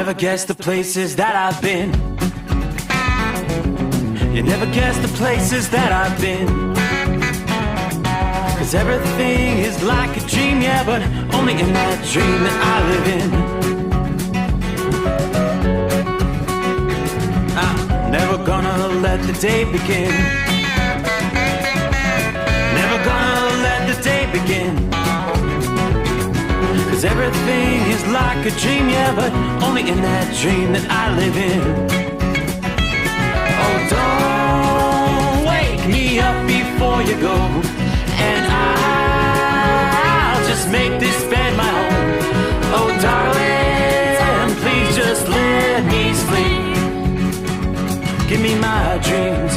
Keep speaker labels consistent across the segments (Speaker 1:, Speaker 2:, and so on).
Speaker 1: never guess the places that I've been. You never guess the places that I've been. 'Cause everything is like a dream, yeah, but only in that dream that I live in. I'm never gonna let the day begin. Never gonna let the day begin. 'Cause everything is like a dream, yeah, but only in that dream that I live in. Oh, don't wake me up before you go, and I'll just make this bed my home. Oh, darling, please just let me sleep. Give me my dreams.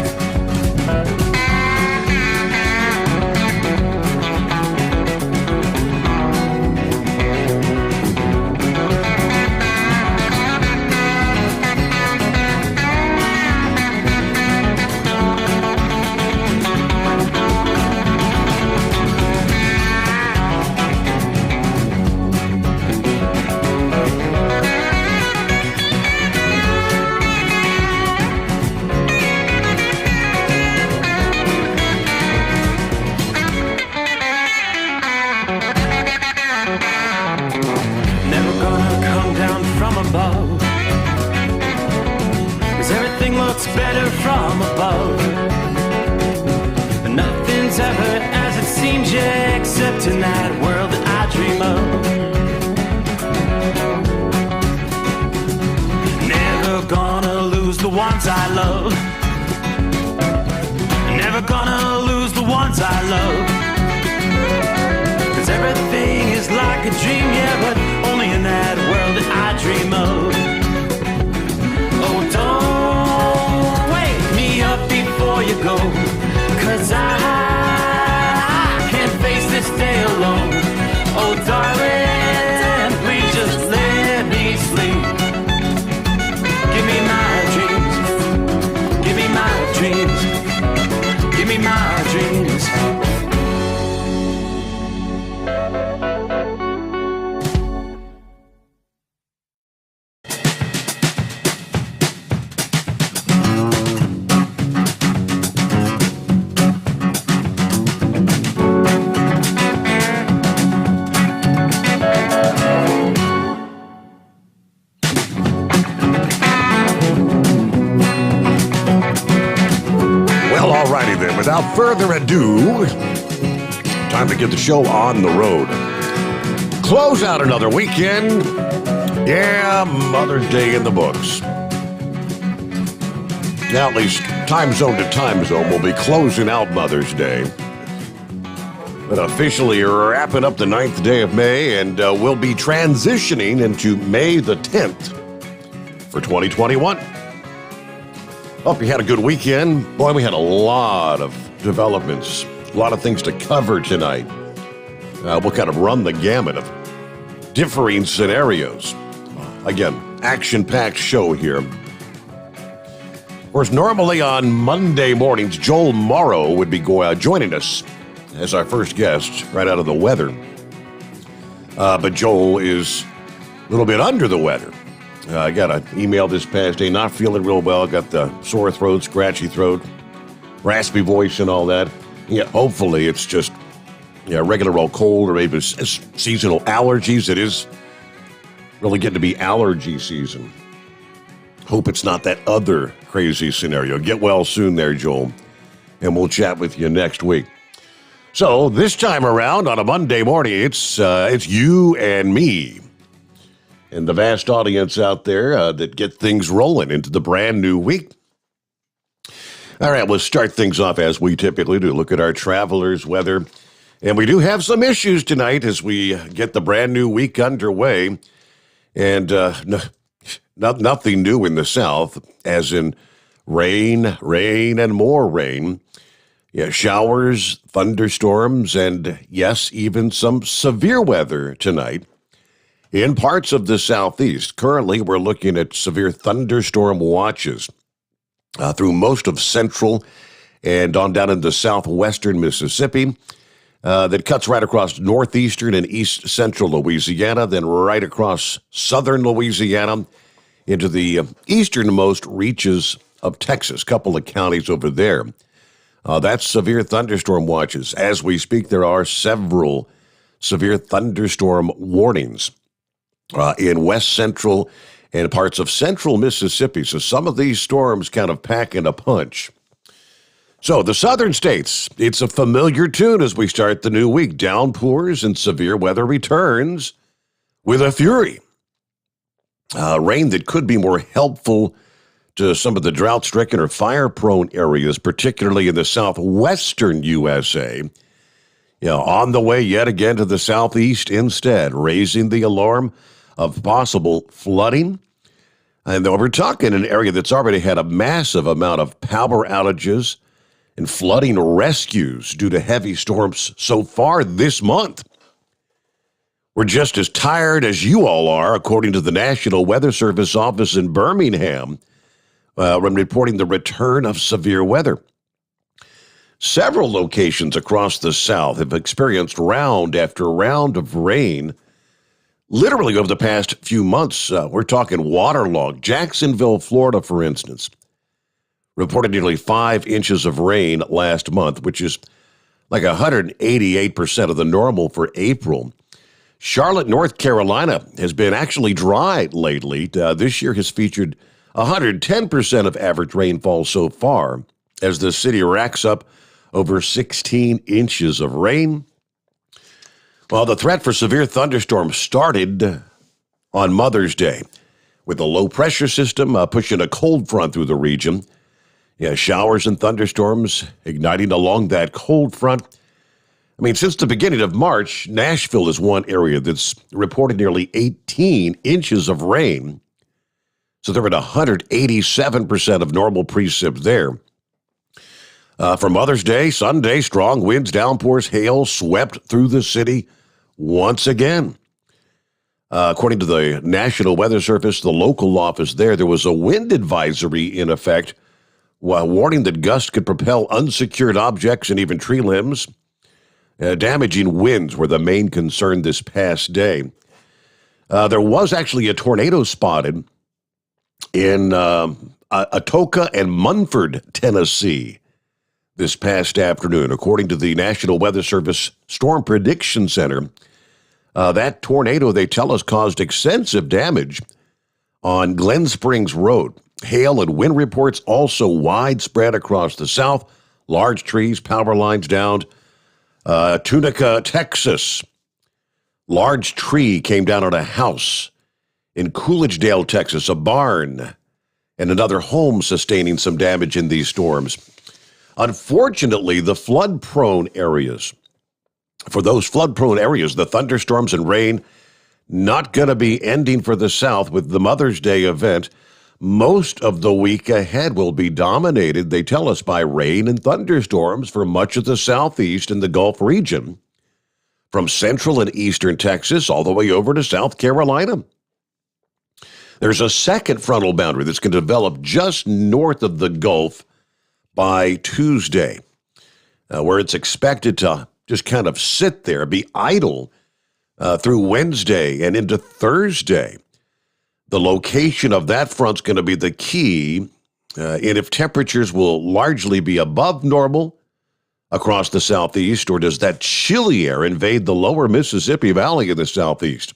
Speaker 1: Better from above. Nothing's ever as it seems, yeah, except in that world that I dream of. Never gonna lose the ones I love. Never gonna lose the ones I love. 'Cause everything is like a dream, yeah, but only in that world that I dream of. Oh, don't wake me up before you go, 'cause I can't face this day alone. Oh, darling, please just let me sleep. Give me my dreams. Give me my dreams. Give me my dreams.
Speaker 2: Without further ado, time to get the show on the road. Close out another weekend. Yeah, Mother's Day in the books. Now, at least time zone to time zone, we'll be closing out Mother's Day. But officially wrapping up the 9th day of May, and we'll be transitioning into May the 10th for 2021. Hope you had a good weekend. Boy, we had a lot of developments, a lot of things to cover tonight. We'll kind of run the gamut of differing scenarios. Again, action-packed show here. Of course, normally on Monday mornings, Joel Morrow would be joining us as our first guest right out of the weather. But Joel is a little bit under the weather. I got an email this past day, not feeling real well, got the sore throat, scratchy throat, raspy voice and all that. Yeah, hopefully it's just regular old cold or maybe seasonal allergies. It is really getting to be allergy season. Hope it's not that other crazy scenario. Get well soon there, Joel, and we'll chat with you next week. So this time around on a Monday morning, it's you and me. And the vast audience out there that get things rolling into the brand new week. All right, we'll start things off as we typically do. Look at our travelers' weather. And we do have some issues tonight as we get the brand new week underway. And nothing new in the south, as in rain, and more rain. Yeah, showers, thunderstorms, and yes, even some severe weather tonight. In parts of the southeast, currently we're looking at severe thunderstorm watches through most of central and on down into southwestern Mississippi. That cuts right across northeastern and east central Louisiana, then right across southern Louisiana into the easternmost reaches of Texas, a couple of counties over there. That's severe thunderstorm watches. As we speak, there are several severe thunderstorm warnings in west central and parts of central Mississippi. So some of these storms kind of packing a punch. So the southern states, it's a familiar tune as we start the new week. Downpours and severe weather returns with a fury. Rain that could be more helpful to some of the drought-stricken or fire-prone areas, particularly in the southwestern USA. On the way yet again to the southeast instead, raising the alarm of possible flooding. And we're talking an area that's already had a massive amount of power outages and flooding rescues due to heavy storms so far this month. We're just as tired as you all are, according to the National Weather Service office in Birmingham, when reporting the return of severe weather. Several locations across the South have experienced round after round of rain. Literally over the past few months, we're talking waterlogged. Jacksonville, Florida, for instance, reported nearly 5 inches of rain last month, which is like 188% of the normal for April. Charlotte, North Carolina has been actually dry lately. This year has featured 110% of average rainfall so far as the city racks up over 16 inches of rain. Well, the threat for severe thunderstorms started on Mother's Day with a low-pressure system pushing a cold front through the region. Showers and thunderstorms igniting along that cold front. Since the beginning of March, Nashville is one area that's reported nearly 18 inches of rain. So they're at 187% of normal precip there. For Mother's Day, Sunday, strong winds, downpours, hail swept through the city once again. According to the National Weather Service, the local office there was a wind advisory in effect, warning that gusts could propel unsecured objects and even tree limbs. Damaging winds were the main concern this past day. There was actually a tornado spotted in Atoka and Munford, Tennessee, this past afternoon. According to the National Weather Service Storm Prediction Center, that tornado, they tell us, caused extensive damage on Glen Springs Road. Hail and wind reports also widespread across the south. Large trees, power lines downed. Tunica, Texas. Large tree came down on a house. In Coolidgedale, Texas, a barn and another home sustaining some damage in these storms. Unfortunately, the flood-prone areas, the thunderstorms and rain, not going to be ending for the South with the Mother's Day event. Most of the week ahead will be dominated, they tell us, by rain and thunderstorms for much of the southeast and the Gulf region, from central and eastern Texas all the way over to South Carolina. There's a second frontal boundary that's going to develop just north of the Gulf by Tuesday, where it's expected to just kind of sit there, be idle through Wednesday and into Thursday. The location of that front's going to be the key, and if temperatures will largely be above normal across the southeast, or does that chilly air invade the lower Mississippi Valley in the southeast?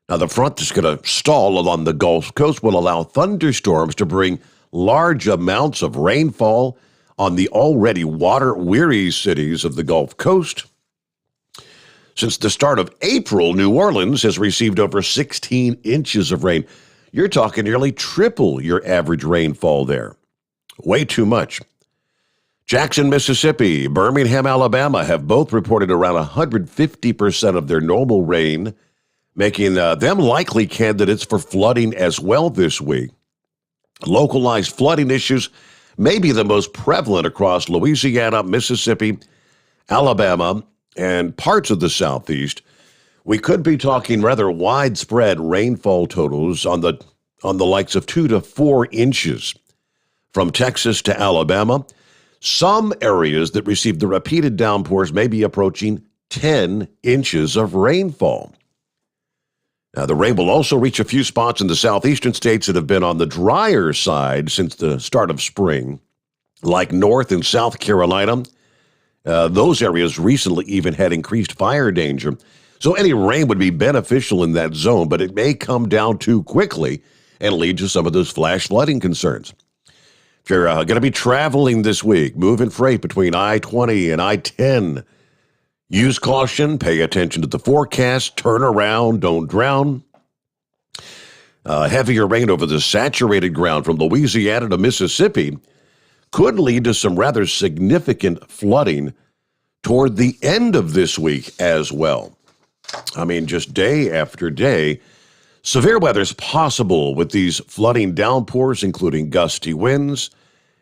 Speaker 2: Now, the front that's going to stall along the Gulf Coast will allow thunderstorms to bring large amounts of rainfall on the already water-weary cities of the Gulf Coast. Since the start of April, New Orleans has received over 16 inches of rain. You're talking nearly triple your average rainfall there. Way too much. Jackson, Mississippi, Birmingham, Alabama have both reported around 150% of their normal rain, making them likely candidates for flooding as well this week. Localized flooding issues may be the most prevalent across Louisiana, Mississippi, Alabama, and parts of the southeast. We could be talking rather widespread rainfall totals on the likes of 2 to 4 inches from Texas to Alabama. Some areas that receive the repeated downpours may be approaching 10 inches of rainfall. The rain will also reach a few spots in the southeastern states that have been on the drier side since the start of spring, like North and South Carolina. Those areas recently even had increased fire danger. So any rain would be beneficial in that zone, but it may come down too quickly and lead to some of those flash flooding concerns. If you're going to be traveling this week, moving freight between I-20 and I-10, use caution, pay attention to the forecast, turn around, don't drown. Heavier rain over the saturated ground from Louisiana to Mississippi could lead to some rather significant flooding toward the end of this week as well. I mean, just day after day, severe weather is possible with these flooding downpours, including gusty winds,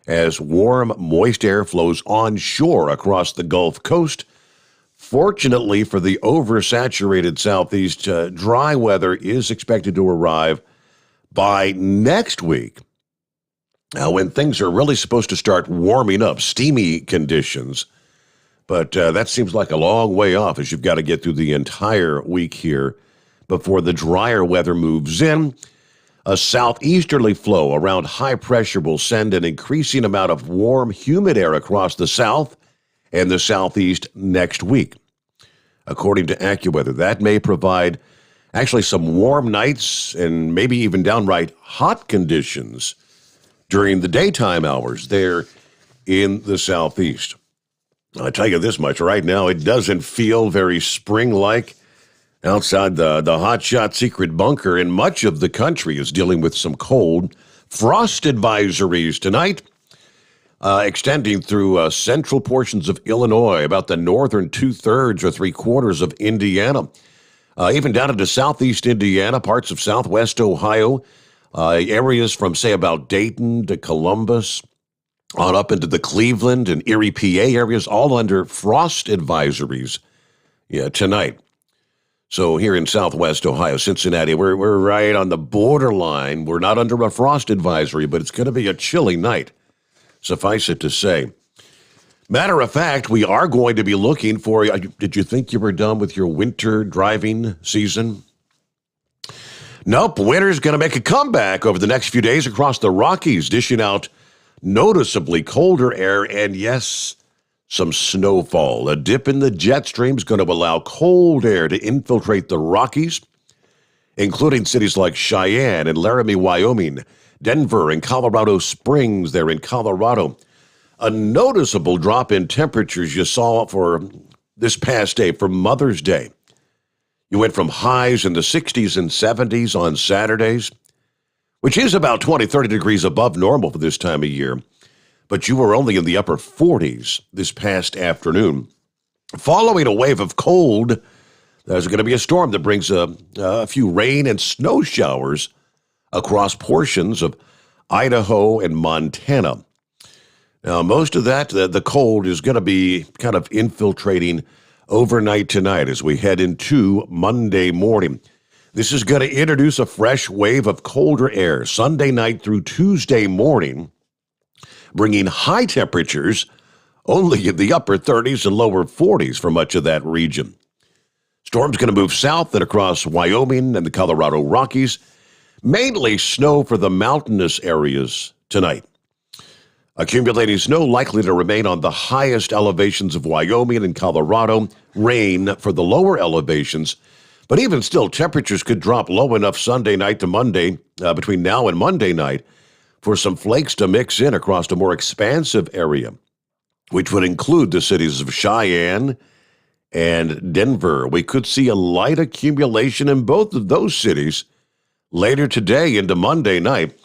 Speaker 2: as warm, moist air flows onshore across the Gulf Coast. Fortunately for the oversaturated southeast, dry weather is expected to arrive by next week. Now, when things are really supposed to start warming up, steamy conditions, but that seems like a long way off as you've got to get through the entire week here before the drier weather moves in. A southeasterly flow around high pressure will send an increasing amount of warm, humid air across the south and the southeast next week. According to AccuWeather, that may provide actually some warm nights and maybe even downright hot conditions during the daytime hours there in the southeast. I'll tell you this much, right now it doesn't feel very spring-like outside the hotshot secret bunker, and much of the country is dealing with some cold. Frost advisories tonight, extending through central portions of Illinois, about the northern two-thirds or three-quarters of Indiana, even down into southeast Indiana, parts of southwest Ohio, areas from, say, about Dayton to Columbus, on up into the Cleveland and Erie, PA areas, all under frost advisories tonight. So here in southwest Ohio, Cincinnati, we're right on the borderline. We're not under a frost advisory, but it's going to be a chilly night, suffice it to say. Matter of fact, we are going to be looking for, did you think you were done with your winter driving season? Nope, winter's going to make a comeback over the next few days across the Rockies, dishing out noticeably colder air and, yes, some snowfall. A dip in the jet stream is going to allow cold air to infiltrate the Rockies, including cities like Cheyenne and Laramie, Wyoming, Denver and Colorado Springs there in Colorado. A noticeable drop in temperatures you saw for this past day, for Mother's Day. You went from highs in the 60s and 70s on Saturdays, which is about 20, 30 degrees above normal for this time of year. But you were only in the upper 40s this past afternoon. Following a wave of cold, there's going to be a storm that brings a few rain and snow showers across portions of Idaho and Montana. Now, most of that, the cold is going to be kind of infiltrating overnight tonight as we head into Monday morning. This is going to introduce a fresh wave of colder air Sunday night through Tuesday morning, bringing high temperatures only in the upper 30s and lower 40s for much of that region. Storm's going to move south and across Wyoming and the Colorado Rockies, mainly snow for the mountainous areas tonight. Accumulating snow likely to remain on the highest elevations of Wyoming and Colorado, rain for the lower elevations. But even still, temperatures could drop low enough Sunday night to Monday, between now and Monday night, for some flakes to mix in across a more expansive area, which would include the cities of Cheyenne and Denver. We could see a light accumulation in both of those cities later today into Monday night.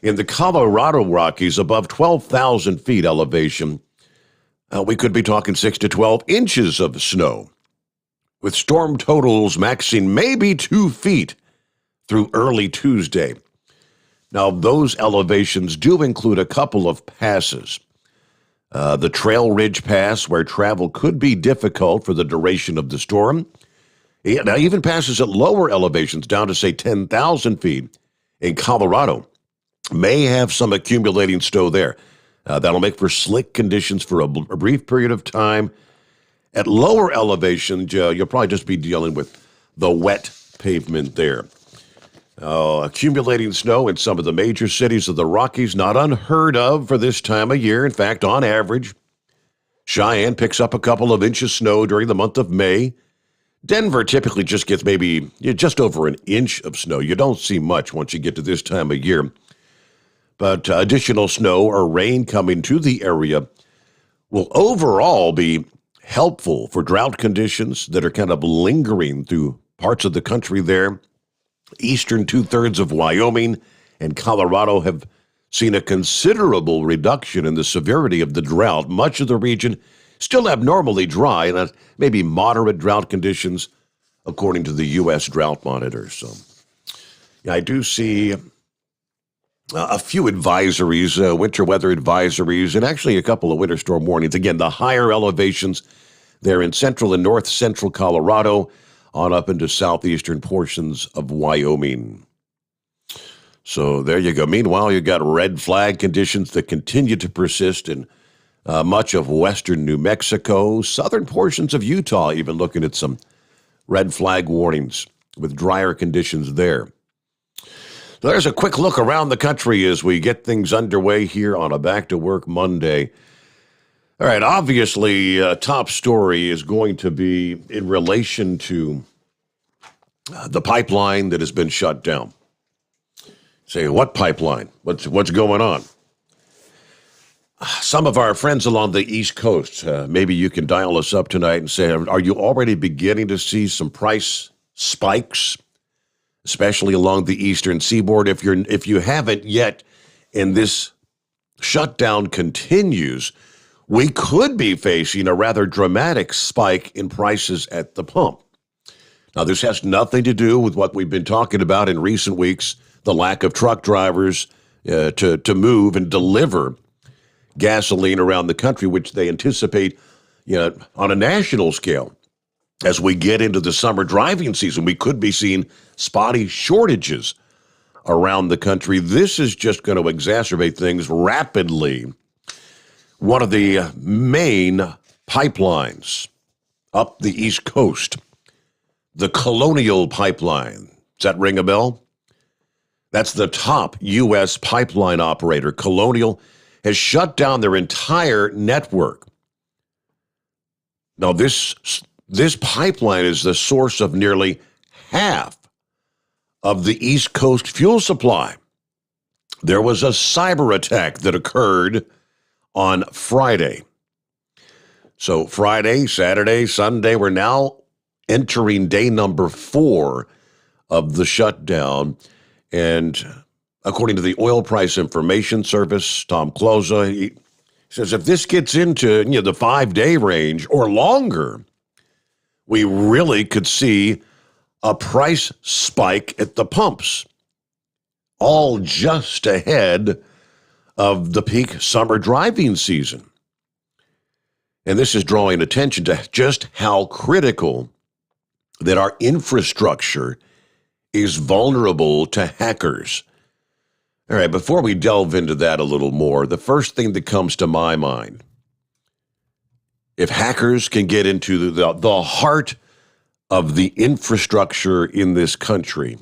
Speaker 2: In the Colorado Rockies, above 12,000 feet elevation, we could be talking 6 to 12 inches of snow, with storm totals maxing maybe 2 feet through early Tuesday. Now, those elevations do include a couple of passes. The Trail Ridge Pass, where travel could be difficult for the duration of the storm. Now, even passes at lower elevations, down to, say, 10,000 feet in Colorado, may have some accumulating snow there. That'll make for slick conditions for a brief period of time. At lower elevations, you'll probably just be dealing with the wet pavement there. Accumulating snow in some of the major cities of the Rockies, not unheard of for this time of year. In fact, on average, Cheyenne picks up a couple of inches of snow during the month of May. Denver typically just gets maybe just over an inch of snow. You don't see much once you get to this time of year. But additional snow or rain coming to the area will overall be helpful for drought conditions that are kind of lingering through parts of the country there. Eastern two-thirds of Wyoming and Colorado have seen a considerable reduction in the severity of the drought. Much of the region still abnormally dry and maybe moderate drought conditions, according to the U.S. Drought Monitor. So I do see a few advisories, winter weather advisories, and actually a couple of winter storm warnings. Again, the higher elevations there in central and north central Colorado on up into southeastern portions of Wyoming. So there you go. Meanwhile, you've got red flag conditions that continue to persist in much of western New Mexico, southern portions of Utah, even looking at some red flag warnings with drier conditions there. So there's a quick look around the country as we get things underway here on a Back to Work Monday. All right, obviously, top story is going to be in relation to the pipeline that has been shut down. Say, what pipeline? What's going on? Some of our friends along the East Coast, maybe you can dial us up tonight and say, are you already beginning to see some price spikes, especially along the eastern seaboard? If you haven't yet, and this shutdown continues, we could be facing a rather dramatic spike in prices at the pump. Now, this has nothing to do with what we've been talking about in recent weeks, the lack of truck drivers to move and deliver gasoline around the country, which they anticipate on a national scale. As we get into the summer driving season, we could be seeing spotty shortages around the country. This is just going to exacerbate things rapidly. One of the main pipelines up the East Coast, the Colonial Pipeline. Does that ring a bell? That's the top U.S. pipeline operator. Colonial has shut down their entire network. Now, this pipeline is the source of nearly half of the East Coast fuel supply. There was a cyber attack that occurred on Friday. So Friday, Saturday, Sunday, we're now entering day number 4 of the shutdown. And according to the Oil Price Information Service, Tom Closa, he says if this gets into the 5-day range or longer, we really could see a price spike at the pumps, all just ahead of the peak summer driving season. And this is drawing attention to just how critical that our infrastructure is vulnerable to hackers. All right, before we delve into that a little more, the first thing that comes to my mind, if hackers can get into the heart of the infrastructure in this country,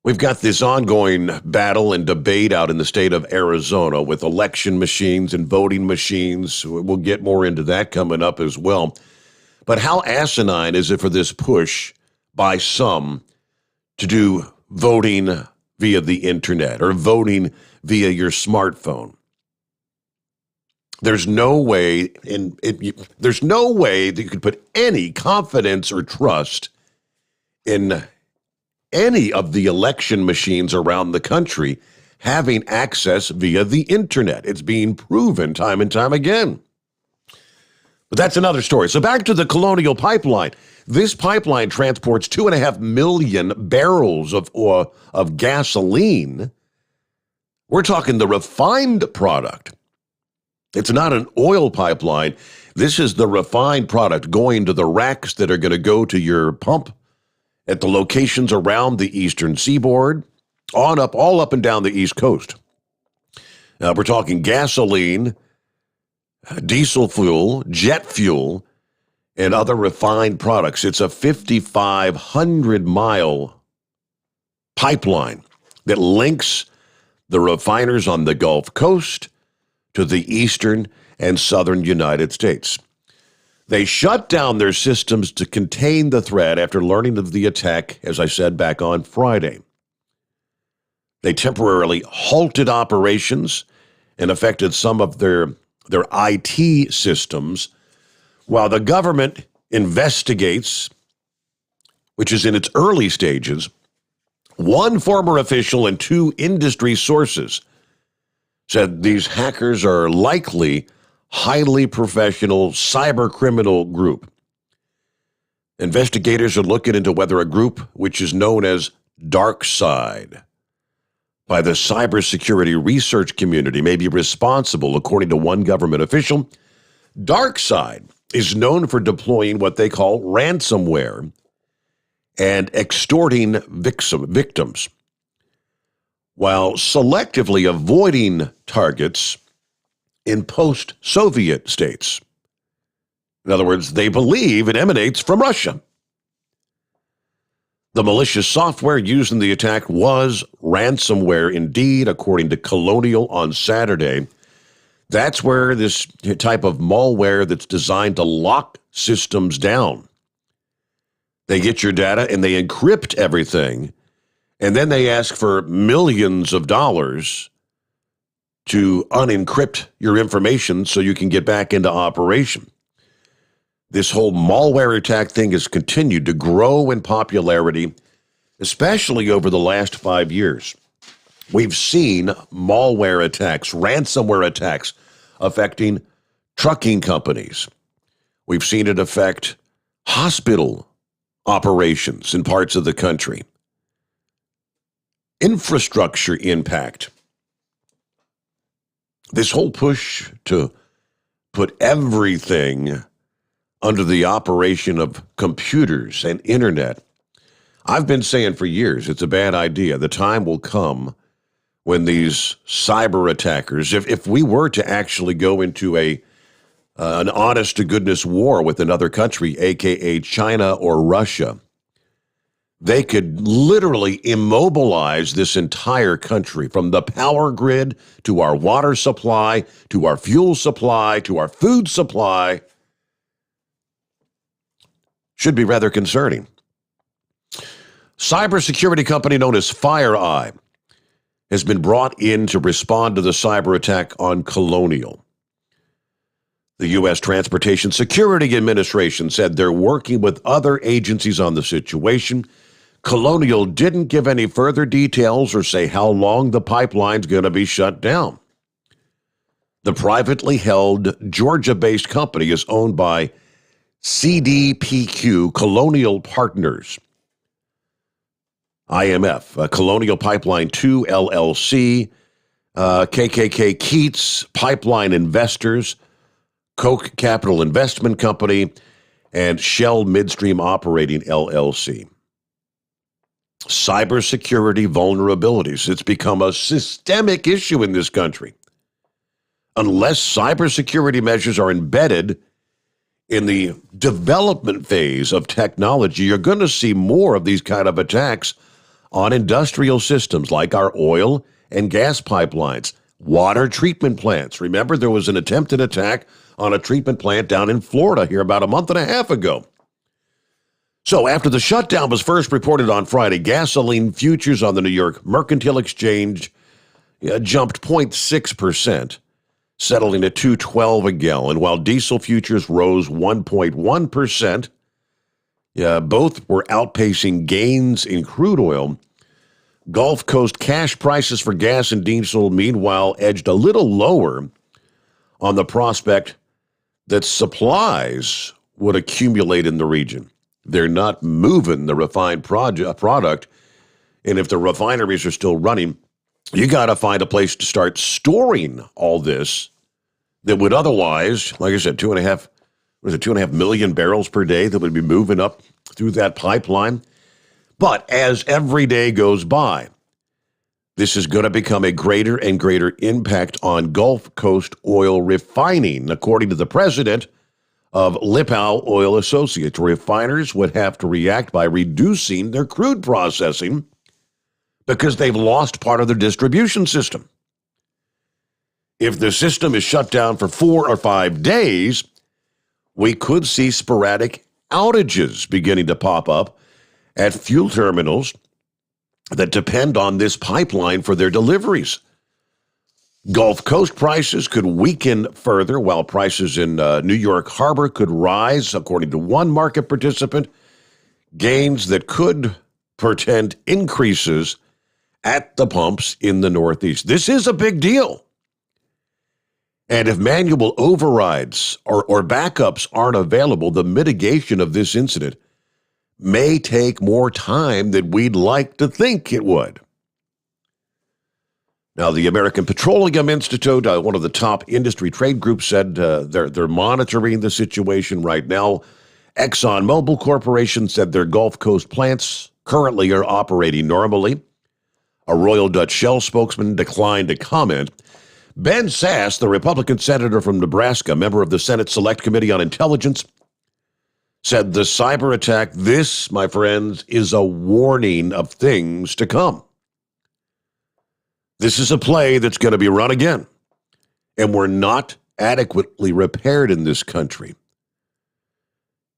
Speaker 2: we've got this ongoing battle and debate out in the state of Arizona with election machines and voting machines. We'll get more into that coming up as well. But how asinine is it for this push by some to do voting via the internet or voting via your smartphone? There's no way there's no way that you could put any confidence or trust in any of the election machines around the country having access via the internet. It's being proven time and time again. But that's another story. So back to the Colonial Pipeline. This pipeline transports 2.5 million barrels of gasoline. We're talking the refined product. It's not an oil pipeline. This is the refined product going to the racks that are going to go to your pump at the locations around the eastern seaboard, all up and down the East Coast. We're talking gasoline, diesel fuel, jet fuel, and other refined products. It's a 5,500-mile pipeline that links the refiners on the Gulf Coast to the eastern and southern United States. They shut down their systems to contain the threat after learning of the attack, as I said, back on Friday. They temporarily halted operations and affected some of their IT systems while the government investigates, which is in its early stages. One former official and two industry sources said these hackers are likely highly professional cyber criminal group. Investigators are looking into whether a group which is known as Dark Side by the cybersecurity research community may be responsible, according to one government official. Dark Side is known for deploying what they call ransomware and extorting victims, while selectively avoiding targets in post-Soviet states. In other words, they believe it emanates from Russia. The malicious software used in the attack was ransomware indeed, according to Colonial on Saturday. That's where this type of malware that's designed to lock systems down. They get your data and they encrypt everything, and then they ask for millions of dollars to unencrypt your information so you can get back into operation. This whole malware attack thing has continued to grow in popularity, especially over the last 5 years. We've seen malware attacks, ransomware attacks affecting trucking companies. We've seen it affect hospital operations in parts of the country. Infrastructure impact. This whole push to put everything under the operation of computers and internet. I've been saying for years it's a bad idea. The time will come when these cyber attackers, if we were to actually go into an honest-to-goodness war with another country, a.k.a. China or Russia, they could literally immobilize this entire country, from the power grid to our water supply, to our fuel supply, to our food supply. Should be rather concerning. Cybersecurity company known as FireEye has been brought in to respond to the cyber attack on Colonial. The U.S. Transportation Security Administration said they're working with other agencies on the situation. Colonial didn't give any further details or say how long the pipeline's going to be shut down. The privately held Georgia-based company is owned by CDPQ Colonial Partners, IMF, Colonial Pipeline 2 LLC, KKK Keats Pipeline Investors, Koch Capital Investment Company, and Shell Midstream Operating LLC. Cybersecurity vulnerabilities. It's become a systemic issue in this country. Unless cybersecurity measures are embedded in the development phase of technology, you're going to see more of these kind of attacks on industrial systems like our oil and gas pipelines, water treatment plants. Remember, there was an attempted attack on a treatment plant down in Florida here about a month and a half ago. So after the shutdown was first reported on Friday, gasoline futures on the New York Mercantile Exchange jumped 0.6%. settling at $2.12 a gallon, while diesel futures rose 1.1%. Both were outpacing gains in crude oil. Gulf Coast cash prices for gas and diesel, meanwhile, edged a little lower on the prospect that supplies would accumulate in the region. They're not moving the refined product, and if the refineries are still running, you got to find a place to start storing all this that would otherwise, like I said, 2.5 million barrels per day that would be moving up through that pipeline. But as every day goes by, this is going to become a greater and greater impact on Gulf Coast oil refining, according to the president of Lipow Oil Associates. Refiners would have to react by reducing their crude processing because they've lost part of their distribution system. If the system is shut down for 4 or 5 days, we could see sporadic outages beginning to pop up at fuel terminals that depend on this pipeline for their deliveries. Gulf Coast prices could weaken further, while prices in New York Harbor could rise, according to one market participant. Gains that could portend increases at the pumps in the Northeast. This is a big deal. And if manual overrides or backups aren't available, the mitigation of this incident may take more time than we'd like to think it would. Now, the American Petroleum Institute, one of the top industry trade groups, said they're monitoring the situation right now. ExxonMobil Corporation said their Gulf Coast plants currently are operating normally. A Royal Dutch Shell spokesman declined to comment. Ben Sass, the Republican senator from Nebraska, member of the Senate Select Committee on Intelligence, said the cyber attack, this, my friends, is a warning of things to come. This is a play that's going to be run again, and we're not adequately repaired in this country.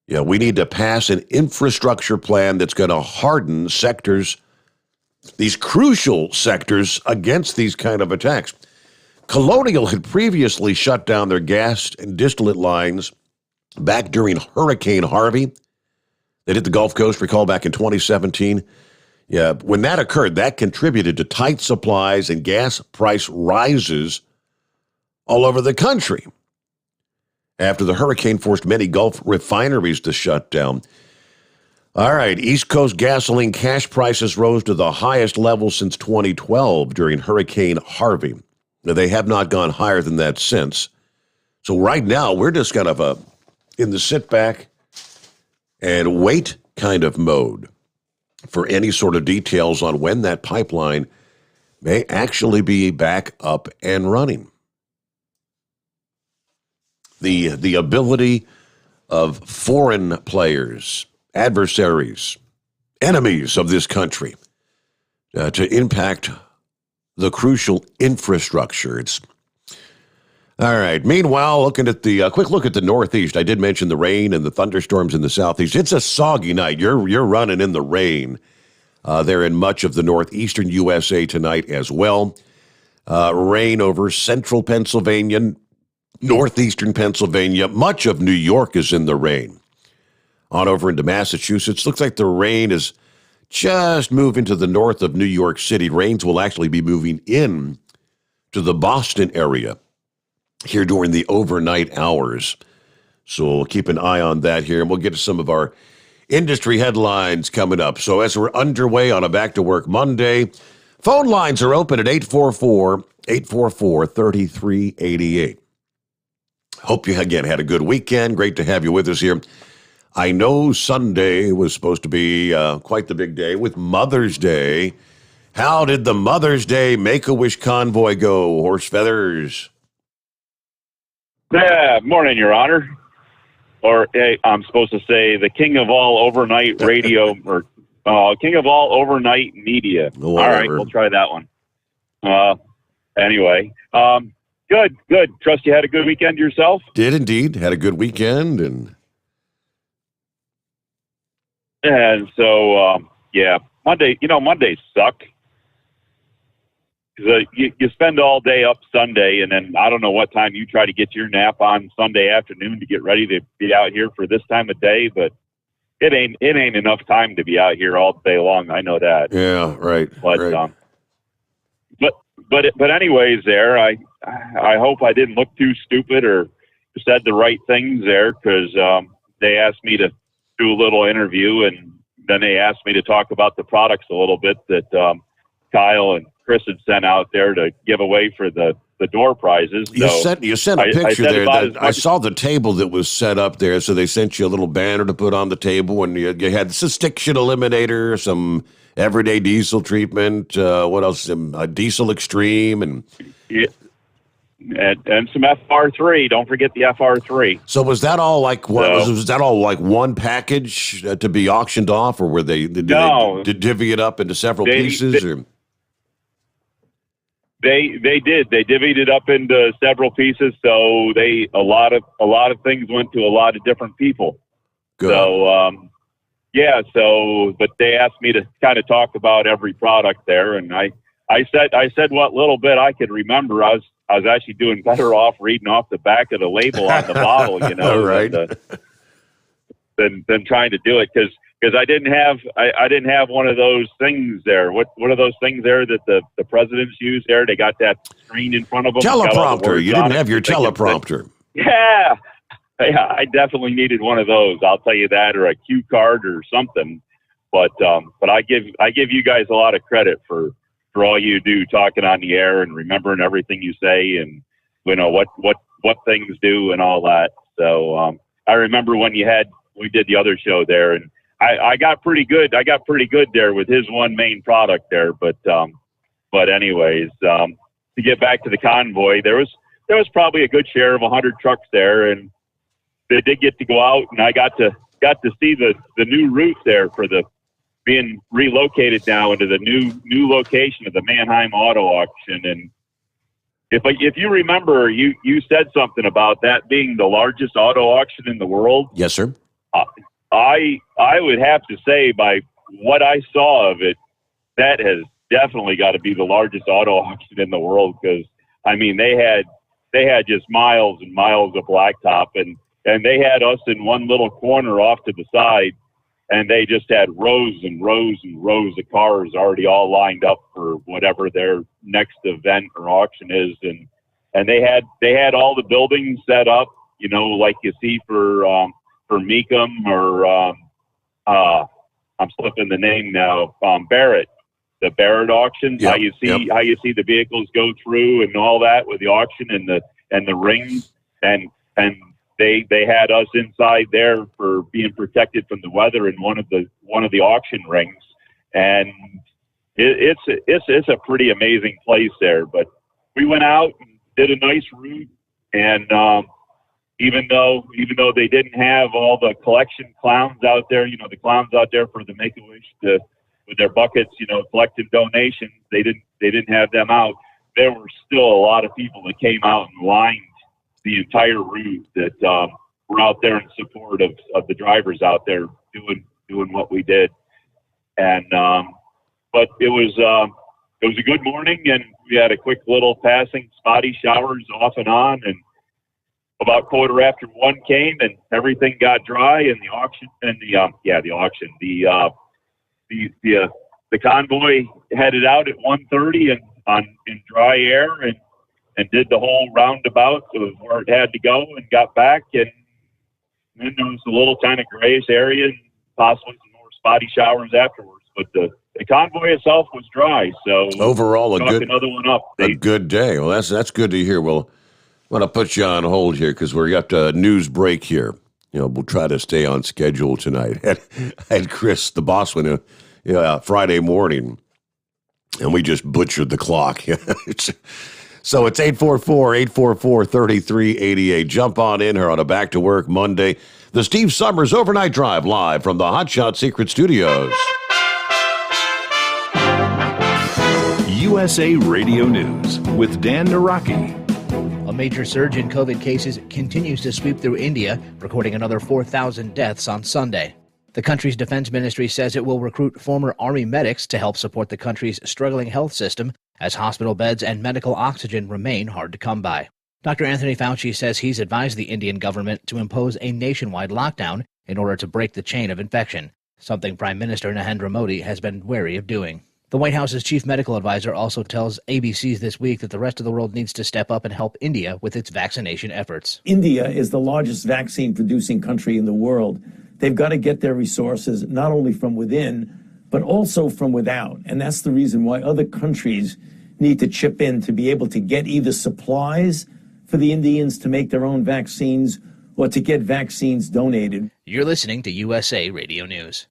Speaker 2: Yeah, we need to pass an infrastructure plan that's going to harden sectors, these crucial sectors, against these kind of attacks. Colonial had previously shut down their gas and distillate lines back during Hurricane Harvey. They hit the Gulf Coast, recall, back in 2017. Yeah, when that occurred, that contributed to tight supplies and gas price rises all over the country. After the hurricane forced many Gulf refineries to shut down. All right, East Coast gasoline cash prices rose to the highest level since 2012 during Hurricane Harvey. Now, they have not gone higher than that since. So right now, we're just kind of in the sit back and wait kind of mode for any sort of details on when that pipeline may actually be back up and running. The ability of foreign players, adversaries, enemies of this country to impact the crucial infrastructure. It's all right. Meanwhile, looking at the quick look at the Northeast, I did mention the rain and the thunderstorms in the Southeast. It's a soggy night. You're running in the rain there in much of the northeastern USA tonight as well. Rain over central Pennsylvania, northeastern Pennsylvania. Much of New York is in the rain. On over into Massachusetts, looks like the rain is just moving to the north of New York City. Rains will actually be moving in to the Boston area here during the overnight hours. So we'll keep an eye on that here, and we'll get to some of our industry headlines coming up. So as we're underway on a back-to-work Monday, phone lines are open at 844-3388. Hope you, again, had a good weekend. Great to have you with us here. I know Sunday was supposed to be quite the big day with Mother's Day. How did the Mother's Day Make-A-Wish convoy go, Horse Feathers?
Speaker 3: Yeah, morning, Your Honor. Or I'm supposed to say the king of all overnight radio, or king of all overnight media.
Speaker 2: Whatever.
Speaker 3: All right, we'll try that one. Anyway, good. Trust you had a good weekend yourself?
Speaker 2: Did indeed. Had a good weekend.
Speaker 3: And so, Mondays suck. You spend all day up Sunday, and then I don't know what time you try to get your nap on Sunday afternoon to get ready to be out here for this time of day, but it ain't enough time to be out here all day long. I know that.
Speaker 2: Yeah, right.
Speaker 3: But
Speaker 2: right.
Speaker 3: but anyways, there I hope I didn't look too stupid or said the right things there, because they asked me to do a little interview, and then they asked me to talk about the products a little bit that Kyle and Chris had sent out there to give away for the door prizes.
Speaker 2: You
Speaker 3: So
Speaker 2: sent a picture
Speaker 3: said
Speaker 2: there.
Speaker 3: about
Speaker 2: I saw the table that was set up there, so they sent you a little banner to put on the table, and you had some stiction eliminator, some everyday diesel treatment, what else? Diesel Extreme, and
Speaker 3: Yeah. and some FR3. Don't forget the FR3.
Speaker 2: So was that all like what
Speaker 3: So-
Speaker 2: was that all like one package to be auctioned off, or were did
Speaker 3: No.
Speaker 2: they divvy it up into several pieces? Or?
Speaker 3: They did. They divvied it up into several pieces. So a lot of things went to a lot of different people.
Speaker 2: Good.
Speaker 3: So yeah. So but they asked me to kind of talk about every product there, and I said what little bit I could remember. I was actually doing better off reading off the back of the label on the bottle,
Speaker 2: Right.
Speaker 3: than trying to do it because I didn't have one of those things there. What are those things there that the presidents use there? They got that screen in front of them.
Speaker 2: Teleprompter. You didn't have your teleprompter.
Speaker 3: Yeah, I definitely needed one of those. I'll tell you that, or a cue card or something. But I give you guys a lot of credit for all you do, talking on the air and remembering everything you say, and what things do and all that. So I remember when we did the other show there, and I got pretty good. I got pretty good there with his one main product there. But anyways, to get back to the convoy, there was probably a good share of 100 trucks there, and they did get to go out, and I got to see the new route there for the being relocated now into the new location of the Mannheim Auto Auction. And if you remember, you said something about that being the largest auto auction in the world.
Speaker 2: Yes, sir.
Speaker 3: I would have to say, by what I saw of it, that has definitely got to be the largest auto auction in the world, because I mean they had just miles and miles of blacktop, and they had us in one little corner off to the side, and they just had rows and rows and rows of cars already all lined up for whatever their next event or auction is, and they had all the buildings set up, like you see for Meekum or I'm slipping the name now, Barrett, the Barrett auction.
Speaker 2: Yep,
Speaker 3: how you see the vehicles go through and all that with the auction and the rings, and they had us inside there for being protected from the weather in one of the auction rings, and it's a pretty amazing place there. But we went out and did a nice route, and even though they didn't have all the collection clowns out there, the clowns out there for the Make-A-Wish with their buckets, collecting donations, they didn't have them out. There were still a lot of people that came out and lined the entire route that were out there in support of the drivers out there doing what we did. And but it was a good morning, and we had a quick little passing spotty showers off and on, and about 1:15 came, and everything got dry, and the auction and the convoy headed out at 1:30 and in dry air, and did the whole roundabout of where it had to go, and got back, and then there was a little kind of grayish area and possibly some more spotty showers afterwards. But the convoy itself was dry, so
Speaker 2: overall
Speaker 3: another one up.
Speaker 2: A good day. Well, that's good to hear. Well, I want to put you on hold here because we're got a news break here. We'll try to stay on schedule tonight. I had Chris, the boss, went Friday morning, and we just butchered the clock. So it's 844-844-3388. Jump on in here on a Back to Work Monday. The Steve Sommers Overnight Drive live from the Hot Shot Secret Studios.
Speaker 4: USA Radio News with Dan Naraki.
Speaker 5: A major surge in COVID cases continues to sweep through India, recording another 4,000 deaths on Sunday. The country's defense ministry says it will recruit former Army medics to help support the country's struggling health system as hospital beds and medical oxygen remain hard to come by. Dr. Anthony Fauci says he's advised the Indian government to impose a nationwide lockdown in order to break the chain of infection, something Prime Minister Narendra Modi has been wary of doing. The White House's chief medical advisor also tells ABC's This Week that the rest of the world needs to step up and help India with its vaccination efforts.
Speaker 6: India is the largest vaccine-producing country in the world. They've got to get their resources not only from within, but also from without. And that's the reason why other countries need to chip in to be able to get either supplies for the Indians to make their own vaccines or to get vaccines donated.
Speaker 5: You're listening to USA Radio News.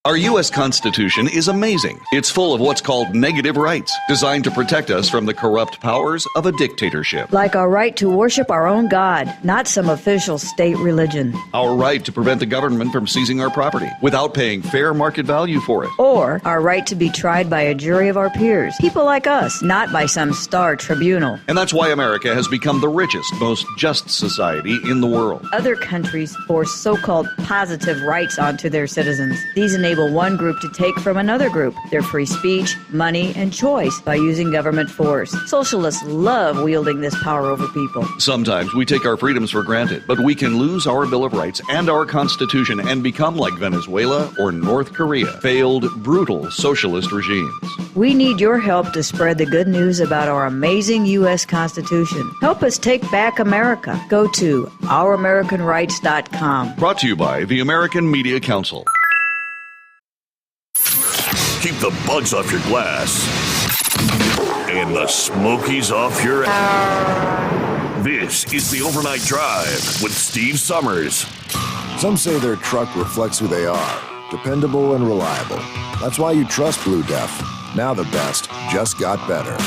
Speaker 4: Our U.S. Constitution is amazing. It's full of what's called negative rights, designed to protect us from the corrupt powers of a dictatorship.
Speaker 7: Like our right to worship our own God, not some official state religion.
Speaker 4: Our right to prevent the government from seizing our property without paying fair market value for it.
Speaker 7: Or our right to be tried by a jury of our peers, people like us, not by some star tribunal.
Speaker 4: And that's why America has become the richest, most just society in the world.
Speaker 7: Other countries force so-called positive rights onto their citizens. These enable one group to take from another group their free speech, money, and choice by using government force. Socialists love wielding this power over people.
Speaker 4: Sometimes we take our freedoms for granted, but we can lose our Bill of Rights and our Constitution and become like Venezuela or North Korea, failed, brutal socialist regimes.
Speaker 7: We need your help to spread the good news about our amazing U.S. Constitution. Help us take back America. Go to ouramericanrights.com.
Speaker 4: Brought to you by the American Media Council.
Speaker 8: Keep the bugs off your glass and the smokies off your ass. This is the Overnight Drive with Steve Sommers.
Speaker 9: Some say their truck reflects who they are, dependable and reliable. That's why you trust Blue Def. Now the best just got better.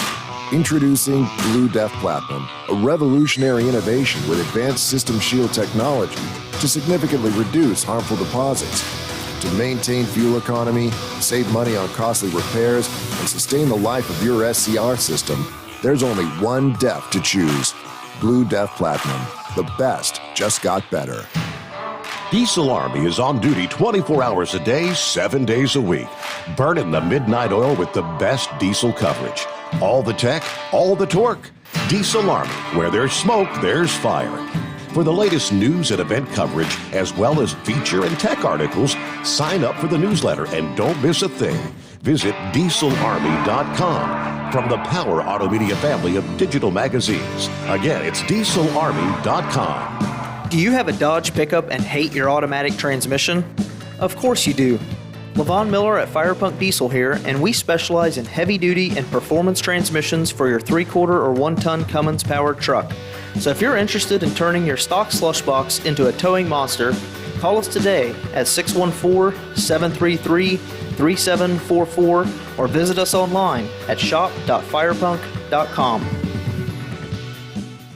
Speaker 9: Introducing Blue Def Platinum, a revolutionary innovation with advanced system shield technology to significantly reduce harmful deposits. To maintain fuel economy, save money on costly repairs, and sustain the life of your SCR system, there's only one DEF to choose. Blue Def Platinum. The best just got better.
Speaker 2: Diesel Army is on duty 24 hours a day, 7 days a week. Burning the midnight oil with the best diesel coverage. All the tech, all the torque. Diesel Army, where there's smoke, there's fire. For the latest news and event coverage, as well as feature and tech articles, sign up for the newsletter and don't miss a thing. Visit dieselarmy.com from the Power Auto Media family of digital magazines. Again, it's dieselarmy.com.
Speaker 10: Do you have a Dodge pickup and hate your automatic transmission? Of course you do. Levon Miller at Firepunk Diesel here, and we specialize in heavy-duty and performance transmissions for your 3/4 or 1-ton Cummins powered truck. So if you're interested in turning your stock slush box into a towing monster, call us today at 614-733-3744 or visit us online at shop.firepunk.com.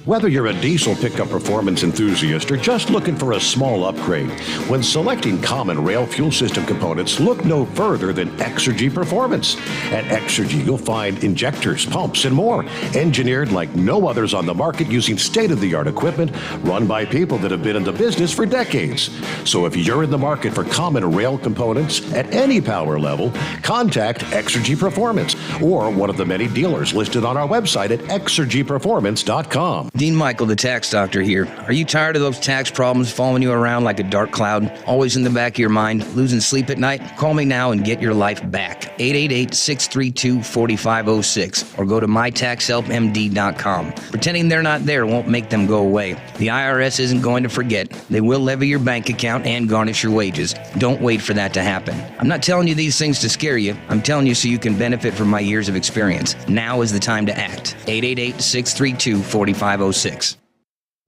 Speaker 2: Whether you're a diesel pickup performance enthusiast or just looking for a small upgrade, when selecting common rail fuel system components, look no further than Exergy Performance. At Exergy, you'll find injectors, pumps, and more, engineered like no others on the market using state-of-the-art equipment run by people that have been in the business for decades. So if you're in the market for common rail components at any power level, contact Exergy Performance or one of the many dealers listed on our website at exergyperformance.com.
Speaker 11: Dean Michael, the tax doctor here. Are you tired of those tax problems following you around like a dark cloud, always in the back of your mind, losing sleep at night? Call me now and get your life back. 888-632-4506 or go to mytaxhelpmd.com. Pretending they're not there won't make them go away. The IRS isn't going to forget. They will levy your bank account and garnish your wages. Don't wait for that to happen. I'm not telling you these things to scare you. I'm telling you so you can benefit from my years of experience. Now is the time to act. 888-632-4506.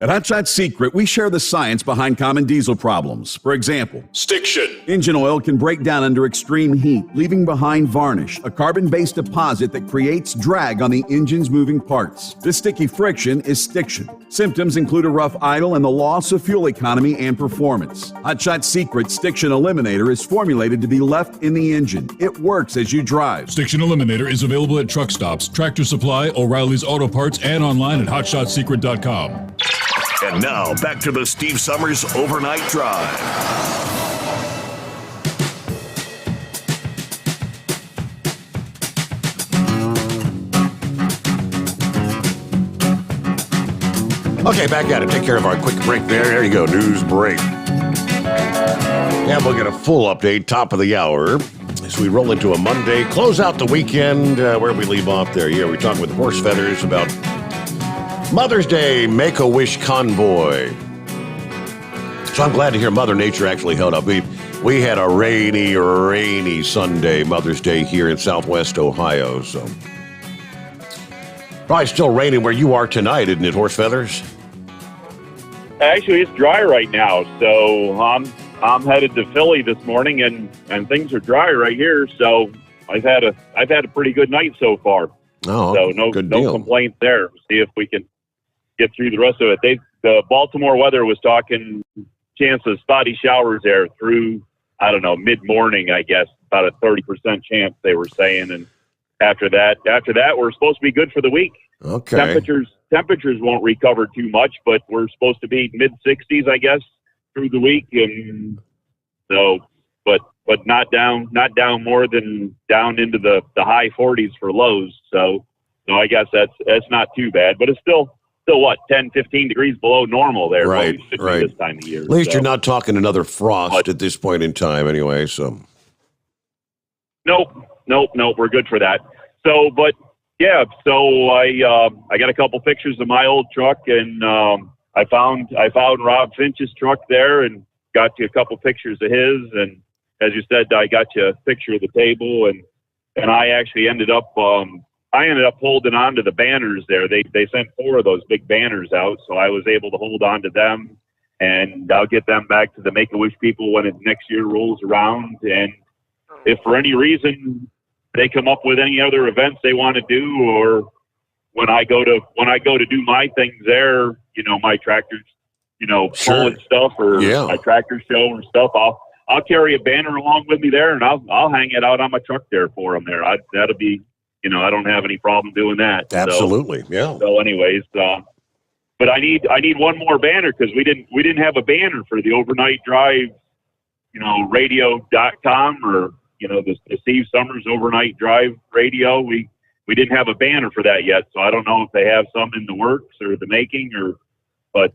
Speaker 4: At Hot Shot Secret, we share the science behind common diesel problems. For example,
Speaker 8: Stiction.
Speaker 4: engine oil can break down under extreme heat, leaving behind varnish, a carbon-based deposit that creates drag on the engine's moving parts. This sticky friction is stiction. Symptoms include a rough idle and the loss of fuel economy and performance. Hot Shot Secret Stiction Eliminator is formulated to be left in the engine. It works as you drive.
Speaker 12: Stiction Eliminator is available at truck stops, Tractor Supply, O'Reilly's Auto Parts, and online at hotshotsecret.com.
Speaker 8: And now, back to the Steve Sommers Overnight Drive.
Speaker 2: Okay, back at it. Take care of our quick break there. There you go, news break. And we'll get a full update, top of the hour, as we roll into a Monday. Close out the weekend. Where we leave off there? Yeah, we're talking with Horse Feathers about Mother's Day Make-A-Wish Convoy. So I'm glad to hear Mother Nature actually held up. We had a rainy Sunday, Mother's Day here in Southwest Ohio. So probably still raining where you are tonight, isn't it, Horse Feathers?
Speaker 3: Actually, it's dry right now, so I'm I'm headed to Philly this morning, and things are dry right here. So I've had a pretty good night so far.
Speaker 2: Oh,
Speaker 3: so no complaints there. See if we can get through the rest of it. The Baltimore weather was talking chance of spotty showers there through, I don't know, mid-morning, I guess, about a 30% chance they were saying. And after that, we're supposed to be good for the week.
Speaker 2: Okay.
Speaker 3: Temperatures won't recover too much, but we're supposed to be mid-60s, I guess, through the week. And so, but not down more than down into the high 40s for lows. So I guess that's not too bad, but it's still what, 10, 15 degrees below normal there.
Speaker 2: Right, right.
Speaker 3: This time of year.
Speaker 2: At least you're not talking another frost at this point in time anyway, so.
Speaker 3: Nope, we're good for that. So, but yeah, so I got a couple pictures of my old truck, and I found Rob Finch's truck there and got you a couple pictures of his, and as you said, I got you a picture of the table, and I actually ended up holding on to the banners there. They sent 4 of those big banners out, so I was able to hold on to them, and I'll get them back to the Make-A-Wish people when next year rolls around. And if for any reason they come up with any other events they want to do, or when I go to do my things there, my tractors, pull and stuff, or my tractor show or stuff, I'll carry a banner along with me there, and I'll hang it out on my truck there for them there. That'll be, I don't have any problem doing that.
Speaker 2: Absolutely. Yeah.
Speaker 3: So anyways, but I need one more banner, because we didn't have a banner for the overnight drive, radio.com, or, the Steve Sommers overnight drive radio. We didn't have a banner for that yet. So I don't know if they have some in the works or the making, but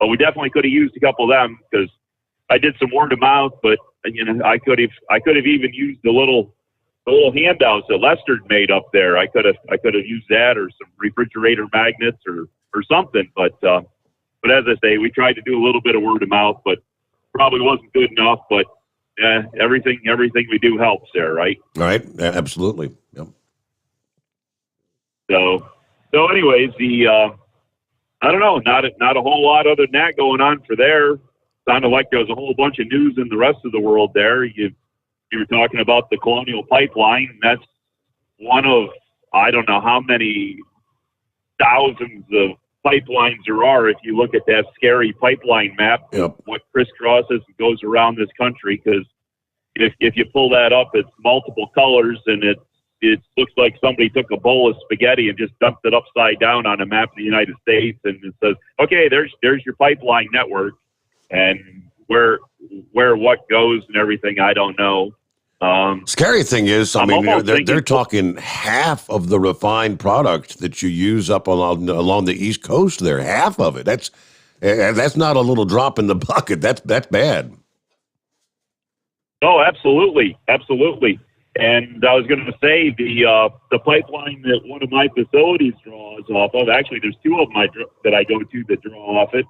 Speaker 3: we definitely could have used a couple of them, because I did some word of mouth, but I could have even used the little handouts that Lester made up there. I could have used that, or some refrigerator magnets or something. But as I say, we tried to do a little bit of word of mouth, but probably wasn't good enough. But everything we do helps there, right?
Speaker 2: Right. Absolutely. Yep.
Speaker 3: So anyways, I don't know, not a whole lot other than that going on for there. Sounded like there was a whole bunch of news in the rest of the world there. You were talking about the Colonial Pipeline. That's one of, I don't know how many thousands of pipelines there are. If you look at that scary pipeline map, what crisscrosses and goes around this country, because if you pull that up, it's multiple colors, and it looks like somebody took a bowl of spaghetti and just dumped it upside down on a map of the United States, and it says, okay, there's your pipeline network, and where what goes and everything, I don't know.
Speaker 2: Scary thing is, they're talking half of the refined product that you use up along the East Coast there, half of it. That's not a little drop in the bucket. That's bad.
Speaker 3: Oh, absolutely. And I was going to say the pipeline that one of my facilities draws off of, actually there's 2 of them that I go to that draw off it,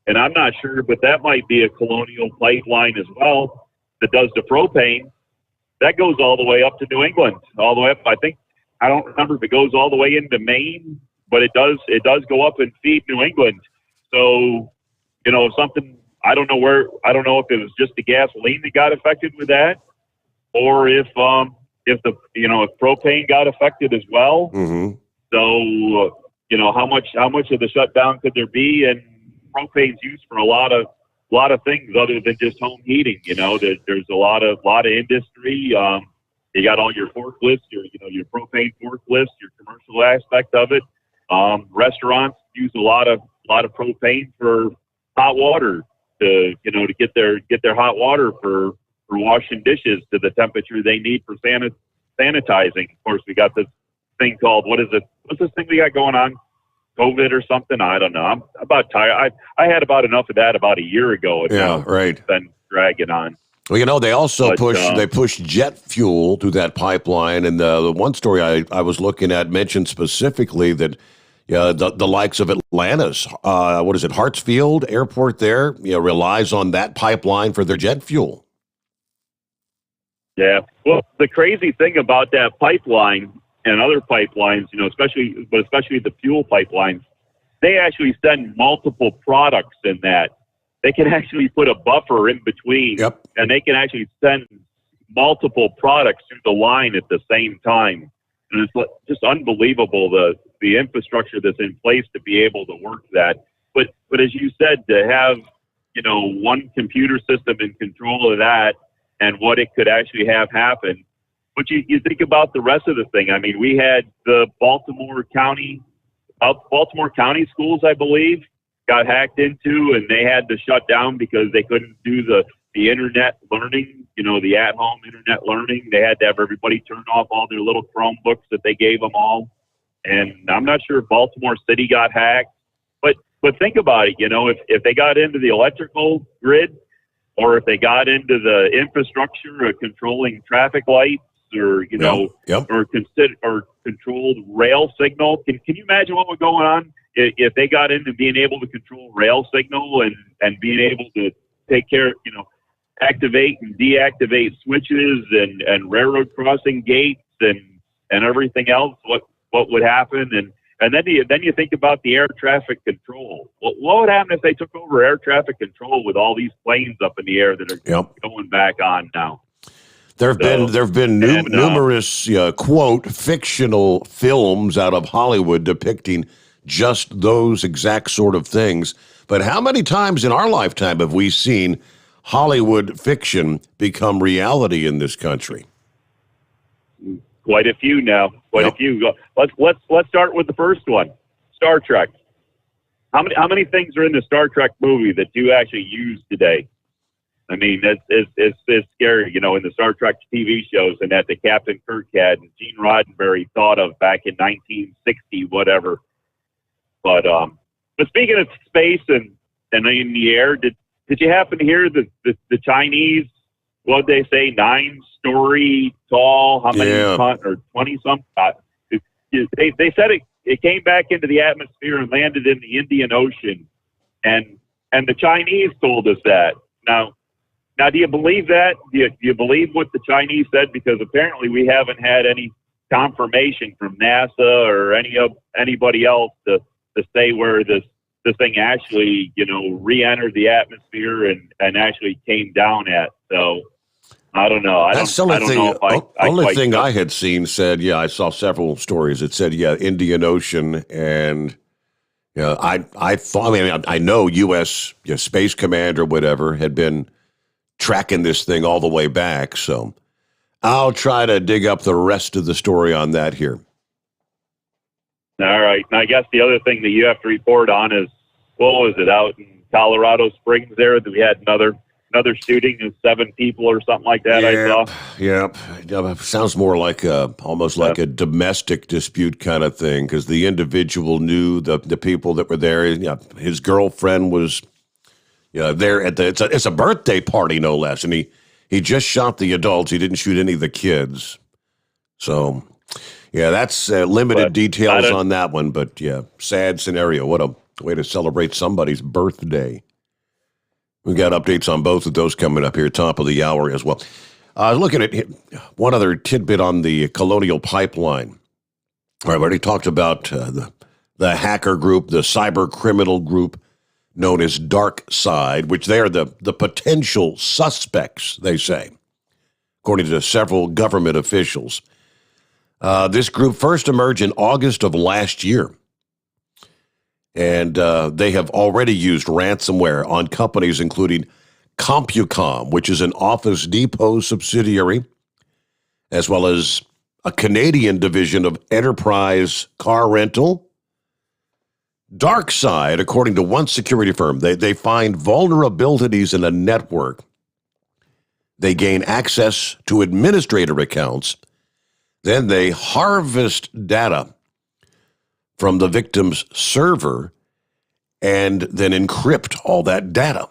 Speaker 3: and I'm not sure, but that might be a Colonial pipeline as well that does the propane. That goes all the way up to New England, all the way up. I don't remember if it goes all the way into Maine, but it does go up and feed New England. So, something, I don't know if it was just the gasoline that got affected with that, or if propane got affected as well.
Speaker 2: Mm-hmm.
Speaker 3: So, how much of the shutdown could there be? And propane's used for a lot of things other than just home heating. There's a lot of industry. You got all your forklifts, your propane forklifts, your commercial aspect of it. Restaurants use a lot of propane for hot water to get their hot water for washing dishes to the temperature they need for sanitizing. Of course, we got this thing called, what's this thing we got going on? COVID or something? I don't know. I'm about tired. I had about enough of that about a year ago. And
Speaker 2: yeah, right.
Speaker 3: It's been dragging on.
Speaker 2: Well, they also push jet fuel through that pipeline. And the one story I was looking at mentioned specifically that the likes of Atlanta's, Hartsfield Airport there, relies on that pipeline for their jet fuel.
Speaker 3: Yeah. Well, the crazy thing about that pipeline and other pipelines, especially the fuel pipelines, they actually send multiple products in that. they can actually put a buffer in between, and they can actually send multiple products through the line at the same time. And it's just unbelievable the infrastructure that's in place to be able to work that. But as you said, to have, one computer system in control of that and what it could actually have happen. But you think about the rest of the thing. I mean, we had the Baltimore County schools, I believe, got hacked into, and they had to shut down because they couldn't do the internet learning, the at-home internet learning. They had to have everybody turn off all their little Chromebooks that they gave them all. And I'm not sure if Baltimore City got hacked, but think about it, if they got into the electrical grid, or if they got into the infrastructure of controlling traffic lights, or or controlled rail signal. Can you imagine what was going on if they got into being able to control rail signal and being able to take care, activate and deactivate switches and railroad crossing gates and everything else? What would happen? And then you think about the air traffic control. What would happen if they took over air traffic control with all these planes up in the air that are going back on now?
Speaker 2: There have been numerous quote fictional films out of Hollywood depicting just those exact sort of things. But how many times in our lifetime have we seen Hollywood fiction become reality in this country?
Speaker 3: Quite a few now. Quite a few. Let's start with the first one, Star Trek. How many things are in the Star Trek movie that you actually use today? I mean, it's scary, in the Star Trek TV shows, and that the Captain Kirk had and Gene Roddenberry thought of back in 1960, whatever. But speaking of space and in the air, did you happen to hear the Chinese? What'd they say? 9-story tall? How many ton, or 20-something? They said it came back into the atmosphere and landed in the Indian Ocean, and the Chinese told us that. Now, do you believe that? Do you believe what the Chinese said? Because apparently we haven't had any confirmation from NASA or anybody else to say where this thing actually, re-entered the atmosphere and actually came down at. So I don't know.
Speaker 2: That's the only thing I had seen said, I saw several stories. It said, Indian Ocean, and I thought, I know U.S. Space Command or whatever had been tracking this thing all the way back. So I'll try to dig up the rest of the story on that here.
Speaker 3: All right. And I guess the other thing that you have to report on is, what was it, out in Colorado Springs there that we had another shooting of 7 people or something like that? I saw.
Speaker 2: Yeah. Sounds more like almost like a domestic dispute kind of thing, because the individual knew the people that were there. His girlfriend was there at it's a birthday party, no less, and he just shot the adults. He didn't shoot any of the kids. So, that's limited details on that one, but sad scenario. What a way to celebrate somebody's birthday. We've got updates on both of those coming up here, top of the hour as well. Looking at one other tidbit on the Colonial Pipeline. All right, we already talked about the hacker group, the cyber criminal group known as Dark Side, which they are the potential suspects, they say, according to several government officials. This group first emerged in August of last year, and they have already used ransomware on companies including CompuCom, which is an Office Depot subsidiary, as well as a Canadian division of Enterprise Car Rental. Dark Side, according to one security firm, they find vulnerabilities in a network. They gain access to administrator accounts. Then they harvest data from the victim's server and then encrypt all that data.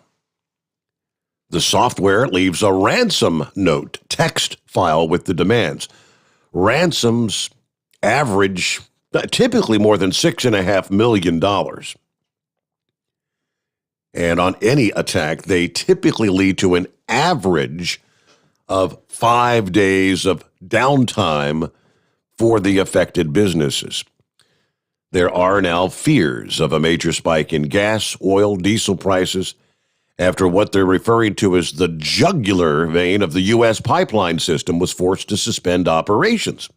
Speaker 2: The software leaves a ransom note text file with the demands. Ransoms average typically more than $6.5 million. And on any attack, they typically lead to an average of 5 days of downtime for the affected businesses. There are now fears of a major spike in gas, oil, diesel prices, after what they're referring to as the jugular vein of the U.S. pipeline system was forced to suspend operations.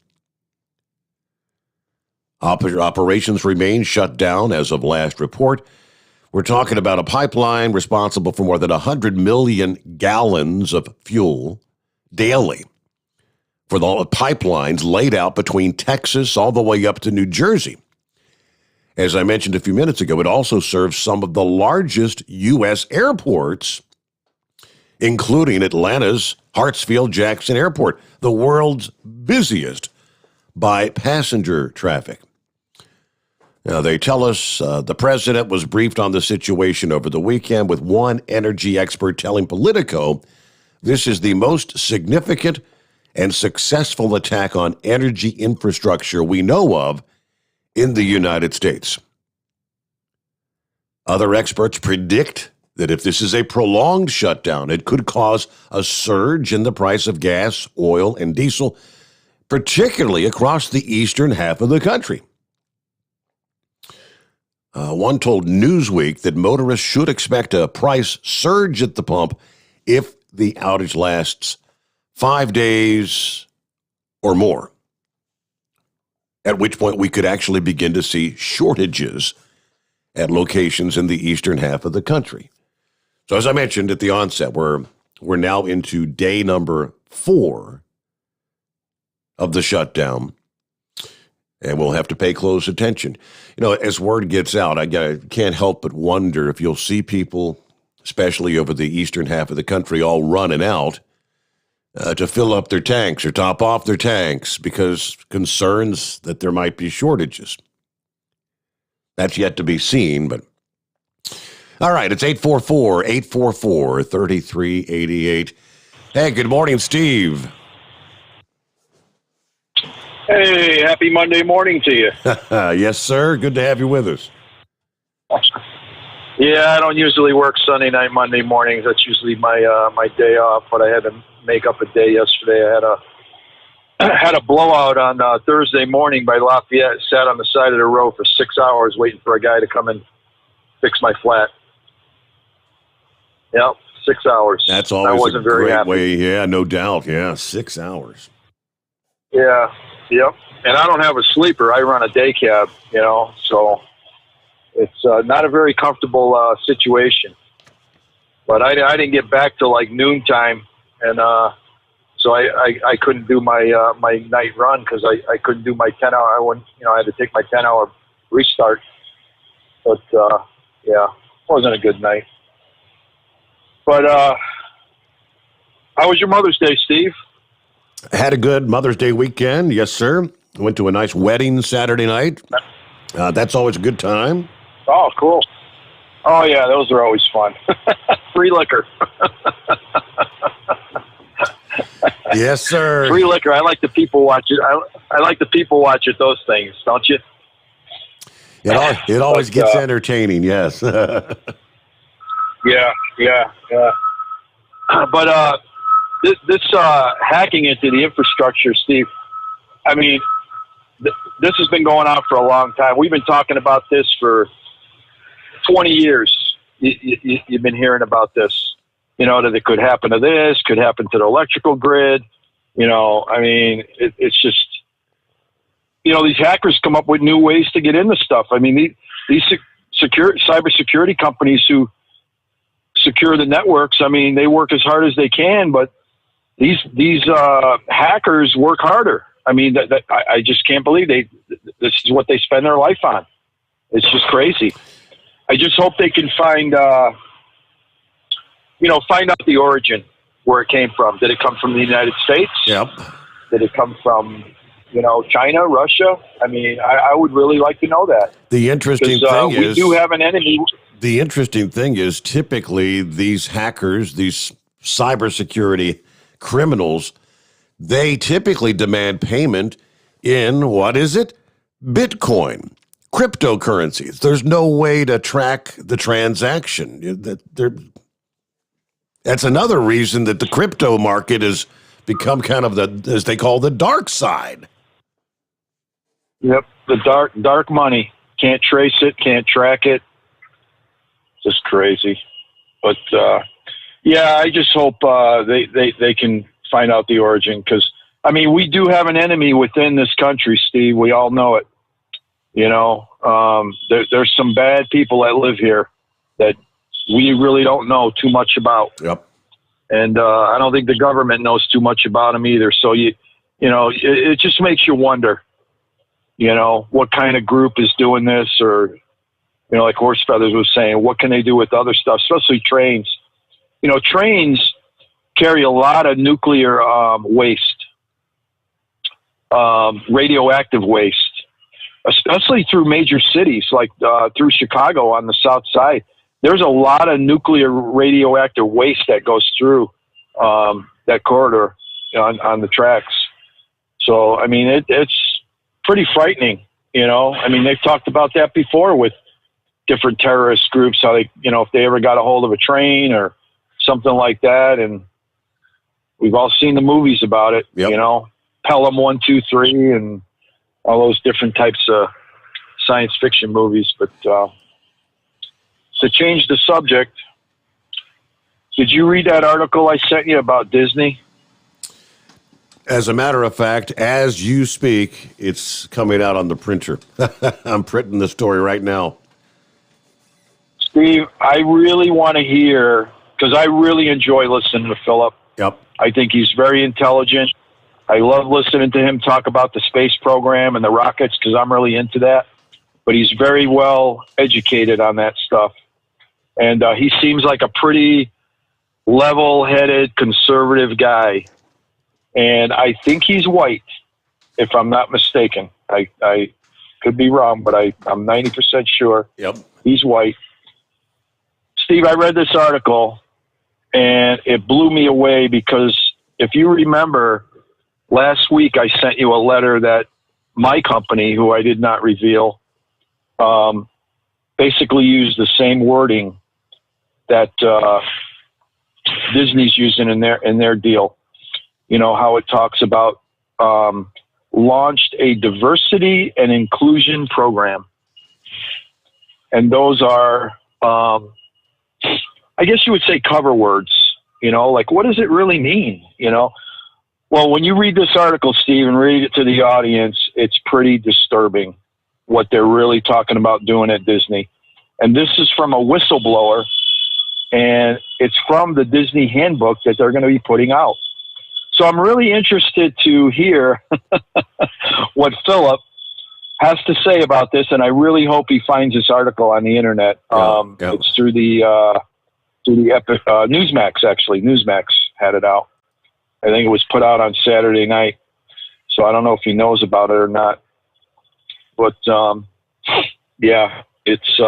Speaker 2: Operations remain shut down as of last report. We're talking about a pipeline responsible for more than 100 million gallons of fuel daily for the pipelines laid out between Texas all the way up to New Jersey. As I mentioned a few minutes ago, it also serves some of the largest U.S. airports, including Atlanta's Hartsfield-Jackson Airport, the world's busiest by passenger traffic. Now, they tell us the president was briefed on the situation over the weekend, with one energy expert telling Politico this is the most significant and successful attack on energy infrastructure we know of in the United States. Other experts predict that if this is a prolonged shutdown, it could cause a surge in the price of gas, oil, and diesel, particularly across the eastern half of the country. One told Newsweek that motorists should expect a price surge at the pump if the outage lasts 5 days or more, at which point we could actually begin to see shortages at locations in the eastern half of the country. So as I mentioned at the onset, we're now into day number 4 of the shutdown, and we'll have to pay close attention. You know, as word gets out, I can't help but wonder if you'll see people, especially over the eastern half of the country, all running out to fill up their tanks or top off their tanks because concerns that there might be shortages. That's yet to be seen, but all right, it's 844-844-3388. Hey, good morning, Steve.
Speaker 13: Hey, happy Monday morning to you.
Speaker 2: Yes, sir. Good to have you with us.
Speaker 13: Yeah, I don't usually work Sunday night, Monday mornings. That's usually my day off, but I had to make up a day yesterday. I had a blowout on Thursday morning by Lafayette. Sat on the side of the road for 6 hours waiting for a guy to come and fix my flat. Yep, 6 hours.
Speaker 2: That's always
Speaker 13: wasn't
Speaker 2: a
Speaker 13: very
Speaker 2: great
Speaker 13: happy.
Speaker 2: way. Yeah, no doubt. Yeah, 6 hours.
Speaker 13: Yeah, yep. And I don't have a sleeper. I run a day cab, so it's not a very comfortable situation. But I didn't get back till like noontime, and so I couldn't do my my night run because I couldn't do my 10-hour. I had to take my 10-hour restart. But yeah, it wasn't a good night. But how was your Mother's Day, Steve?
Speaker 2: Had a good Mother's Day weekend. Yes, sir. Went to a nice wedding Saturday night. That's always a good time.
Speaker 13: Oh, cool. Oh, yeah, those are always fun. Free liquor.
Speaker 2: Yes, sir.
Speaker 13: Free liquor. I like the people watch it. I like the people watch at those things, don't you?
Speaker 2: It always gets entertaining, yes.
Speaker 13: Yeah. But this hacking into the infrastructure, Steve, I mean, this has been going on for a long time. We've been talking about this for 20 years. You've been hearing about this, that it could happen to this, could happen to the electrical grid. I mean, it's just, these hackers come up with new ways to get into stuff. I mean, these cybersecurity companies who secure the networks, I mean, they work as hard as they can, but these hackers work harder. I mean, I just can't believe this is what they spend their life on. It's just crazy. I just hope they can find out the origin, where it came from. Did it come from the United States?
Speaker 2: Yep.
Speaker 13: Did it come from, China, Russia? I mean, I would really like to know that.
Speaker 2: The interesting thing is,
Speaker 13: we do have an enemy.
Speaker 2: The interesting thing is, typically these hackers, these cybersecurity criminals, they typically demand payment in, what is it? Bitcoin, cryptocurrencies. There's no way to track the transaction. That's another reason that the crypto market has become kind of as they call, the dark side.
Speaker 13: Yep, the dark money. Can't trace it, can't track it. Just crazy. But yeah, I just hope they can find out the origin, because I mean, we do have an enemy within this country, Steve. We all know it. You know, there's some bad people that live here that we really don't know too much about.
Speaker 2: Yep.
Speaker 13: And I don't think the government knows too much about them either. So you know, it just makes you wonder, you know, what kind of group is doing this, or, you know, like Horse Feathers was saying, what can they do with other stuff, especially trains? You know, trains carry a lot of nuclear waste, radioactive waste, especially through major cities like through Chicago on the south side. There's a lot of nuclear radioactive waste that goes through that corridor on the tracks. So, I mean, it's pretty frightening, you know. I mean, they've talked about that before with different terrorist groups, how they, you know, if they ever got a hold of a train or something like that. And we've all seen the movies about it, you know, Pelham 1, 2, 3, and all those different types of science fiction movies. But to change the subject, did you read that article I sent you about Disney?
Speaker 2: As a matter of fact, as you speak, it's coming out on the printer. I'm printing the story right now.
Speaker 13: Steve, I really want to hear, because I really enjoy listening to Philip.
Speaker 2: Yep.
Speaker 13: I think he's very intelligent. I love listening to him talk about the space program and the rockets, because I'm really into that. But he's very well educated on that stuff. And he seems like a pretty level-headed, conservative guy. And I think he's white, if I'm not mistaken. I could be wrong, but I'm 90% sure he's white. Steve, I read this article, and it blew me away, because if you remember, last week I sent you a letter that my company, who I did not reveal, basically used the same wording that Disney's using in their deal. You know, how it talks about launched a diversity and inclusion program. And those are, I guess you would say, cover words, you know, like, what does it really mean? You know, well, when you read this article, Steve, and read it to the audience, it's pretty disturbing what they're really talking about doing at Disney. And this is from a whistleblower, and it's from the Disney handbook that they're going to be putting out. So I'm really interested to hear what Philip has to say about this, and I really hope he finds this article on the internet. It's through the Newsmax, actually. Newsmax had it out. I think it was put out on Saturday night, so I don't know if he knows about it or not. But, yeah, it's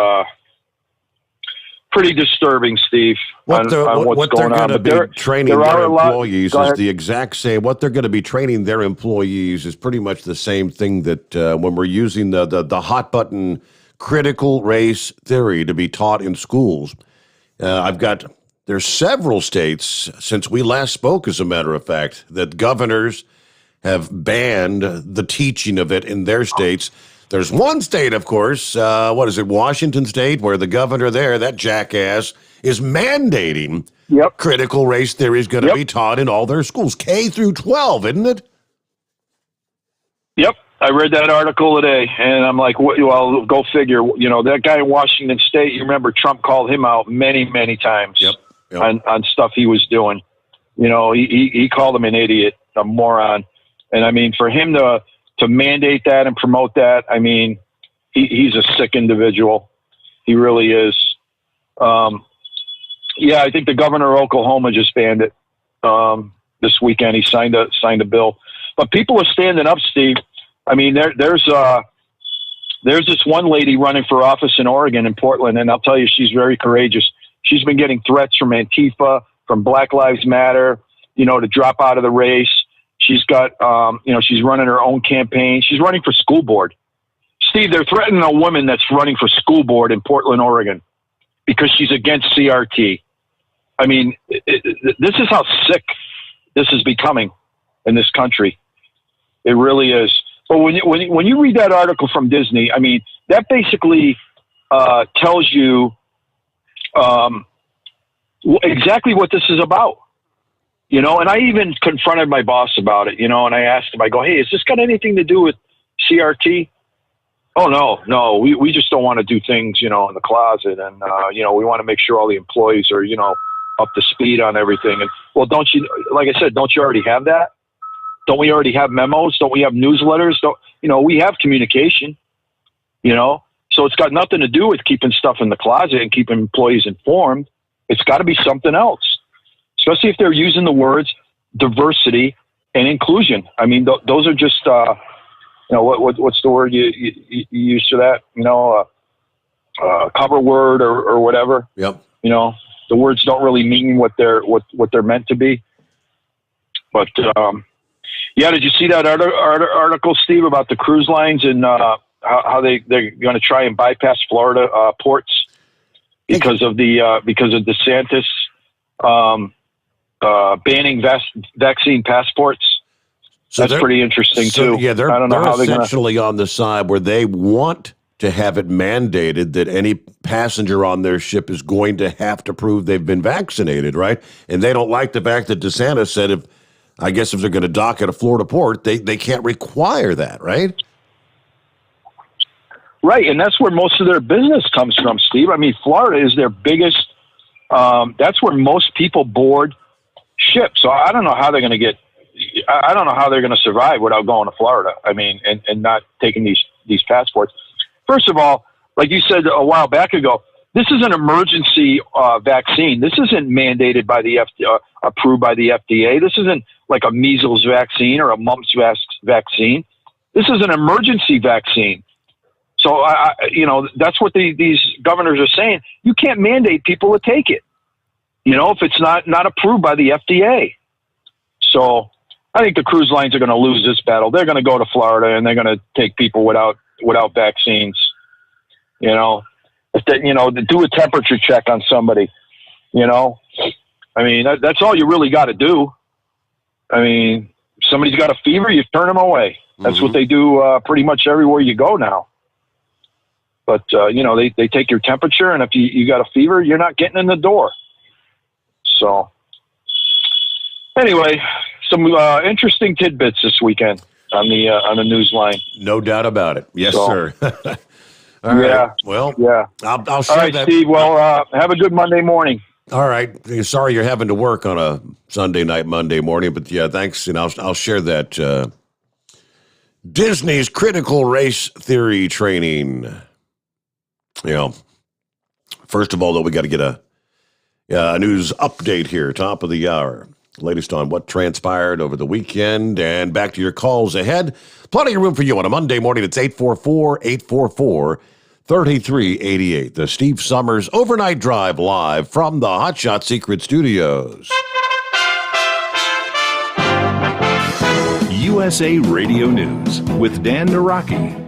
Speaker 13: pretty disturbing, Steve,
Speaker 2: what they're going to be training their employees is the exact same. What they're going to be training their employees is pretty much the same thing that when we're using the hot button critical race theory to be taught in schools. There's several states since we last spoke, as a matter of fact, that governors have banned the teaching of it in their states. There's one state, of course, Washington State, where the governor there, that jackass, is mandating critical race theory is going to be taught in all their schools, K through 12, isn't it?
Speaker 13: Yep. I read that article today, and I'm like, well, go figure. You know, that guy in Washington State, you remember Trump called him out many, many times on stuff he was doing. You know, he called him an idiot, a moron. And, I mean, for him to mandate that and promote that, I mean, he's a sick individual. He really is. Yeah, I think the governor of Oklahoma just banned it this weekend. He signed a bill. But people are standing up, Steve. I mean, there's this one lady running for office in Oregon, in Portland, and I'll tell you, she's very courageous. She's been getting threats from Antifa, from Black Lives Matter, you know, to drop out of the race. She's got, you know, she's running her own campaign. She's running for school board. Steve, they're threatening a woman that's running for school board in Portland, Oregon, because she's against CRT. I mean, this is how sick this is becoming in this country. It really is. But when you read that article from Disney, I mean, that basically tells you exactly what this is about. You know, and I even confronted my boss about it, you know, and I asked him, I go, hey, has this got anything to do with CRT? Oh, no, we just don't want to do things, you know, in the closet. And, you know, we want to make sure all the employees are, you know, up to speed on everything. And, well, don't you, like I said, don't you already have that? Don't we already have memos? Don't we have newsletters? You know, we have communication, you know, so it's got nothing to do with keeping stuff in the closet and keeping employees informed. It's got to be something else. Especially if they're using the words diversity and inclusion. I mean, those are just, you know, what's the word you use for that? You know, cover word or whatever.
Speaker 2: Yep.
Speaker 13: You know, the words don't really mean what they're meant to be. But yeah, did you see that article, Steve, about the cruise lines and how they're going to try and bypass Florida ports because of DeSantis. Banning vaccine passports. So that's pretty interesting too.
Speaker 2: Yeah, they're essentially on the side where they want to have it mandated that any passenger on their ship is going to have to prove they've been vaccinated, right? And they don't like the fact that DeSantis said if they're going to dock at a Florida port, they can't require that, right?
Speaker 13: Right, and that's where most of their business comes from, Steve. I mean, Florida is their biggest. That's where most people board ships. So I don't know how they're going to get. I don't know how they're going to survive without going to Florida. I mean, and not taking these passports. First of all, like you said a while back ago, this is an emergency vaccine. This isn't mandated by the approved by the FDA. This isn't like a measles vaccine or a mumps vaccine. This is an emergency vaccine. So you know, that's what these governors are saying. You can't mandate people to take it. You know, if it's not approved by the FDA. So I think the cruise lines are going to lose this battle. They're going to go to Florida and they're going to take people without vaccines. You know, do a temperature check on somebody. You know, I mean, that's all you really got to do. I mean, if somebody's got a fever, you turn them away. That's what they do pretty much everywhere you go now. But, you know, they take your temperature, and if you got a fever, you're not getting in the door. So, anyway, some interesting tidbits this weekend on the news line.
Speaker 2: No doubt about it. Yes, sir. All
Speaker 13: right.
Speaker 2: Yeah. Well,
Speaker 13: yeah.
Speaker 2: I'll share
Speaker 13: all right,
Speaker 2: that.
Speaker 13: Steve. Well, have a good Monday morning.
Speaker 2: All right. Sorry you're having to work on a Sunday night, Monday morning, but yeah, thanks. And I'll share that Disney's critical race theory training. You know, first of all, though, we got to get a news update here, top of the hour. Latest on what transpired over the weekend, and back to your calls ahead. Plenty of room for you on a Monday morning. It's 844-844-3388. The Steve Sommers Overnight Drive live from the Hotshot Secret Studios.
Speaker 14: USA Radio News with Dan Naraki.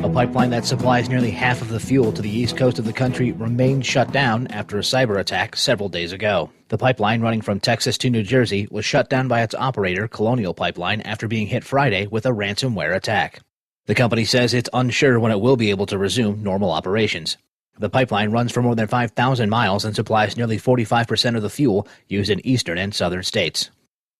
Speaker 5: A pipeline that supplies nearly half of the fuel to the east coast of the country remained shut down after a cyber attack several days ago. The pipeline running from Texas to New Jersey was shut down by its operator, Colonial Pipeline, after being hit Friday with a ransomware attack. The company says it's unsure when it will be able to resume normal operations. The pipeline runs for more than 5,000 miles and supplies nearly 45% of the fuel used in eastern and southern states.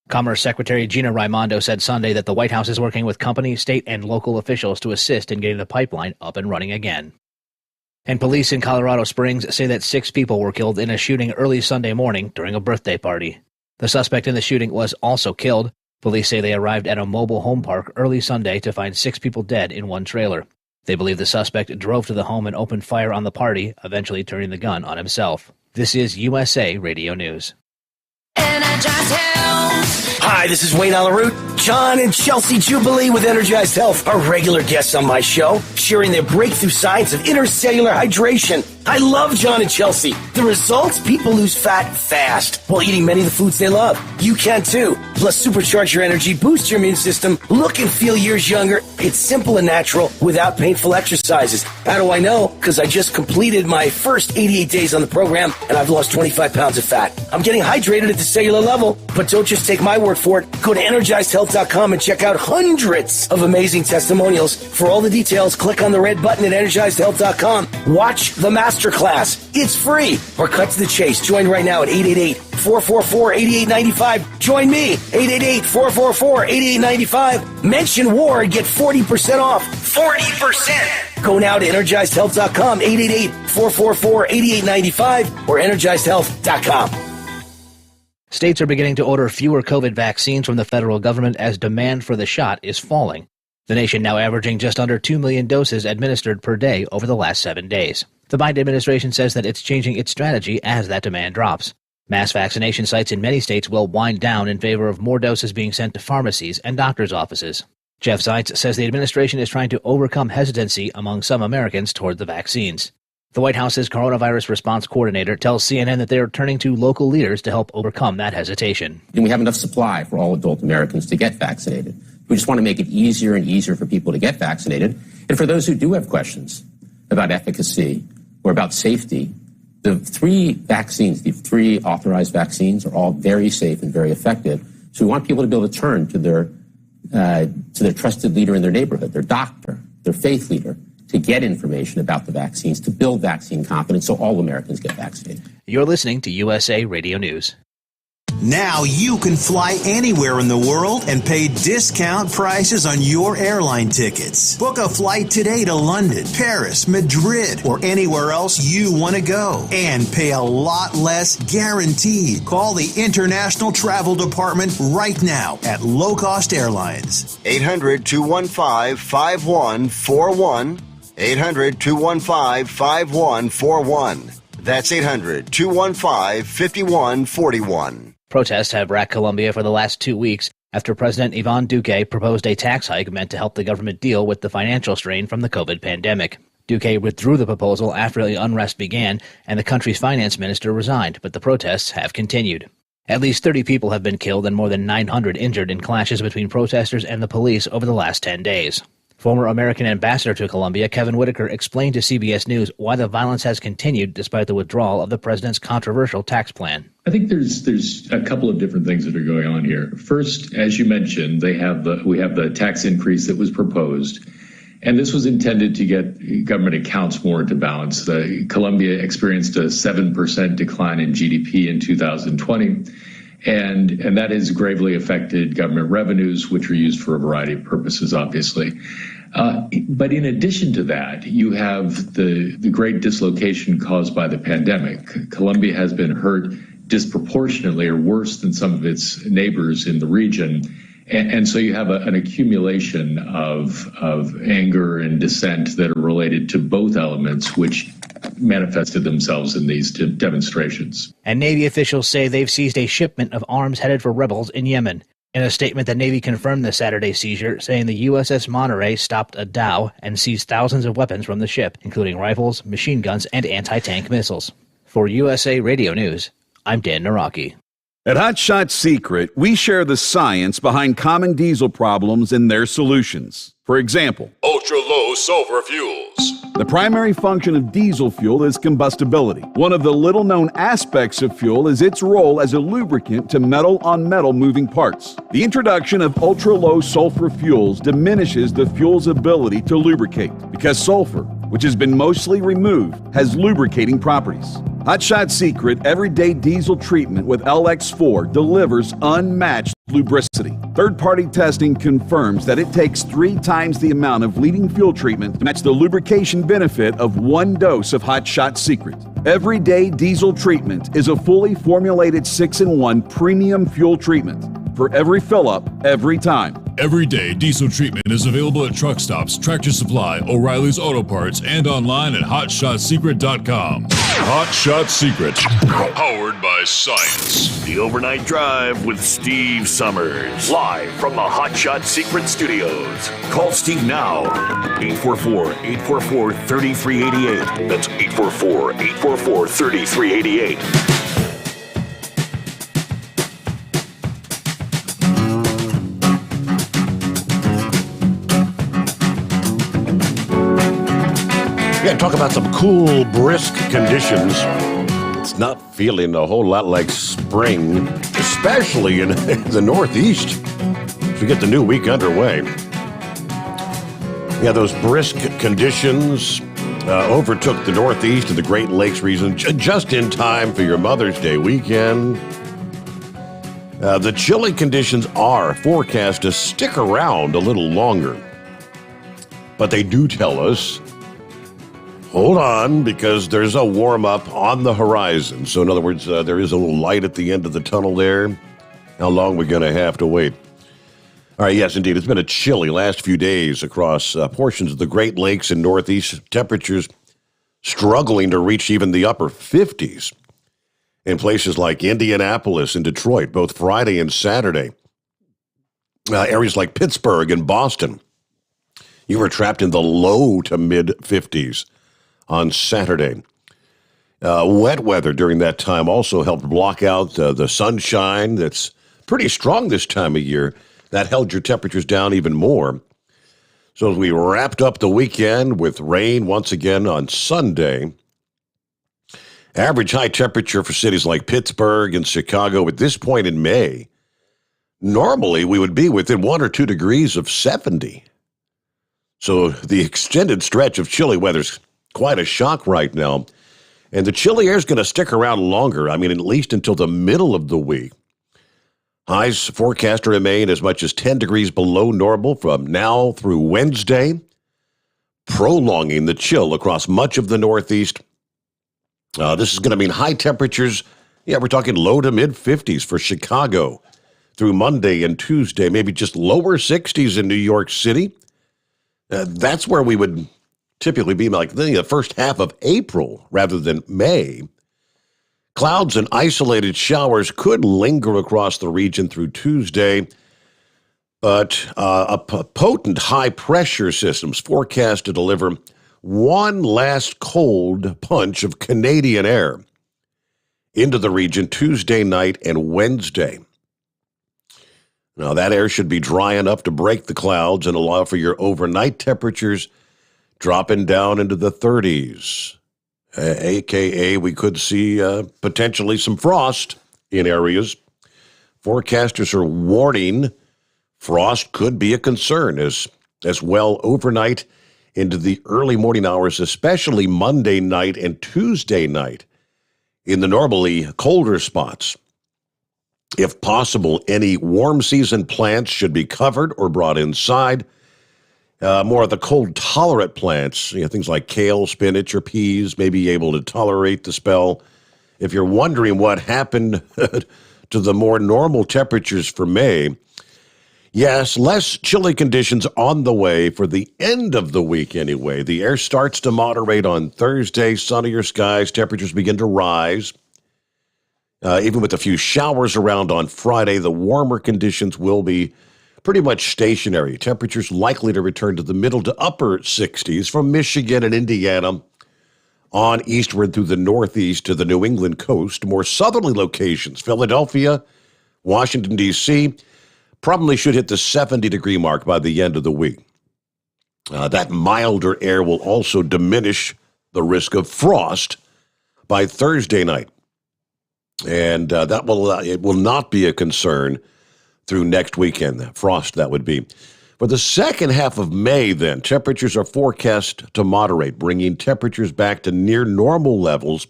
Speaker 5: Commerce Secretary Gina Raimondo said Sunday that the White House is working with company, state, and local officials to assist in getting the pipeline up and running again. And police in Colorado Springs say that 6 people were killed in a shooting early Sunday morning during a birthday party. The suspect in the shooting was also killed. Police say they arrived at a mobile home park early Sunday to find 6 people dead in one trailer. They believe the suspect drove to the home and opened fire on the party, eventually turning the gun on himself. This is USA Radio News.
Speaker 15: Hi, this is Wayne Alaroot. John and Chelsea Jubilee with Energized Health are regular guests on my show, sharing their breakthrough science of intercellular hydration. I love John and Chelsea. The results? People lose fat fast while eating many of the foods they love. You can too. Plus, supercharge your energy, boost your immune system, look and feel years younger. It's simple and natural without painful exercises. How do I know? Because I just completed my first 88 days on the program and I've lost 25 pounds of fat. I'm getting hydrated at the cellular level, but don't just take my word for it. Go to energizedhealth.com EnergizedHealth.com and check out hundreds of amazing testimonials. For all the details, click on the red button at EnergizedHealth.com. Watch the masterclass. It's free. Or cut to the chase. Join right now at 888-444-8895. Join me, 888-444-8895. Mention Ward, get 40% off. 40%! Go now to EnergizedHealth.com, 888-444-8895 or EnergizedHealth.com.
Speaker 5: States are beginning to order fewer COVID vaccines from the federal government as demand for the shot is falling. The nation now averaging just under 2 million doses administered per day over the last 7 days. The Biden administration says that it's changing its strategy as that demand drops. Mass vaccination sites in many states will wind down in favor of more doses being sent to pharmacies and doctors' offices. Jeff Zients says the administration is trying to overcome hesitancy among some Americans toward the vaccines. The White House's coronavirus response coordinator tells CNN that they are turning to local leaders to help overcome that hesitation.
Speaker 16: And we have enough supply for all adult Americans to get vaccinated. We just want to make it easier and easier for people to get vaccinated. And for those who do have questions about efficacy or about safety, the three authorized vaccines are all very safe and very effective. So we want people to be able to turn to their trusted leader in their neighborhood, their doctor, their faith leader, to get information about the vaccines, to build vaccine confidence so all Americans get vaccinated.
Speaker 5: You're listening to USA Radio News.
Speaker 17: Now you can fly anywhere in the world and pay discount prices on your airline tickets. Book a flight today to London, Paris, Madrid, or anywhere else you want to go and pay a lot less guaranteed. Call the International Travel Department right now at Low Cost Airlines.
Speaker 18: 800-215-5141. 800-215-5141. That's 800-215-5141.
Speaker 5: Protests have racked Colombia for the last 2 weeks after President Iván Duque proposed a tax hike meant to help the government deal with the financial strain from the COVID pandemic. Duque withdrew the proposal after the unrest began and the country's finance minister resigned, but the protests have continued. At least 30 people have been killed and more than 900 injured in clashes between protesters and the police over the last 10 days. Former American ambassador to Colombia, Kevin Whitaker, explained to CBS News why the violence has continued despite the withdrawal of the president's controversial tax plan.
Speaker 19: I think there's a couple of different things that are going on here. First, as you mentioned, we have the tax increase that was proposed, and this was intended to get government accounts more into balance. Colombia experienced a 7% decline in GDP in 2020. And that has gravely affected government revenues, which are used for a variety of purposes, obviously. But in addition to that, you have the great dislocation caused by the pandemic. Colombia has been hurt disproportionately or worse than some of its neighbors in the region. And so you have an accumulation of anger and dissent that are related to both elements, which manifested themselves in these demonstrations.
Speaker 5: And Navy officials say they've seized a shipment of arms headed for rebels in Yemen. In a statement, the Navy confirmed the Saturday seizure, saying the USS Monterey stopped a dhow and seized thousands of weapons from the ship, including rifles, machine guns, and anti-tank missiles. For USA Radio News, I'm Dan Naraki.
Speaker 4: At Hot Shot Secret, we share the science behind common diesel problems and their solutions. For example,
Speaker 12: ultra-low sulfur fuels.
Speaker 4: The primary function of diesel fuel is combustibility. One of the little-known aspects of fuel is its role as a lubricant to metal-on-metal moving parts. The introduction of ultra-low sulfur fuels diminishes the fuel's ability to lubricate because sulfur, which has been mostly removed, has lubricating properties. Hot Shot Secret Everyday Diesel Treatment with LX4 delivers unmatched lubricity. Third-party testing confirms that it takes 3 times the amount of leading fuel treatment to match the lubrication benefit of 1 dose of Hot Shot Secret. Everyday Diesel Treatment is a fully formulated 6-in-1 premium fuel treatment for every fill-up, every time.
Speaker 12: Everyday Diesel Treatment is available at truck stops, Tractor Supply, O'Reilly's Auto Parts, and online at HotShotSecret.com. Hot Shot Secret, powered by science.
Speaker 8: The Overnight Drive with Steve Sommers, live from the Hot Shot Secret Studios. Call Steve now, 844-844-3388. That's 844-844-3388.
Speaker 2: Yeah, talk about some cool, brisk conditions. It's not feeling a whole lot like spring, especially in the Northeast. to get the new week underway. Yeah, those brisk conditions overtook the Northeast and the Great Lakes region just in time for your Mother's Day weekend. The chilly conditions are forecast to stick around a little longer. But they do tell us, hold on, because there's a warm-up on the horizon. So in other words, there is a little light at the end of the tunnel there. How long are we going to have to wait? All right, yes, indeed. It's been a chilly last few days across portions of the Great Lakes and Northeast. Temperatures struggling to reach even the upper 50s in places like Indianapolis and Detroit, both Friday and Saturday. Areas like Pittsburgh and Boston, you were trapped in the low to mid-50s on Saturday. Wet weather during that time also helped block out the sunshine that's pretty strong this time of year. That held your temperatures down even more. So as we wrapped up the weekend with rain once again on Sunday, average high temperature for cities like Pittsburgh and Chicago at this point in May, normally we would be within 1 or 2 degrees of 70. So the extended stretch of chilly weather's quite a shock right now. And the chilly air is going to stick around longer. I mean, at least until the middle of the week. Highs forecast to remain as much as 10 degrees below normal from now through Wednesday, prolonging the chill across much of the Northeast. This is going to mean high temperatures. Yeah, we're talking low to mid-50s for Chicago through Monday and Tuesday, maybe just lower 60s in New York City. That's where we would typically be like the first half of April rather than May. Clouds and isolated showers could linger across the region through Tuesday, but a potent high-pressure system is forecast to deliver one last cold punch of Canadian air into the region Tuesday night and Wednesday. Now, that air should be dry enough to break the clouds and allow for your overnight temperatures dropping down into the 30s. AKA, we could see potentially some frost in areas. Forecasters are warning frost could be a concern as well overnight into the early morning hours, especially Monday night and Tuesday night in the normally colder spots. If possible, any warm season plants should be covered or brought inside. More of the cold-tolerant plants, things like kale, spinach, or peas, may be able to tolerate the spell. If you're wondering what happened to the more normal temperatures for May, yes, less chilly conditions on the way for the end of the week anyway. The air starts to moderate on Thursday, sunnier skies, temperatures begin to rise. Even with a few showers around on Friday, the warmer conditions will be pretty much stationary. Temperatures likely to return to the middle to upper 60s from Michigan and Indiana on eastward through the Northeast to the New England coast. More southerly locations, Philadelphia, Washington, D.C., probably should hit the 70-degree mark by the end of the week. That milder air will also diminish the risk of frost by Thursday night. And it will not be a concern through next weekend. Frost, that would be. For the second half of May, then, temperatures are forecast to moderate, bringing temperatures back to near normal levels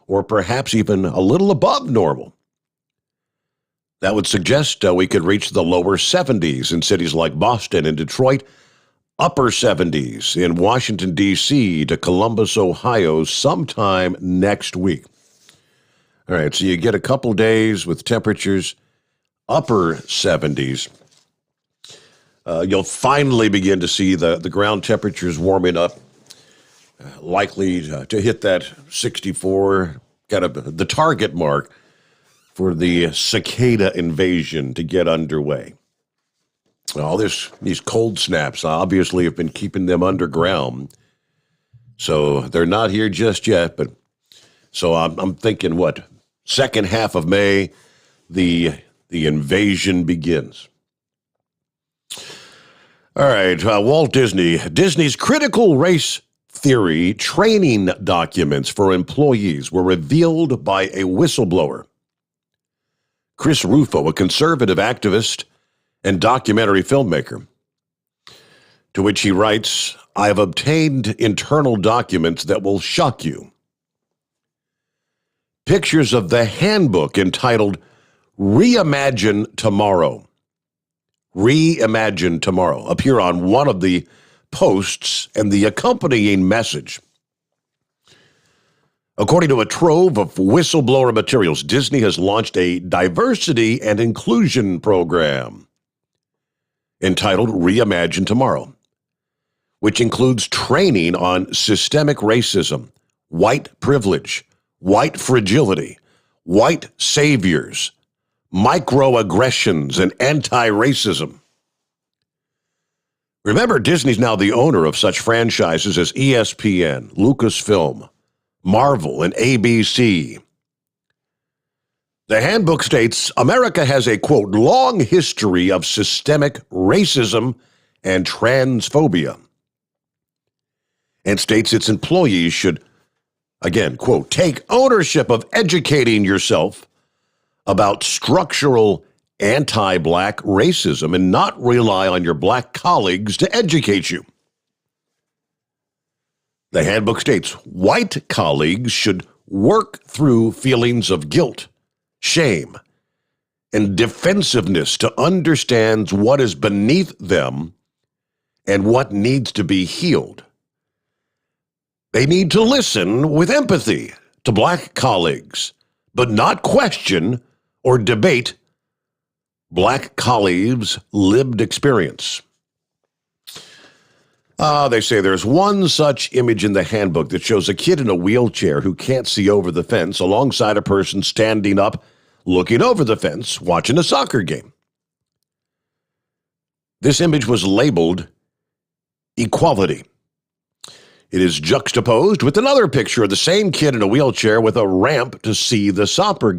Speaker 2: or perhaps even a little above normal. That would suggest we could reach the lower 70s in cities like Boston and Detroit, upper 70s in Washington, D.C. to Columbus, Ohio, sometime next week. All right, so you get a couple days with temperatures upper 70s. You'll finally begin to see the ground temperatures warming up, likely to hit that 64, kind of the target mark for the cicada invasion to get underway. All these cold snaps obviously have been keeping them underground, so they're not here just yet. But so I'm thinking, second half of May, the invasion begins. All right, Walt Disney's critical race theory training documents for employees were revealed by a whistleblower. Chris Rufo, a conservative activist and documentary filmmaker. To which he writes, I have obtained internal documents that will shock you. Pictures of the handbook entitled Reimagine Tomorrow. Reimagine Tomorrow appear on one of the posts and the accompanying message. According to a trove of whistleblower materials, Disney has launched a diversity and inclusion program entitled Reimagine Tomorrow, which includes training on systemic racism, white privilege, white fragility, white saviors, microaggressions, and anti-racism. Remember, Disney's now the owner of such franchises as ESPN, Lucasfilm, Marvel, and ABC. The handbook states America has a, quote, long history of systemic racism and transphobia, and states its employees should, again, quote, take ownership of educating yourself about structural anti-black racism and not rely on your black colleagues to educate you. The handbook states white colleagues should work through feelings of guilt, shame, and defensiveness to understand what is beneath them and what needs to be healed. They need to listen with empathy to black colleagues, but not question or debate black colleagues' lived experience. They say there's one such image in the handbook that shows a kid in a wheelchair who can't see over the fence alongside a person standing up, looking over the fence, watching a soccer game. This image was labeled equality. It is juxtaposed with another picture of the same kid in a wheelchair with a ramp to see the soccer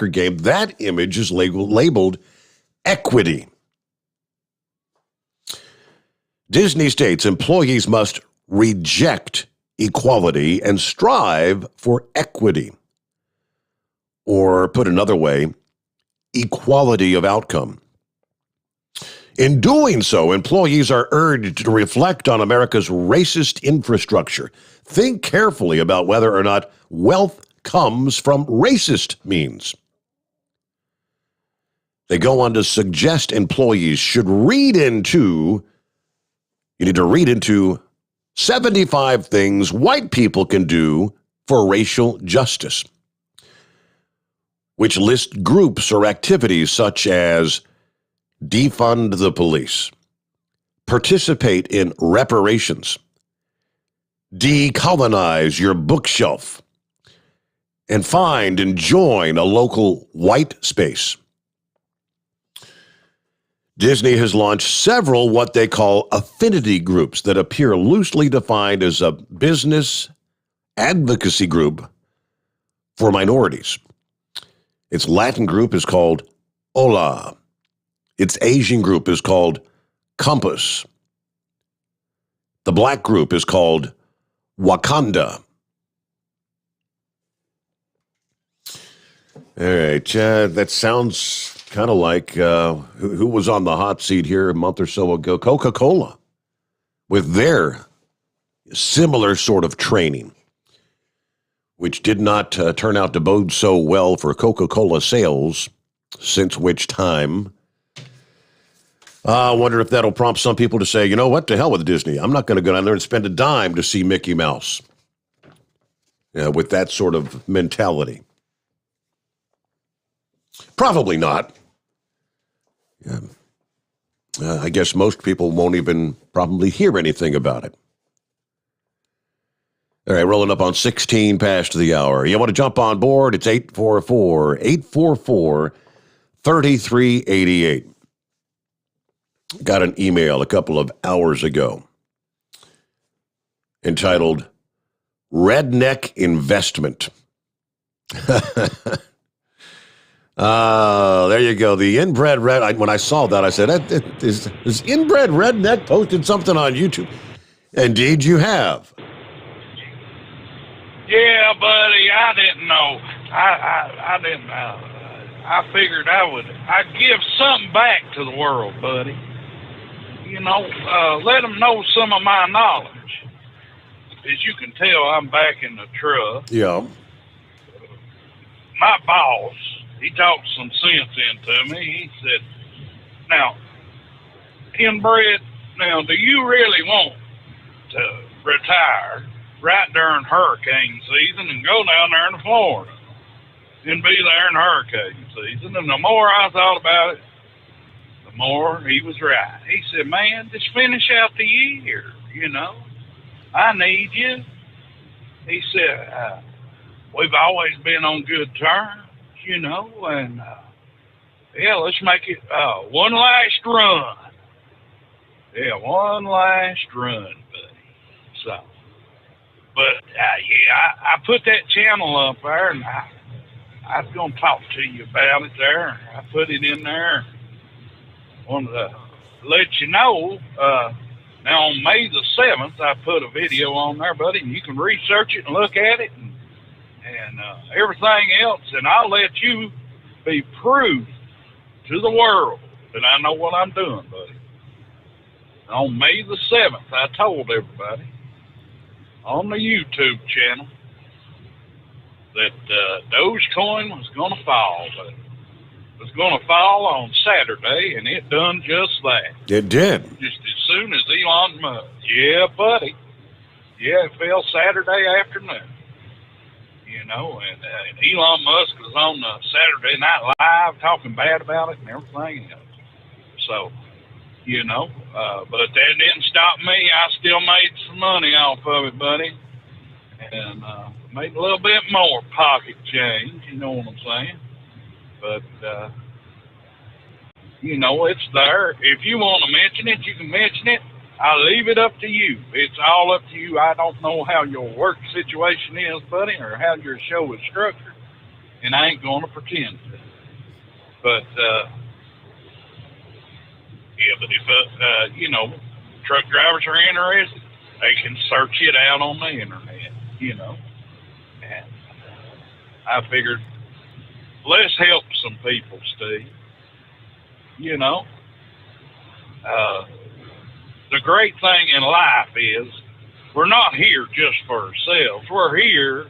Speaker 2: game. That image is labeled equity. Disney states employees must reject equality and strive for equity. Or put another way, equality of outcome. In doing so, employees are urged to reflect on America's racist infrastructure. Think carefully about whether or not wealth comes from racist means. They go on to suggest employees should you need to read into 75 things white people can do for racial justice, which list groups or activities such as defund the police, participate in reparations, decolonize your bookshelf, and find and join a local white space. Disney has launched several what they call affinity groups that appear loosely defined as a business advocacy group for minorities. Its Latin group is called Hola. Its Asian group is called Compass. The Black group is called Wakanda. All right, that sounds kind of like who was on the hot seat here a month or so ago? Coca-Cola, with their similar sort of training, which did not turn out to bode so well for Coca-Cola sales, since which time I wonder if that'll prompt some people to say, you know what, to hell with Disney. I'm not going to go down there and spend a dime to see Mickey Mouse. With that sort of mentality. Probably not. I guess most people won't even probably hear anything about it. All right, rolling up on 16 past the hour. You want to jump on board? It's 844-844-3388. Got an email a couple of hours ago entitled Redneck Investment. There you go. The inbred red. When I saw that, I said, is inbred redneck posted something on YouTube? Indeed, you have.
Speaker 20: Yeah, buddy, I didn't know. I didn't. I figured I'd give something back to the world, buddy. You know, let them know some of my knowledge. As you can tell, I'm back in the truck.
Speaker 2: Yeah.
Speaker 20: My boss, he talked some sense into me. He said, now, inbred, now, do you really want to retire right during hurricane season and go down there in Florida and be there in hurricane season? And the more I thought about it, the more he was right. He said, man, just finish out the year, you know. I need you. He said, we've always been on good terms, you know, and yeah, let's make it one last run. Yeah, one last run, buddy. So, but yeah, I put that channel up there, and I was going to talk to you about it there. I put it in there. Wanted to let you know. Now, on May the 7th, I put a video on there, buddy, and you can research it and look at it and everything else, and I'll let you be proof to the world that I know what I'm doing, buddy. On May the 7th, I told everybody on the YouTube channel that Dogecoin was going to fall, but it was going to fall on Saturday, and it done just that.
Speaker 2: It did.
Speaker 20: Just as soon as Elon Musk. Yeah, buddy. Yeah, it fell Saturday afternoon. You know, and Elon Musk was on Saturday Night Live talking bad about it and everything else. So, you know, but that didn't stop me. I still made some money off of it, buddy. And made a little bit more pocket change, you know what I'm saying? But, you know, it's there. If you want to mention it, you can mention it. I leave it up to you. It's all up to you. I don't know how your work situation is, buddy, or how your show is structured, and I ain't going to pretend to. But, yeah, but if, you know, truck drivers are interested, they can search it out on the internet, you know. And I figured, let's help some people, Steve. You know, the great thing in life is we're not here just for ourselves. We're here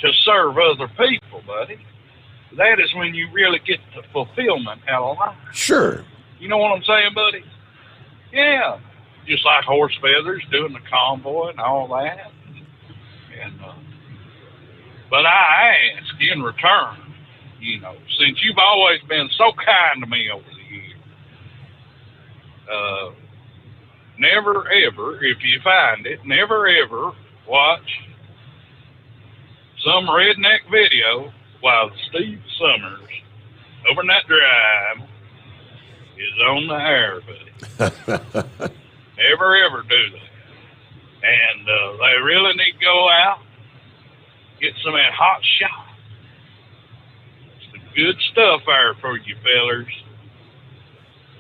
Speaker 20: to serve other people, buddy. That is when you really get the fulfillment out of life.
Speaker 2: Sure.
Speaker 20: You know what I'm saying, buddy? Yeah. Just like Horse Feathers doing the convoy and all that. And but I ask in return, you know, since you've always been so kind to me over the years, never ever, if you find it, never ever watch some redneck video while Steve Sommers Overnight Drive is on the air, buddy. Never ever do that. And they really need to go out, get some of that hot shot. Some good stuff there for you fellers.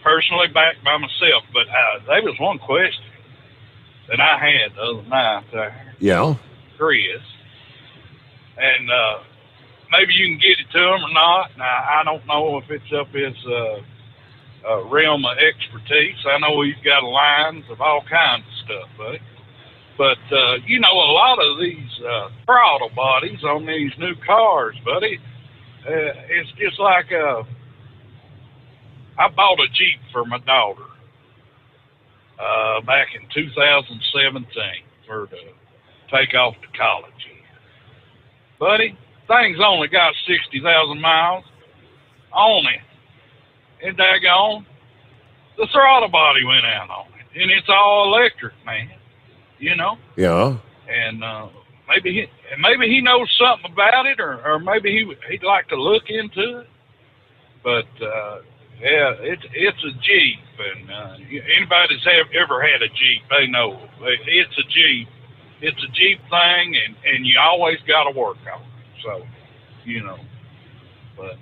Speaker 20: Personally backed by myself, but there was one question that I had the other night there.
Speaker 2: Yeah.
Speaker 20: Chris. And maybe you can get it to him or not. Now, I don't know if it's up his realm of expertise. I know he's got lines of all kinds of stuff, buddy. But, you know, a lot of these throttle bodies on these new cars, buddy, it's just like I bought a Jeep for my daughter back in 2017 for to take off to college. Buddy, thing's only got 60,000 miles on it. And daggone, the throttle body went out on it. And it's all electric, man. You know?
Speaker 2: Yeah.
Speaker 20: And maybe he knows something about it, or maybe he'd like to look into it. But yeah, it's a Jeep, and anybody that's ever had a Jeep, they know it's a Jeep. It's a Jeep thing, and you always got to work on it. So, you know. But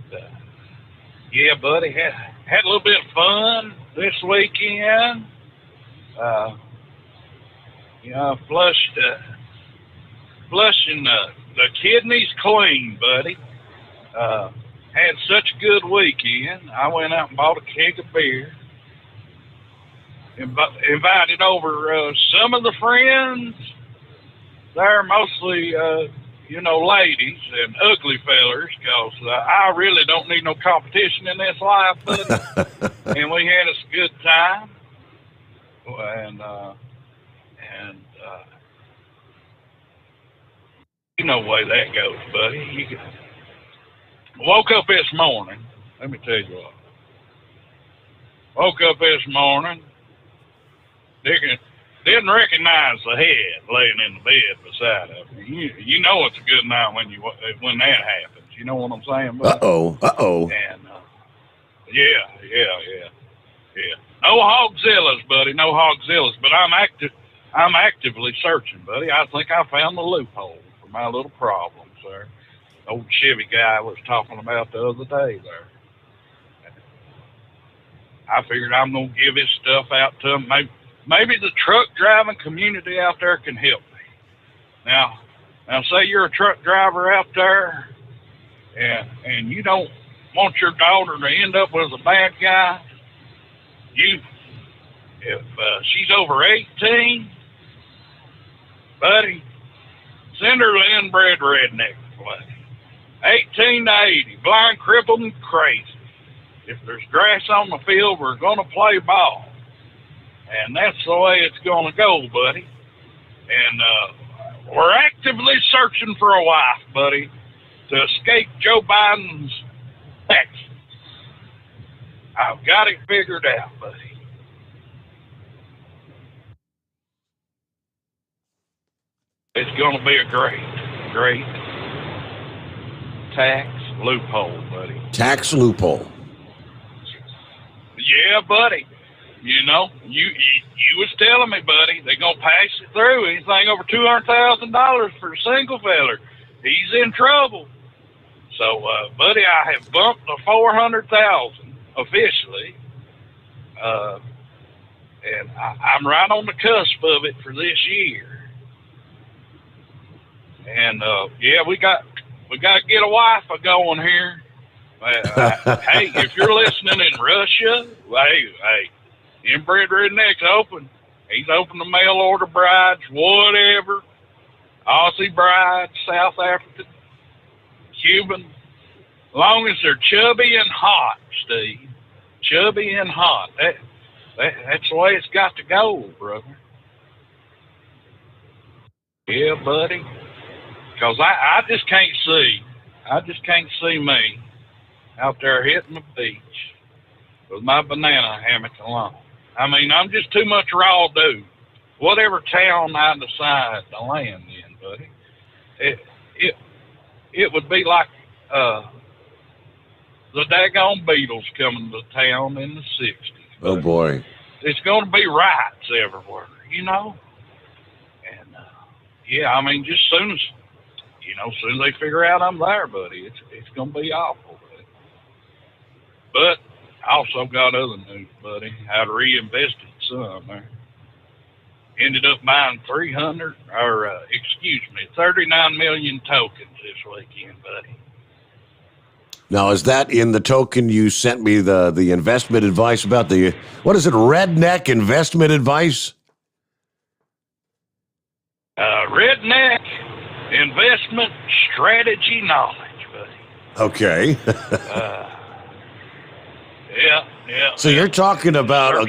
Speaker 20: yeah, buddy, had a little bit of fun this weekend. You know, flushing the kidneys clean, buddy. had such a good weekend. I went out and bought a keg of beer. Invited over some of the friends. They're mostly, ladies and ugly fellers, because I really don't need no competition in this life, buddy. And we had us a good time. And you know the way that goes, buddy. Woke up this morning. Let me tell you what. Woke up this morning. Didn't recognize the head laying in the bed beside of me. You know it's a good night when that happens. You know what I'm saying? Buddy?
Speaker 2: Uh-oh.
Speaker 20: And yeah. No hogzillas, buddy. No hogzillas. But I'm actively searching, buddy. I think I found the loophole for my little problem, sir. Old Chevy guy was talking about the other day there. I figured I'm gonna give his stuff out to him. Maybe the truck driving community out there can help me. Now say you're a truck driver out there and you don't want your daughter to end up with a bad guy. If she's over 18, buddy, send her the inbred redneck to play. 18 to 80, blind, crippled, and crazy. If there's grass on the field, we're going to play ball. And that's the way it's going to go, buddy. And we're actively searching for a wife, buddy, to escape Joe Biden's taxes. I've got it figured out, buddy. It's going to be a great tax loophole, buddy.
Speaker 2: Tax loophole.
Speaker 20: Yeah, buddy. You know, you was telling me, buddy, they're going to pass it through. Anything over $200,000 for a single feller, he's in trouble. So, buddy, I have bumped to $400,000 officially. And I'm right on the cusp of it for this year. And, we got to get a wife going here. Hey, if you're listening in Russia, hey, Inbred Redneck's open. He's open to mail order brides, whatever. Aussie brides, South African, Cuban. As long as they're chubby and hot, Steve. Chubby and hot. That's the way it's got to go, brother. Yeah, buddy. Because I just can't see me out there hitting the beach with my banana hammock alone. I mean, I'm just too much raw dude. Whatever town I decide to land in, buddy, it would be like the daggone Beatles coming to town in the 60s.
Speaker 2: Oh, boy.
Speaker 20: It's going to be riots everywhere, you know? And, I mean, just soon as they figure out I'm there, buddy, it's going to be awful, buddy. But I also got other news, buddy. I'd reinvested some there. Ended up buying 39 million tokens this weekend, buddy.
Speaker 2: Now, is that in the token you sent me the investment advice about what is it, redneck investment advice?
Speaker 20: Redneck investment strategy knowledge, buddy.
Speaker 2: Okay.
Speaker 20: Yeah.
Speaker 2: So you're talking about,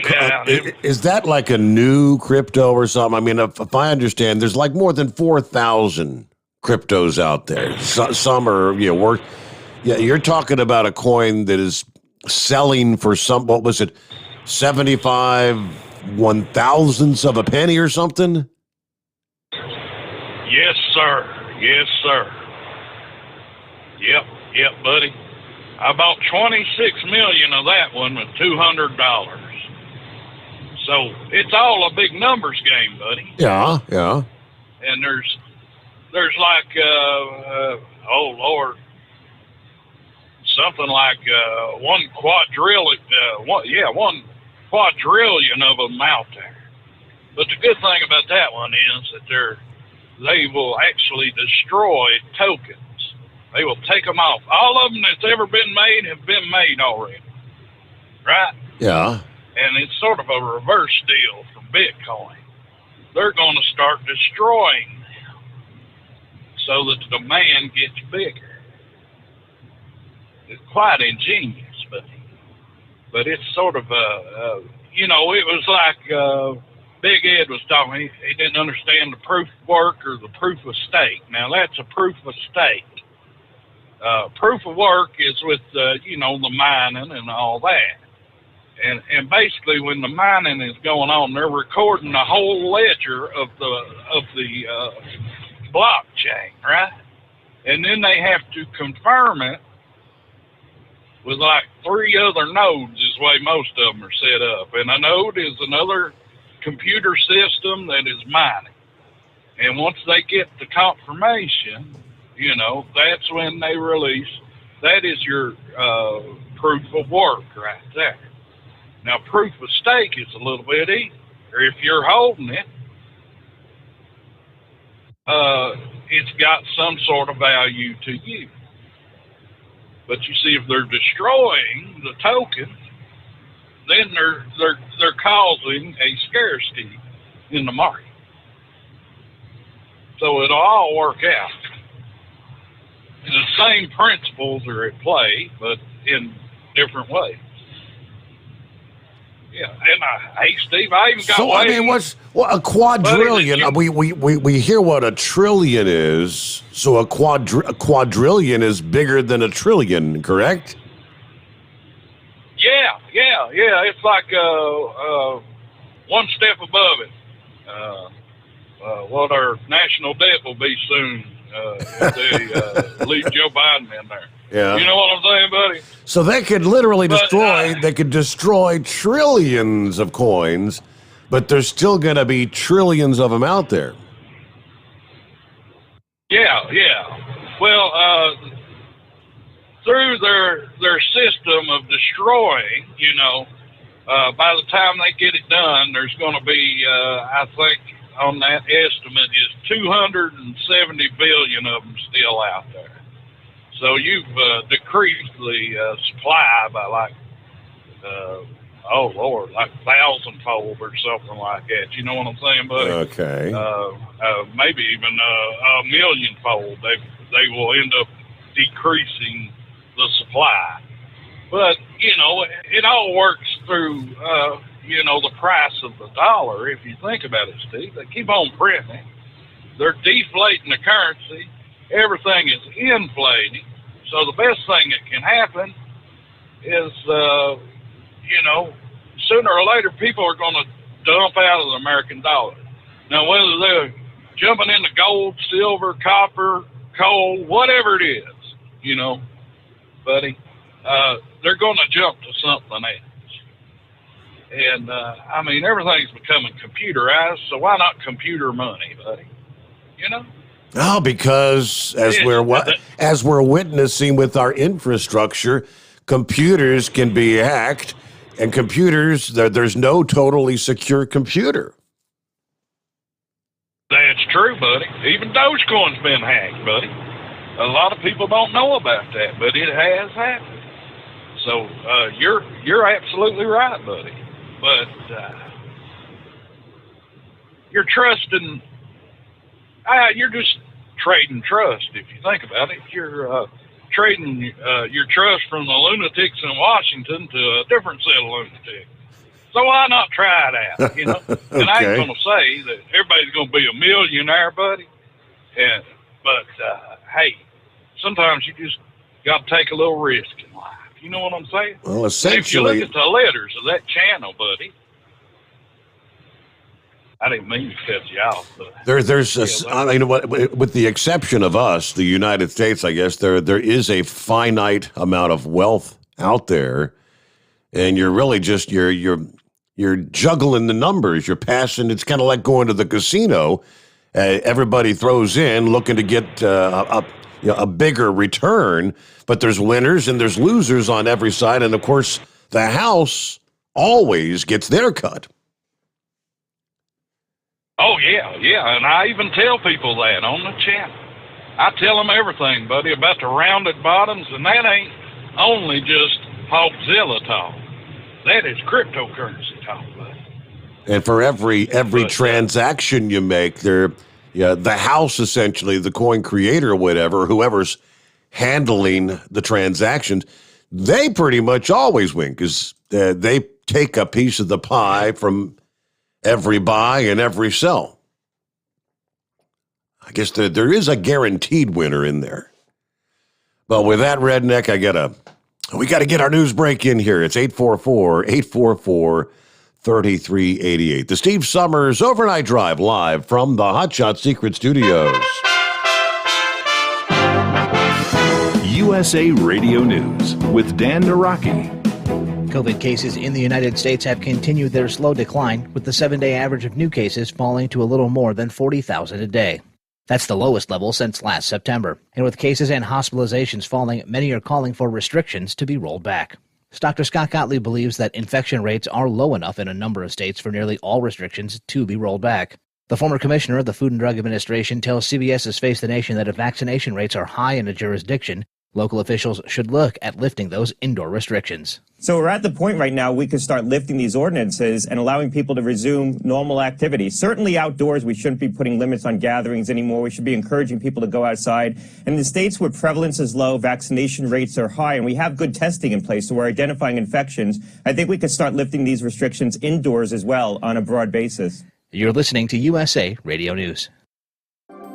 Speaker 2: is that like a new crypto or something? I mean, if I understand, there's like more than 4,000 cryptos out there. Some are, worth. Yeah, you're talking about a coin that is selling for what was it, 75 1,000ths of a penny or something?
Speaker 20: Yes, sir. Yep, buddy. I bought 26 million of that one with $200. So it's all a big numbers game, buddy.
Speaker 2: Yeah.
Speaker 20: And there's like, oh Lord, something like 1 quadrillion of them out there. But the good thing about that one is that they will actually destroy tokens They will take them off. All of them that's ever been made have been made already, right?
Speaker 2: Yeah.
Speaker 20: And it's sort of a reverse deal for Bitcoin. They're going to start destroying them so that the demand gets bigger. It's quite ingenious, but it's sort of it was like Big Ed was talking. He didn't understand the proof of work or the proof of stake. Now that's a proof of stake. Proof of work is with the mining and all that. And basically, when the mining is going on, they're recording the whole ledger of the blockchain, right? And then they have to confirm it with like 3 other nodes, is the way most of them are set up. And a node is another computer system that is mining. And once they get the confirmation, that's when they release. That is your proof of work right there. Now, proof of stake is a little bit easier. If you're holding it, it's got some sort of value to you. But you see, if they're destroying the token, then they're causing a scarcity in the market. So it'll all work out. And the same principles are at play, but in different ways. Yeah, and hey, Steve, I even got.
Speaker 2: So I mean, what's a quadrillion? We hear what a trillion is. So a quadrillion is bigger than a trillion, correct?
Speaker 20: Yeah. It's like one step above it. What our national debt will be soon if they leave Joe Biden in there.
Speaker 2: Yeah.
Speaker 20: You know what I'm saying, buddy?
Speaker 2: So they could literally destroy trillions of coins, but there's still going to be trillions of them out there.
Speaker 20: Yeah. Well, through their system of destroying, by the time they get it done, there's going to be, I think, on that estimate is 270 billion of them still out there. So you've decreased the supply by like, like 1,000-fold or something like that. You know what I'm saying, buddy?
Speaker 2: Okay.
Speaker 20: Maybe even a million-fold. They will end up decreasing the supply. But, it all works through, the price of the dollar. If you think about it, Steve, they keep on printing. They're deflating the currency. Everything is inflating. So the best thing that can happen is, sooner or later people are going to dump out of the American dollar. Now, whether they're jumping into gold, silver, copper, coal, whatever it is, buddy, they're going to jump to something else. And, everything's becoming computerized, so why not computer money, buddy?
Speaker 2: Oh, because as we're witnessing with our infrastructure, computers can be hacked, and computers, there's no totally secure computer.
Speaker 20: That's true, buddy. Even Dogecoin's been hacked, buddy. A lot of people don't know about that, but it has happened. So you're absolutely right, buddy. But you're trusting. You're just trading trust, if you think about it. You're trading your trust from the lunatics in Washington to a different set of lunatics. So why not try it out,
Speaker 2: Okay.
Speaker 20: And I ain't going to say that everybody's going to be a millionaire, buddy. But hey, sometimes you just got to take a little risk in life. You know what I'm saying?
Speaker 2: Well, essentially,
Speaker 20: if you look at the letters of that channel, buddy, I didn't mean to cut you off, but
Speaker 2: with the exception of us, the United States, I guess there is a finite amount of wealth out there, and you're really just you're juggling the numbers. You're passing. It's kind of like going to the casino. Everybody throws in looking to get a bigger return, but there's winners and there's losers on every side, and of course, the house always gets their cut.
Speaker 20: Oh, yeah, and I even tell people that on the channel. I tell them everything, buddy, about the rounded bottoms, and that ain't only just Hogzilla talk. That is cryptocurrency talk, buddy.
Speaker 2: And for every transaction you make, the house, essentially, the coin creator or whatever, whoever's handling the transactions, they pretty much always win because they take a piece of the pie from every buy and every sell. I guess there is a guaranteed winner in there. But with that, Redneck, we got to get our news break in here. It's 844-844-3388. The Steve Sommers Overnight Drive live from the Hotshot Secret Studios.
Speaker 14: USA Radio News with Dan Naraki.
Speaker 5: COVID cases in the United States have continued their slow decline, with the 7-day average of new cases falling to a little more than 40,000 a day. That's the lowest level since last September. And with cases and hospitalizations falling, many are calling for restrictions to be rolled back. Dr. Scott Gottlieb believes that infection rates are low enough in a number of states for nearly all restrictions to be rolled back. The former commissioner of the Food and Drug Administration tells CBS's Face the Nation that if vaccination rates are high in a jurisdiction, local officials should look at lifting those indoor restrictions.
Speaker 21: So we're at the point right now we could start lifting these ordinances and allowing people to resume normal activity. Certainly outdoors, we shouldn't be putting limits on gatherings anymore. We should be encouraging people to go outside. And in the states where prevalence is low, vaccination rates are high, and we have good testing in place, so we're identifying infections, I think we could start lifting these restrictions indoors as well on a broad basis.
Speaker 5: You're listening to USA Radio News.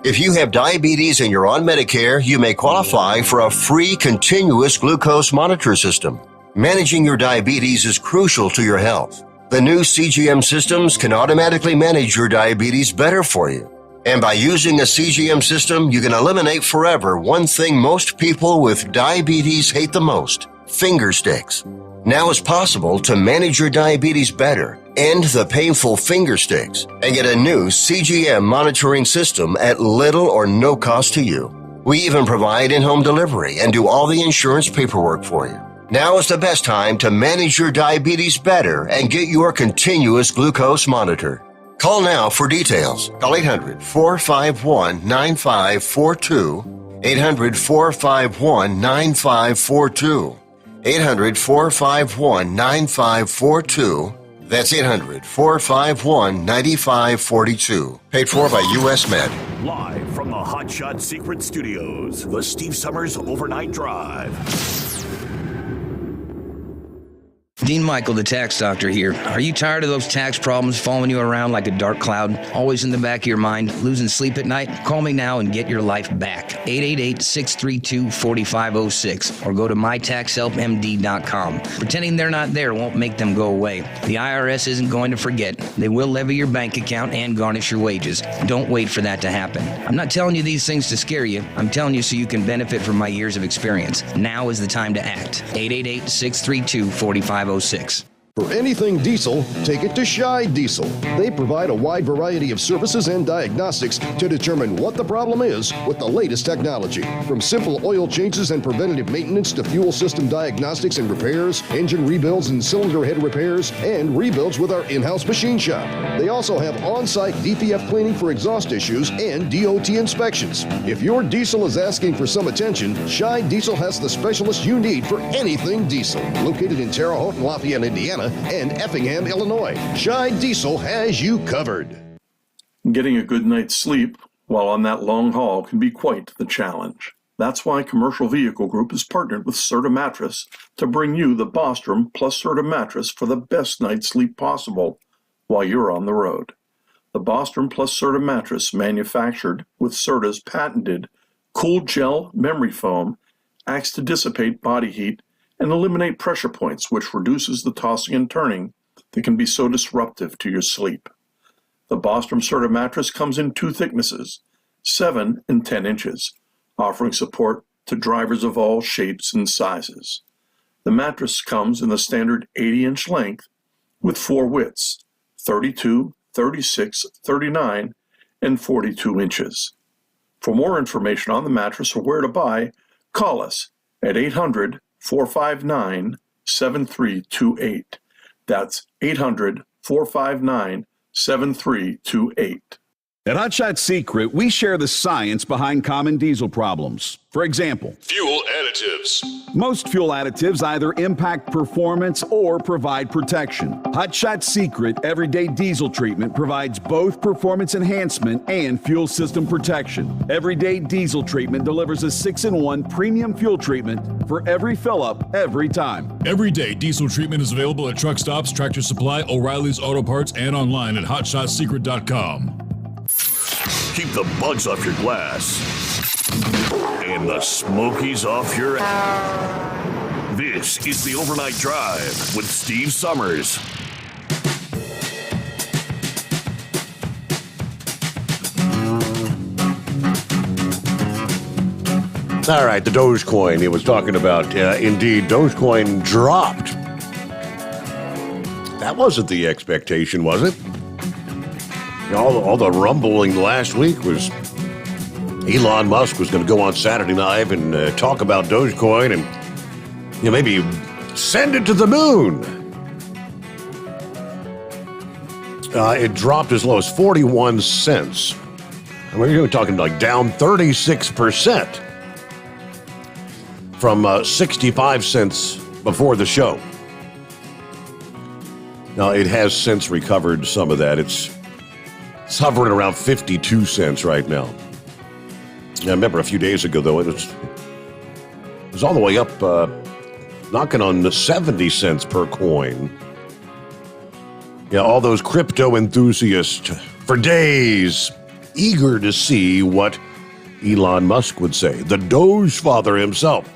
Speaker 18: If you have diabetes and you're on Medicare, you may qualify for a free continuous glucose monitor system. Managing your diabetes is crucial to your health. The new CGM systems can automatically manage your diabetes better for you. And by using a CGM system, you can eliminate forever one thing most people with diabetes hate the most: finger sticks. Now it's possible to manage your diabetes better, end the painful finger sticks, and get a new CGM monitoring system at little or no cost to you. We even provide in-home delivery and do all the insurance paperwork for you. Now is the best time to manage your diabetes better and get your continuous glucose monitor. Call now for details. Call 800-451-9542. 800-451-9542. 800-451-9542. That's 800-451-9542. Paid for by U.S. Med.
Speaker 8: Live from the Hotshot Secret Studios, the Steve Sommers Overnight Drive.
Speaker 11: Dean Michael, the tax doctor here. Are you tired of those tax problems following you around like a dark cloud, always in the back of your mind, losing sleep at night? Call me now and get your life back. 888-632-4506 or go to mytaxhelpmd.com. Pretending they're not there won't make them go away. The IRS isn't going to forget. They will levy your bank account and garnish your wages. Don't wait for that to happen. I'm not telling you these things to scare you. I'm telling you so you can benefit from my years of experience. Now is the time to act. 888-632-4506.
Speaker 22: For anything diesel, take it to Shy Diesel. They provide a wide variety of services and diagnostics to determine what the problem is with the latest technology. From simple oil changes and preventative maintenance to fuel system diagnostics and repairs, engine rebuilds and cylinder head repairs, and rebuilds with our in-house machine shop. They also have on-site DPF cleaning for exhaust issues and DOT inspections. If your diesel is asking for some attention, Shy Diesel has the specialist you need for anything diesel. Located in Terre Haute and Lafayette, Indiana, and Effingham, Illinois. Shy Diesel has you covered.
Speaker 23: Getting a good night's sleep while on that long haul can be quite the challenge. That's why Commercial Vehicle Group has partnered with Serta Mattress to bring you the Bostrom plus Serta mattress for the best night's sleep possible while you're on the road. The Bostrom plus Serta mattress, manufactured with Serta's patented Cool Gel memory foam, acts to dissipate body heat and eliminate pressure points, which reduces the tossing and turning that can be so disruptive to your sleep. The Bostrom Serta mattress comes in two thicknesses, 7 and 10 inches, offering support to drivers of all shapes and sizes. The mattress comes in the standard 80-inch length with 4 widths, 32, 36, 39, and 42 inches. For more information on the mattress or where to buy, call us at 800-459-7328. That's 800-459-7328.
Speaker 4: At Hotshot Secret, we share the science behind common diesel problems. For example,
Speaker 12: Fuel additives.
Speaker 4: most fuel additives either impact performance or provide protection. Hotshot Secret Everyday Diesel Treatment provides both performance enhancement and fuel system protection. Everyday Diesel Treatment delivers a 6-in-1 premium fuel treatment for every fill-up, every time.
Speaker 12: Everyday diesel treatment is available at truck stops, Tractor Supply, O'Reilly's Auto Parts, and online at hotshotsecret.com.
Speaker 8: Keep the bugs off your glass and the smokies off your ass. This is the Overnight Drive with Steve Sommers.
Speaker 2: All right, the Dogecoin he was talking about. Indeed, Dogecoin dropped. That wasn't the expectation, was it? All the rumbling last week was Elon Musk was going to go on Saturday Night and talk about Dogecoin and maybe send it to the moon. It dropped as low as 41 cents. I mean, you're talking like down 36% from 65 cents before the show. Now, it has since recovered some of that. It's hovering around 52 cents right now. I remember a few days ago, though, it was all the way up, knocking on the 70 cents per coin. Yeah, all those crypto enthusiasts for days eager to see what Elon Musk would say, the Doge father himself.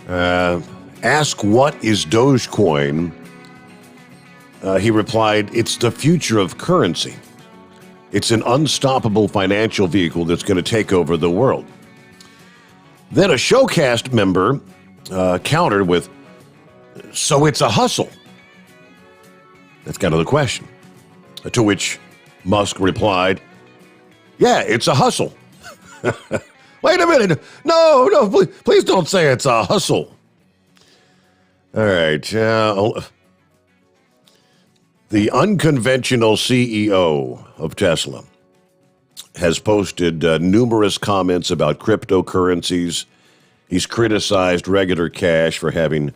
Speaker 2: Ask what is Dogecoin? He replied, it's the future of currency. It's an unstoppable financial vehicle that's going to take over the world. Then a Showcast member countered with, so it's a hustle. That's kind of the question. To which Musk replied, yeah, it's a hustle. Wait a minute. No, please don't say it's a hustle. All right. The unconventional CEO of Tesla has posted numerous comments about cryptocurrencies. He's criticized regular cash for having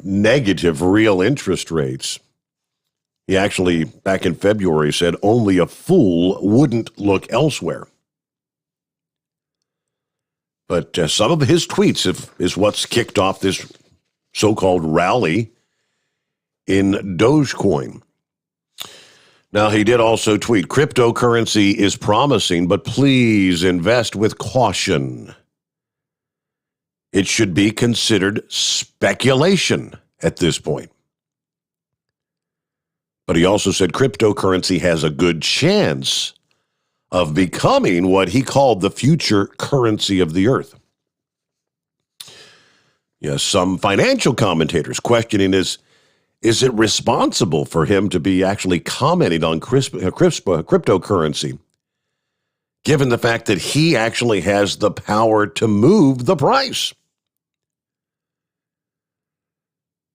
Speaker 2: negative real interest rates. He actually, back in February, said only a fool wouldn't look elsewhere. But some of his tweets is what's kicked off this so-called rally in Dogecoin. Now, he did also tweet, cryptocurrency is promising, but please invest with caution. It should be considered speculation at this point. But he also said cryptocurrency has a good chance of becoming what he called the future currency of the earth. Yes, some financial commentators questioning is it responsible for him to be actually commenting on cryptocurrency, given the fact that he actually has the power to move the price?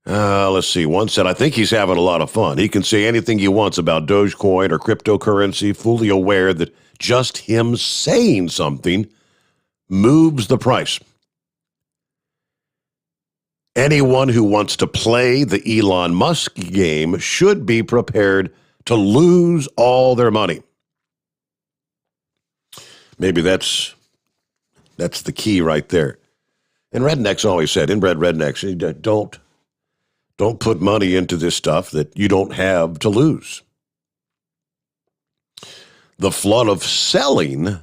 Speaker 2: Let's see. One said, I think he's having a lot of fun. He can say anything he wants about Dogecoin or cryptocurrency, fully aware that just him saying something moves the price. Anyone who wants to play the Elon Musk game should be prepared to lose all their money. Maybe that's the key right there. And rednecks always said, inbred rednecks, don't put money into this stuff that you don't have to lose. The flood of selling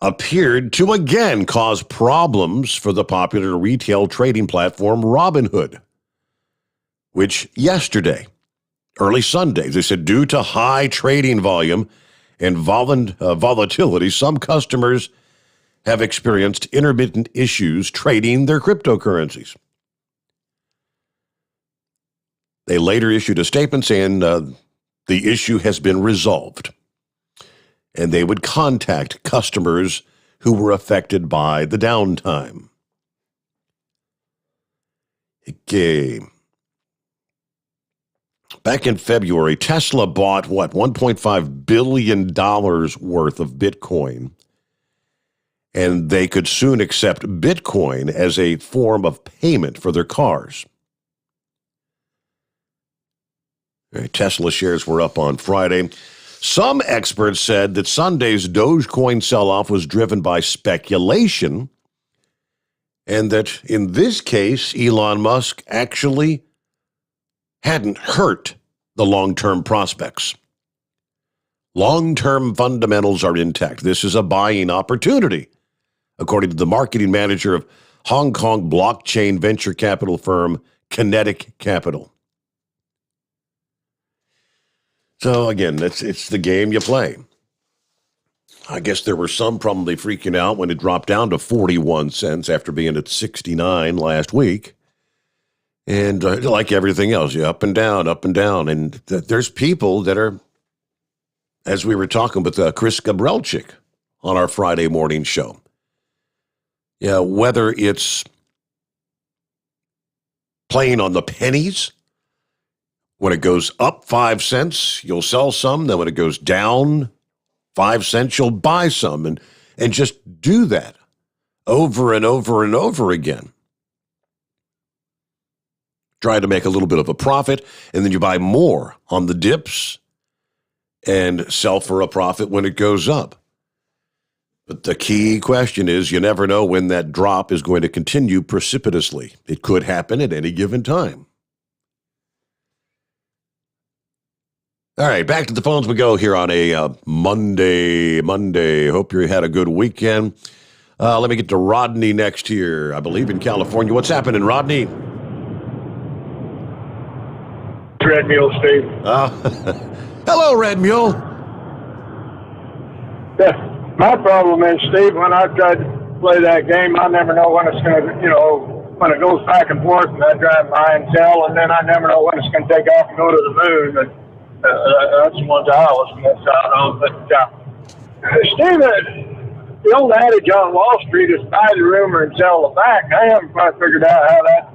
Speaker 2: appeared to again cause problems for the popular retail trading platform Robinhood, which yesterday, early Sunday, they said due to high trading volume and volatility, some customers have experienced intermittent issues trading their cryptocurrencies. They later issued a statement saying the issue has been resolved, and they would contact customers who were affected by the downtime. Okay. Back in February, Tesla bought, $1.5 billion worth of Bitcoin. And they could soon accept Bitcoin as a form of payment for their cars. Tesla shares were up on Friday. Some experts said that Sunday's Dogecoin sell-off was driven by speculation, and that in this case, Elon Musk actually hadn't hurt the long-term prospects. Long-term fundamentals are intact. This is a buying opportunity, according to the marketing manager of Hong Kong blockchain venture capital firm Kinetic Capital. So again, it's the game you play. I guess there were some probably freaking out when it dropped down to 41 cents after being at 69 last week. And like everything else, up and down, up and down. And there's people that are, as we were talking with Chris Gabrelchik on our Friday morning show. Yeah, whether it's playing on the pennies, when it goes up 5 cents, you'll sell some. Then when it goes down 5 cents, you'll buy some. And just do that over and over and over again. Try to make a little bit of a profit, and then you buy more on the dips and sell for a profit when it goes up. But the key question is, you never know when that drop is going to continue precipitously. It could happen at any given time. All right, back to the phones we go here on a Monday. Hope you had a good weekend. Let me get to Rodney next here, I believe in California. What's happening, Rodney?
Speaker 1: Red Mule, Steve.
Speaker 2: Hello, Red Mule.
Speaker 1: Yeah, my problem is, Steve, when I try to play that game, I never know when it's going to, when it goes back and forth, and I drive by and sell, and then I never know when it's going to take off and go to the moon. And, that's the ones I always miss out on. But, Steve, the old adage on Wall Street is buy the rumor and sell the fact. I haven't quite figured out how that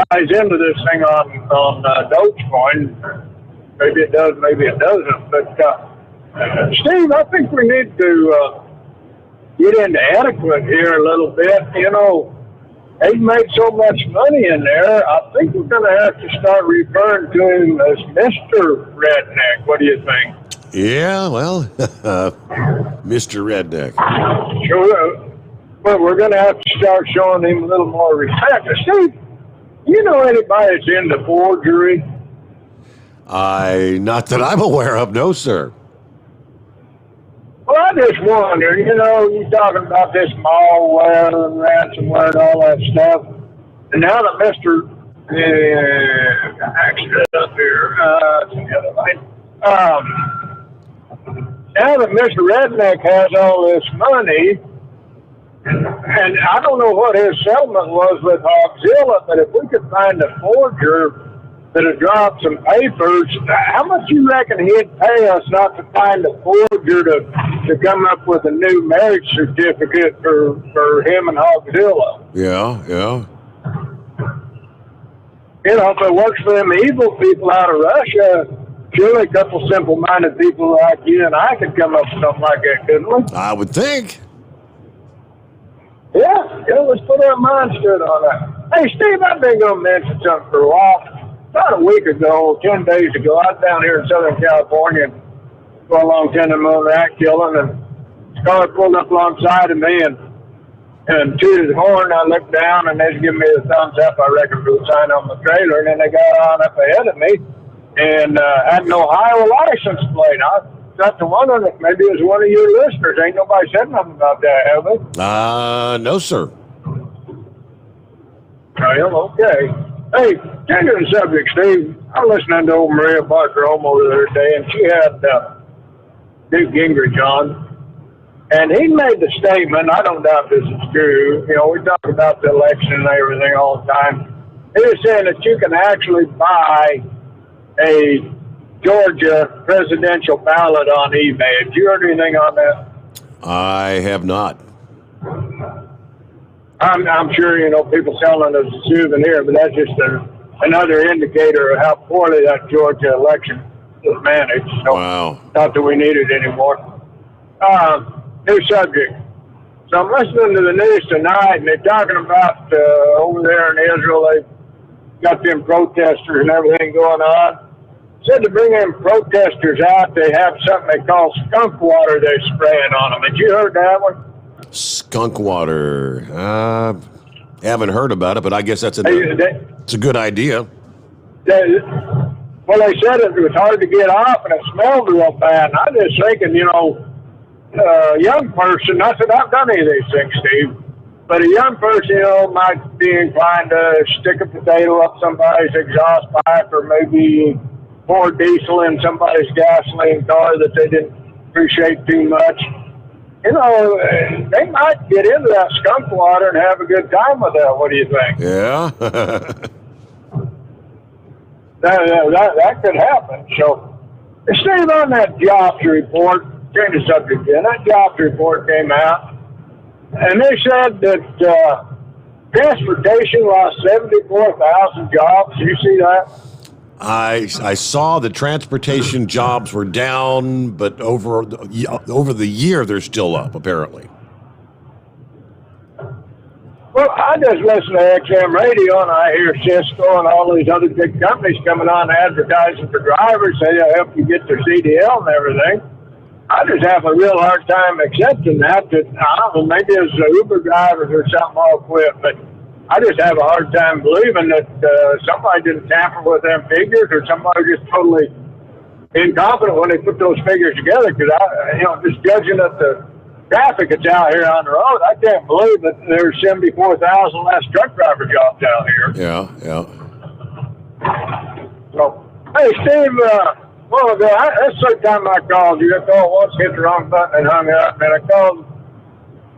Speaker 1: ties into this thing on Dogecoin. Maybe it does, maybe it doesn't. But, Steve, I think we need to get into etiquette here a little bit. They've made so much money in there, I think we're going to have to start referring to him as Mr. Redneck. What do you think?
Speaker 2: Yeah, well, Mr. Redneck.
Speaker 1: Sure. But we're going to have to start showing him a little more respect. Steve, you know anybody that's into forgery?
Speaker 2: Not that I'm aware of, no, sir.
Speaker 1: Well, I just wonder, you're talking about this malware and ransomware and all that stuff. And now that Mr. Actually, up here, the other line. Now that Mr. Redneck has all this money, and I don't know what his settlement was with Hogzilla, but if we could find a forger that had dropped some papers, how much you reckon he'd pay us not to find a forger to come up with a new marriage certificate for him and Hogzilla?
Speaker 2: Yeah.
Speaker 1: If it works for them evil people out of Russia, surely a couple simple-minded people like you and I could come up with something like that, couldn't we?
Speaker 2: I would think.
Speaker 1: Yeah, let's put our minds to it on that. Hey, Steve, I've been going to mention something for a while. About a week ago, 10 days ago, I was down here in Southern California for a long Tennessee rat killing, and this car pulled up alongside of me and tooted his horn. I looked down, and they was giving me the thumbs up, I reckon, for the sign on the trailer, and then they got on up ahead of me and had an Ohio license plate. I got to wondering if maybe it was one of your listeners. Ain't nobody said nothing about that, have they?
Speaker 2: No, sir.
Speaker 1: Well, okay. Hey, changing the subject, Steve, I was listening to old Maria Barker home over the other day, and she had Newt Gingrich on, and he made the statement, I don't doubt this is true, we talk about the election and everything all the time. He was saying that you can actually buy a Georgia presidential ballot on eBay. Have you heard anything on that?
Speaker 2: I have not.
Speaker 1: I'm sure, people selling it as a souvenir, but that's just a another indicator of how poorly that Georgia election was managed. So
Speaker 2: wow.
Speaker 1: Not that we need it anymore. New subject. So I'm listening to the news tonight, and they're talking about over there in Israel, they got them protesters and everything going on. Said to bring them protesters out, they have something they call skunk water they're spraying on them. Had you heard that one?
Speaker 2: Skunk water. Haven't heard about it, but I guess it's a good idea.
Speaker 1: Well, they said it was hard to get off, and it smelled real bad. And I was just thinking, a young person, not that I've done any of these things, Steve, but a young person, might be inclined to stick a potato up somebody's exhaust pipe or maybe pour diesel in somebody's gasoline car that they didn't appreciate too much. They might get into that skunk water and have a good time with that. What do you think?
Speaker 2: Yeah.
Speaker 1: that could happen. So, Steve, on that jobs report, change the subject again, that jobs report came out, and they said that transportation lost 74,000 jobs. You see that?
Speaker 2: I saw the transportation jobs were down, but over the year they're still up, apparently.
Speaker 1: Well, I just listen to XM radio, and I hear Cisco and all these other big companies coming on advertising for drivers, say they'll help you get their CDL and everything. I just have a real hard time accepting that. I don't know, maybe it's the Uber drivers or something all quit, but I just have a hard time believing that somebody didn't tamper with them figures, or somebody just totally incompetent when they put those figures together. Because just judging at the traffic that's out here on the road, I can't believe that there's 74,000 less truck driver jobs out here.
Speaker 2: Yeah.
Speaker 1: So, hey, Steve, that's the third time I called you. I called once, hit the wrong button, and hung up. And I called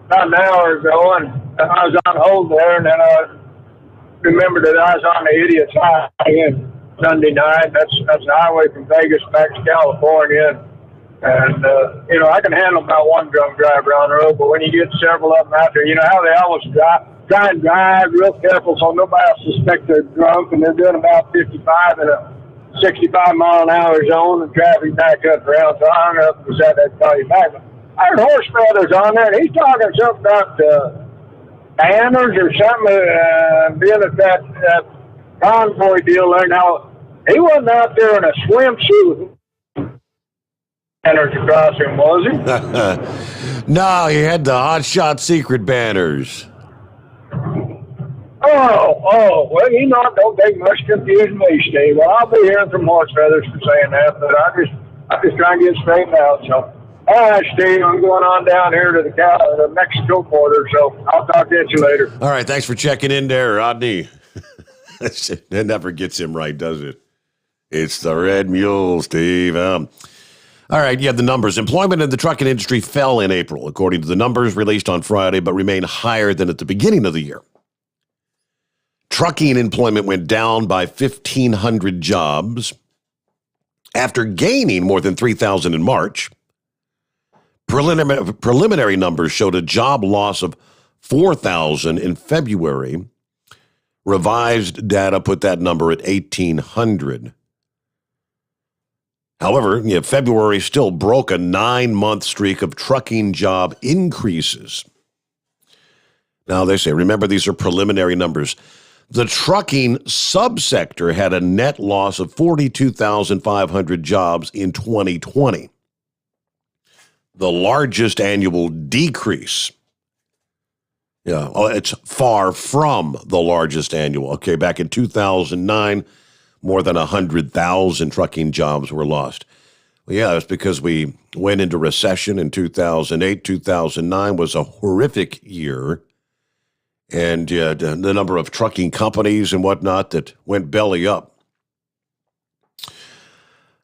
Speaker 1: about an hour ago, and I was on hold there, and then I remembered that I was on the Idiot's Highway Sunday night. That's the highway from Vegas back to California. And, I can handle about one drunk driver on the road, but when you get several of them out there, how they always try and drive real careful so nobody will suspect they're drunk, and they're doing about 55 in a 65-mile-an-hour zone, and traffic backs up around. So I hung up and said I'd call you back. But I heard Horse Brothers on there, and he's talking something about banners or something, being at that convoy deal there. Now, he wasn't out there in a swimsuit banners across him, was
Speaker 2: he? No, he had the Hot Shot Secret banners.
Speaker 1: Well, don't take much confusing me, Steve. Well, I'll be hearing from Horse Feathers for saying that, but I'm just trying to get straightened out. So, all right, Steve, I'm going on down here to the Mexico border, so I'll talk to you later.
Speaker 2: All right, thanks for checking in there, Rodney. It never gets him right, does it? It's the Red Mule, Steve. All right, the numbers. Employment in the trucking industry fell in April, according to the numbers released on Friday, but remained higher than at the beginning of the year. Trucking employment went down by 1,500 jobs after gaining more than 3,000 in March. Preliminary numbers showed a job loss of 4,000 in February. Revised data put that number at 1,800. However, February still broke a 9-month streak of trucking job increases. Now, they say, remember, these are preliminary numbers. The trucking subsector had a net loss of 42,500 jobs in 2020. The largest annual decrease. It's far from the largest annual. Okay, back in 2009, more than 100,000 trucking jobs were lost. Well, it's because we went into recession in 2008. 2009 was a horrific year. And the number of trucking companies and whatnot that went belly up.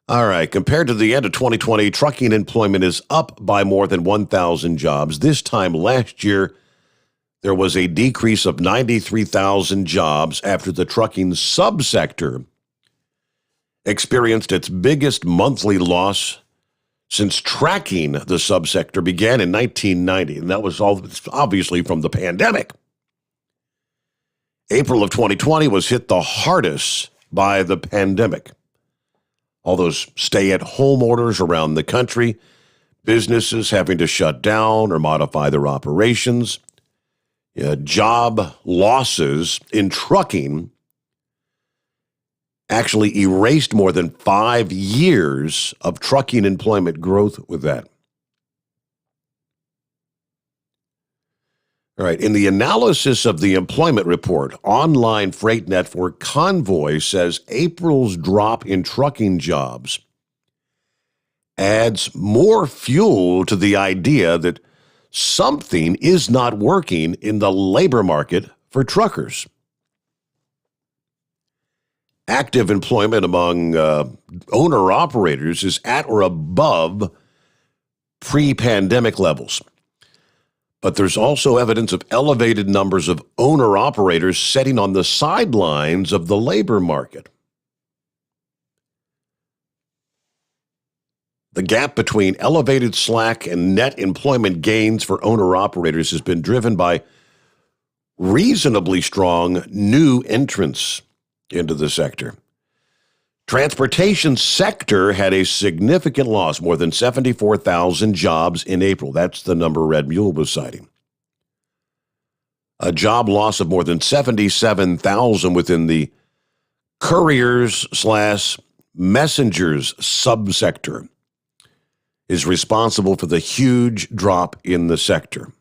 Speaker 2: All right, compared to the end of 2020, trucking employment is up by more than 1,000 jobs. This time last year, there was a decrease of 93,000 jobs after the trucking subsector experienced its biggest monthly loss since tracking the subsector began in 1990. And that was all obviously from the pandemic. April of 2020 was hit the hardest by the pandemic. All those stay-at-home orders around the country, businesses having to shut down or modify their operations, job losses in trucking actually erased more than 5 years of trucking employment growth with that. All right, in the analysis of the employment report, online freight network Convoy says April's drop in trucking jobs adds more fuel to the idea that something is not working in the labor market for truckers. Active employment among owner-operators is at or above pre-pandemic levels. But there's also evidence of elevated numbers of owner-operators sitting on the sidelines of the labor market. The gap between elevated slack and net employment gains for owner-operators has been driven by reasonably strong new entrants into the sector. Transportation sector had a significant loss, more than 74,000 jobs in April. That's the number Red Mule was citing. A job loss of more than 77,000 within the couriers/messengers subsector is responsible for the huge drop in the sector.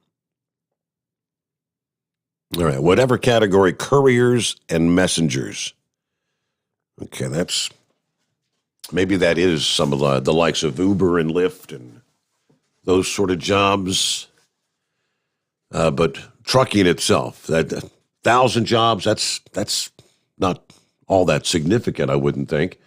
Speaker 2: All right, whatever category, couriers and messengers. Okay, maybe that is some of the likes of Uber and Lyft and those sort of jobs. But trucking itself, that 1,000 jobs, that's not all that significant, I wouldn't think.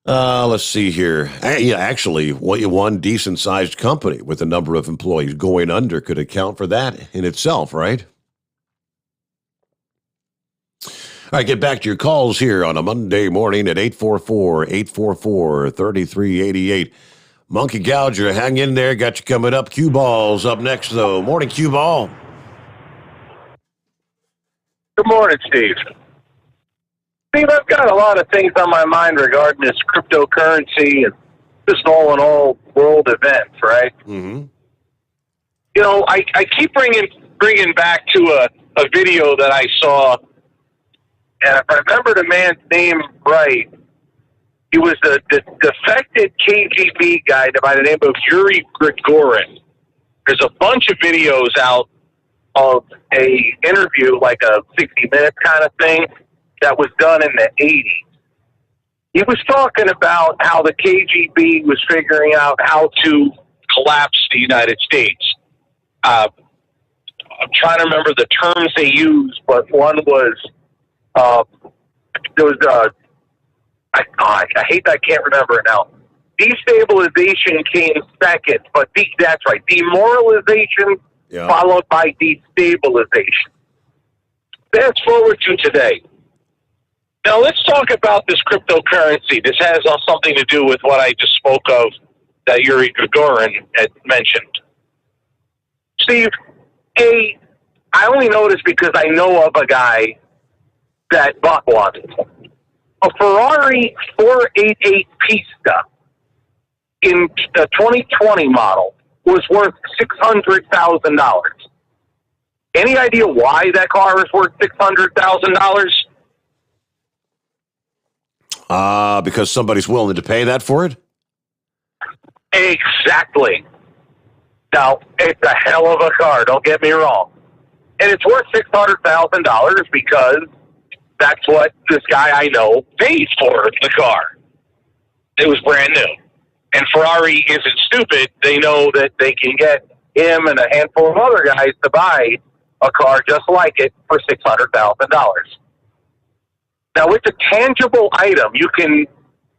Speaker 2: Let's see here. Yeah, actually, one decent-sized company with a number of employees going under could account for that in itself, right? All right, get back to your calls here on a Monday morning at 844-844-3388. Monkey Gouger, hang in there. Got you coming up. Cue Ball's up next, though. Morning, Cue Ball.
Speaker 6: Good morning, Steve. Steve, I've got a lot of things on my mind regarding this cryptocurrency and this all-in-all world event, right?
Speaker 2: Mm-hmm.
Speaker 6: You know, I keep bringing back to a video that I saw. And if I remember the man's name right, he was the defected KGB guy by the name of Yuri Grigorin. There's a bunch of videos out of a interview, like a 60 Minutes kind of thing, that was done in the 80s. He was talking about how the KGB was figuring out how to collapse the United States. I'm trying to remember the terms they used, but one was there was I hate that I can't remember it now. Destabilization came second, but that's right. Demoralization followed by destabilization. Fast forward to today. Now let's talk about this cryptocurrency. This has something to do with what I just spoke of that Yuri Gagarin had mentioned. Steve, I only know this because I know of a guy that bought one. A Ferrari 488 Pista in the 2020 model was worth $600,000. Any idea why that car is worth $600,000?
Speaker 2: Because somebody's willing to pay that for it?
Speaker 6: Exactly. Now, it's a hell of a car, don't get me wrong. And it's worth $600,000 because that's what this guy I know paid for the car. It was brand new. And Ferrari isn't stupid. They know that they can get him and a handful of other guys to buy a car just like it for $600,000. Now, it's a tangible item. You can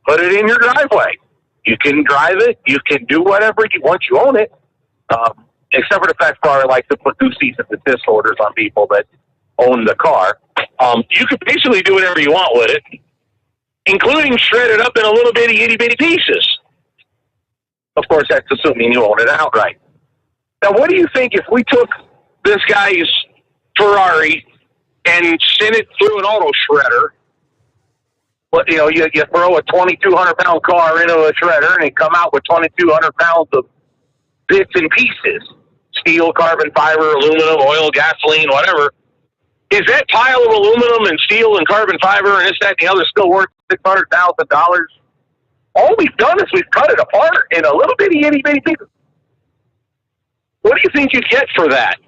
Speaker 6: put it in your driveway. You can drive it. You can do whatever you want. You own it. Except for the fact Ferrari likes to put 2 cease and desist orders on people that own the car. You could basically do whatever you want with it, including shred it up in a little bitty, itty-bitty pieces. Of course, that's assuming you own it outright. Now, what do you think if we took this guy's Ferrari and send it through an auto shredder. But, you throw a 2,200-pound car into a shredder, and it come out with 2,200 pounds of bits and pieces. Steel, carbon fiber, aluminum, oil, gasoline, whatever. Is that pile of aluminum and steel and carbon fiber and this, that, and the other still worth $600,000? All we've done is we've cut it apart in a little bitty, itty-bitty piece. What do you think you'd get for that?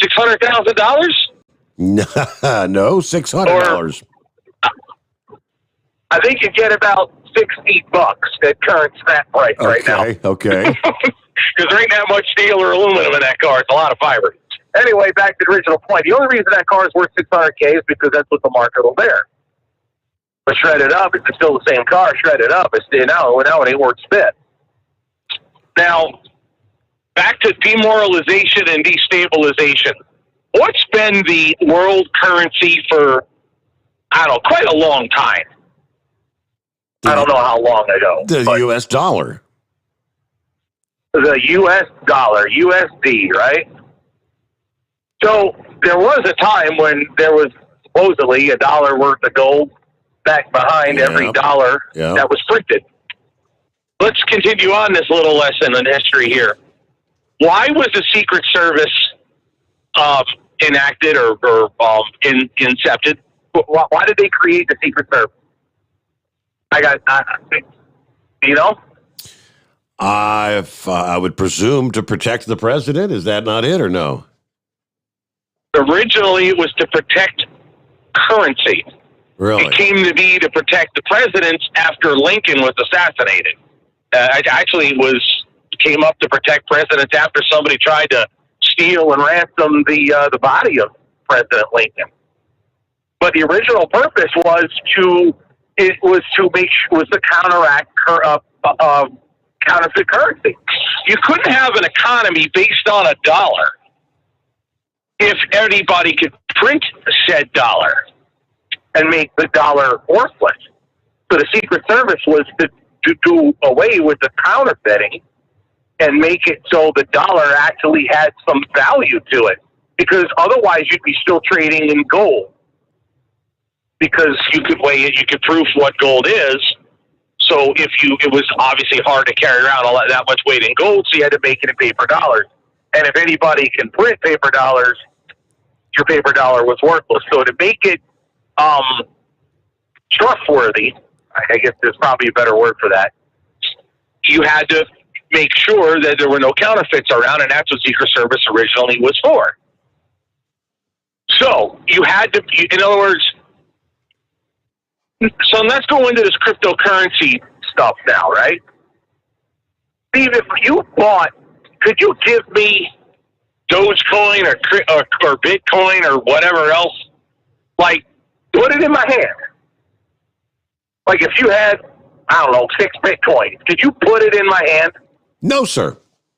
Speaker 6: $600,000?
Speaker 2: No, $600.
Speaker 6: I think you'd get about $60 at current snap price right now.
Speaker 2: Okay.
Speaker 6: Because there ain't that much steel or aluminum in that car. It's a lot of fiber. Anyway, back to the original point. The only reason that car is worth $600K is because that's what the market will bear. But shredded up, it's still the same car. Shredded up, now it ain't worth spit. Now, back to demoralization and destabilization. What's been the world currency for, quite a long time? I don't know how long ago.
Speaker 2: The U.S. dollar.
Speaker 6: The U.S. dollar, USD, right? So there was a time when there was supposedly $1 worth of gold back behind every dollar that was printed. Let's continue on this little lesson in history here. Why was the Secret Service enacted or incepted? Why did they create the Secret Service?
Speaker 2: I would presume to protect the president. Is that not it or no?
Speaker 6: Originally, it was to protect currency.
Speaker 2: Really?
Speaker 6: It came to be to protect the presidents after Lincoln was assassinated. Came up to protect presidents after somebody tried to steal and ransom the body of President Lincoln. But the original purpose was to counteract counterfeit currency. You couldn't have an economy based on a dollar if anybody could print said dollar and make the dollar worthless. So the Secret Service was to do away with the counterfeiting and make it so the dollar actually had some value to it, because otherwise you'd be still trading in gold, because you could weigh it, you could prove what gold is. So it was obviously hard to carry around that much weight in gold, so you had to make it in paper dollars. And if anybody can print paper dollars, your paper dollar was worthless. So to make it trustworthy, I guess there's probably a better word for that, you had to make sure that there were no counterfeits around, and that's what Secret Service originally was for. So you had to, in other words, so let's go into this cryptocurrency stuff now, right? Steve, if you bought, could you give me Dogecoin or Bitcoin or whatever else? Like, put it in my hand. Like if you had, 6 Bitcoins, could you put it in my hand?
Speaker 2: No, sir.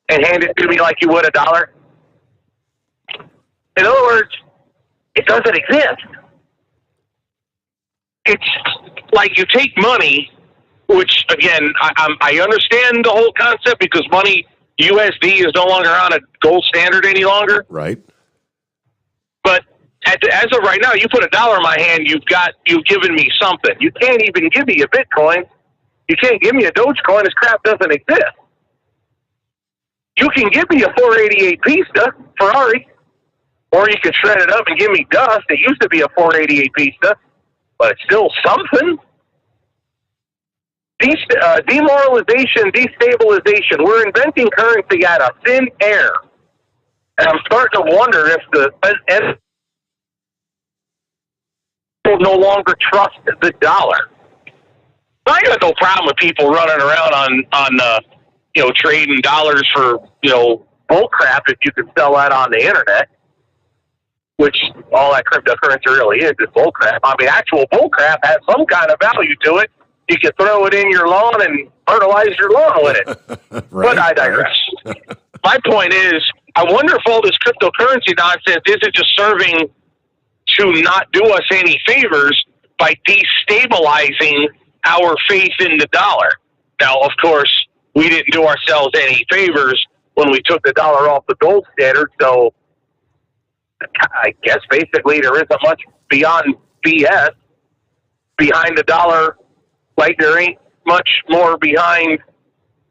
Speaker 6: And hand it to me like you would $1? In other words, it doesn't exist. It's like you take money, which, again, I understand the whole concept because money, USD, is no longer on a gold standard any longer.
Speaker 2: Right.
Speaker 6: But as of right now, you put $1 in my hand, you've given me something. You can't even give me a Bitcoin. You can't give me a Dogecoin. This crap doesn't exist. You can give me a 488 Pista Ferrari, or you can shred it up and give me dust. It used to be a 488 Pista, but it's still something. Demoralization, destabilization. We're inventing currency out of thin air. And I'm starting to wonder if people no longer trust the dollar. I got no problem with people running around on trading dollars for, bull crap if you can sell that on the internet, which all that cryptocurrency really is bull crap. I mean, actual bull crap has some kind of value to it. You can throw it in your lawn and fertilize your lawn with it. But I digress. My point is, I wonder if all this cryptocurrency nonsense isn't just serving to not do us any favors by destabilizing our faith in the dollar. Now, of course, we didn't do ourselves any favors when we took the dollar off the gold standard, so I guess basically there isn't much beyond BS behind the dollar, like there ain't much more behind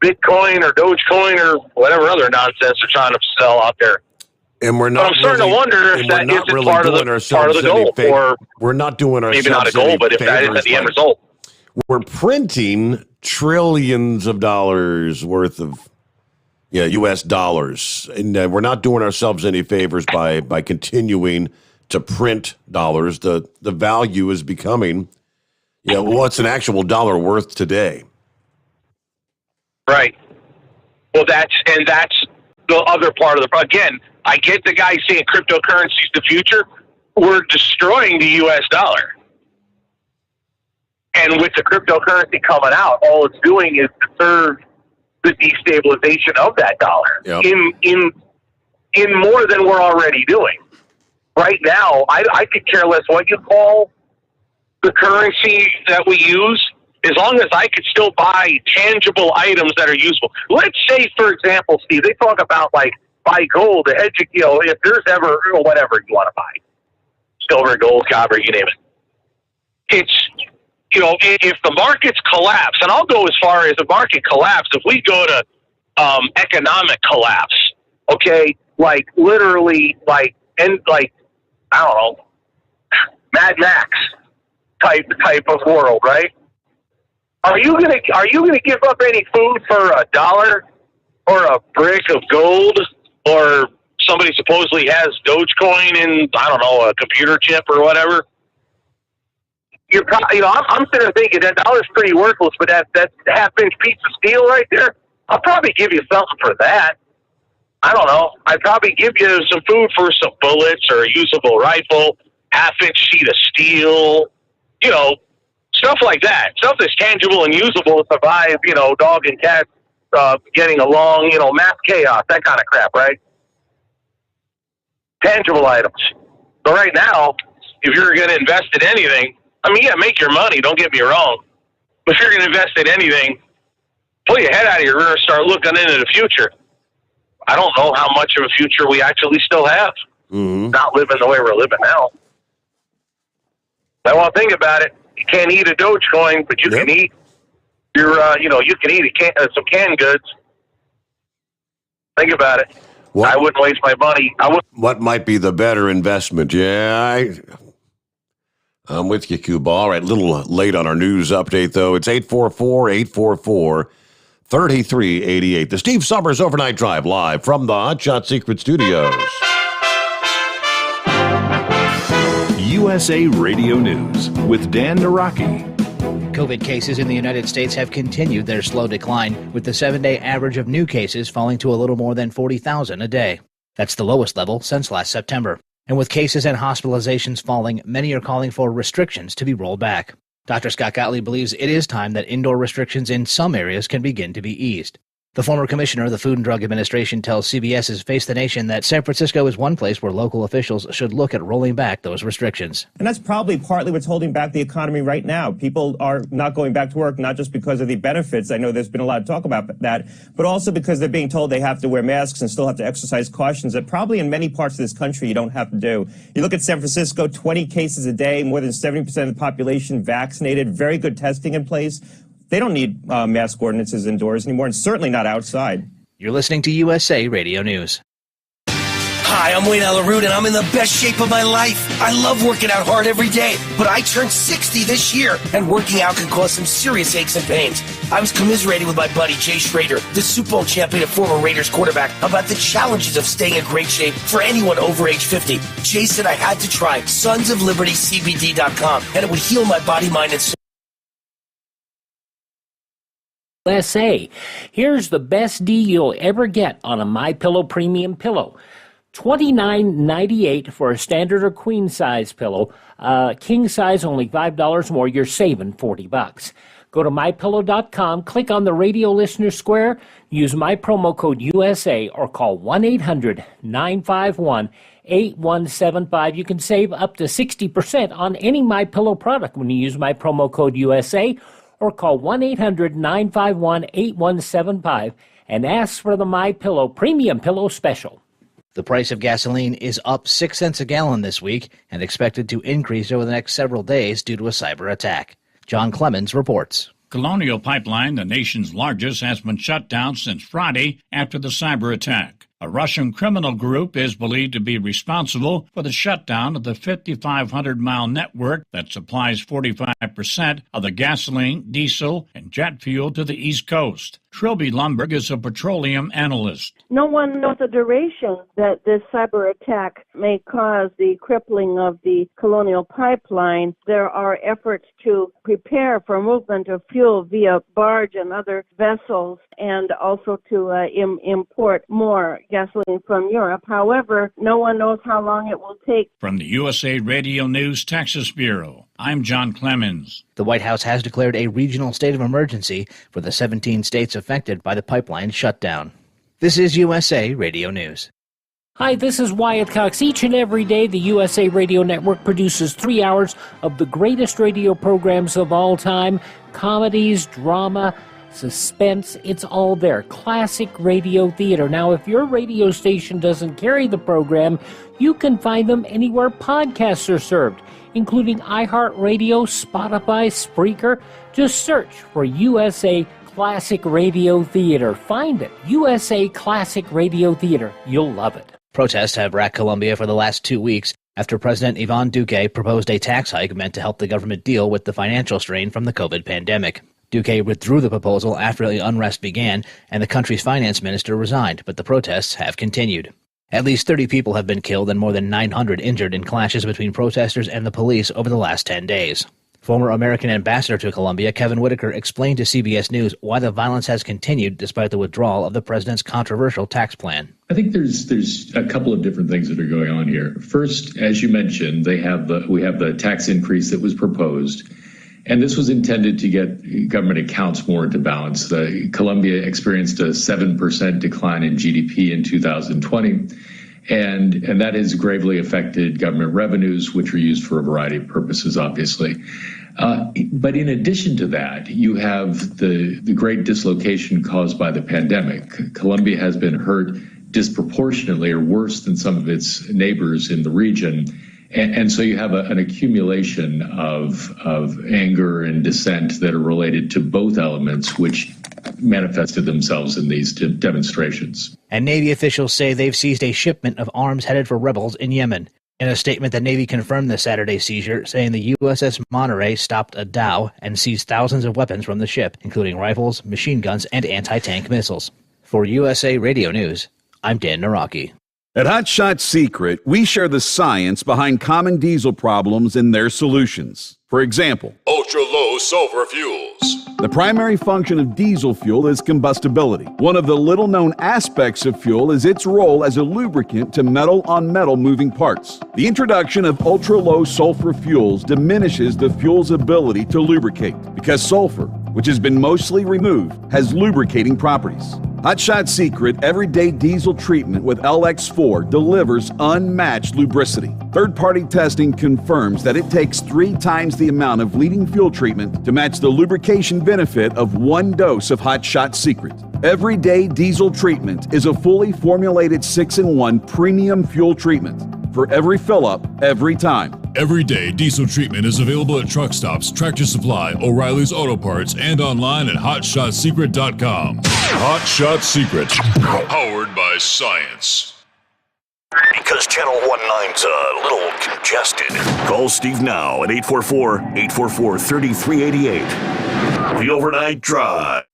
Speaker 6: Bitcoin or Dogecoin or whatever other nonsense they're trying to sell out there.
Speaker 2: And we're not.
Speaker 6: But I'm starting to wonder if that isn't
Speaker 2: really
Speaker 6: part of the goal, or
Speaker 2: we're not doing ourselves
Speaker 6: maybe not a goal, but if that isn't the end result.
Speaker 2: We're printing trillions of dollars worth of U.S. dollars, and we're not doing ourselves any favors by continuing to print dollars. The value is becoming, what's an actual dollar worth today?
Speaker 6: Right. Well, that's the other part of again, I get the guy saying cryptocurrency is the future. We're destroying the U.S. dollar. And with the cryptocurrency coming out, all it's doing is to serve the destabilization of that dollar in more than we're already doing. Right now, I could care less what you call the currency that we use, as long as I could still buy tangible items that are useful. Let's say, for example, Steve, they talk about like buy gold to hedge, if there's ever whatever you want to buy, silver, gold, copper, you name it. It's if the markets collapse, and I'll go as far as the market collapse, if we go to economic collapse, okay, like literally I don't know, Mad Max type of world, right? Are you gonna give up any food for $1 or a brick of gold, or somebody supposedly has Dogecoin in, I don't know, a computer chip or whatever? You're probably, I'm sitting there thinking that dollar's pretty worthless, but that half-inch piece of steel right there, I'll probably give you something for that. I don't know. I'd probably give you some food for some bullets or a usable rifle, half-inch sheet of steel, stuff like that. Stuff that's tangible and usable to survive, dog and cat getting along, mass chaos, that kind of crap, right? Tangible items. But right now, if you're going to invest in anything, make your money, don't get me wrong. But if you're going to invest in anything, pull your head out of your rear and start looking into the future. I don't know how much of a future we actually still have.
Speaker 2: Mm-hmm. Not
Speaker 6: living the way we're living now. I want to think about it. You can't eat a Dogecoin, but you can eat your, you can eat some canned goods. Think about it. I wouldn't waste my money.
Speaker 2: What might be the better investment? Yeah, I'm with you, Cuba. All right, a little late on our news update, though. It's 844-844-3388. The Steve Sommers Overnight Drive, live from the Hot Shot Secret Studios.
Speaker 14: USA Radio News with Dan Naraki.
Speaker 5: COVID cases in the United States have continued their slow decline, with the 7-day average of new cases falling to a little more than 40,000 a day. That's the lowest level since last September. And with cases and hospitalizations falling, many are calling for restrictions to be rolled back. Dr. Scott Gottlieb believes it is time that indoor restrictions in some areas can begin to be eased. The former commissioner of the Food and Drug Administration tells CBS's Face the Nation that San Francisco is one place where local officials should look at rolling back those restrictions.
Speaker 21: And that's probably partly what's holding back the economy right now. People are not going back to work, not just because of the benefits. I know there's been a lot of talk about that, but also because they're being told they have to wear masks and still have to exercise cautions that probably in many parts of this country you don't have to do. You look at San Francisco, 20 cases a day, more than 70% of the population vaccinated, very good testing in place. They don't need mask ordinances indoors anymore, and certainly not outside.
Speaker 5: You're listening to USA Radio News.
Speaker 15: Hi, I'm Wayne Alaroot, and I'm in the best shape of my life. I love working out hard every day, but I turned 60 this year, and working out can cause some serious aches and pains. I was commiserating with my buddy Jay Schrader, the Super Bowl champion and former Raiders quarterback, about the challenges of staying in great shape for anyone over age 50. Jay said I had to try sonsoflibertycbd.com, and it would heal my body, mind, and soul.
Speaker 7: USA. Here's the best deal you'll ever get on a MyPillow premium pillow. $29.98 for a standard or queen size pillow. King size only $5 more. You're saving $40. Go to mypillow.com, click on the radio listener square, use my promo code USA, or call 1-800-951-8175. You can save up to 60% on any MyPillow product when you use my promo code USA, or call 1-800-951-8175 and ask for the MyPillow Premium Pillow Special.
Speaker 5: The price of gasoline is up 6 cents a gallon this week and expected to increase over the next several days due to a cyber attack. John Clemens reports.
Speaker 3: Colonial Pipeline, the nation's largest, has been shut down since Friday after the cyber attack. A Russian criminal group is believed to be responsible for the shutdown of the 5,500-mile network that supplies 45% of the gasoline, diesel, and jet fuel to the East Coast. Trilby Lumberg is a petroleum analyst.
Speaker 9: No one knows the duration that this cyber attack may cause the crippling of the Colonial Pipeline. There are efforts to prepare for movement of fuel via barge and other vessels, and also to import more gasoline from Europe. However, no one knows how long it will take.
Speaker 3: From the USA Radio News Texas Bureau, I'm John Clemens.
Speaker 5: The White House has declared a regional state of emergency for the 17 states affected by the pipeline shutdown. This is USA Radio News.
Speaker 7: Hi, this is Wyatt Cox. Each and every day, the USA Radio Network produces 3 hours of the greatest radio programs of all time. Comedies, drama, suspense, it's all there. Classic radio theater. Now, if your radio station doesn't carry the program, you can find them anywhere podcasts are served, including iHeartRadio, Spotify, Spreaker. Just search for USA Classic Radio Theater. Find it. USA Classic Radio Theater. You'll love it.
Speaker 5: Protests have racked Colombia for the last 2 weeks after President Ivan Duque proposed a tax hike meant to help the government deal with the financial strain from the COVID pandemic. Duque withdrew the proposal after the unrest began, and the country's finance minister resigned, but the protests have continued. At least 30 people have been killed and more than 900 injured in clashes between protesters and the police over the last 10 days. Former American ambassador to Colombia, Kevin Whitaker, explained to CBS News why the violence has continued despite the withdrawal of the president's controversial tax plan.
Speaker 19: I think there's a couple of different things that are going on here. First, as you mentioned, we have the tax increase that was proposed. And this was intended to get government accounts more into balance. Colombia experienced a 7% decline in GDP in 2020, and that has gravely affected government revenues, which are used for a variety of purposes, obviously. But in addition to that, you have the great dislocation caused by the pandemic. Colombia has been hurt disproportionately or worse than some of its neighbors in the region. And so you have an accumulation of anger and dissent that are related to both elements, which manifested themselves in these demonstrations.
Speaker 5: And Navy officials say they've seized a shipment of arms headed for rebels in Yemen. In a statement, the Navy confirmed the Saturday seizure, saying the USS Monterey stopped a dhow and seized thousands of weapons from the ship, including rifles, machine guns, and anti-tank missiles. For USA Radio News, I'm Dan Naraki.
Speaker 4: At Hot Shot Secret, we share the science behind common diesel problems and their solutions. For example,
Speaker 12: ultra-low sulfur fuels.
Speaker 4: The primary function of diesel fuel is combustibility. One of the little-known aspects of fuel is its role as a lubricant to metal-on-metal moving parts. The introduction of ultra-low sulfur fuels diminishes the fuel's ability to lubricate because sulfur, which has been mostly removed, has lubricating properties. Hot Shot Secret Everyday Diesel Treatment with LX4 delivers unmatched lubricity. Third-party testing confirms that it takes 3 times the amount of leading fuel treatment to match the lubrication benefit of 1 dose of Hot Shot Secret. Everyday Diesel Treatment is a fully formulated 6-in-1 premium fuel treatment for every fill-up, every time.
Speaker 12: Everyday Diesel Treatment is available at truck stops, Tractor Supply, O'Reilly's Auto Parts, and online at HotShotSecret.com. Hot Shot Secret, powered by science.
Speaker 8: Because Channel 19's a little congested. Call Steve now at 844-844-3388. The Overnight Drive.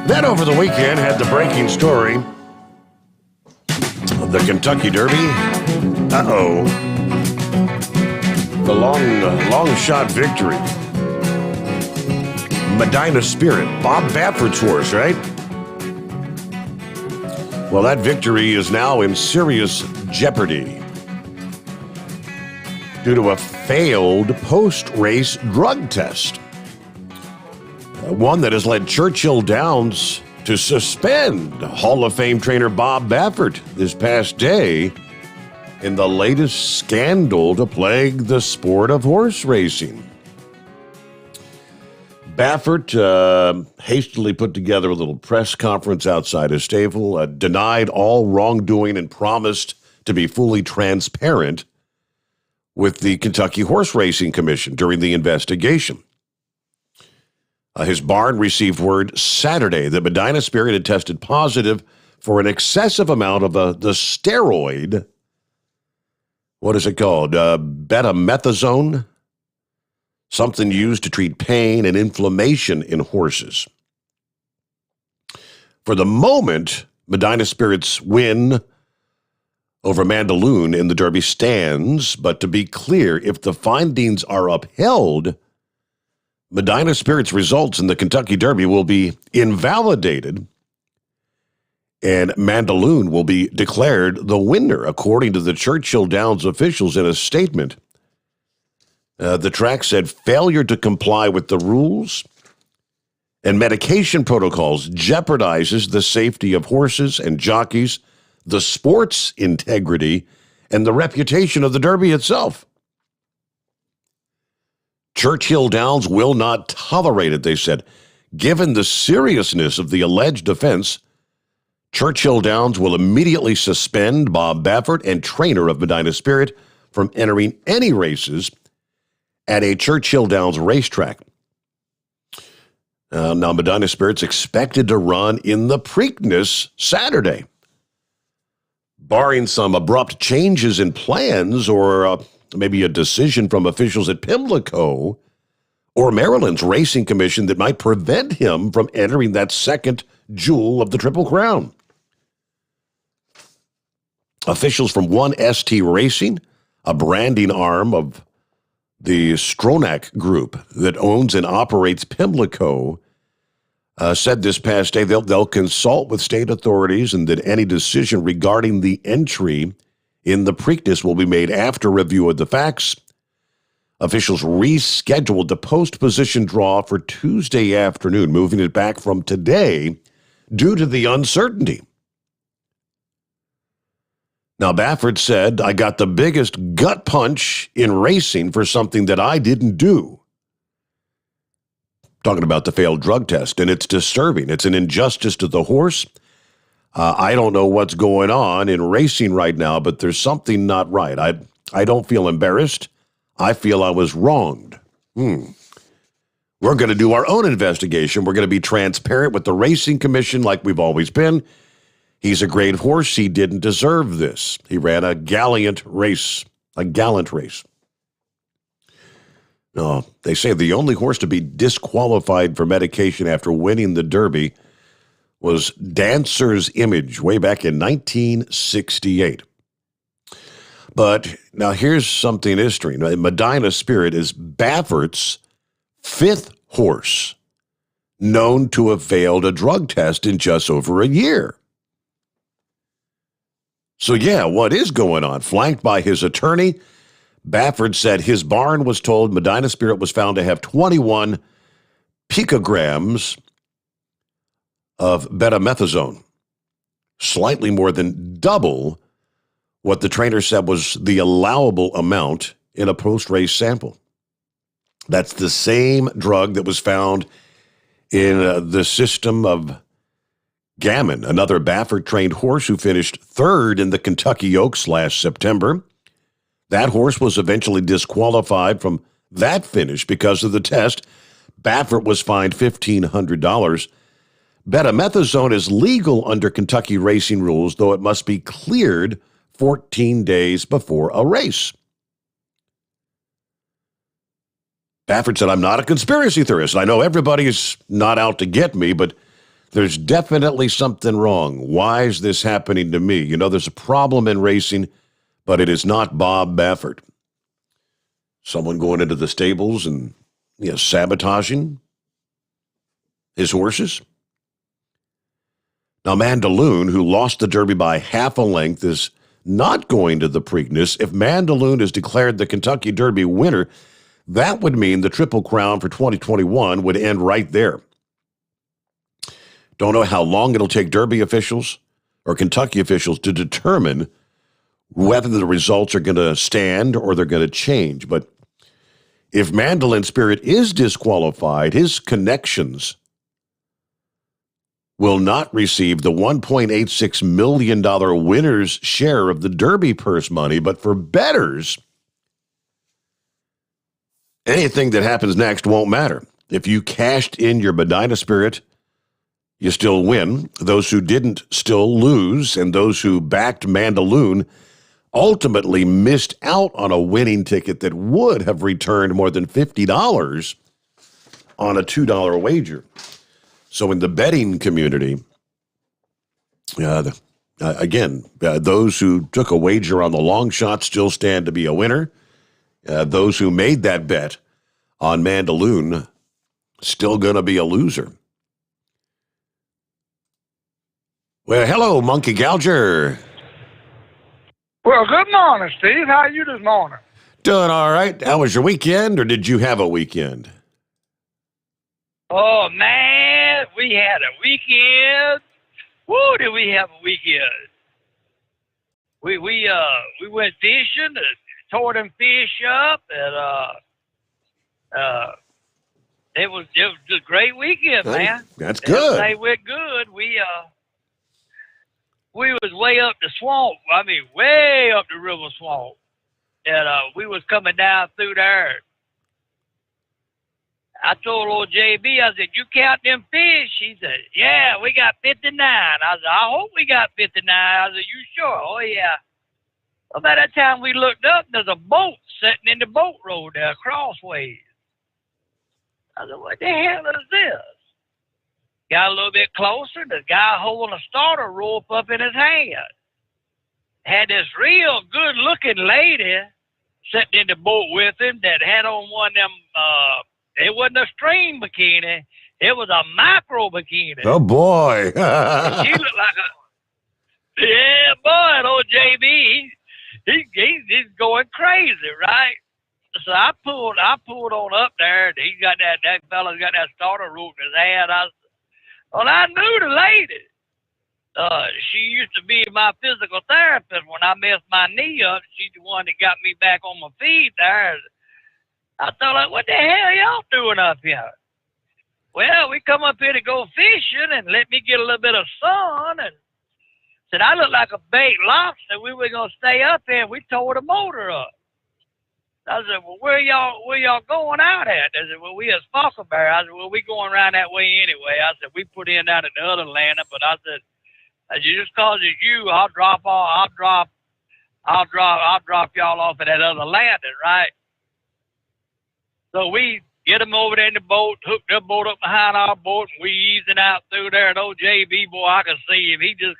Speaker 2: That over the weekend had the breaking story of the Kentucky Derby. The long shot victory. Medina Spirit, Bob Baffert's horse, right? Well, that victory is now in serious jeopardy due to a failed post-race drug test. One that has led Churchill Downs to suspend Hall of Fame trainer Bob Baffert this past day in the latest scandal to plague the sport of horse racing. Baffert hastily put together a little press conference outside his stable, denied all wrongdoing and promised to be fully transparent with the Kentucky Horse Racing Commission during the investigation. His barn received word Saturday that Medina Spirit had tested positive for an excessive amount of the steroid, what is it called, betamethasone, something used to treat pain and inflammation in horses. For the moment, Medina Spirit's win over Mandaloun in the Derby stands, but to be clear, if the findings are upheld, Medina Spirit's results in the Kentucky Derby will be invalidated, and Mandaloun will be declared the winner, according to the Churchill Downs officials in a statement. The track said failure to comply with the rules and medication protocols jeopardizes the safety of horses and jockeys, the sport's integrity, and the reputation of the Derby itself. Churchill Downs will not tolerate it, they said. Given the seriousness of the alleged offense, Churchill Downs will immediately suspend Bob Baffert and trainer of Medina Spirit from entering any races at a Churchill Downs racetrack. Now, Medina Spirit's expected to run in the Preakness Saturday. Barring some abrupt changes in plans or maybe a decision from officials at Pimlico or Maryland's Racing Commission that might prevent him from entering that second jewel of the Triple Crown. Officials from 1ST Racing, a branding arm of the Stronach Group that owns and operates Pimlico, said this past day they'll consult with state authorities and that any decision regarding the entry in the Preakness will be made after review of the facts. Officials rescheduled the post-position draw for Tuesday afternoon, moving it back from today due to the uncertainty. Now, Baffert said, I got the biggest gut punch in racing for something that I didn't do. Talking about the failed drug test, and it's disturbing. It's an injustice to the horse. I don't know what's going on in racing right now, but there's something not right. I don't feel embarrassed. I feel I was wronged. We're going to do our own investigation. We're going to be transparent with the Racing Commission like we've always been. He's a great horse. He didn't deserve this. He ran a gallant race. No, they say the only horse to be disqualified for medication after winning the Derby was Dancer's Image way back in 1968. But now here's something interesting. Medina Spirit is Baffert's fifth horse known to have failed a drug test in just over a year. So yeah, what is going on? Flanked by his attorney, Baffert said his barn was told Medina Spirit was found to have 21 picograms of betamethasone, slightly more than double what the trainer said was the allowable amount in a post-race sample. That's the same drug that was found in the system of Gammon, another Baffert-trained horse who finished third in the Kentucky Oaks last September. That horse was eventually disqualified from that finish because of the test. Baffert was fined $1,500. Betamethasone is legal under Kentucky racing rules, though it must be cleared 14 days before a race. Baffert said, I'm not a conspiracy theorist. I know everybody's not out to get me, but there's definitely something wrong. Why is this happening to me? You know, there's a problem in racing, but it is not Bob Baffert. Someone going into the stables and sabotaging his horses. Now, Mandaloun, who lost the Derby by half a length, is not going to the Preakness. If Mandaloun is declared the Kentucky Derby winner, that would mean the Triple Crown for 2021 would end right there. Don't know how long it'll take Derby officials or Kentucky officials to determine whether the results are going to stand or they're going to change. But if Mandolin Spirit is disqualified, his connections will not receive the $1.86 million winner's share of the Derby purse money. But for bettors, anything that happens next won't matter. If you cashed in your Medina Spirit, you still win. Those who didn't still lose, and those who backed Mandaloon ultimately missed out on a winning ticket that would have returned more than $50 on a $2 wager. So in the betting community, those who took a wager on the long shot still stand to be a winner. Those who made that bet on Mandaloon still going to be a loser. Well, hello, Monkey Gouger.
Speaker 20: Well, good morning, Steve. How are you this morning?
Speaker 2: Doing all right. How was your weekend, or did you have a weekend?
Speaker 10: Oh, man, we had a weekend. Woo, did we have a weekend? We went fishing, tore them fish up, and it was a great weekend, man.
Speaker 2: That's good.
Speaker 10: Everything went good. We was way up the swamp. I mean, way up the river swamp. And we was coming down through there. I told old JB, I said, you count them fish? He said, yeah, we got 59. I said, I hope we got 59. I said, you sure? Oh, yeah. Well, by that time we looked up, there's a boat sitting in the boat road there, crossways. I said, what the hell is this? Got a little bit closer, the guy holding a starter rope up in his hand. Had this real good-looking lady sitting in the boat with him that had on one of them, it wasn't a string bikini, it was a micro bikini.
Speaker 2: Oh, boy.
Speaker 10: She looked like yeah, boy, old JB, he's going crazy, right? So I pulled on up there, and he got that fella's got that starter rope in his hand. Well, I knew the lady. She used to be my physical therapist when I messed my knee up. She's the one that got me back on my feet there. I thought, like, what the hell y'all doing up here? Well, we come up here to go fishing and let me get a little bit of sun. And said, I look like a baked lobster. We were going to stay up here, and we tore the motor up. I said, well, where y'all going out at? They said, well, we at Spockleberry. I said, well, we going around that way anyway. I said, we put in down at the other landing, but I said, just cause it's you, I'll drop y'all off at that other landing, right? So we get them over there in the boat, hooked their boat up behind our boat, and we easing out through there. And old JB, boy, I could see him. He just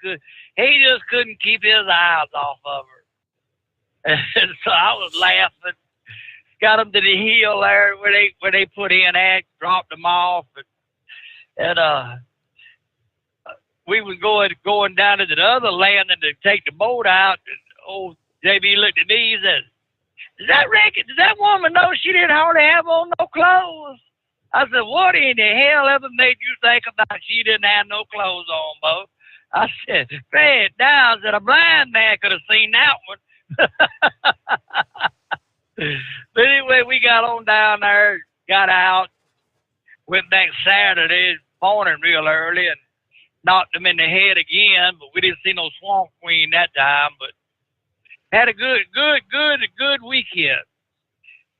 Speaker 10: couldn't keep his eyes off of her. And so I was laughing. Got them to the hill there where they put in at, dropped them off, and we was going down to the other landing to take the boat out. And old JB looked at me. He said, "Does that woman know she didn't hardly have on no clothes?" I said, "What in the hell ever made you think about she didn't have no clothes on, Bo?" I said, "Fred down that a blind man could have seen that one." But anyway, we got on down there, got out, went back Saturday morning real early and knocked them in the head again, but we didn't see no swamp queen that time, but had a good weekend.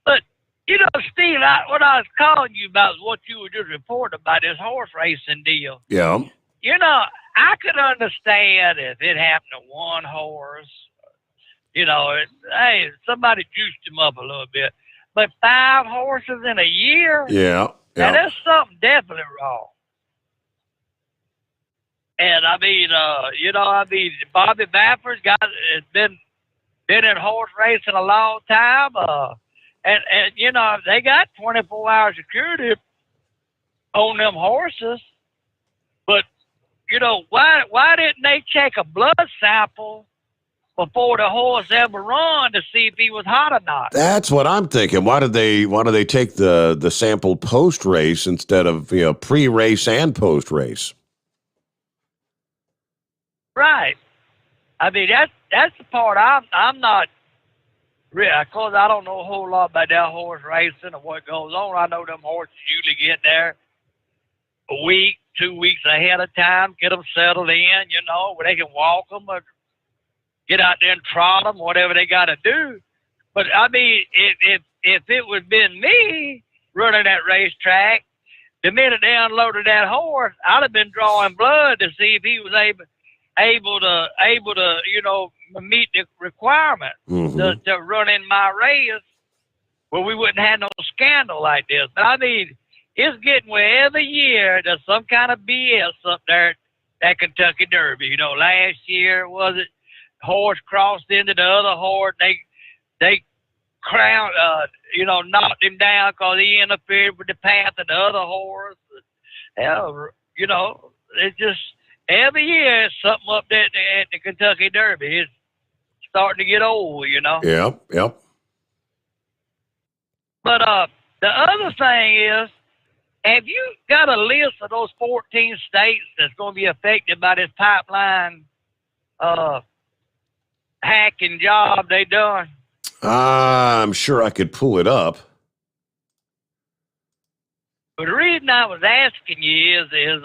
Speaker 10: But, you know, Steve, what I was calling you about is what you were just reporting about this horse racing deal.
Speaker 2: Yeah.
Speaker 10: You know, I could understand if it happened to one horse. You know, hey, somebody juiced him up a little bit. But 5 horses in a year?
Speaker 2: Yeah.
Speaker 10: Now, there's something definitely wrong. And, Bobby Baffer's has been in horse racing a long time. And they got 24-hour security on them horses. But, why didn't they take a blood sample before the horse ever run to see if he was hot or not?
Speaker 2: That's what I'm thinking. Why do they take the sample post race instead of pre-race and post race?
Speaker 10: Right. I mean that's the part I'm not really, because I don't know a whole lot about that horse racing and what goes on. I know them horses usually get there a week, 2 weeks ahead of time, get them settled in, where they can walk them or get out there and trot them, whatever they got to do. But I mean, if it would have been me running that racetrack, the minute they unloaded that horse, I'd have been drawing blood to see if he was able to meet the requirement to run in my race, where we wouldn't have no scandal like this. But I mean, it's getting where every year there's some kind of BS up there at Kentucky Derby. Last year was it horse crossed into the other horse. They crowned, knocked him down because he interfered with the path of the other horse. Hell, it's just every year it's something up there at the Kentucky Derby. It's starting to get old,
Speaker 2: Yep.
Speaker 10: But the other thing is, have you got a list of those 14 states that's going to be affected by this pipeline hacking job they done?
Speaker 2: I'm sure I could pull it up.
Speaker 10: But the reason I was asking you is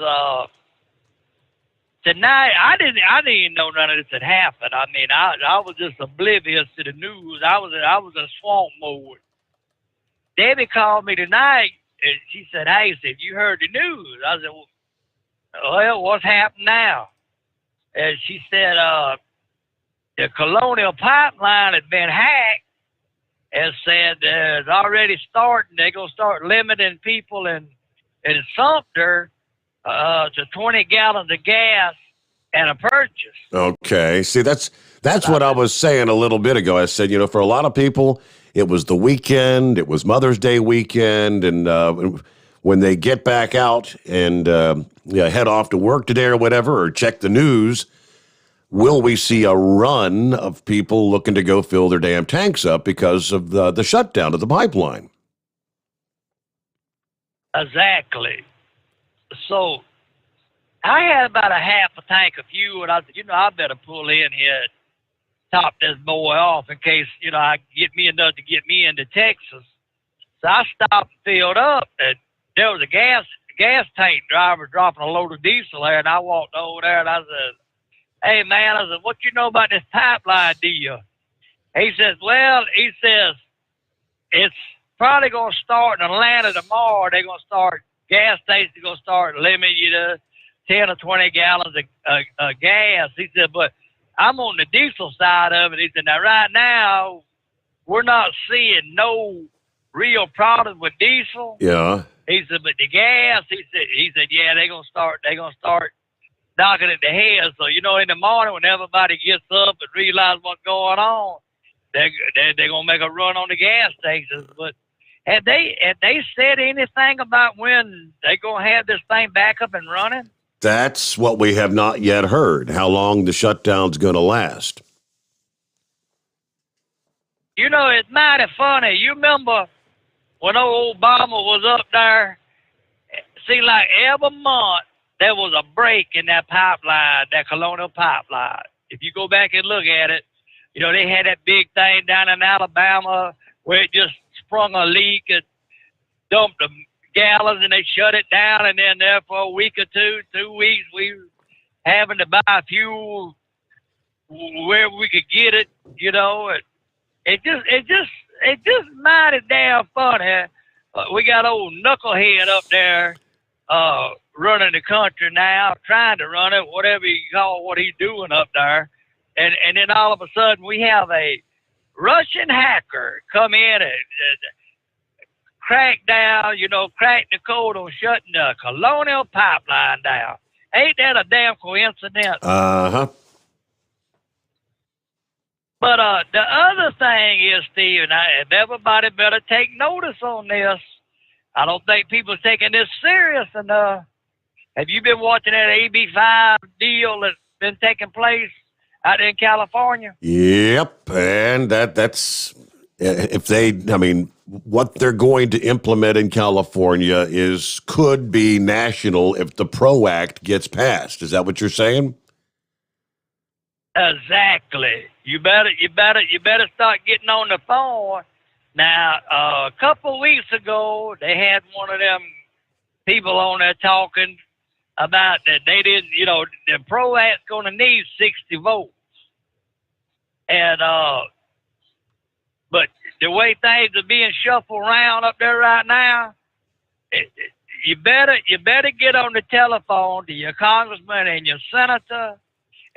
Speaker 10: tonight I didn't even know none of this had happened. I mean, I was just oblivious to the news. I was in swamp mode. Debbie called me tonight and she said, "Hey," "you heard the news?" I said, "Well, what's happened now?" And she said, the Colonial Pipeline had been hacked, and said it's already starting. They're going to start limiting people in Sumter to 20 gallons of gas and a purchase.
Speaker 2: Okay. See, that's what I was saying a little bit ago. I said, for a lot of people, it was the weekend, it was Mother's Day weekend, and when they get back out and head off to work today or whatever, or check the news, will we see a run of people looking to go fill their damn tanks up because of the shutdown of the pipeline?
Speaker 10: Exactly. So I had about a half a tank of fuel, and I said, I better pull in here, top this boy off in case, I get me enough to get me into Texas. So I stopped and filled up, and there was a gas tank driver dropping a load of diesel there, and I walked over there, and I said, "Hey, man," I said, "what you know about this pipeline deal?" He says, it's probably going to start in Atlanta tomorrow. They're going to start, gas stations are going to start limiting you to 10 or 20 gallons of gas. He said, "But I'm on the diesel side of it." He said, "Now, right now, we're not seeing no real problem with diesel."
Speaker 2: Yeah.
Speaker 10: He said, "But the gas," he said, "yeah, they're going to start knocking at the head." So, in the morning when everybody gets up and realize what's going on, they're going to make a run on the gas stations. But have they said anything about when they're going to have this thing back up and running?
Speaker 2: That's what we have not yet heard, how long the shutdown's going to last.
Speaker 10: It's mighty funny. You remember when old Obama was up there? It seemed like every month there was a break in that pipeline, that Colonial Pipeline. If you go back and look at it, they had that big thing down in Alabama where it just sprung a leak and dumped the gallons, and they shut it down, and then there for a week or 2 weeks, we were having to buy fuel where we could get it, It just mighty damn funny. We got old Knucklehead up there running the country now, trying to run it, whatever you call what he's doing up there. And then all of a sudden we have a Russian hacker come in and crack down, crack the code on shutting the Colonial Pipeline down. Ain't that a damn coincidence?
Speaker 2: Uh-huh.
Speaker 10: But the other thing is, Steve, and everybody better take notice on this. I don't think people are taking this serious enough. Have you been watching that AB5 deal that's been taking place out in California?
Speaker 2: Yep, and that's what they're going to implement in California could be national if the PRO Act gets passed. Is that what you're saying?
Speaker 10: Exactly. You better start getting on the phone. Now, a couple of weeks ago, they had one of them people on there talking about that they didn't, the PRO-ACT's going to need 60 votes. And, but the way things are being shuffled around up there right now, you better get on the telephone to your congressman and your senator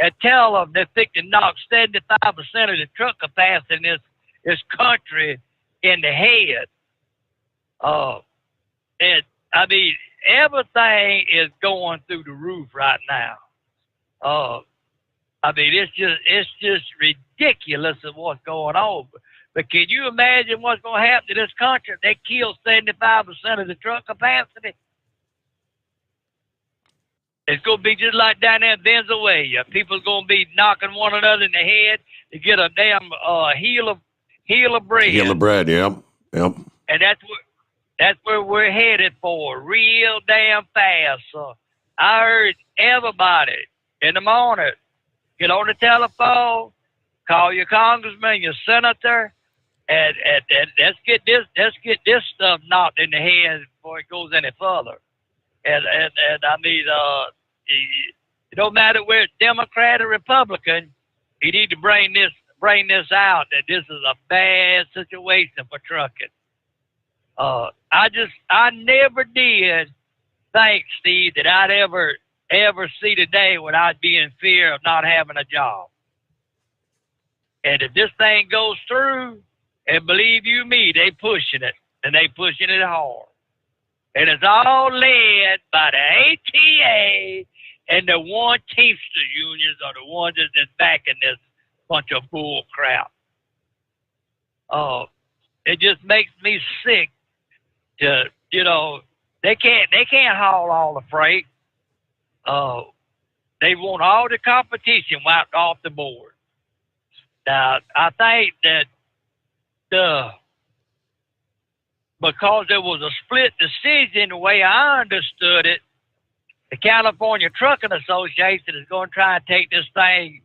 Speaker 10: and tell them that they can knock 75% of the truck capacity in this country in the head. And I mean, everything is going through the roof right now. I mean, it's just ridiculous of what's going on. But can you imagine what's going to happen to this country if they kill 75% of the truck capacity? It's going to be just like down there in Venezuela. People are going to be knocking one another in the head to get a damn heel of bread.
Speaker 2: Heel of bread, yep.
Speaker 10: And that's where we're headed for, real damn fast. So I heard everybody in the morning get on the telephone, call your congressman, your senator, and let's get this stuff knocked in the head before it goes any further. And I mean, it don't matter whether it's Democrat or Republican, you need to bring this out that this is a bad situation for trucking. I never did think, Steve, that I'd ever see the day when I'd be in fear of not having a job. And if this thing goes through, and believe you me, they pushing it, and they pushing it hard. And it's all led by the ATA and the one Teamster unions are the ones that's backing this bunch of bull crap. It just makes me sick to, they can't haul all the freight. They want all the competition wiped off the board. Now, I think that because there was a split decision, the way I understood it, the California Trucking Association is going to try and take this thing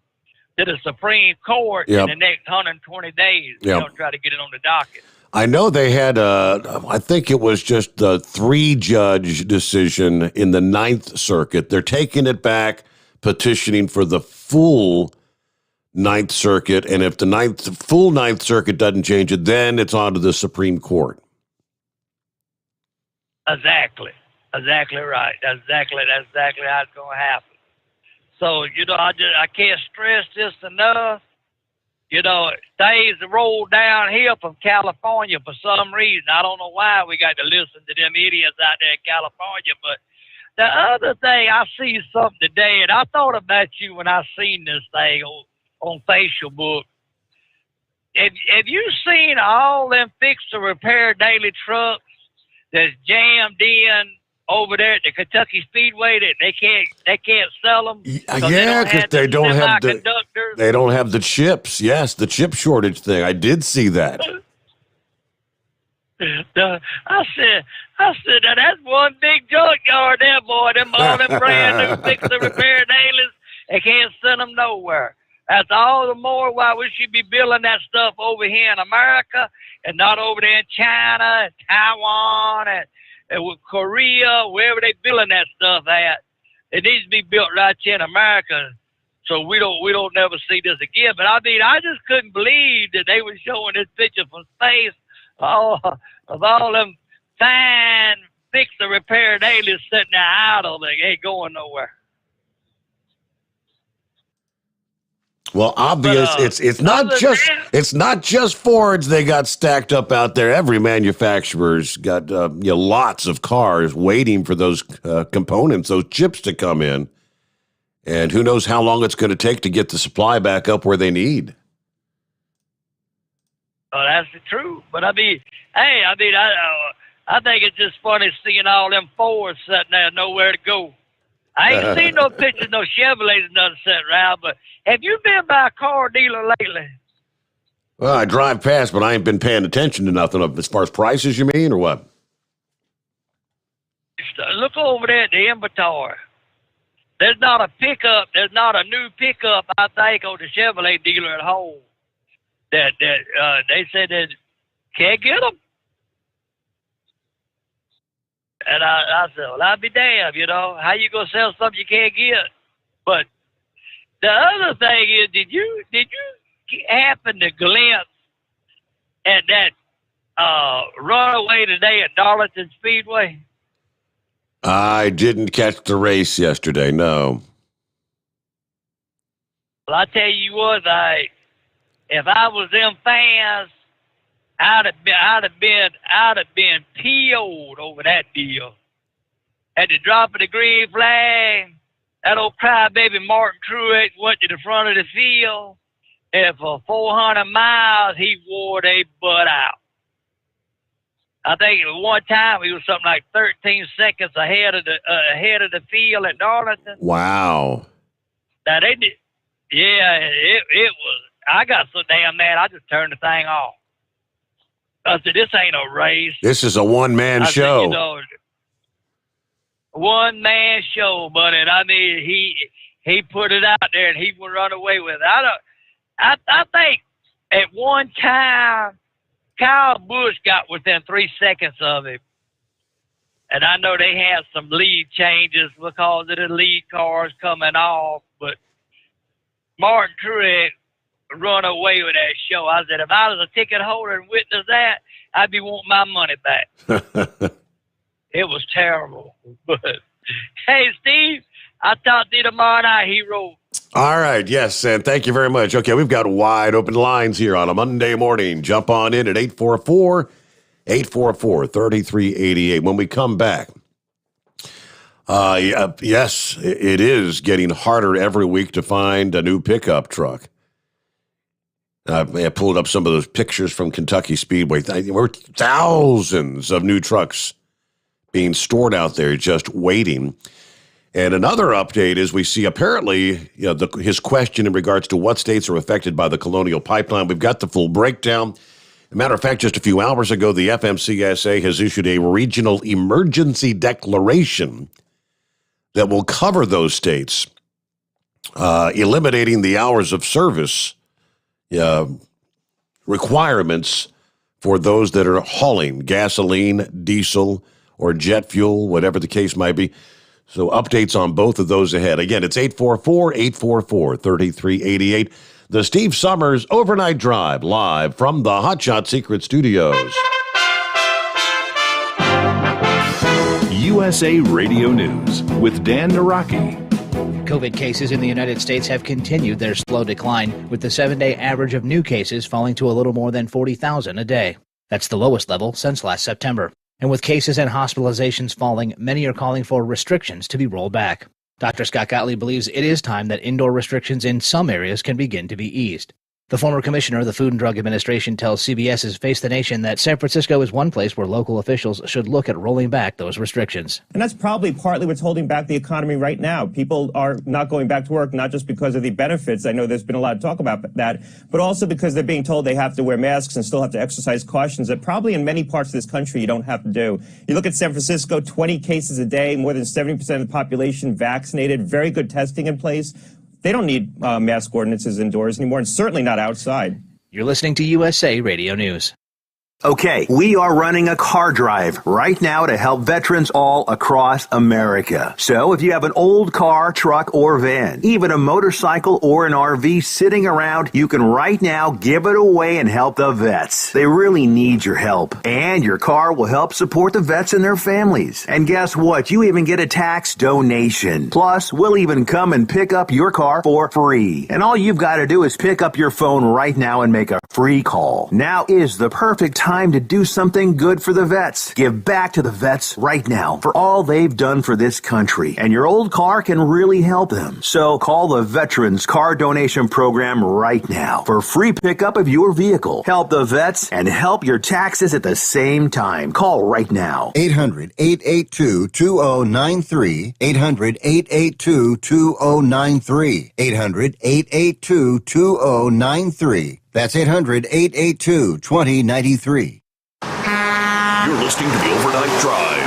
Speaker 10: to the Supreme Court in the next 120 days. They're going to try to get it on the docket.
Speaker 2: I know they had I think it was just the 3-judge decision in the Ninth Circuit. They're taking it back, petitioning for the full Ninth Circuit, and if the full Ninth Circuit doesn't change it, then it's on to the Supreme Court. Exactly right. That's exactly how it's going to happen. So I can't stress this enough. Things roll downhill from California for some reason. I don't know why we got to listen to them idiots out there in California. But the other thing, I see something today, and I thought about you when I seen this thing on Facebook. Have you seen all them fix to repair daily trucks that's jammed in over there at the Kentucky Speedway that they can't sell them? Yeah, because they don't have the chips. Yes, the chip shortage thing. I did see that.
Speaker 10: I said, now that's one big junkyard there, boy. All them brand new fix to repair dailies, they can't send them nowhere. That's all the more why we should be building that stuff over here in America and not over there in China and Taiwan and with Korea, wherever they building that stuff at. It needs to be built right here in America, so we don't never see this again. But I mean, I just couldn't believe that they were showing this picture from space of all them fine fix and repair dailies sitting there idle. They ain't going nowhere.
Speaker 2: Well, obvious. It's not just Fords they got stacked up out there. Every manufacturer's got lots of cars waiting for those components, those chips to come in, and who knows how long it's going to take to get the supply back up where they need.
Speaker 10: Oh, that's the truth. But I mean, I think it's just funny seeing all them Fords sitting there nowhere to go. I ain't seen no pictures, no Chevrolets, nothing sitting around, but have you been by a car dealer lately?
Speaker 2: Well, I drive past, but I ain't been paying attention to nothing as far as prices, you mean, or what?
Speaker 10: Look over there at the inventory. There's not a pickup. There's not a new pickup, I think, on the Chevrolet dealer at home that they said that can't get them. And I said, well, I'll be damned, how you gonna sell something you can't get? But the other thing is, did you happen to glimpse at that runaway today at Darlington Speedway?
Speaker 2: I didn't catch the race yesterday, no.
Speaker 10: Well, I tell you what, if I was them fans, I'd have been PO'd over that deal. At the drop of the green flag, that old crybaby Martin Truex went to the front of the field, and for 400 miles he wore their butt out. I think at one time he was something like 13 seconds ahead of the field at Darlington.
Speaker 2: Wow.
Speaker 10: Now they did, yeah. It was. I got so damn mad, I just turned the thing off. I said, "This ain't a race.
Speaker 2: This is a one-man show."
Speaker 10: Said, one-man show, buddy. I mean, he put it out there and he would run away with it. I think at one time, Kyle Busch got within 3 seconds of him. And I know they had some lead changes because of the lead cars coming off, but Martin Truex run away with that show. I said, if I was a ticket holder and witnessed that, I'd be wanting my money back. It was terrible. But, hey, Steve, I'll talk to you tomorrow night, hero.
Speaker 2: All right, yes, and thank you very much. Okay, we've got wide open lines here on a Monday morning. Jump on in at 844-3388. When we come back, yes, it is getting harder every week to find a new pickup truck. I pulled up some of those pictures from Kentucky Speedway. There were thousands of new trucks being stored out there just waiting. And another update is we see apparently his question in regards to what states are affected by the Colonial Pipeline. We've got the full breakdown. As a matter of fact, just a few hours ago, the FMCSA has issued a regional emergency declaration that will cover those states, eliminating the hours of service requirements for those that are hauling gasoline, diesel, or jet fuel, whatever the case might be. So updates on both of those ahead. Again, it's 844-844-3388. The Steve Sommers Overnight Drive, live from the Hot Shot Secret Studios.
Speaker 14: USA Radio News with Dan Naraki.
Speaker 5: COVID cases in the United States have continued their slow decline, with the 7-day average of new cases falling to a little more than 40,000 a day. That's the lowest level since last September. And with cases and hospitalizations falling, many are calling for restrictions to be rolled back. Dr. Scott Gottlieb believes it is time that indoor restrictions in some areas can begin to be eased. The former commissioner of the Food and Drug Administration tells CBS's Face the Nation that San Francisco is one place where local officials should look at rolling back those restrictions.
Speaker 21: And that's probably partly what's holding back the economy right now. People are not going back to work, not just because of the benefits. I know there's been a lot of talk about that, but also because they're being told they have to wear masks and still have to exercise cautions that probably in many parts of this country you don't have to do. You look at San Francisco, 20 cases a day, more than 70% of the population vaccinated, very good testing in place. They don't need mask ordinances indoors anymore, and certainly not outside.
Speaker 5: You're listening to USA Radio News.
Speaker 13: Okay, we are running a car drive right now to help veterans all across America. So if you have an old car, truck, or van, even a motorcycle or an RV sitting around, you can right now give it away and help the vets. They really need your help. And your car will help support the vets and their families. And guess what? You even get a tax donation. Plus, we'll even come and pick up your car for free. And all you've got to do is pick up your phone right now and make a free call. Now is the perfect time to do something good for the vets. Give back to the vets right now for all they've done for this country. And your old car can really help them. So call the Veterans Car Donation Program right now for free pickup of your vehicle. Help the vets and help your taxes at the same time. Call right now.
Speaker 16: 800-882-2093. 800-882-2093. 800-882-2093. That's 800-882-2093.
Speaker 8: You're listening to the Overnight Drive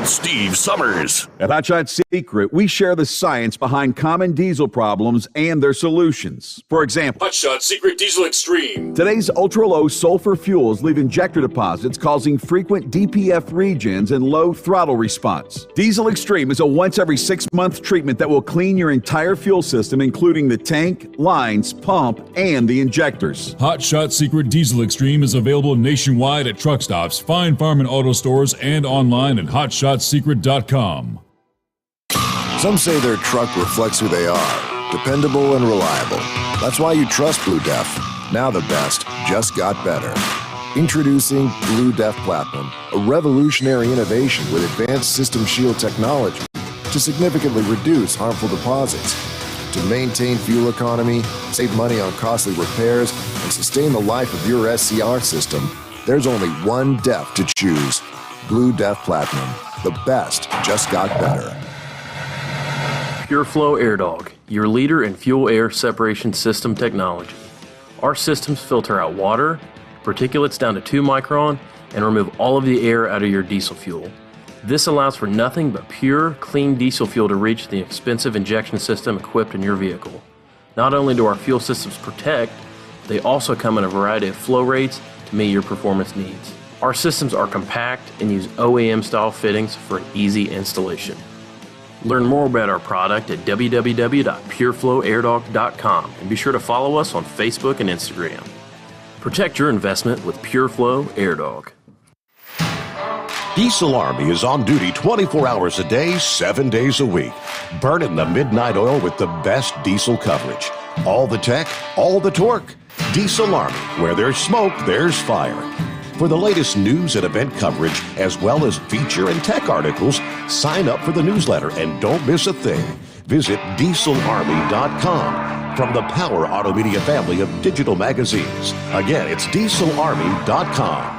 Speaker 8: with Steve Summers.
Speaker 4: At Hot Shot Secret, we share the science behind common diesel problems and their solutions. For example,
Speaker 12: Hot Shot Secret Diesel Extreme.
Speaker 4: today's ultra-low sulfur fuels leave injector deposits causing frequent DPF regens and low throttle response. Diesel Extreme is a once every 6-month treatment that will clean your entire fuel system, including the tank, lines, pump, and the injectors.
Speaker 12: Hot Shot Secret Diesel Extreme is available nationwide at truck stops, fine farm and auto stores, and online at hotshotsecret.com.
Speaker 11: Some say their truck reflects who they are, dependable and reliable. That's why you trust Blue Def. Now the best just got better. Introducing Blue Def Platinum, a revolutionary innovation with advanced system shield technology to significantly reduce harmful deposits. To maintain fuel economy, save money on costly repairs, and sustain the life of your SCR system, there's only one DEF to choose. Blue Def Platinum. The best just got better.
Speaker 17: PureFlow Air Dog, your leader in fuel air separation system technology. Our systems filter out water, particulates down to 2 micron, and remove all of the air out of your diesel fuel. This allows for nothing but pure, clean diesel fuel to reach the expensive injection system equipped in your vehicle. Not only do our fuel systems protect, they also come in a variety of flow rates to meet your performance needs. Our systems are compact and use OEM-style fittings for an easy installation. Learn more about our product at www.pureflowairdog.com and be sure to follow us on Facebook and Instagram. Protect your investment with PureFlow Air Dog.
Speaker 2: Diesel Army is on duty 24 hours a day, 7 days a week. Burning the midnight oil with the best diesel coverage. All the tech, all the torque. Diesel Army, where there's smoke, there's fire. For the latest news and event coverage, as well as feature and tech articles, sign up for the newsletter and don't miss a thing. Visit dieselarmy.com from the Power Auto Media family of digital magazines. Again, it's dieselarmy.com.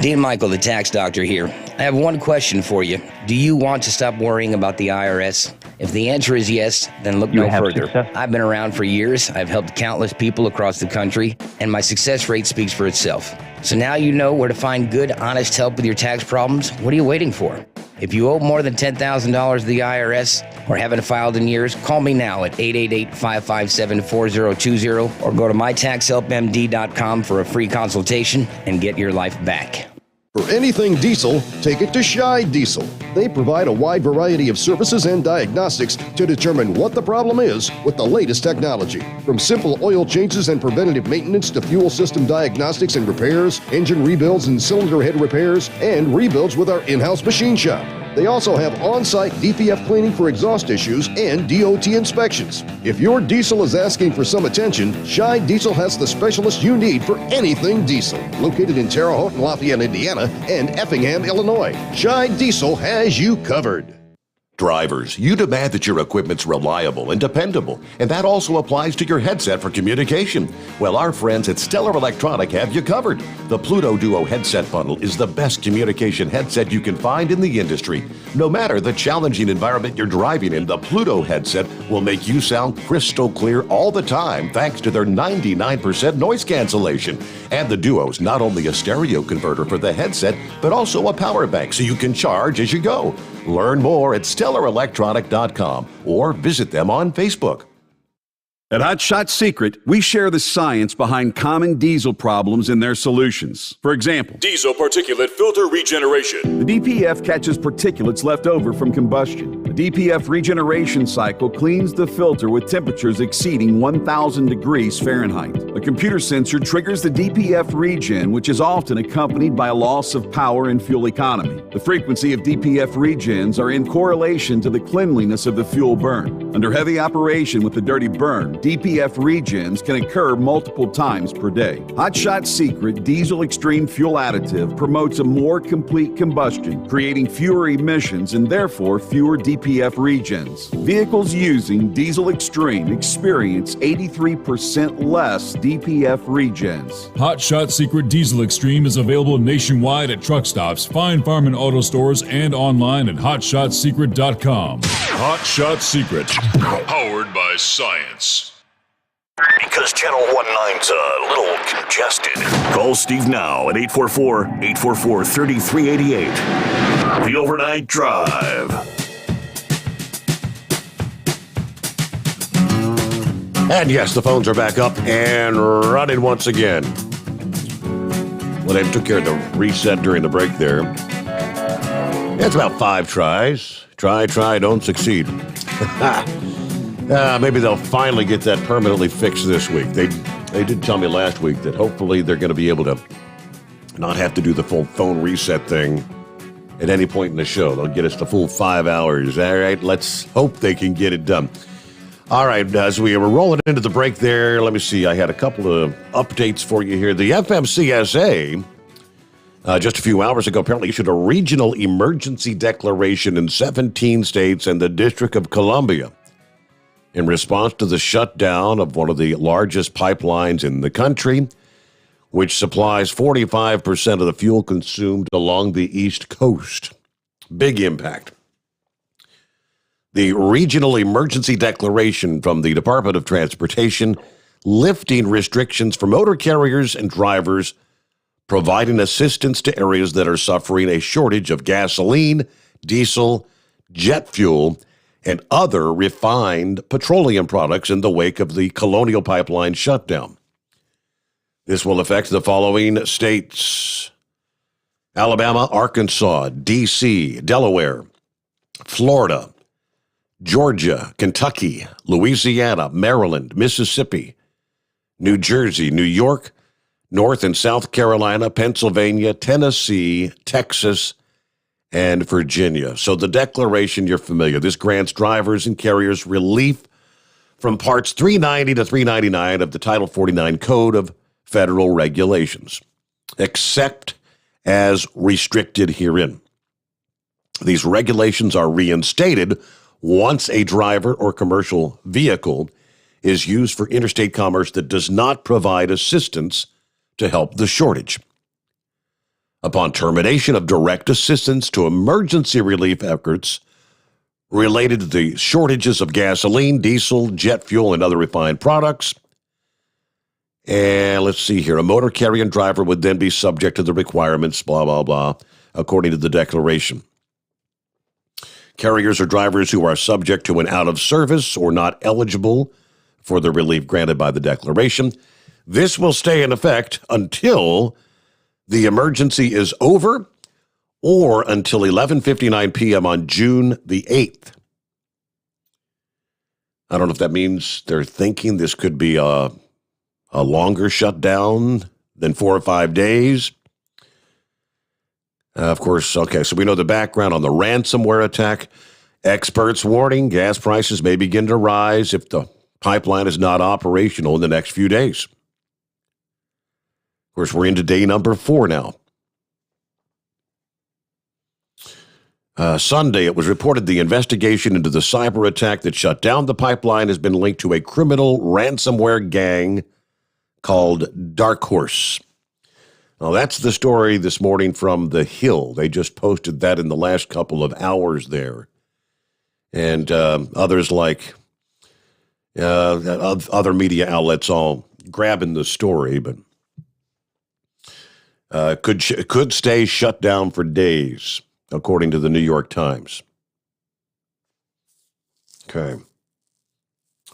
Speaker 18: Dean Michael, the tax doctor here. I have one question for you. Do you want to stop worrying about the IRS? If the answer is yes, then look no further. I've been around for years. I've helped countless people across the country, and my success rate speaks for itself. So now you know where to find good, honest help with your tax problems. What are you waiting for? If you owe more than $10,000 to the IRS or haven't filed in years, call me now at 888-557-4020 or go to mytaxhelpmd.com for a free consultation and get your life back.
Speaker 22: For anything diesel, take it to Shy Diesel. They provide a wide variety of services and diagnostics to determine what the problem is with the latest technology. From simple oil changes and preventative maintenance to fuel system diagnostics and repairs, engine rebuilds and cylinder head repairs, and rebuilds with our in-house machine shop. They also have on-site DPF cleaning for exhaust issues and DOT inspections. If your diesel is asking for some attention, Shy Diesel has the specialist you need for anything diesel. Located in Terre Haute and Lafayette, Indiana, and Effingham, Illinois, Shy Diesel has you covered.
Speaker 2: Drivers, you demand that your equipment's reliable and dependable, and that also applies to your headset for communication. Well, our friends at Stellar Electronic have you covered. The Pluto Duo headset bundle is the best communication headset you can find in the industry. No matter the challenging environment you're driving in, the Pluto headset will make you sound crystal clear all the time thanks to their 99% noise cancellation. And the Duo's not only a stereo converter for the headset, but also a power bank so you can charge as you go. Learn more at StellarElectronic.com or visit them on Facebook.
Speaker 4: At Hot Shot Secret, we share the science behind common diesel problems and their solutions. For example,
Speaker 12: Diesel particulate filter regeneration.
Speaker 4: the DPF catches particulates left over from combustion. The DPF regeneration cycle cleans the filter with temperatures exceeding 1,000 degrees Fahrenheit. A computer sensor triggers the DPF regen, which is often accompanied by a loss of power and fuel economy. The frequency of DPF regens are in correlation to the cleanliness of the fuel burn. Under heavy operation with the dirty burn, DPF regens can occur multiple times per day. Hot Shot Secret Diesel Extreme Fuel Additive promotes a more complete combustion, creating fewer emissions and therefore fewer DPF regens. Vehicles using Diesel Extreme experience 83% less DPF regens.
Speaker 12: Hot Shot Secret Diesel Extreme is available nationwide at truck stops, fine farm and auto stores, and online at hotshotsecret.com. Hot Shot Secret, powered by science.
Speaker 8: Because Channel 19's a little congested. Call Steve now at 844-844-3388. The Overnight Drive.
Speaker 2: And yes, the phones are back up and running once again. Well, they took care of the reset during the break there. It's about 5 tries. Try, don't succeed. Maybe they'll finally get that permanently fixed this week. They did tell me last week that hopefully they're going to be able to not have to do the full phone reset thing at any point in the show. They'll get us the full 5 hours. All right, let's hope they can get it done. All right, as we were rolling into the break there, let me see. I had a couple of updates for you here. The FMCSA, just a few hours ago, apparently issued a regional emergency declaration in 17 states and the District of Columbia in response to the shutdown of one of the largest pipelines in the country, which supplies 45% of the fuel consumed along the East Coast. Big impact. The Regional Emergency Declaration from the Department of Transportation lifting restrictions for motor carriers and drivers, providing assistance to areas that are suffering a shortage of gasoline, diesel, jet fuel, and other refined petroleum products in the wake of the Colonial Pipeline shutdown. This will affect the following states: Alabama, Arkansas, D.C., Delaware, Florida, Georgia, Kentucky, Louisiana, Maryland, Mississippi, New Jersey, New York, North and South Carolina, Pennsylvania, Tennessee, Texas, and Virginia. So the declaration, you're familiar. This grants drivers and carriers relief from Parts 390 to 399 of the Title 49 Code of Federal Regulations, except as restricted herein. These regulations are reinstated once a driver or commercial vehicle is used for interstate commerce that does not provide assistance to help the shortage. Upon termination of direct assistance to emergency relief efforts related to the shortages of gasoline, diesel, jet fuel, and other refined products, and let's see here, a motor carrier and driver would then be subject to the requirements, blah, blah, blah, according to the declaration. Carriers or drivers who are subject to an out-of-service or not eligible for the relief granted by the declaration. This will stay in effect until the emergency is over or until 11:59 p.m. on June the 8th. I don't know if that means they're thinking this could be a longer shutdown than 4 or 5 days. Of course, okay, so we know the background on the ransomware attack. Experts warning gas prices may begin to rise if the pipeline is not operational in the next few days. Of course, we're into day number 4 now. Sunday, it was reported the investigation into the cyber attack that shut down the pipeline has been linked to a criminal ransomware gang called Dark Horse. Now, that's the story this morning from The Hill. They just posted that in the last couple of hours there. And others like other media outlets all grabbing the story, but could stay shut down for days, according to the New York Times. Okay.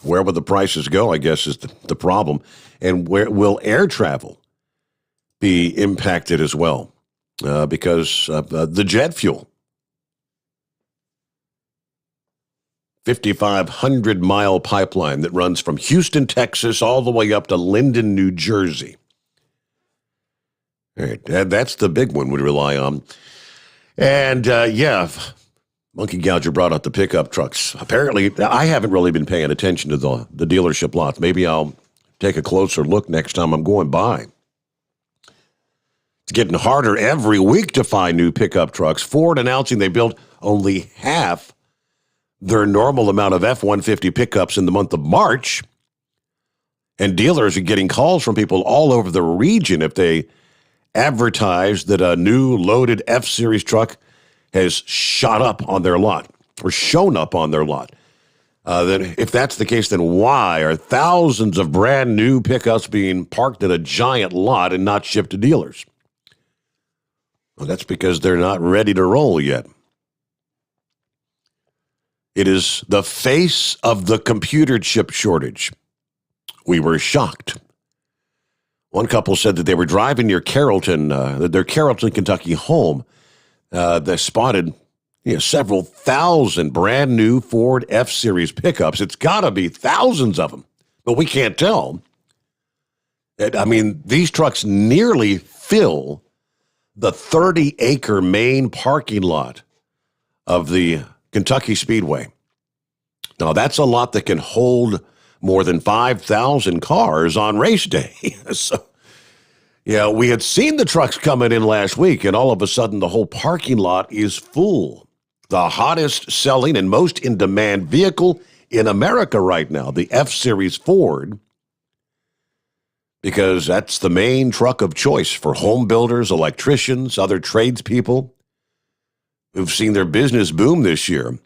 Speaker 2: Where will the prices go, I guess, is the problem. And where will air travel be impacted as well? Because the jet fuel, 5,500-mile pipeline that runs from Houston, Texas, all the way up to Linden, New Jersey. All right, that's the big one we rely on. And, Monkey Gouger brought out the pickup trucks. Apparently, I haven't really been paying attention to the dealership lots. Maybe I'll take a closer look next time I'm going by. It's getting harder every week to find new pickup trucks. Ford announcing they built only half their normal amount of F-150 pickups in the month of March. And dealers are getting calls from people all over the region if they advertise that a new loaded F-Series truck has shot up on their lot or shown up on their lot. Then if that's the case, then why are thousands of brand new pickups being parked in a giant lot and not shipped to dealers? Well, that's because they're not ready to roll yet. It is the face of the computer chip shortage. We were shocked. One couple said that they were driving near Carrollton, their Carrollton, Kentucky home. They spotted several thousand brand new Ford F-Series pickups. It's got to be thousands of them, but we can't tell. I mean, these trucks nearly fill the 30-acre main parking lot of the Kentucky Speedway. Now, that's a lot that can hold more than 5,000 cars on race day. So, yeah, we had seen the trucks coming in last week, and all of a sudden the whole parking lot is full. The hottest selling and most in-demand vehicle in America right now, the F-Series Ford, because that's the main truck of choice for home builders, electricians, other tradespeople who've seen their business boom this year.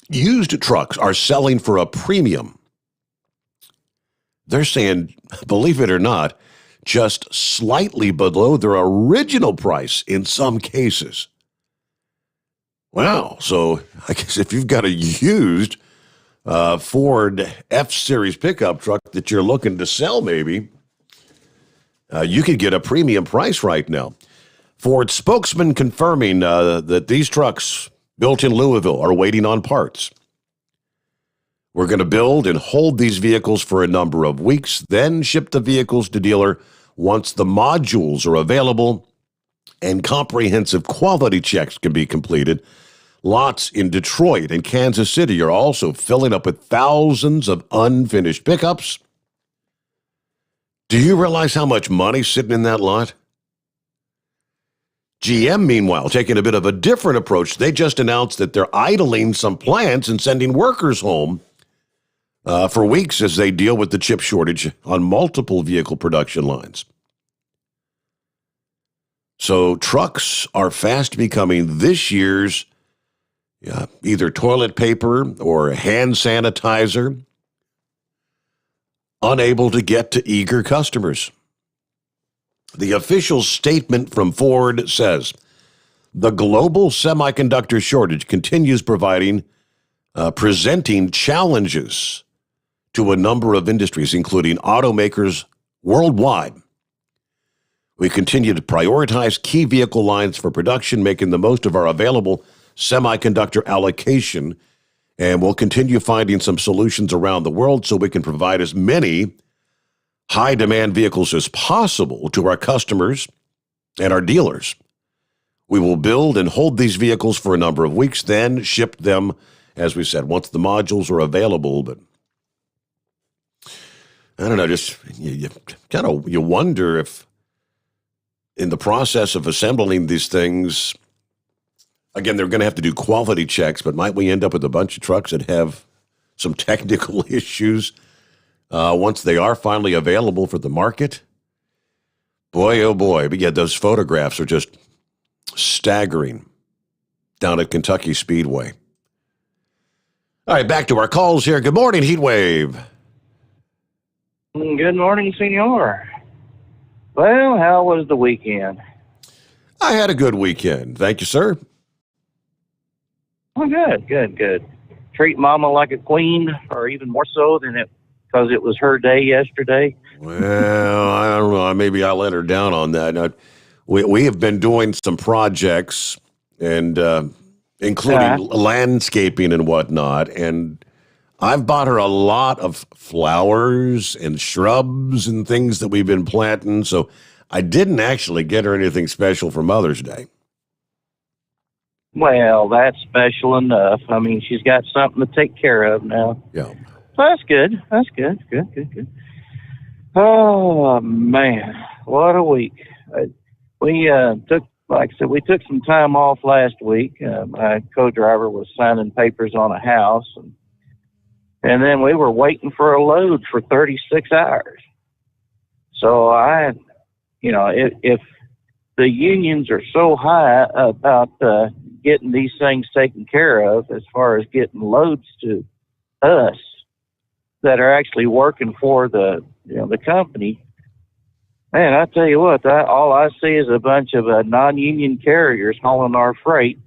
Speaker 2: Used trucks are selling for a premium. They're saying, believe it or not, just slightly below their original price in some cases. Wow. So I guess if you've got a used Ford F-Series pickup truck that you're looking to sell, maybe, you could get a premium price right now. Ford spokesman confirming that these trucks built in Louisville are waiting on parts. We're going to build and hold these vehicles for a number of weeks, then ship the vehicles to dealer once the modules are available and comprehensive quality checks can be completed. Lots in Detroit and Kansas City are also filling up with thousands of unfinished pickups. Do you realize how much money's sitting in that lot? GM, meanwhile, taking a bit of a different approach. They just announced that they're idling some plants and sending workers home for weeks as they deal with the chip shortage on multiple vehicle production lines. So trucks are fast becoming this year's either toilet paper or hand sanitizer, unable to get to eager customers. The official statement from Ford says, the global semiconductor shortage continues presenting challenges to a number of industries, including automakers worldwide. We continue to prioritize key vehicle lines for production, making the most of our available semiconductor allocation, and we'll continue finding some solutions around the world so we can provide as many high-demand vehicles as possible to our customers and our dealers. We will build and hold these vehicles for a number of weeks, then ship them, as we said, once the modules are available. But I don't know, just you wonder if in the process of assembling these things, again, they're going to have to do quality checks, but might we end up with a bunch of trucks that have some technical issues once they are finally available for the market? Boy, oh boy. But yeah, those photographs are just staggering down at Kentucky Speedway. All right, back to our calls here. Good morning, Heatwave.
Speaker 1: Good morning, senor. Well, how was the weekend?
Speaker 2: I had a good weekend. Thank you, sir.
Speaker 1: Oh, good. Treat Mama like a queen, or even more so than it, because it was her day yesterday.
Speaker 2: Well, I don't know. Maybe I let her down on that. Now, we have been doing some projects, and including landscaping and whatnot, and I've bought her a lot of flowers and shrubs and things that we've been planting, so I didn't actually get her anything special for Mother's Day.
Speaker 1: Well, that's special enough. I mean, she's got something to take care of now.
Speaker 2: Yeah.
Speaker 1: That's good. Good. Oh, man. What a week. We took some time off last week. My co-driver was signing papers on a house, and then we were waiting for a load for 36 hours. So if the unions are so high about getting these things taken care of as far as getting loads to us that are actually working for the company, Man, I tell you what, all I see is a bunch of non-union carriers hauling our freight.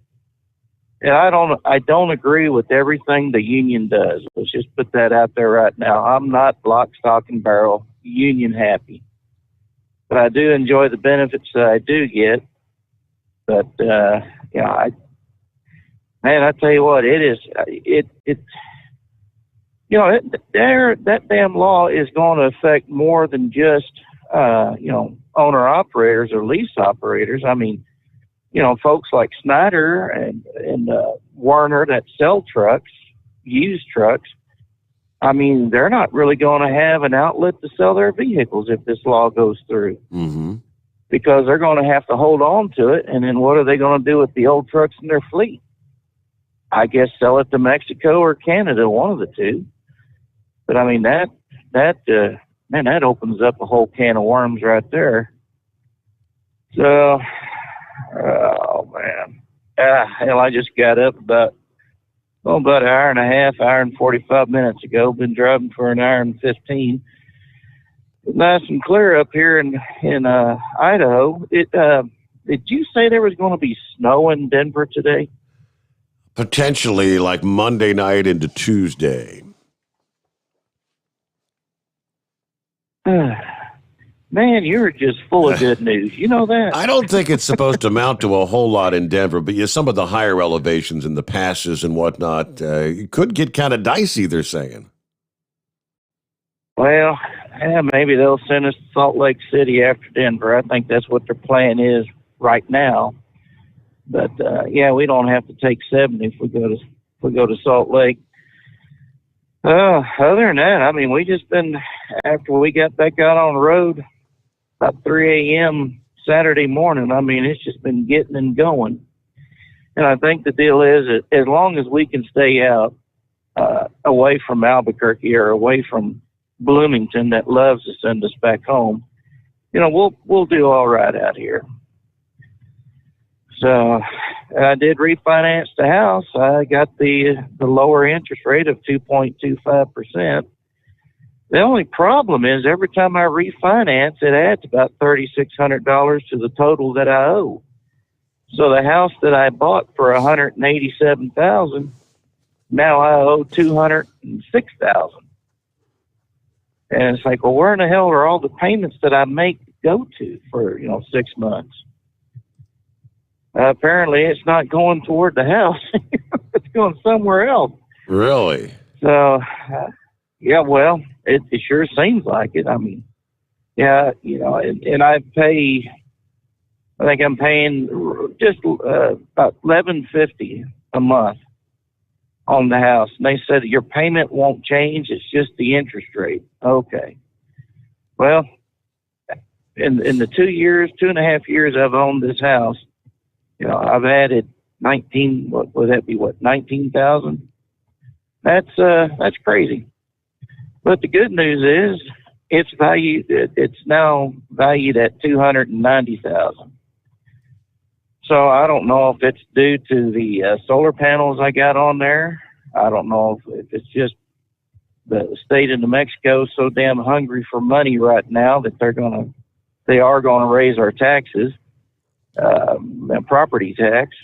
Speaker 1: And I don't agree with everything the union does. Let's just put that out there right now. I'm not lock, stock, and barrel union happy. But I do enjoy the benefits that I do get. But, I tell you what, that damn law is going to affect more than just, owner operators or lease operators. I mean, folks like Snyder and Warner that sell trucks, used trucks, I mean, they're not really going to have an outlet to sell their vehicles if this law goes through.
Speaker 2: Mm-hmm.
Speaker 1: Because they're going to have to hold on to it, and then what are they going to do with the old trucks in their fleet? I guess sell it to Mexico or Canada, one of the two. But I mean, that opens up a whole can of worms right there. So, oh man, I just got up about an hour and a half, hour and 45 minutes ago. Been driving for an hour and 15. It's nice and clear up here in Idaho. Did you say there was going to be snow in Denver today?
Speaker 2: Potentially like Monday night into Tuesday.
Speaker 1: Man, you're just full of good news. You know that?
Speaker 2: I don't think it's supposed to amount to a whole lot in Denver, but some of the higher elevations and the passes and whatnot it could get kind of dicey, they're saying.
Speaker 1: Well, maybe they'll send us to Salt Lake City after Denver. I think that's what their plan is right now. But we don't have to take 70 if we go to Salt Lake. Other than that, I mean, we just been, after we got back out on the road about 3 a.m. Saturday morning, I mean, it's just been getting and going. And I think the deal is that as long as we can stay out away from Albuquerque or away from Bloomington that loves to send us back home, we'll do all right out here. So I did refinance the house. I got the lower interest rate of 2.25%. The only problem is every time I refinance, it adds about $3,600 to the total that I owe. So the house that I bought for $187,000, now I owe $206,000. And it's like, well, where in the hell are all the payments that I make go to for 6 months? Apparently, it's not going toward the house. It's going somewhere else.
Speaker 2: Really?
Speaker 1: So, well, it sure seems like it. I mean, and I think I'm paying just about $1,150 a month on the house. And they said your payment won't change. It's just the interest rate. Okay. Well, in the 2.5 years I've owned this house, I've added 19. What would that be? 19,000? That's crazy. But the good news is it's now valued at $290,000. So I don't know if it's due to the solar panels I got on there. I don't know if it's just the state of New Mexico so damn hungry for money right now that they are going to raise our taxes, property tax.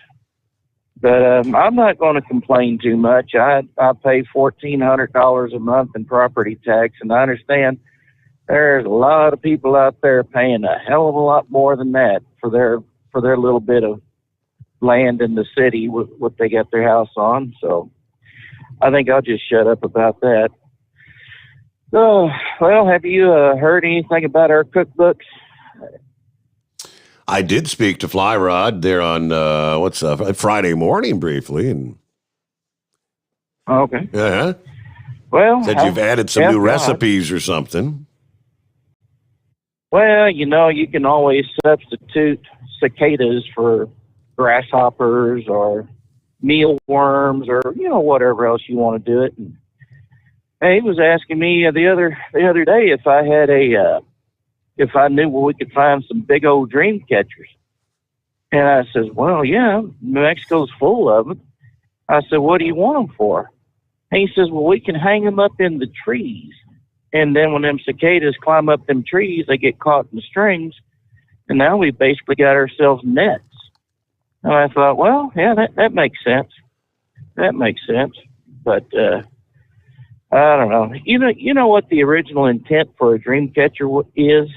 Speaker 1: But I'm not going to complain too much. I pay $1,400 a month in property tax, and I understand there's a lot of people out there paying a hell of a lot more than that for their little bit of land in the city with what they got their house on. So I think I'll just shut up about that. So, well, have you heard anything about our cookbooks?
Speaker 2: I did speak to Fly Rod there on Friday morning briefly, and
Speaker 1: okay.
Speaker 2: Uh-huh.
Speaker 1: Well,
Speaker 2: said you've added some new recipes or something.
Speaker 1: Well, you can always substitute cicadas for grasshoppers or mealworms or whatever else you want to do it. And he was asking me the other day if I had if I knew where we could find some big old dream catchers. And I says, well, yeah, New Mexico's full of them. I said, what do you want them for? And he says, well, we can hang them up in the trees. And then when them cicadas climb up them trees, they get caught in the strings. And now we basically got ourselves nets. And I thought, well, yeah, that makes sense. That makes sense. But I don't know. You know what the original intent for a dream catcher is?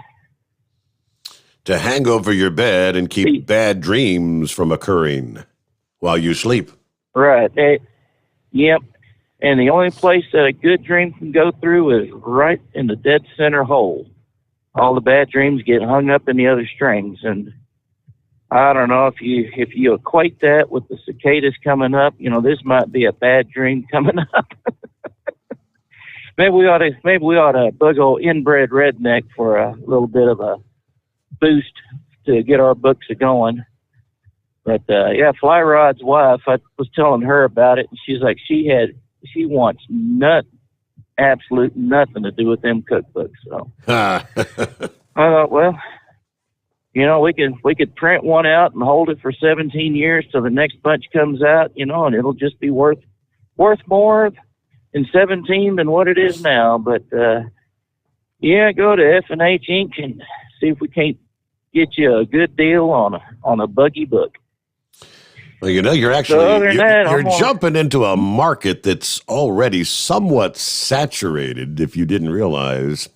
Speaker 2: To hang over your bed and keep bad dreams from occurring while you sleep.
Speaker 1: Right. Yep. And the only place that a good dream can go through is right in the dead center hole. All the bad dreams get hung up in the other strings. And I don't know if you equate that with the cicadas coming up, this might be a bad dream coming up. Maybe we ought to bug old inbred redneck for a little bit of a boost to get our books going. But yeah, Fly Rod's wife, I was telling her about it, and she's like, she wants absolute nothing to do with them cookbooks. So I thought, well, we could print one out and hold it for 17 years till the next bunch comes out, and it'll just be worth more in 17 than what it is now. But yeah, go to F&H Inc. and see if we can't get you a good deal on a buggy book.
Speaker 2: Well, you're actually you're jumping into a market that's already somewhat saturated. If you didn't realize,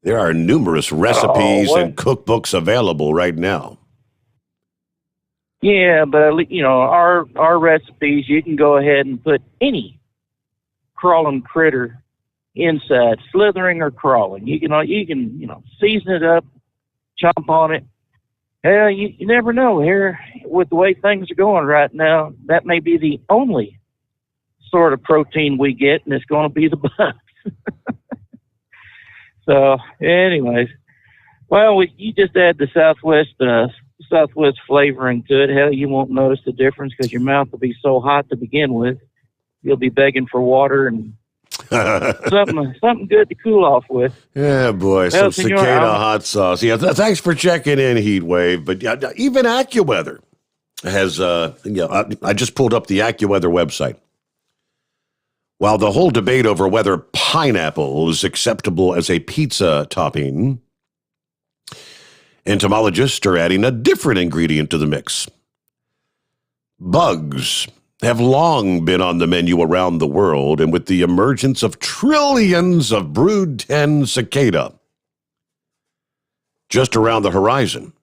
Speaker 2: there are numerous recipes and cookbooks available right now.
Speaker 1: Yeah, but our recipes, you can go ahead and put any crawling critter inside, slithering or crawling. You can season it up, chomp on it. Hell, you never know. Here, with the way things are going right now, that may be the only sort of protein we get, and it's going to be the bugs. So, anyways, well, you just add the Southwest flavoring to it. Hell, you won't notice the difference because your mouth will be so hot to begin with. You'll be begging for water and something good to cool off with.
Speaker 2: Yeah, boy, some cicada hot sauce. Yeah, thanks for checking in, Heatwave. But even AccuWeather has, I just pulled up the AccuWeather website. While the whole debate over whether pineapple is acceptable as a pizza topping, entomologists are adding a different ingredient to the mix. Bugs have long been on the menu around the world, and with the emergence of trillions of brood 10 cicada just around the horizon,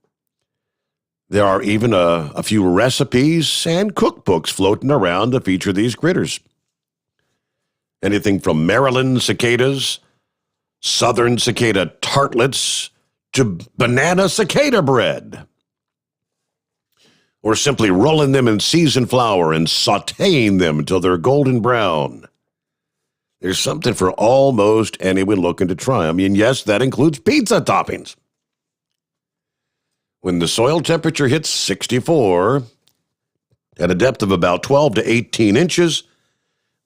Speaker 2: there are even a few recipes and cookbooks floating around to feature these critters. Anything from Maryland cicadas, southern cicada tartlets, to banana cicada bread. Or simply rolling them in seasoned flour and sautéing them until they're golden brown. There's something for almost anyone looking to try them. And yes, that includes pizza toppings. When the soil temperature hits 64, at a depth of about 12 to 18 inches,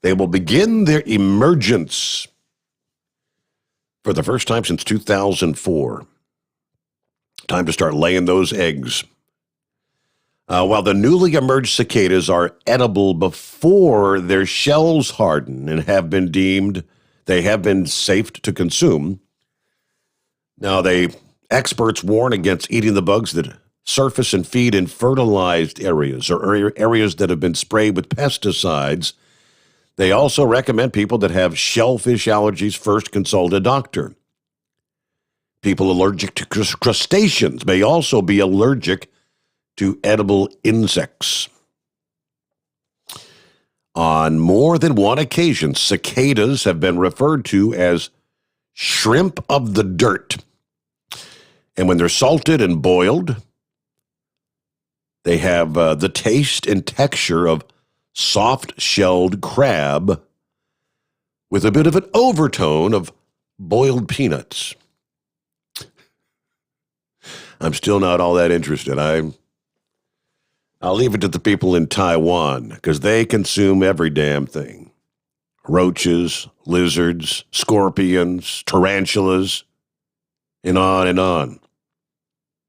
Speaker 2: they will begin their emergence for the first time since 2004. Time to start laying those eggs. While the newly emerged cicadas are edible before their shells harden and they have been safe to consume. Now, experts warn against eating the bugs that surface and feed in fertilized areas or areas that have been sprayed with pesticides. They also recommend people that have shellfish allergies first consult a doctor. People allergic to crustaceans may also be allergic to edible insects. On more than one occasion, cicadas have been referred to as shrimp of the dirt. And when they're salted and boiled, they have the taste and texture of soft-shelled crab with a bit of an overtone of boiled peanuts. I'm still not all that interested. I'll leave it to the people in Taiwan because they consume every damn thing. Roaches, lizards, scorpions, tarantulas, and on and on.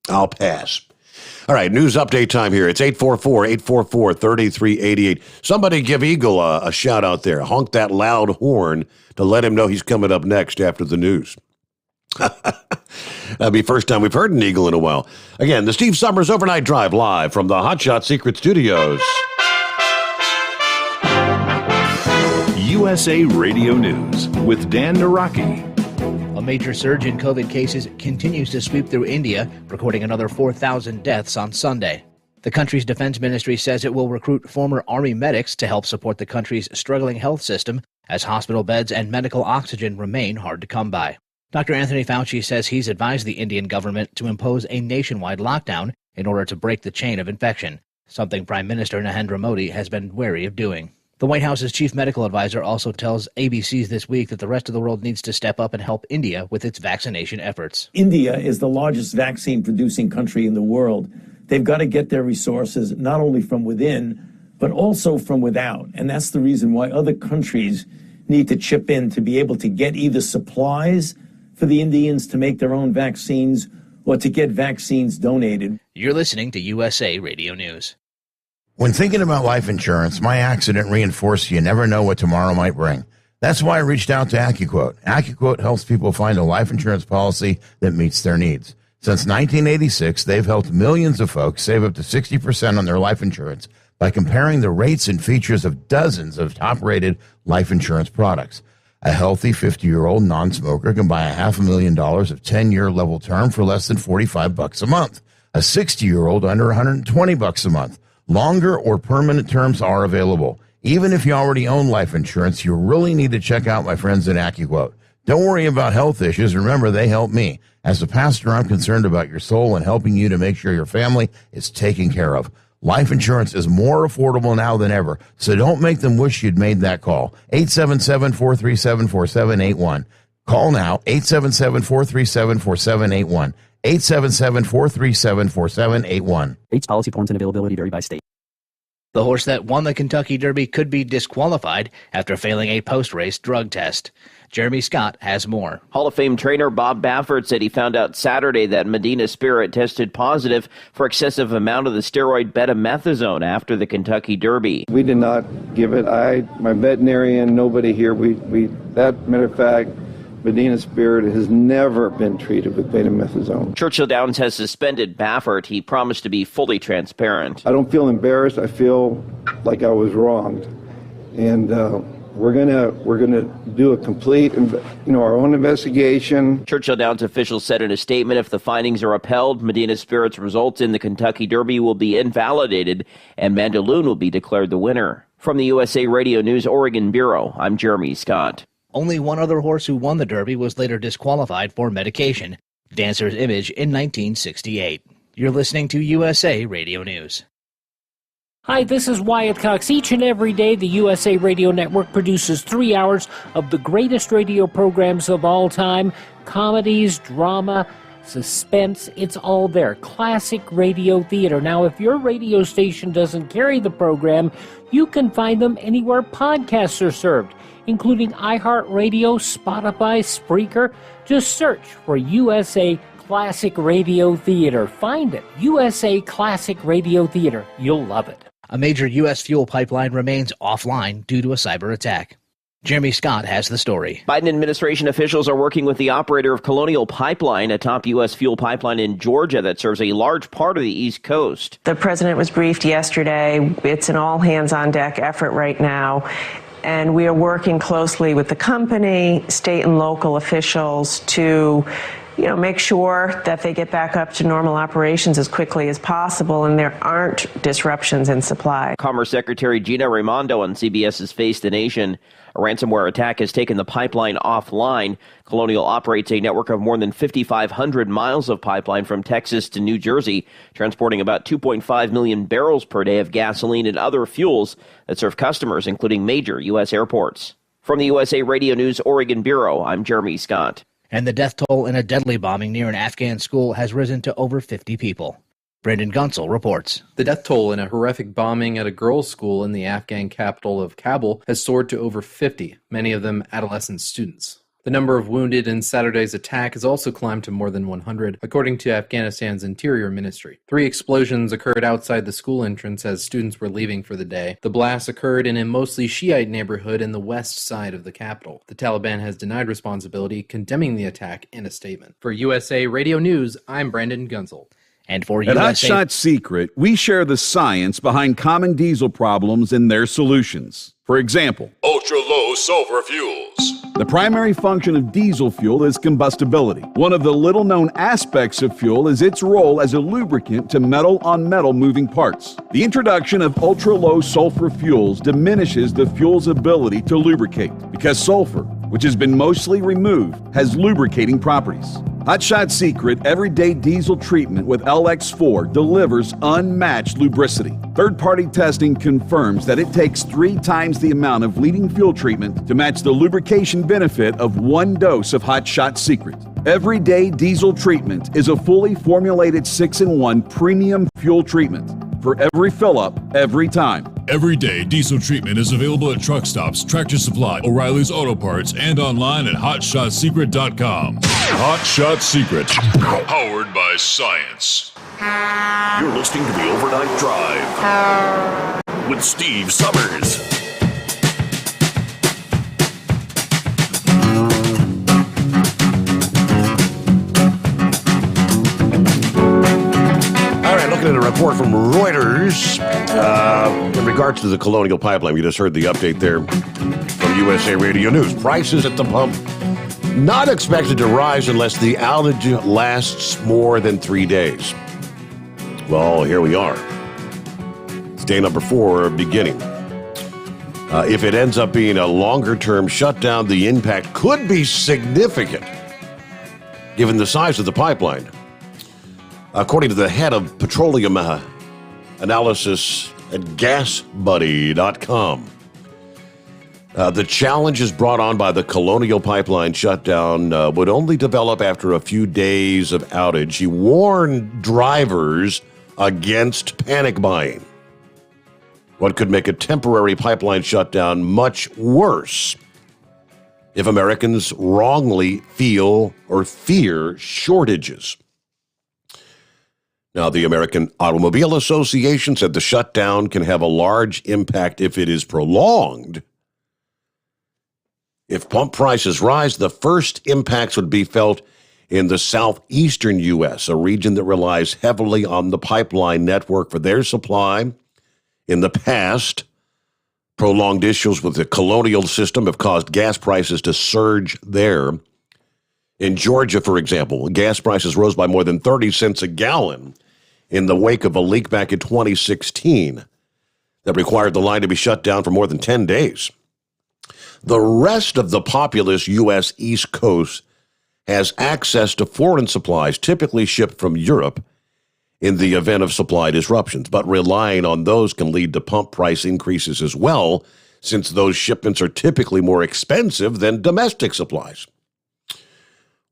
Speaker 2: I'll pass. All right, news update time here. It's 844-844-3388. Somebody give Eagle a shout out there. Honk that loud horn to let him know he's coming up next after the news. That'll be the first time we've heard an eagle in a while. Again, the Steve Sommers Overnight Drive live from the Hotshot Secret Studios.
Speaker 14: USA Radio News with Dan Naraki.
Speaker 5: A major surge in COVID cases continues to sweep through India, recording another 4,000 deaths on Sunday. The country's defense ministry says it will recruit former Army medics to help support the country's struggling health system as hospital beds and medical oxygen remain hard to come by. Dr. Anthony Fauci says he's advised the Indian government to impose a nationwide lockdown in order to break the chain of infection, something Prime Minister Narendra Modi has been wary of doing. The White House's chief medical advisor also tells ABC's This Week that the rest of the world needs to step up and help India with its vaccination efforts.
Speaker 6: India is the largest vaccine-producing country in the world. They've got to get their resources not only from within, but also from without. And that's the reason why other countries need to chip in to be able to get either supplies for the Indians to make their own vaccines or to get vaccines donated.
Speaker 5: You're listening to USA Radio News.
Speaker 15: When thinking about life insurance, my accident reinforced you never know what tomorrow might bring. That's why I reached out to AccuQuote. AccuQuote helps people find a life insurance policy that meets their needs. Since 1986, they've helped millions of folks save up to 60% on their life insurance by comparing the rates and features of dozens of top-rated life insurance products. A healthy 50-year-old non-smoker can buy $500,000 of 10-year level term for less than $45 a month. A 60-year-old under $120 a month. Longer or permanent terms are available. Even if you already own life insurance, you really need to check out my friends at AccuQuote. Don't worry about health issues. Remember, they help me. As a pastor, I'm concerned about your soul and helping you to make sure your family is taken care of. Life insurance is more affordable now than ever, so don't make them wish you'd made that call. 877-437-4781. Call now, 877-437-4781. 877-437-4781.
Speaker 23: Rates, policy forms, and availability vary by state.
Speaker 5: The horse that won the Kentucky Derby could be disqualified after failing a post-race drug test. Jeremy Scott has more.
Speaker 24: Hall of Fame trainer Bob Baffert said he found out Saturday that Medina Spirit tested positive for excessive amount of the steroid betamethasone after the Kentucky Derby.
Speaker 25: We did not give it. My veterinarian, nobody here. That matter of fact, Medina Spirit has never been treated with betamethasone.
Speaker 24: Churchill Downs has suspended Baffert. He promised to be fully transparent.
Speaker 25: I don't feel embarrassed. I feel like I was wronged, and we're gonna do a complete, our own investigation.
Speaker 24: Churchill Downs officials said in a statement, if the findings are upheld, Medina Spirit's results in the Kentucky Derby will be invalidated, and Mandaloun will be declared the winner. From the USA Radio News Oregon Bureau, I'm Jeremy Scott.
Speaker 5: Only one other horse who won the Derby was later disqualified for medication, Dancer's Image in 1968. You're listening to USA Radio News.
Speaker 7: Hi, this is Wyatt Cox. Each and every day, the USA Radio Network produces 3 hours of the greatest radio programs of all time. Comedies, drama, suspense, it's all there. Classic radio theater. Now, if your radio station doesn't carry the program, you can find them anywhere podcasts are served, including iHeartRadio, Spotify, Spreaker. Just search for USA Classic Radio Theater. Find it. USA Classic Radio Theater. You'll love it.
Speaker 5: A major U.S. fuel pipeline remains offline due to a cyber attack. Jeremy Scott has the story.
Speaker 24: Biden administration officials are working with the operator of Colonial Pipeline, a top U.S. fuel pipeline in Georgia that serves a large part of the East Coast.
Speaker 26: The president was briefed yesterday. It's an all-hands-on-deck effort right now. And we are working closely with the company, state and local officials to make sure that they get back up to normal operations as quickly as possible and there aren't disruptions in supply.
Speaker 24: Commerce Secretary Gina Raimondo on CBS's Face the Nation. A ransomware attack has taken the pipeline offline. Colonial operates a network of more than 5,500 miles of pipeline from Texas to New Jersey, transporting about 2.5 million barrels per day of gasoline and other fuels that serve customers, including major U.S. airports. From the USA Radio News Oregon Bureau, I'm Jeremy Scott.
Speaker 5: And the death toll in a deadly bombing near an Afghan school has risen to over 50 people. Brendan Gunsel reports.
Speaker 27: The death toll in a horrific bombing at a girls' school in the Afghan capital of Kabul has soared to over 50, many of them adolescent students. The number of wounded in Saturday's attack has also climbed to more than 100, according to Afghanistan's Interior Ministry. 3 explosions occurred outside the school entrance as students were leaving for the day. The blasts occurred in a mostly Shiite neighborhood in the west side of the capital. The Taliban has denied responsibility, condemning the attack in a statement. For USA Radio News, I'm Brandon Gunzel.
Speaker 5: And for
Speaker 4: At Hot Shot Secret, we share the science behind common diesel problems and their solutions. For example,
Speaker 12: ultra-low sulfur fuels.
Speaker 4: The primary function of diesel fuel is combustibility. One of the little-known aspects of fuel is its role as a lubricant to metal-on-metal moving parts. The introduction of ultra-low sulfur fuels diminishes the fuel's ability to lubricate because sulfur, which has been mostly removed, has lubricating properties. Hot Shot Secret Everyday Diesel Treatment with LX4 delivers unmatched lubricity. Third-party testing confirms that it takes 3 times the amount of leading fuel treatment to match the lubrication benefit of 1 dose of Hot Shot Secret. Everyday Diesel Treatment is a fully formulated 6-in-1 premium fuel treatment for every fill-up, every time.
Speaker 12: Everyday Diesel Treatment is available at truck stops, Tractor Supply, O'Reilly's Auto Parts, and online at HotShotSecret.com. Hot Shot Secret, powered by science.
Speaker 8: You're listening to the Overnight Drive with Steve Summers.
Speaker 2: Looking at a report from Reuters in regards to the Colonial Pipeline. We just heard the update there from USA Radio News. Prices at the pump not expected to rise unless the outage lasts more than 3 days. Well, here we are. It's day number 4 beginning. If it ends up being a longer-term shutdown, the impact could be significant given the size of the pipeline. According to the head of petroleum analysis at GasBuddy.com, the challenges brought on by the Colonial Pipeline shutdown would only develop after a few days of outage. He warned drivers against panic buying. What could make a temporary pipeline shutdown much worse if Americans wrongly feel or fear shortages. Now, the American Automobile Association said the shutdown can have a large impact if it is prolonged. If pump prices rise, the first impacts would be felt in the southeastern U.S., a region that relies heavily on the pipeline network for their supply. In the past, prolonged issues with the Colonial system have caused gas prices to surge there. In Georgia, for example, gas prices rose by more than 30 cents a gallon in the wake of a leak back in 2016 that required the line to be shut down for more than 10 days. The rest of the populous U.S. East Coast has access to foreign supplies typically shipped from Europe in the event of supply disruptions, but relying on those can lead to pump price increases as well, since those shipments are typically more expensive than domestic supplies.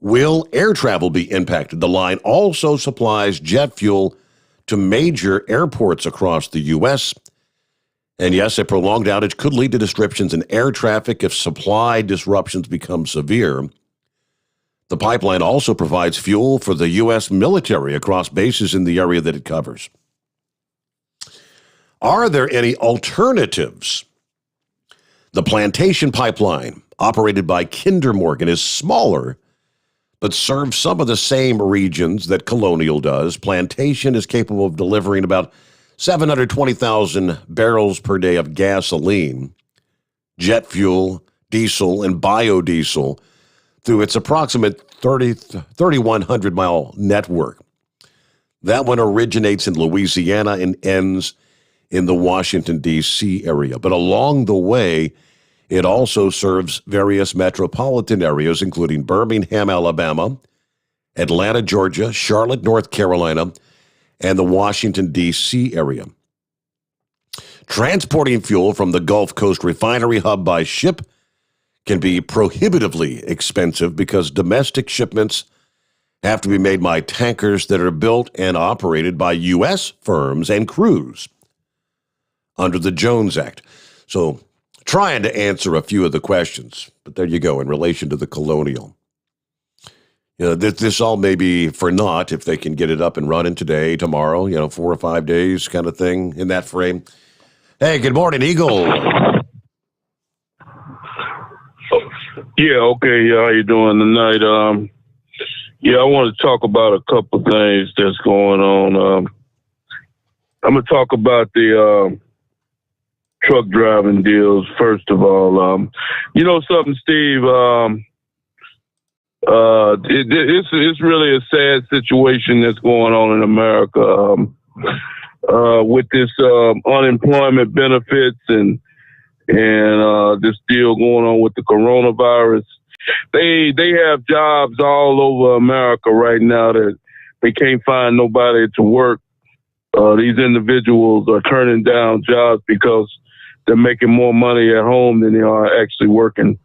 Speaker 2: Will air travel be impacted? The line also supplies jet fuel to major airports across the U.S. And yes, a prolonged outage could lead to disruptions in air traffic if supply disruptions become severe. The pipeline also provides fuel for the U.S. military across bases in the area that it covers. Are there any alternatives? The Plantation Pipeline, operated by Kinder Morgan, is smaller but serves some of the same regions that Colonial does. Plantation is capable of delivering about 720,000 barrels per day of gasoline, jet fuel, diesel, and biodiesel through its approximate 3,100-mile network. That one originates in Louisiana and ends in the Washington, D.C. area. But along the way, it also serves various metropolitan areas, including Birmingham, Alabama, Atlanta, Georgia, Charlotte, North Carolina, and the Washington, D.C. area. Transporting fuel from the Gulf Coast refinery hub by ship can be prohibitively expensive because domestic shipments have to be made by tankers that are built and operated by U.S. firms and crews under the Jones Act. So trying to answer a few of the questions. But there you go, in relation to the Colonial. You know, this all may be for naught if they can get it up and running today, tomorrow, 4 or 5 days kind of thing in that frame. Hey, good morning, Eagle.
Speaker 3: Yeah, okay. How you doing tonight? I want to talk about a couple things that's going on. I'm going to talk about the truck driving deals, first of all. You know something, Steve? It's really a sad situation that's going on in America with this unemployment benefits and this deal going on with the coronavirus. They have jobs all over America right now that they can't find nobody to work. These individuals are turning down jobs because they're making more money at home than they are actually working.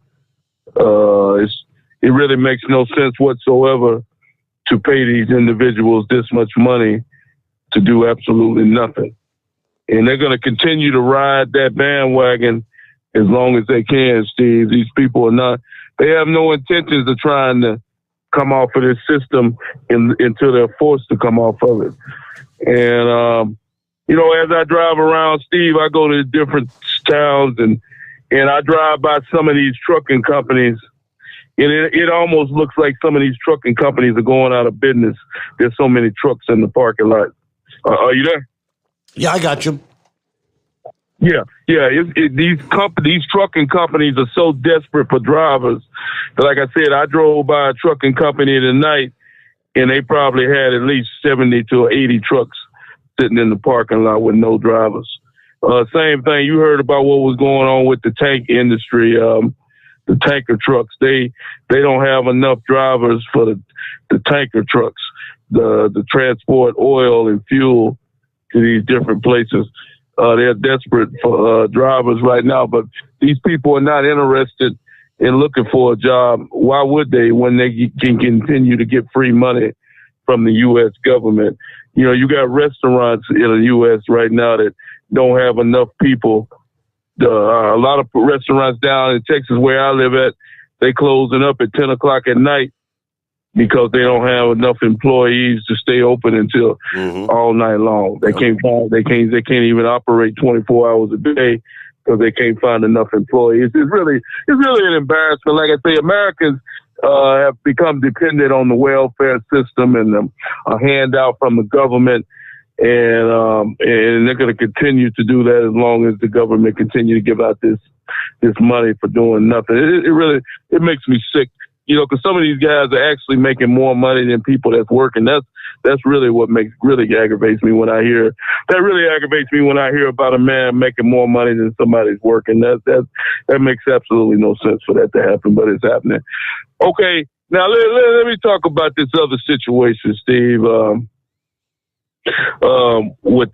Speaker 3: It really makes no sense whatsoever to pay these individuals this much money to do absolutely nothing. And they're going to continue to ride that bandwagon as long as they can, Steve. These people they have no intentions of trying to come off of this system until they're forced to come off of it. And, as I drive around, Steve, I go to different towns and I drive by some of these trucking companies. And it almost looks like some of these trucking companies are going out of business. There's so many trucks in the parking lot. Are you there?
Speaker 2: Yeah, I got you.
Speaker 3: Yeah. These trucking companies are so desperate for drivers that, like I said, I drove by a trucking company tonight, and they probably had at least 70 to 80 trucks sitting in the parking lot with no drivers. Same thing. You heard about what was going on with the tank industry. The tanker trucks, they don't have enough drivers for the tanker trucks, the transport oil and fuel to these different places. They're desperate for drivers right now, but these people are not interested in looking for a job. Why would they when they can continue to get free money from the U.S. government? You got restaurants in the U.S. right now that don't have enough people. A lot of restaurants down in Texas where I live at, they closing up at 10 o'clock at night because they don't have enough employees to stay open until all night long. They can't even operate 24 hours a day because they can't find enough employees. It's really an embarrassment. Like I say, Americans have become dependent on the welfare system and a handout from the government. And they're going to continue to do that as long as the government continue to give out this money for doing nothing. It makes me sick, because some of these guys are actually making more money than people that's working. That's really what really aggravates me when I hear about a man making more money than somebody's working. That makes absolutely no sense for that to happen, but it's happening. Okay, now let me talk about this other situation, Steve. With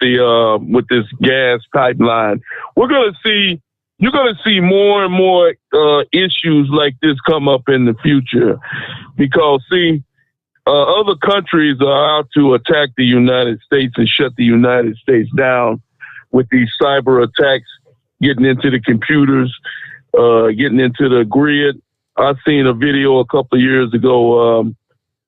Speaker 3: this gas pipeline, you're going to see more and more issues like this come up in the future, because other countries are out to attack the United States and shut the United States down with these cyber attacks, getting into the computers, getting into the grid. I seen a video a couple of years ago.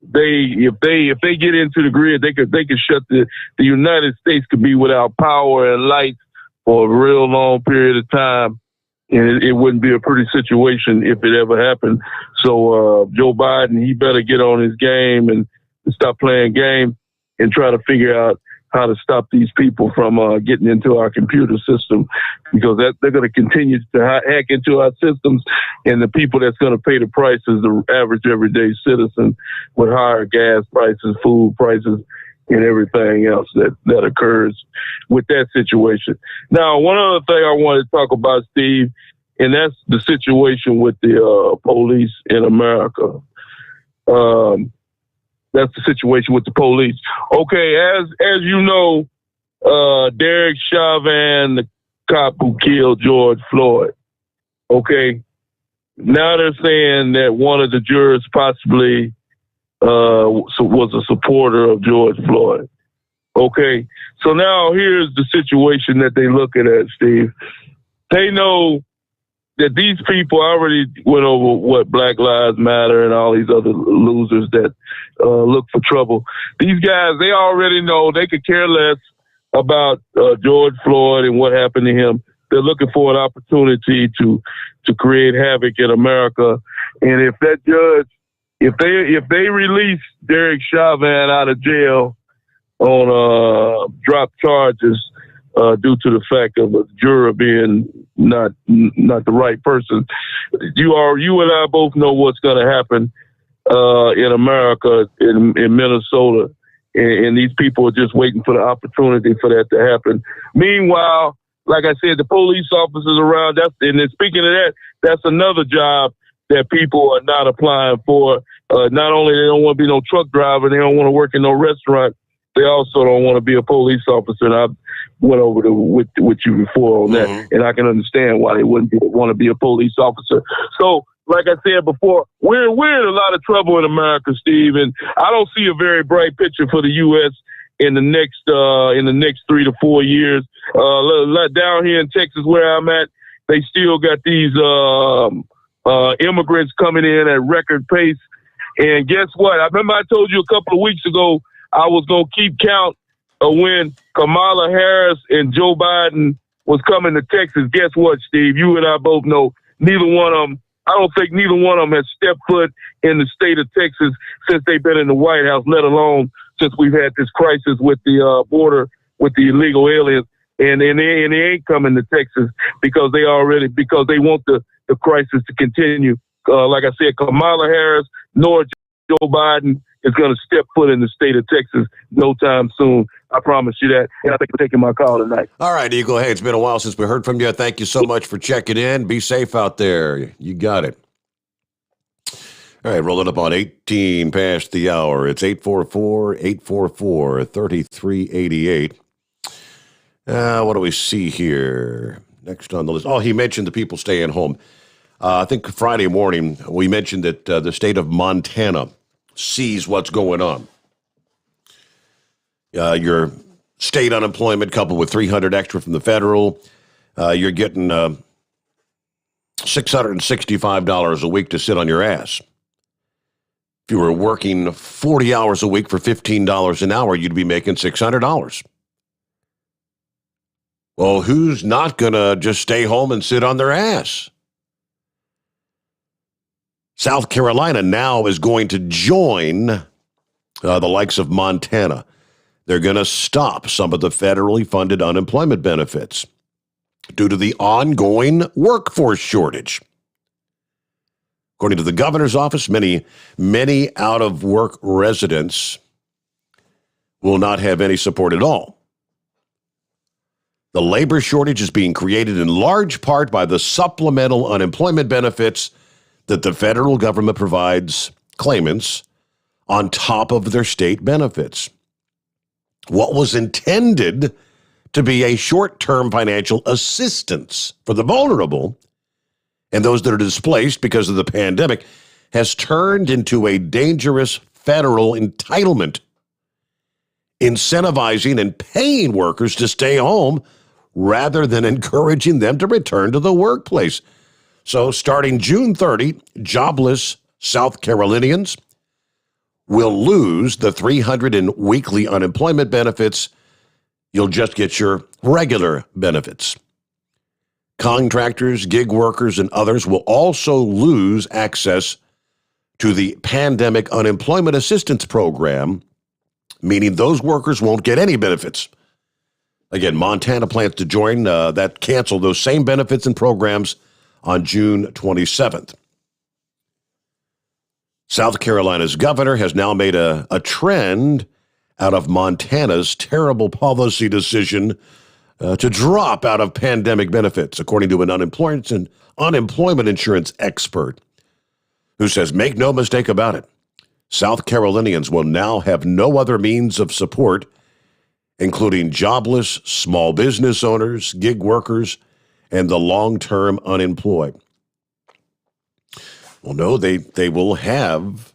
Speaker 3: If they get into the grid, they could shut the United States could be without power and light for a real long period of time, and it wouldn't be a pretty situation if it ever happened. So Joe Biden, he better get on his game and stop playing games and try to figure out how to stop these people from getting into our computer system, because they're going to continue to hack into our systems, and the people that's going to pay the price is the average everyday citizen with higher gas prices, food prices, and everything else that occurs with that situation. Now, one other thing I want to talk about, Steve, and that's the situation with the police in America. That's the situation with the police. Okay, as you know, Derek Chauvin, the cop who killed George Floyd. Okay, now they're saying that one of the jurors possibly was a supporter of George Floyd. Okay, so now here's the situation that they look at, Steve. They know that these people already went over what Black Lives Matter and all these other losers that look for trouble. These guys, they already know they could care less about George Floyd and what happened to him. They're looking for an opportunity to create havoc in America. And if that judge, if they release Derek Chauvin out of jail on drop charges due to the fact of a juror being not the right person, you and I both know what's going to happen in America, in Minnesota. And these people are just waiting for the opportunity for that to happen. Meanwhile, like I said, the police officers around, and then speaking of that, that's another job that people are not applying for. Not only they don't want to be no truck driver, they don't want to work in no restaurant, they also don't want to be a police officer. And I went over with you before on that, and I can understand why they wouldn't want to be a police officer. So, like I said before, we're in a lot of trouble in America, Steve, and I don't see a very bright picture for the U.S. in the next 3 to 4 years. Down here in Texas, where I'm at, they still got these immigrants coming in at record pace. And guess what? I remember I told you a couple of weeks ago I was going to keep count of when Kamala Harris and Joe Biden was coming to Texas. Guess what, Steve? You and I both know neither one of them. I don't think neither one of them has stepped foot in the state of Texas since they've been in the White House, let alone since we've had this crisis with the border, with the illegal aliens. And they ain't coming to Texas because they want the crisis to continue. Like I said, Kamala Harris nor Joe Biden is going to step foot in the state of Texas no time soon. I promise you that. And I thank you for taking my call tonight.
Speaker 2: All right, Eagle. Hey, it's been a while since we heard from you. Thank you so much for checking in. Be safe out there. You got it. All right, rolling up on 18 past the hour. It's 844-844-3388. What do we see here? Next on the list. Oh, he mentioned the people staying home. I think Friday morning we mentioned that the state of Montana sees what's going on. Your state unemployment coupled with $300 extra from the federal, you're getting $665 a week to sit on your ass. If you were working 40 hours a week for $15 an hour, you'd be making $600. Well, who's not going to just stay home and sit on their ass? South Carolina now is going to join the likes of Montana. They're going to stop some of the federally funded unemployment benefits due to the ongoing workforce shortage. According to the governor's office, many out-of-work residents will not have any support at all. The labor shortage is being created in large part by the supplemental unemployment benefits that the federal government provides claimants on top of their state benefits. What was intended to be a short-term financial assistance for the vulnerable and those that are displaced because of the pandemic has turned into a dangerous federal entitlement, incentivizing and paying workers to stay home rather than encouraging them to return to the workplace. So starting June 30, jobless South Carolinians will lose the $300 in weekly unemployment benefits. You'll just get your regular benefits. Contractors, gig workers, and others will also lose access to the Pandemic Unemployment Assistance Program, meaning those workers won't get any benefits. Again, Montana plans to join cancel those same benefits and programs on June 27th. South Carolina's governor has now made a trend out of Montana's terrible policy decision to drop out of pandemic benefits, according to an unemployment insurance expert who says, make no mistake about it, South Carolinians will now have no other means of support, including jobless, small business owners, gig workers, and the long-term unemployed. Well, no, they will have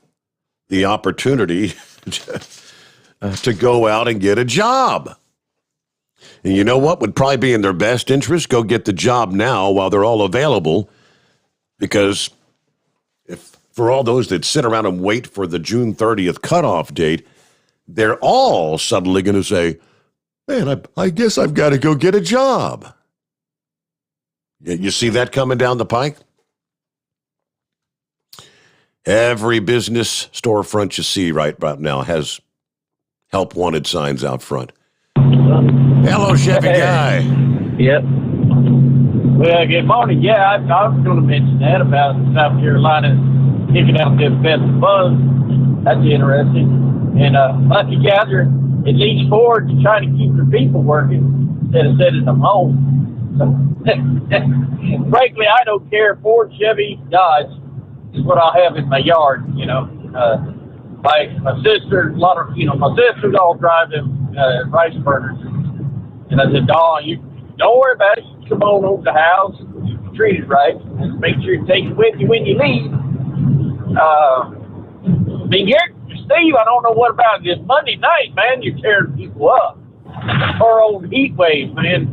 Speaker 2: the opportunity to go out and get a job. And you know what would probably be in their best interest? Go get the job now while they're all available, Because if for all those that sit around and wait for the June 30th cutoff date, they're all suddenly going to say, man, I guess I've got to go get a job. You see that coming down the pike? Every business storefront you see right now has help wanted signs out front. Hello, Chevy Guy.
Speaker 9: Yep. Well, good morning. Yeah, I was going to mention that about South Carolina kicking out their best buzz. That's interesting. And like you gather, at least Ford's trying to keep their people working instead of sending them home. So, frankly, I don't care. Ford, Chevy, Dodge is what I have in my yard. You know, my sister, my sisters all drive them rice burners. And I said, you don't worry about it. You come on over to the house. You treat it right. Just make sure you take it with you when you leave. I mean, Steve, I don't know what about this Monday night, man. You're tearing people up. Our old heat wave, man.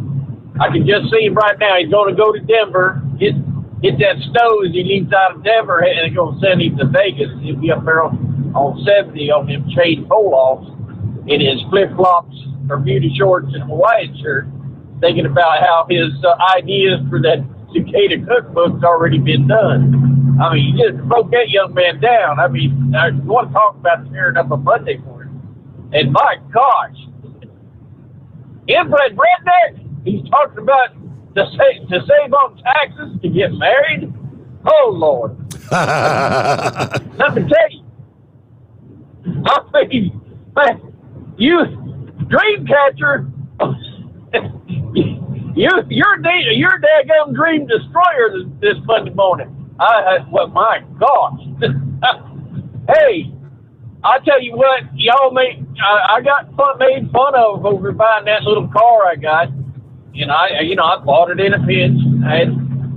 Speaker 9: I can just see him right now. He's going to go to Denver, hit that snow as he leaves out of Denver, and they're going to send him to Vegas. He'll be up there on 70 on them chain pull-offs in his flip-flops or beauty shorts and Hawaiian shirt, thinking about how his ideas for that cicada cookbook's already been done. I mean, you just broke that young man down. I mean, I want to talk about tearing up a Monday for him. And my gosh, inbred redneck, he's talking about to save on taxes to get married. Oh, Lord. Let me tell you. I mean, man, you, Dreamcatcher, you're daggone dream destroyer this Monday morning. Well, my gosh. Hey, I tell you what, y'all I got made fun of over buying that little car I got. And I bought it in a pinch.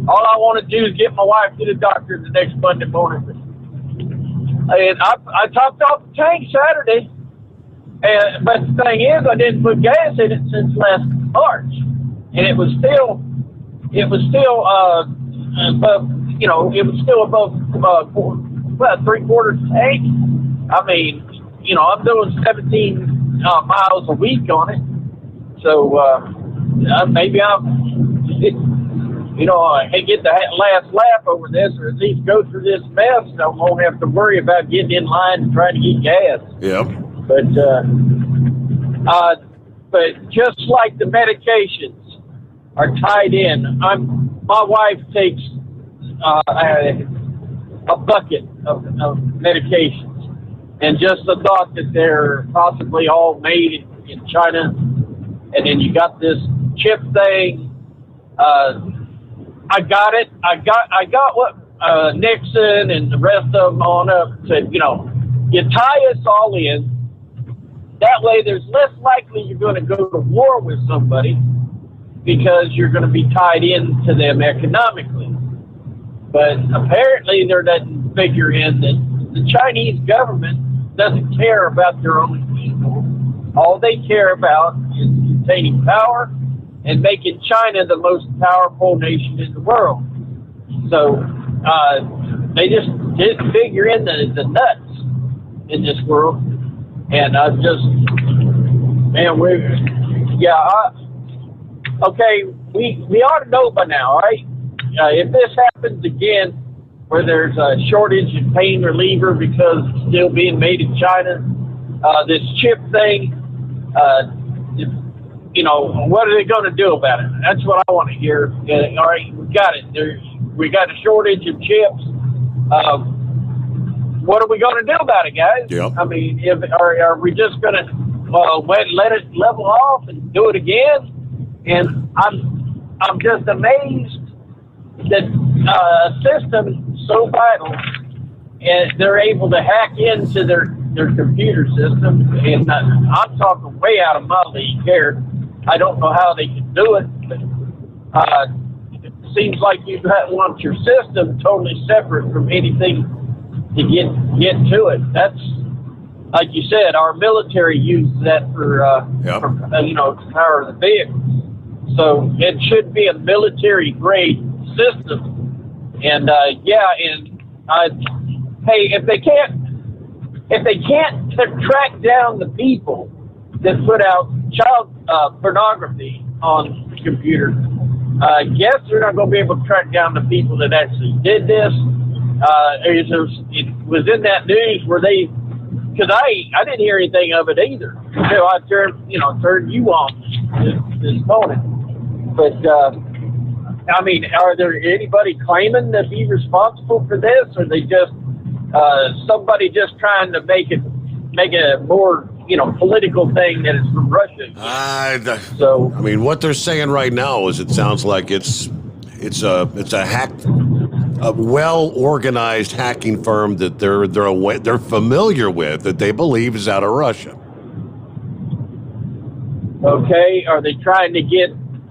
Speaker 9: All I want to do is get my wife to the doctor the next Monday morning. And I topped off the tank Saturday. But the thing is, I didn't put gas in it since last March, and it was still above about 3/4 tank. I mean, I'm doing 17 miles a week on it, so maybe I get the last lap over this, or at least go through this mess, and I won't have to worry about getting in line and trying to get gas.
Speaker 2: Yep.
Speaker 9: But just like the medications are tied in, my wife takes a bucket of medications, and just the thought that they're possibly all made in China, and then you got this chip thing. I got it. I got what Nixon and the rest of them on up said. You tie us all in. That way, there's less likely you're going to go to war with somebody because you're going to be tied into them economically. But apparently, there doesn't figure in that the Chinese government doesn't care about their own people. All they care about is obtaining power and making China the most powerful nation in the world. So they just didn't figure in the nuts in this world. And we ought to know by now, right? If this happens again, where there's a shortage in pain reliever because it's still being made in China, this chip thing, what are they going to do about it? That's what I want to hear. All right, we got it. We got a shortage of chips. What are we going to do about it, guys?
Speaker 2: Yep.
Speaker 9: I mean, are we just going to let it level off and do it again? And I'm just amazed that system is so vital, and they're able to hack into their computer system. And I'm talking way out of my league here. I don't know how they can do it, but it seems like you want your system totally separate from anything to get to it. That's, like you said, our military uses that for to power the vehicles. So it should be a military grade system And hey, if they can't track down the people that put out child pornography on the computer, I guess they're not going to be able to track down the people that actually did this. It was in that news where they, because I didn't hear anything of it either until I turned you on this morning. But I mean, are there anybody claiming to be responsible for this, or are they just somebody just trying to make a more political thing that it's from Russia?
Speaker 2: I mean, what they're saying right now is it sounds like it's a well organized hacking firm that they're familiar with, that they believe is out of Russia.
Speaker 9: Okay, are they trying to get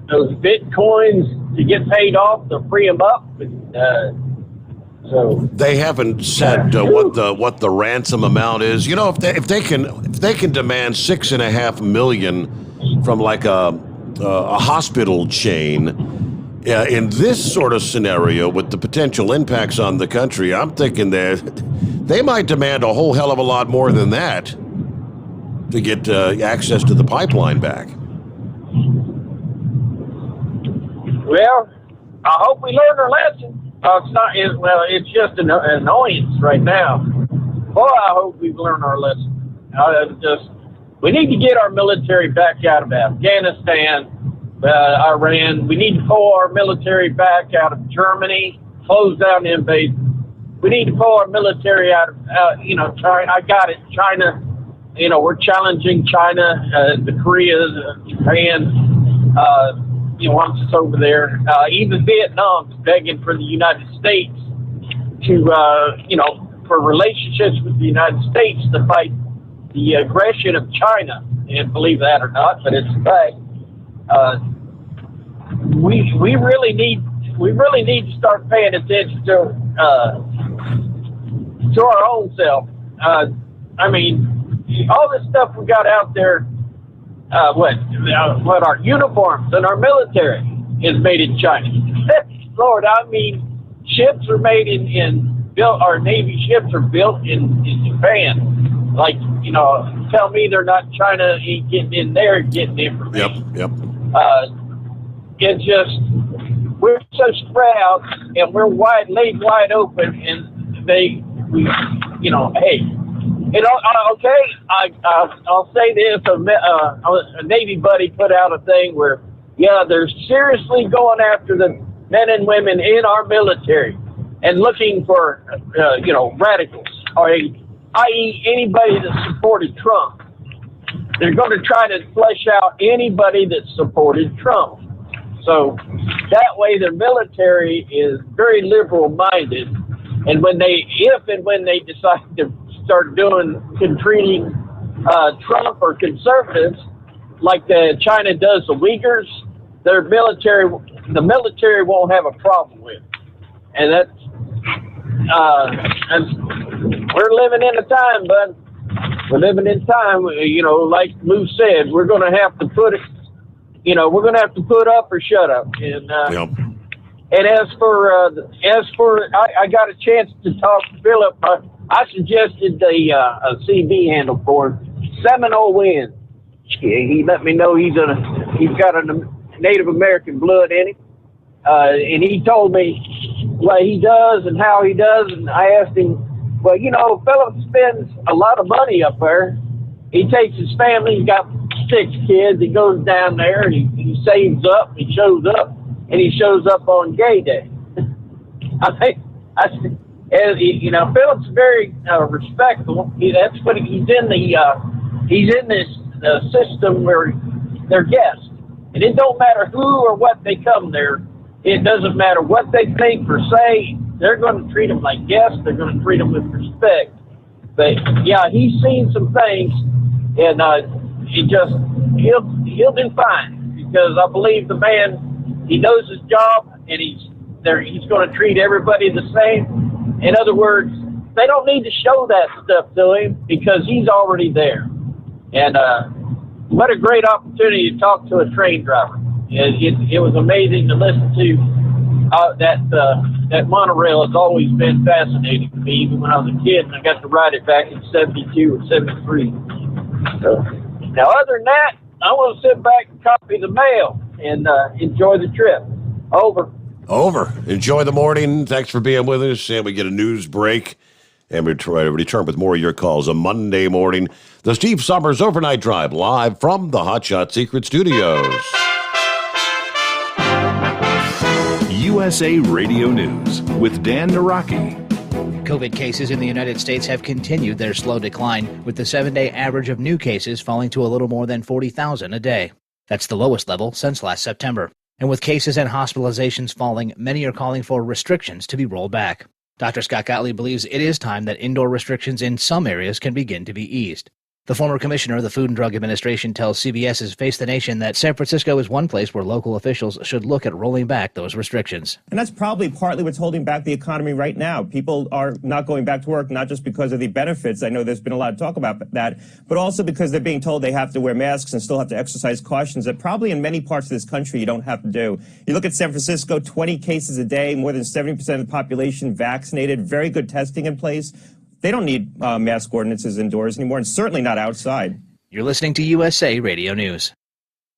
Speaker 9: those bitcoins to get paid off to free them up? So
Speaker 2: they haven't said what the ransom amount is. If they can demand $6.5 million from like a hospital chain in this sort of scenario with the potential impacts on the country, I'm thinking that they might demand a whole hell of a lot more than that to get access to the pipeline back.
Speaker 9: Well, I hope we learned our lesson. It's just an annoyance right now. Boy, I hope we've learned our lesson. We need to get our military back out of Afghanistan, Iran. We need to pull our military back out of Germany, close down the invasion. We need to pull our military out of, China. I got it, China. We're challenging China, the Korea, Japan. Once it's over there, even Vietnam's begging for the United States to, for relationships with the United States to fight the aggression of China. And believe that or not, but it's a fact. We really need to start paying attention to our own self. I mean, all this stuff we got out there. What our uniforms and our military is made in China. Lord, I mean, ships are made our Navy ships are built in Japan. Like, tell me they're not China getting in there and getting information.
Speaker 2: Yep.
Speaker 9: It's just, we're so spread out and we're laid wide open, and hey. Okay, I'll say this. A Navy buddy put out a thing where, they're seriously going after the men and women in our military and looking for, radicals, i.e. anybody that supported Trump. They're going to try to flesh out anybody that supported Trump. So that way the military is very liberal-minded, and when they decide to start treating Trump or conservatives like China does the Uyghurs, the military won't have a problem with. And we're living in a time, bud. We're living in time, like Lou said, we're going to have to put up or shut up. And and as for I got a chance to talk to Philip. I suggested a CB handle for him, Seminole Wind. He let me know he's got a Native American blood in him, and he told me what he does and how he does. And I asked him, well, Philip spends a lot of money up there. He takes his family. He's got 6 kids. He goes down there and he saves up. He shows up, and he shows up on gay day. Philip's very respectful. That's what he's in this system where they're guests, and it don't matter who or what they come there. It doesn't matter what they think or say. They're going to treat them like guests. They're going to treat them with respect. But he's seen some things, and he'll do fine, because I believe the man, he knows his job, and he's going to treat everybody the same. In other words, they don't need to show that stuff to him because he's already there. And what a great opportunity to talk to a train driver. It was amazing to listen to that monorail has always been fascinating to me, even when I was a kid, and I got to ride it back in 72 or 73. So, now, other than that, I want to sit back and copy the mail and enjoy the trip. Over.
Speaker 2: Enjoy the morning. Thanks for being with us. And we get a news break. And we try to return with more of your calls on Monday morning. The Steve Sommers Overnight Drive, live from the Hot Shot Secret Studios.
Speaker 14: USA Radio News with Dan Naraki.
Speaker 5: COVID cases in the United States have continued their slow decline, with the 7-day average of new cases falling to a little more than 40,000 a day. That's the lowest level since last September. And with cases and hospitalizations falling, many are calling for restrictions to be rolled back. Dr. Scott Gottlieb believes it is time that indoor restrictions in some areas can begin to be eased. The former commissioner of the Food and Drug Administration tells CBS's Face the Nation that San Francisco is one place where local officials should look at rolling back those restrictions.
Speaker 10: And that's probably partly what's holding back the economy right now. People are not going back to work, not just because of the benefits. I know there's been a lot of talk about that, but also because they're being told they have to wear masks and still have to exercise cautions that probably in many parts of this country you don't have to do. You look at San Francisco, 20 cases a day, more than 70% of the population vaccinated, very good testing in place. They don't need mask ordinances indoors anymore, and certainly not outside.
Speaker 5: You're listening to USA Radio News.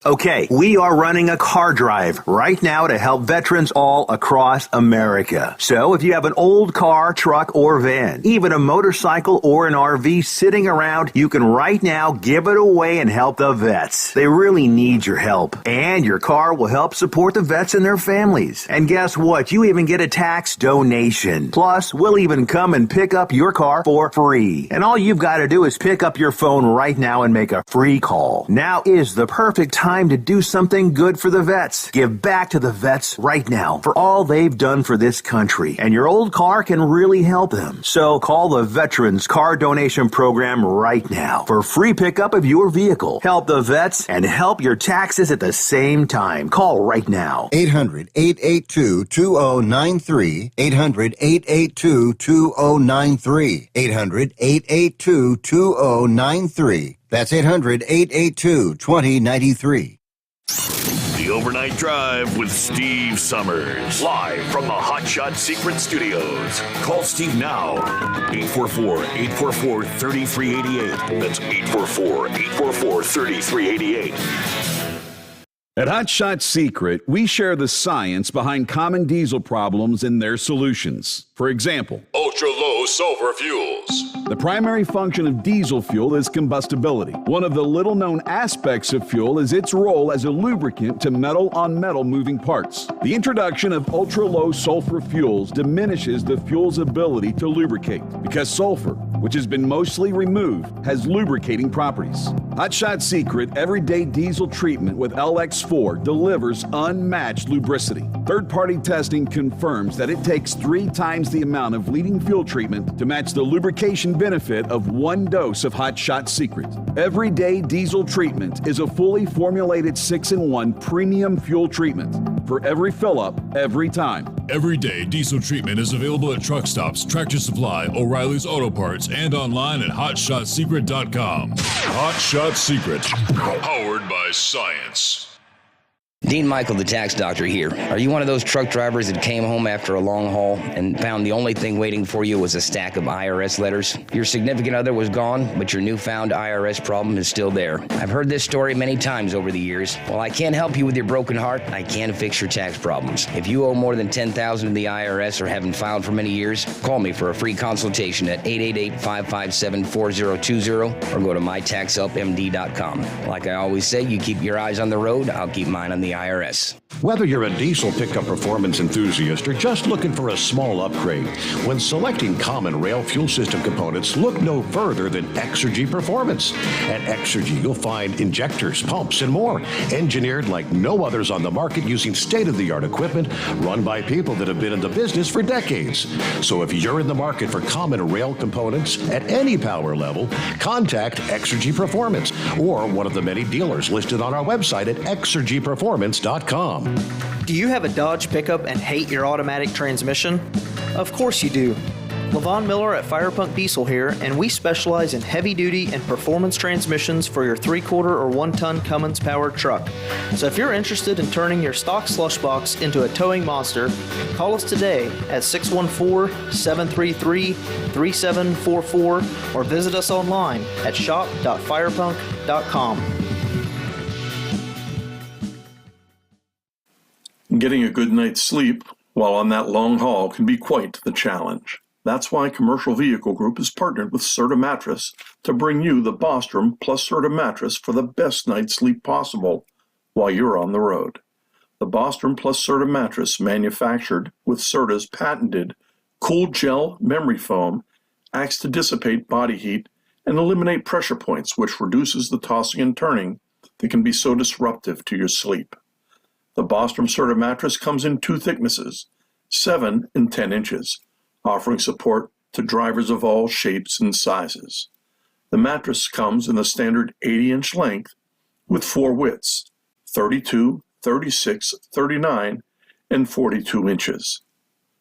Speaker 11: Okay, we are running a car drive right now to help veterans all across America. So if you have an old car, truck, or van, even a motorcycle or an RV sitting around, you can right now give it away and help the vets. They really need your help. And your car will help support the vets and their families. And guess what? You even get a tax donation. Plus, we'll even come and pick up your car for free. And all you've got to do is pick up your phone right now and make a free call. Now is the perfect time to do something good for the vets. Give back to the vets right now for all they've done for this country. And your old car can really help them. So call the Veterans Car Donation Program right now for free pickup of your vehicle. Help the vets and help your taxes at the same time. Call right now.
Speaker 13: 800-882-2093. 800-882-2093. 800-882-2093. That's 800-882-2093.
Speaker 8: The Overnight Drive with Steve Sommers. Live from the Hot Shot Secret Studios. Call Steve now. 844-844-3388. That's 844-844-3388.
Speaker 4: At Hot Shot Secret, we share the science behind common diesel problems and their solutions. For example,
Speaker 12: ultra-low sulfur fuels.
Speaker 4: The primary function of diesel fuel is combustibility. One of the little-known aspects of fuel is its role as a lubricant to metal-on-metal moving parts. The introduction of ultra-low sulfur fuels diminishes the fuel's ability to lubricate because sulfur, which has been mostly removed, has lubricating properties. Hot Shot Secret Everyday Diesel Treatment with LX4 delivers unmatched lubricity. Third-party testing confirms that it takes 3 times the amount of leading fuel treatment to match the lubrication benefit of 1 dose of Hot Shot Secret. Everyday Diesel Treatment is a fully formulated 6-in-1 premium fuel treatment for every fill-up, every time.
Speaker 12: Everyday Diesel Treatment is available at truck stops, Tractor Supply, O'Reilly's Auto Parts, and online at HotShotSecret.com. Hot Shot Secret, powered by science.
Speaker 18: Dean Michael, the tax doctor here. Are you one of those truck drivers that came home after a long haul and found the only thing waiting for you was a stack of IRS letters? Your significant other was gone, but your newfound IRS problem is still there. I've heard this story many times over the years. While I can't help you with your broken heart, I can fix your tax problems. If you owe more than $10,000 to the IRS or haven't filed for many years, call me for a free consultation at 888-557-4020 or go to mytaxhelpmd.com. Like I always say, you keep your eyes on the road, I'll keep mine on the IRS.
Speaker 2: Whether you're a diesel pickup performance enthusiast or just looking for a small upgrade, when selecting common rail fuel system components, look no further than Exergy Performance. At Exergy, you'll find injectors, pumps, and more, engineered like no others on the market using state-of-the-art equipment run by people that have been in the business for decades. So if you're in the market for common rail components at any power level, contact Exergy Performance or one of the many dealers listed on our website at exergyperformance.com.
Speaker 16: Do you have a Dodge pickup and hate your automatic transmission? Of course you do.
Speaker 1: Levon Miller at Firepunk Diesel here, and we specialize in heavy-duty and performance transmissions for your 3/4 or 1-ton Cummins-powered truck. So if you're interested in turning your stock slush box into a towing monster, call us today at 614-733-3744 or visit us online at shop.firepunk.com.
Speaker 16: Getting a good night's sleep while on that long haul can be quite the challenge. That's why Commercial Vehicle Group has partnered with Serta Mattress to bring you the Bostrom plus Serta mattress for the best night's sleep possible while you're on the road. The Bostrom plus Serta mattress, manufactured with Serta's patented Cool Gel memory foam, acts to dissipate body heat and eliminate pressure points, which reduces the tossing and turning that can be so disruptive to your sleep. The Bostrom Serta mattress comes in 2 thicknesses, 7 and 10 inches, offering support to drivers of all shapes and sizes. The mattress comes in the standard 80-inch length with 4 widths, 32, 36, 39, and 42 inches.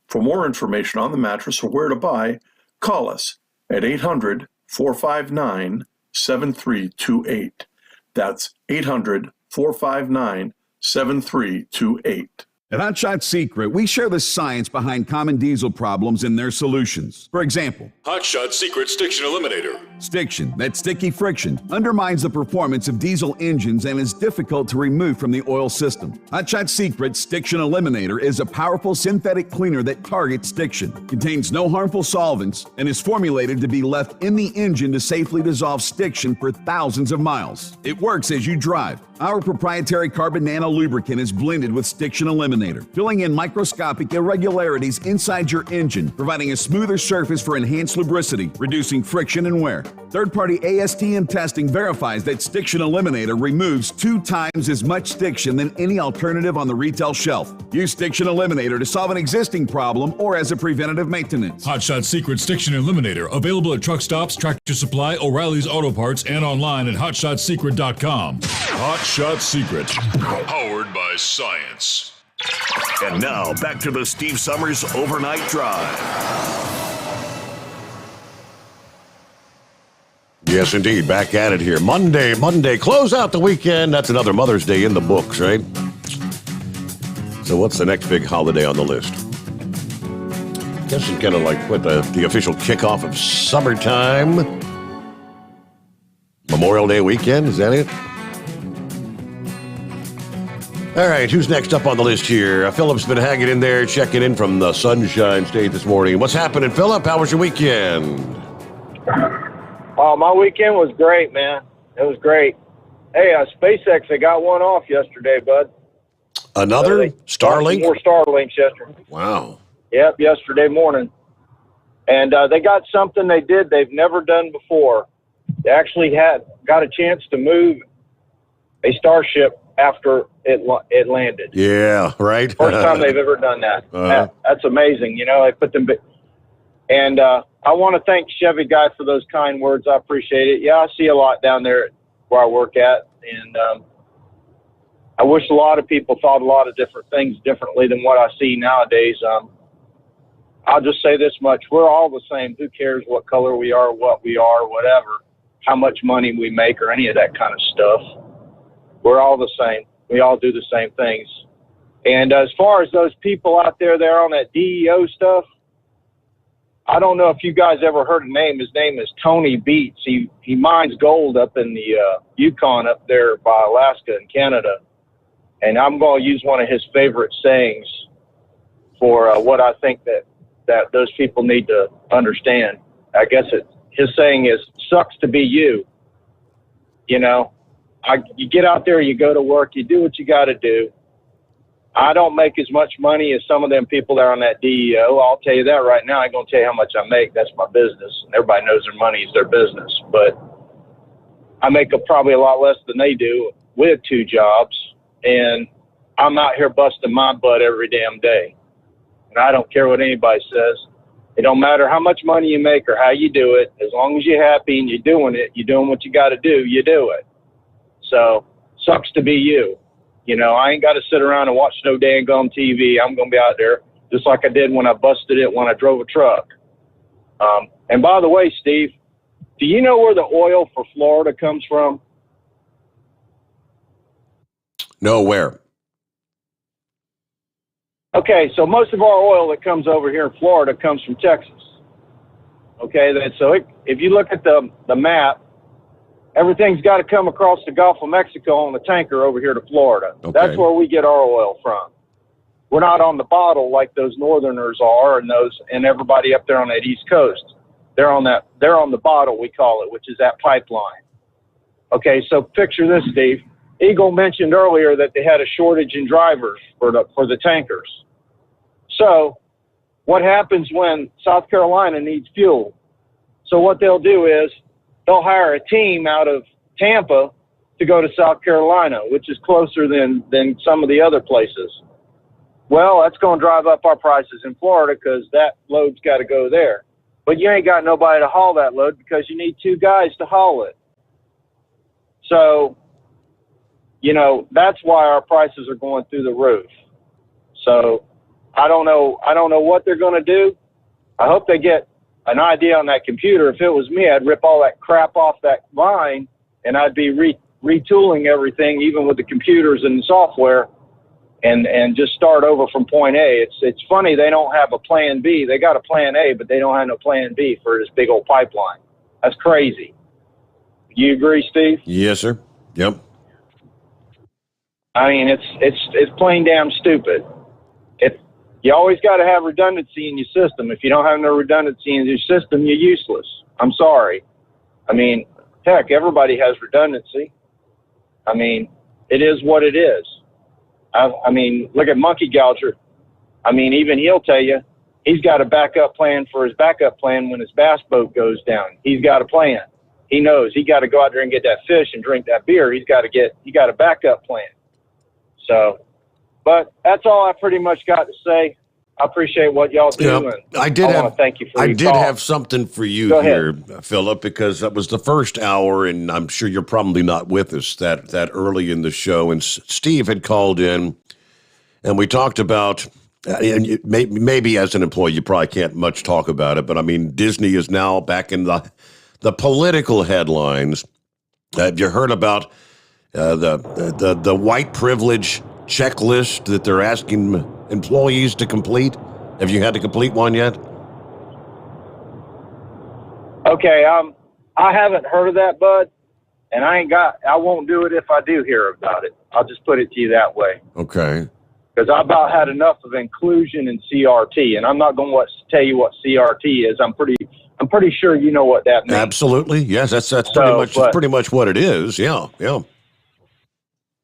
Speaker 16: For more information on the mattress or where to buy, call us at 800-459-7328. That's 800-459-7328.
Speaker 4: At Hot Shot Secret, we share the science behind common diesel problems and their solutions. For example,
Speaker 12: Hot Shot Secret Stiction Eliminator.
Speaker 4: Stiction, that sticky friction, undermines the performance of diesel engines and is difficult to remove from the oil system. Hot Shot Secret Stiction Eliminator is a powerful synthetic cleaner that targets stiction, contains no harmful solvents, and is formulated to be left in the engine to safely dissolve stiction for thousands of miles. It works as you drive. Our proprietary carbon nano lubricant is blended with Stiction Eliminator, filling in microscopic irregularities inside your engine, providing a smoother surface for enhanced lubricity, reducing friction and wear. Third-party ASTM testing verifies that Stiction Eliminator removes 2 times as much stiction than any alternative on the retail shelf. Use Stiction Eliminator to solve an existing problem or as a preventative maintenance.
Speaker 12: Hot Shot Secret Stiction Eliminator, available at truck stops, Tractor Supply, O'Reilly's Auto Parts, and online at hotshotsecret.com. Hot Shot Secret, powered by science.
Speaker 8: And now, back to the Steve Summers Overnight Drive.
Speaker 2: Yes, indeed. Back at it here. Monday. Close out the weekend. That's another Mother's Day in the books, right? So what's the next big holiday on the list? I guess it's kind of like what the official kickoff of summertime. Memorial Day weekend, is that it? All right, who's next up on the list here? Philip's been hanging in there, checking in from the Sunshine State this morning. What's happening, Philip? How was your weekend?
Speaker 17: Oh, my weekend was great, man. It was great. Hey, SpaceX, they got one off yesterday, bud.
Speaker 2: Another Starlink?
Speaker 17: More Starlinks yesterday.
Speaker 2: Wow.
Speaker 17: Yep, yesterday morning. And they got something they did they've never done before. They actually got a chance to move a Starship after it landed.
Speaker 2: Yeah, right.
Speaker 17: First time they've ever done that. That's amazing. You know, they put them. And I want to thank Chevy Guy for those kind words. I appreciate it. Yeah, I see a lot down there where I work at, and I wish a lot of people thought a lot of different things differently than what I see nowadays. I'll just say this much: we're all the same. Who cares what color we are, what we are, whatever, how much money we make, or any of that kind of stuff. We're all the same. We all do the same things. And as far as those people out there that are on that DEO stuff, I don't know if you guys ever heard a name. His name is Tony Beats. He mines gold up in the Yukon up there by Alaska and Canada. And I'm going to use one of his favorite sayings for what I think that those people need to understand. I guess his saying is, sucks to be you. You know, you get out there, you go to work, you do what you got to do. I don't make as much money as some of them people that are on that DEO. I'll tell you that right now. I ain't going to tell you how much I make. That's my business. And everybody knows their money is their business. But I make probably a lot less than they do with 2 jobs. And I'm out here busting my butt every damn day. And I don't care what anybody says. It don't matter how much money you make or how you do it. As long as you're happy and you're doing it, you're doing what you got to do, you do it. So, sucks to be you. You know, I ain't got to sit around and watch no dang gum TV. I'm going to be out there just like I did when I busted it when I drove a truck. And by the way, Steve, do you know where the oil for Florida comes from?
Speaker 2: Nowhere.
Speaker 17: Okay, so most of our oil that comes over here in Florida comes from Texas. Okay, if you look at the map, everything's got to come across the Gulf of Mexico on the tanker over here to Florida.
Speaker 2: Okay.
Speaker 17: That's where we get our oil from. We're not on the bottle like those Northerners are, and everybody up there on that East Coast. They're on the bottle, we call it, which is that pipeline. Okay, so picture this, Steve. Eagle mentioned earlier that they had a shortage in drivers for the tankers. So what happens when South Carolina needs fuel? So what they'll do is they'll hire a team out of Tampa to go to South Carolina, which is closer than some of the other places. Well, that's going to drive up our prices in Florida because that load's got to go there. But you ain't got nobody to haul that load because you need 2 guys to haul it. So, that's why our prices are going through the roof. So I don't know what they're going to do. I hope they get an idea on that computer. If it was me, I'd rip all that crap off that line and I'd be retooling everything, even with the computers and the software, and just start over from point A. It's funny they don't have a plan B. They got a plan A, but they don't have no plan B for this big old pipeline. That's crazy. You agree, Steve?
Speaker 2: Yes, sir. Yep.
Speaker 17: I mean, it's plain damn stupid. You always got to have redundancy in your system. If you don't have no redundancy in your system, you're useless. I'm sorry. I mean, heck, everybody has redundancy. I mean, it is what it is. I mean, look at Monkey Gouger. I mean, even he'll tell you he's got a backup plan for his backup plan when his bass boat goes down. He's got a plan. He knows he got to go out there and get that fish and drink that beer. He got a backup plan. So, but that's all I pretty much got to say. I appreciate what y'all do.
Speaker 2: Yeah,
Speaker 17: and I want to thank you for your call.
Speaker 2: have something for you
Speaker 17: Go
Speaker 2: here,
Speaker 17: ahead.
Speaker 2: Philip, because that was the first hour, and I'm sure you're probably not with us that early in the show. And Steve had called in, and we talked about, and maybe as an employee you probably can't much talk about it, but I mean, Disney is now back in the political headlines. Have you heard about the white privilege checklist that they're asking employees to complete? Have you had to complete one yet?
Speaker 17: Okay, I haven't heard of that, bud, and I won't do it if I do hear about it. I'll just put it to you that way.
Speaker 2: Okay.
Speaker 17: Because I about had enough of inclusion in CRT, and I'm not going to tell you what CRT is. I'm pretty sure you know what that means.
Speaker 2: Absolutely, yes. That's pretty much what it is. Yeah.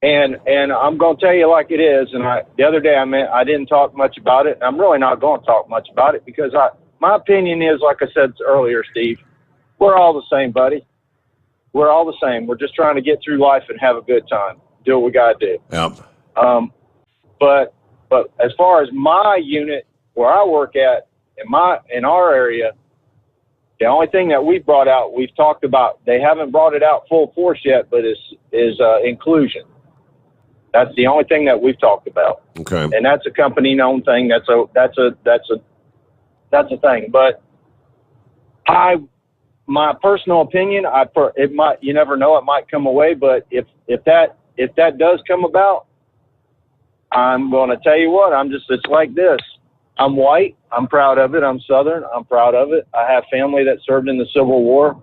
Speaker 17: And I'm going to tell you like it is. And the other day I didn't talk much about it. And I'm really not going to talk much about it because my opinion is, like I said earlier, Steve, we're all the same, buddy. We're all the same. We're just trying to get through life and have a good time. Do what we got to do.
Speaker 2: Yep.
Speaker 17: But as far as my unit where I work at in our area, the only thing that we've brought out, we've talked about, they haven't brought it out full force yet, but is inclusion. That's the only thing that we've talked about.
Speaker 2: Okay.
Speaker 17: And that's a company-known thing. That's a thing. But my personal opinion, it might, you never know, it might come away. But if that does come about, I'm going to tell you what, it's like this. I'm white. I'm proud of it. I'm Southern. I'm proud of it. I have family that served in the Civil War.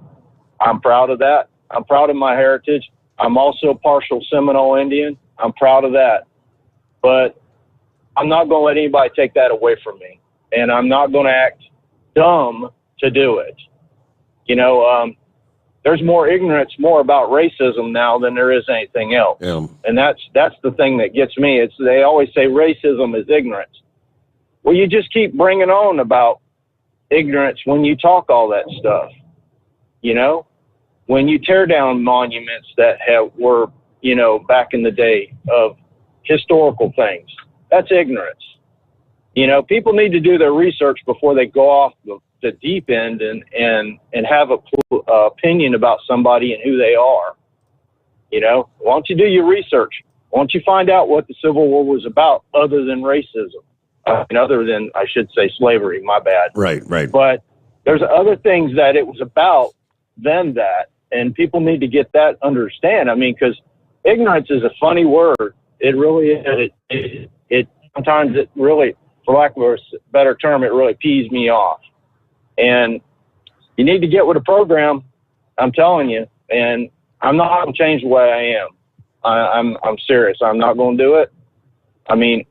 Speaker 17: I'm proud of that. I'm proud of my heritage. I'm also partial Seminole Indian. I'm proud of that. But I'm not going to let anybody take that away from me. And I'm not going to act dumb to do it. There's more ignorance about racism now than there is anything else.
Speaker 2: Yeah.
Speaker 17: And that's the thing that gets me. They always say racism is ignorance. Well, you just keep bringing on about ignorance when you talk all that stuff. When you tear down monuments that were, back in the day of historical things, that's ignorance. People need to do their research before they go off the deep end and have a opinion about somebody and who they are. Why don't you do your research? Why don't you find out what the Civil War was about other than racism? Other than, I should say, slavery, my bad.
Speaker 2: Right.
Speaker 17: But there's other things that it was about than that. And people need to get that understand. I mean, because ignorance is a funny word. It really is. It sometimes it really, for lack of a better term, it really pees me off. And you need to get with a program, I'm telling you. And I'm not going to change the way I am. I'm serious. I'm not going to do it. I mean,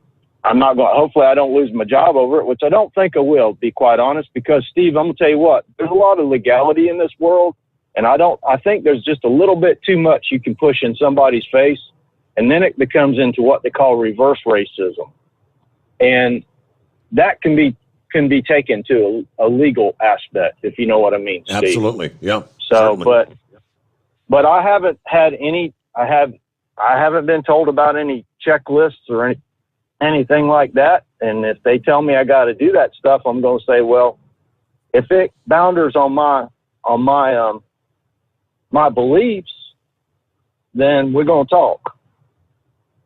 Speaker 17: I'm not going. Hopefully, I don't lose my job over it, which I don't think I will, to be quite honest. Because Steve, I'm going to tell you what. There's a lot of legality in this world, and I think there's just a little bit too much you can push in somebody's face, and then it becomes into what they call reverse racism, and that can be taken to a legal aspect, if you know what I mean, Steve.
Speaker 2: Absolutely, yeah.
Speaker 17: So,
Speaker 2: certainly.
Speaker 17: but I haven't had any. I haven't been told about any checklists or anything like that. And if they tell me I got to do that stuff, I'm going to say, well, if it bounders on my beliefs, then we're going to talk.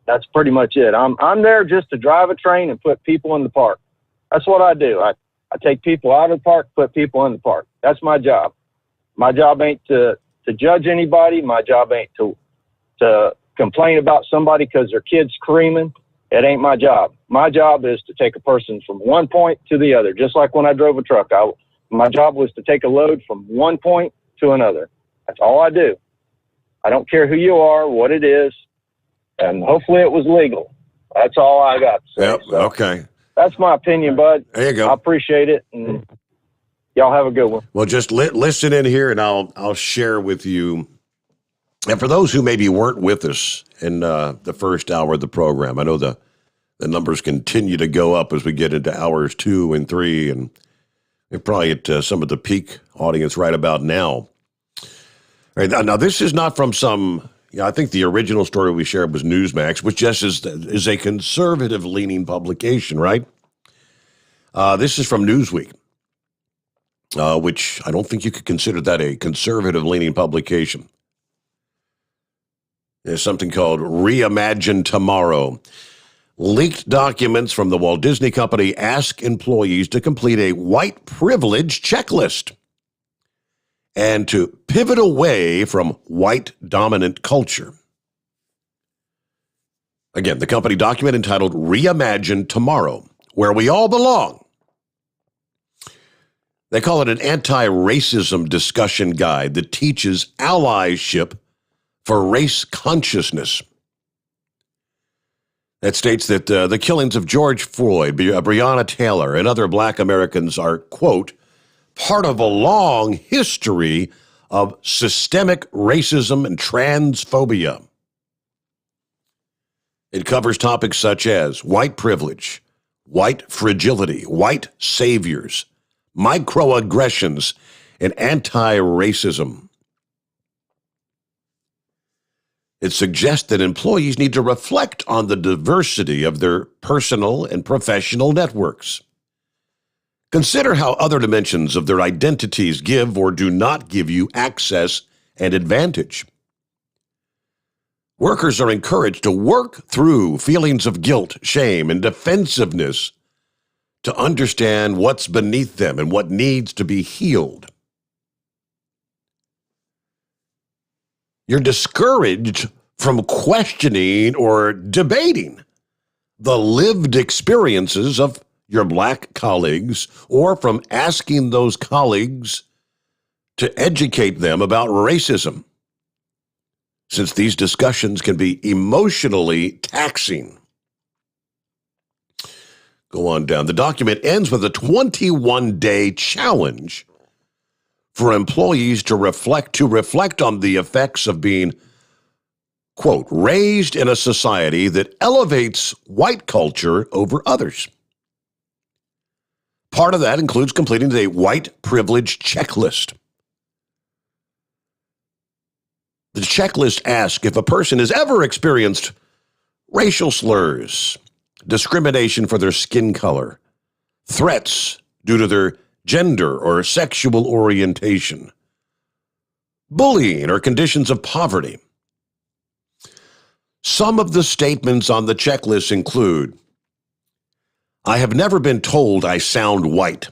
Speaker 17: That's pretty much it. I'm there just to drive a train and put people in the park. That's what I do. I take people out of the park, put people in the park. That's my job. My job ain't to judge anybody. My job ain't to complain about somebody because their kid's screaming. It ain't my job. My job is to take a person from one point to the other. Just like when I drove a truck, my job was to take a load from one point to another. That's all I do. I don't care who you are, what it is, and hopefully it was legal. That's all I got to say.
Speaker 2: Yep.
Speaker 17: So
Speaker 2: Okay.
Speaker 17: that's my opinion, bud.
Speaker 2: There you go.
Speaker 17: I appreciate it, and y'all have a good one.
Speaker 2: Well, just listen in here, and I'll share with you. And for those who maybe weren't with us in the first hour of the program, I know the numbers continue to go up as we get into hours 2 and 3, and we're probably at some of the peak audience right about now. All right, now, this is not from some, I think the original story we shared was Newsmax, which just is a conservative-leaning publication, right? This is from Newsweek, which I don't think you could consider that a conservative-leaning publication. There's something called Reimagine Tomorrow. Leaked documents from the Walt Disney Company ask employees to complete a white privilege checklist and to pivot away from white dominant culture. Again, the company document entitled Reimagine Tomorrow, Where We All Belong. They call it an anti-racism discussion guide that teaches allyship for race consciousness. That states that the killings of George Floyd, Breonna Taylor, and other black Americans are, quote, part of a long history of systemic racism and transphobia. It covers topics such as white privilege, white fragility, white saviors, microaggressions, and anti-racism. It suggests that employees need to reflect on the diversity of their personal and professional networks. Consider how other dimensions of their identities give or do not give you access and advantage. Workers are encouraged to work through feelings of guilt, shame, and defensiveness to understand what's beneath them and what needs to be healed. You're discouraged from questioning or debating the lived experiences of your black colleagues, or from asking those colleagues to educate them about racism, since these discussions can be emotionally taxing. Go on down. The document ends with a 21-day challenge for employees to reflect on the effects of being, quote, raised in a society that elevates white culture over others. Part of that includes completing a white privilege checklist. The checklist asks if a person has ever experienced racial slurs, discrimination for their skin color, threats due to their gender or sexual orientation, bullying or conditions of poverty. Some of the statements on the checklist include, I have never been told I sound white.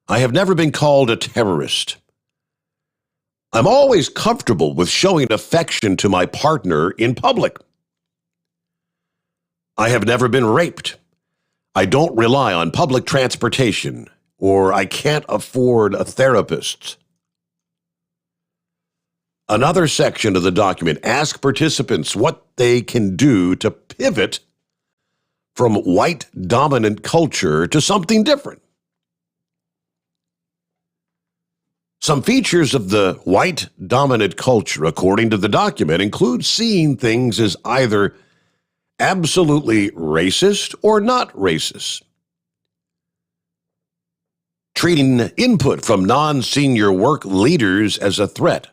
Speaker 2: I have never been called a terrorist. I'm always comfortable with showing affection to my partner in public. I have never been raped. I don't rely on public transportation, or I can't afford a therapist. Another section of the document asks participants what they can do to pivot from white dominant culture to something different. Some features of the white dominant culture, according to the document, include seeing things as either absolutely racist or not racist, treating input from non-senior work leaders as a threat,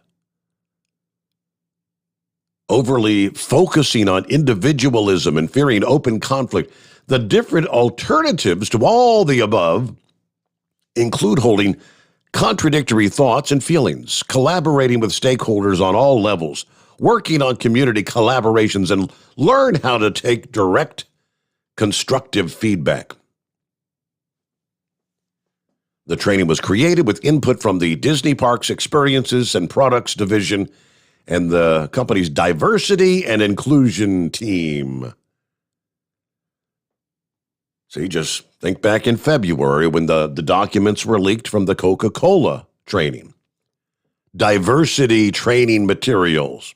Speaker 2: overly focusing on individualism and fearing open conflict. The different alternatives to all the above include holding contradictory thoughts and feelings, collaborating with stakeholders on all levels, working on community collaborations, and learn how to take direct, constructive feedback. The training was created with input from the Disney Parks Experiences and Products Division and the company's diversity and inclusion team. See, just think back in February when the documents were leaked from the Coca-Cola training. Diversity training materials.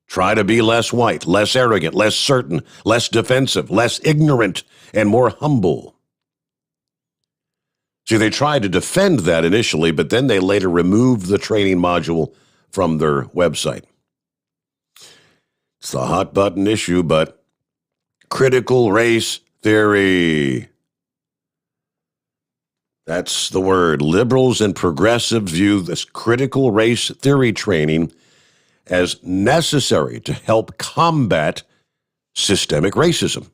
Speaker 2: Try to be less white, less arrogant, less certain, less defensive, less ignorant, and more humble. See, they tried to defend that initially, but then they later removed the training module from their website. It's a hot button issue, but critical race theory. That's the word. Liberals and progressives view this critical race theory training as necessary to help combat systemic racism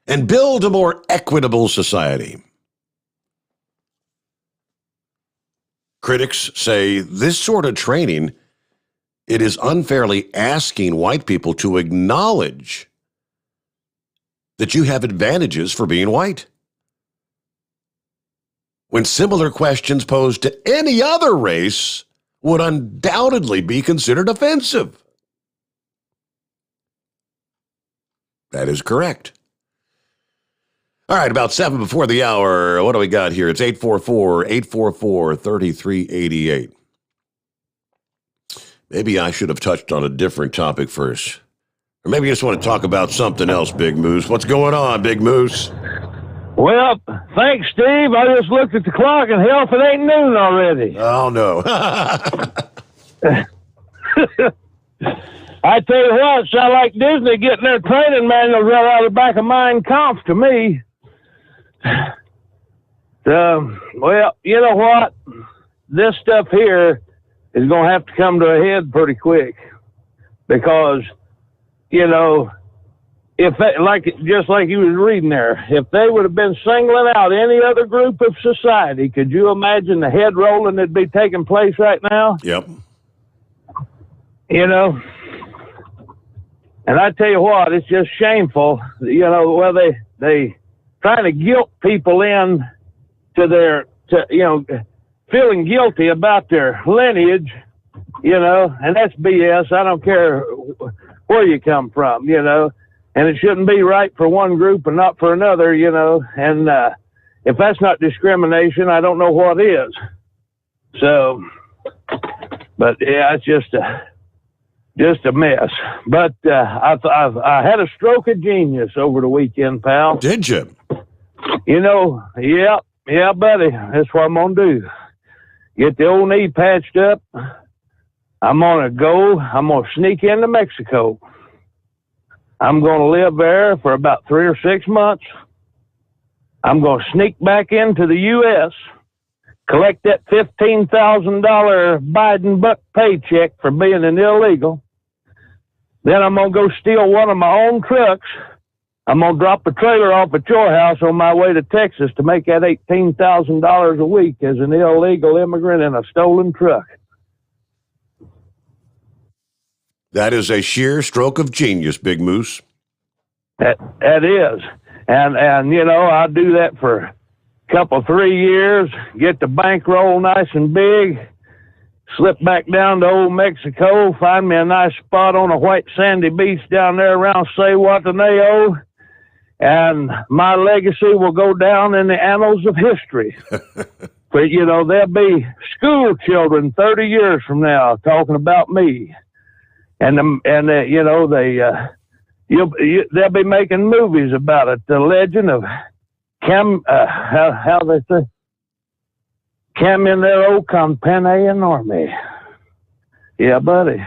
Speaker 2: and build a more equitable society. Critics say this sort of training, it is unfairly asking white people to acknowledge that you have advantages for being white, when similar questions posed to any other race would undoubtedly be considered offensive. That is correct. All right, about 7 before the hour. What do we got here? It's 844-844-3388. Maybe I should have touched on a different topic first. Or maybe you just want to talk about something else, Big Moose. What's going on, Big Moose?
Speaker 6: Well, thanks, Steve. I just looked at the clock, and hell, if it ain't noon already.
Speaker 2: Oh, no.
Speaker 6: I tell you what, it sounds like Disney getting their training manuals right out of the back of Mein Kampf to me. Well, you know what? This stuff here is going to have to come to a head pretty quick because, you know, if they, just like you was reading there, if they would have been singling out any other group of society, could you imagine the head rolling that'd be taking place right now?
Speaker 2: Yep.
Speaker 6: You know, and I tell you what, it's just shameful. You know, well, they trying to guilt people in to feeling guilty about their lineage, you know, and that's BS. I don't care where you come from, you know, and it shouldn't be right for one group and not for another, you know, and if that's not discrimination, I don't know what is. So, but yeah, it's just a mess. But I had a stroke of genius over the weekend, pal.
Speaker 2: Did you?
Speaker 6: You know, yeah, buddy. That's what I'm gonna do. Get the old knee patched up. I'm gonna sneak into Mexico. I'm gonna live there for about 3 or 6 months. I'm gonna sneak back into the U.S., collect that $15,000 Biden buck paycheck for being an illegal. Then I'm going to go steal one of my own trucks. I'm going to drop a trailer off at your house on my way to Texas to make that $18,000 a week as an illegal immigrant in a stolen truck.
Speaker 2: That is a sheer stroke of genius, Big Moose.
Speaker 6: That is. And you know, I do that for couple, 3 years, get the bankroll nice and big, slip back down to old Mexico, find me a nice spot on a white sandy beach down there around Sayhuataneo, and my legacy will go down in the annals of history. But, you know, there'll be school children 30 years from now talking about me. And you know, they'll be making movies about it. The legend of how they say, Caminero Company Army. Yeah, buddy.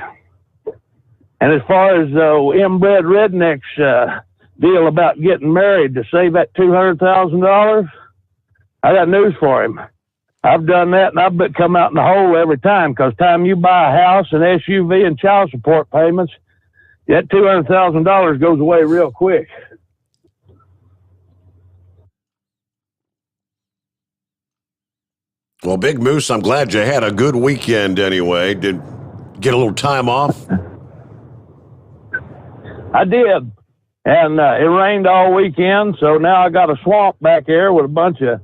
Speaker 6: And as far as inbred rednecks deal about getting married to save that $200,000, I got news for him. I've done that, and I've come out in the hole every time, because time you buy a house, an SUV, and child support payments, that $200,000 goes away real quick.
Speaker 2: Well, Big Moose, I'm glad you had a good weekend anyway. Did you get a little time off?
Speaker 6: I did. And it rained all weekend, so now I got a swamp back there with a bunch of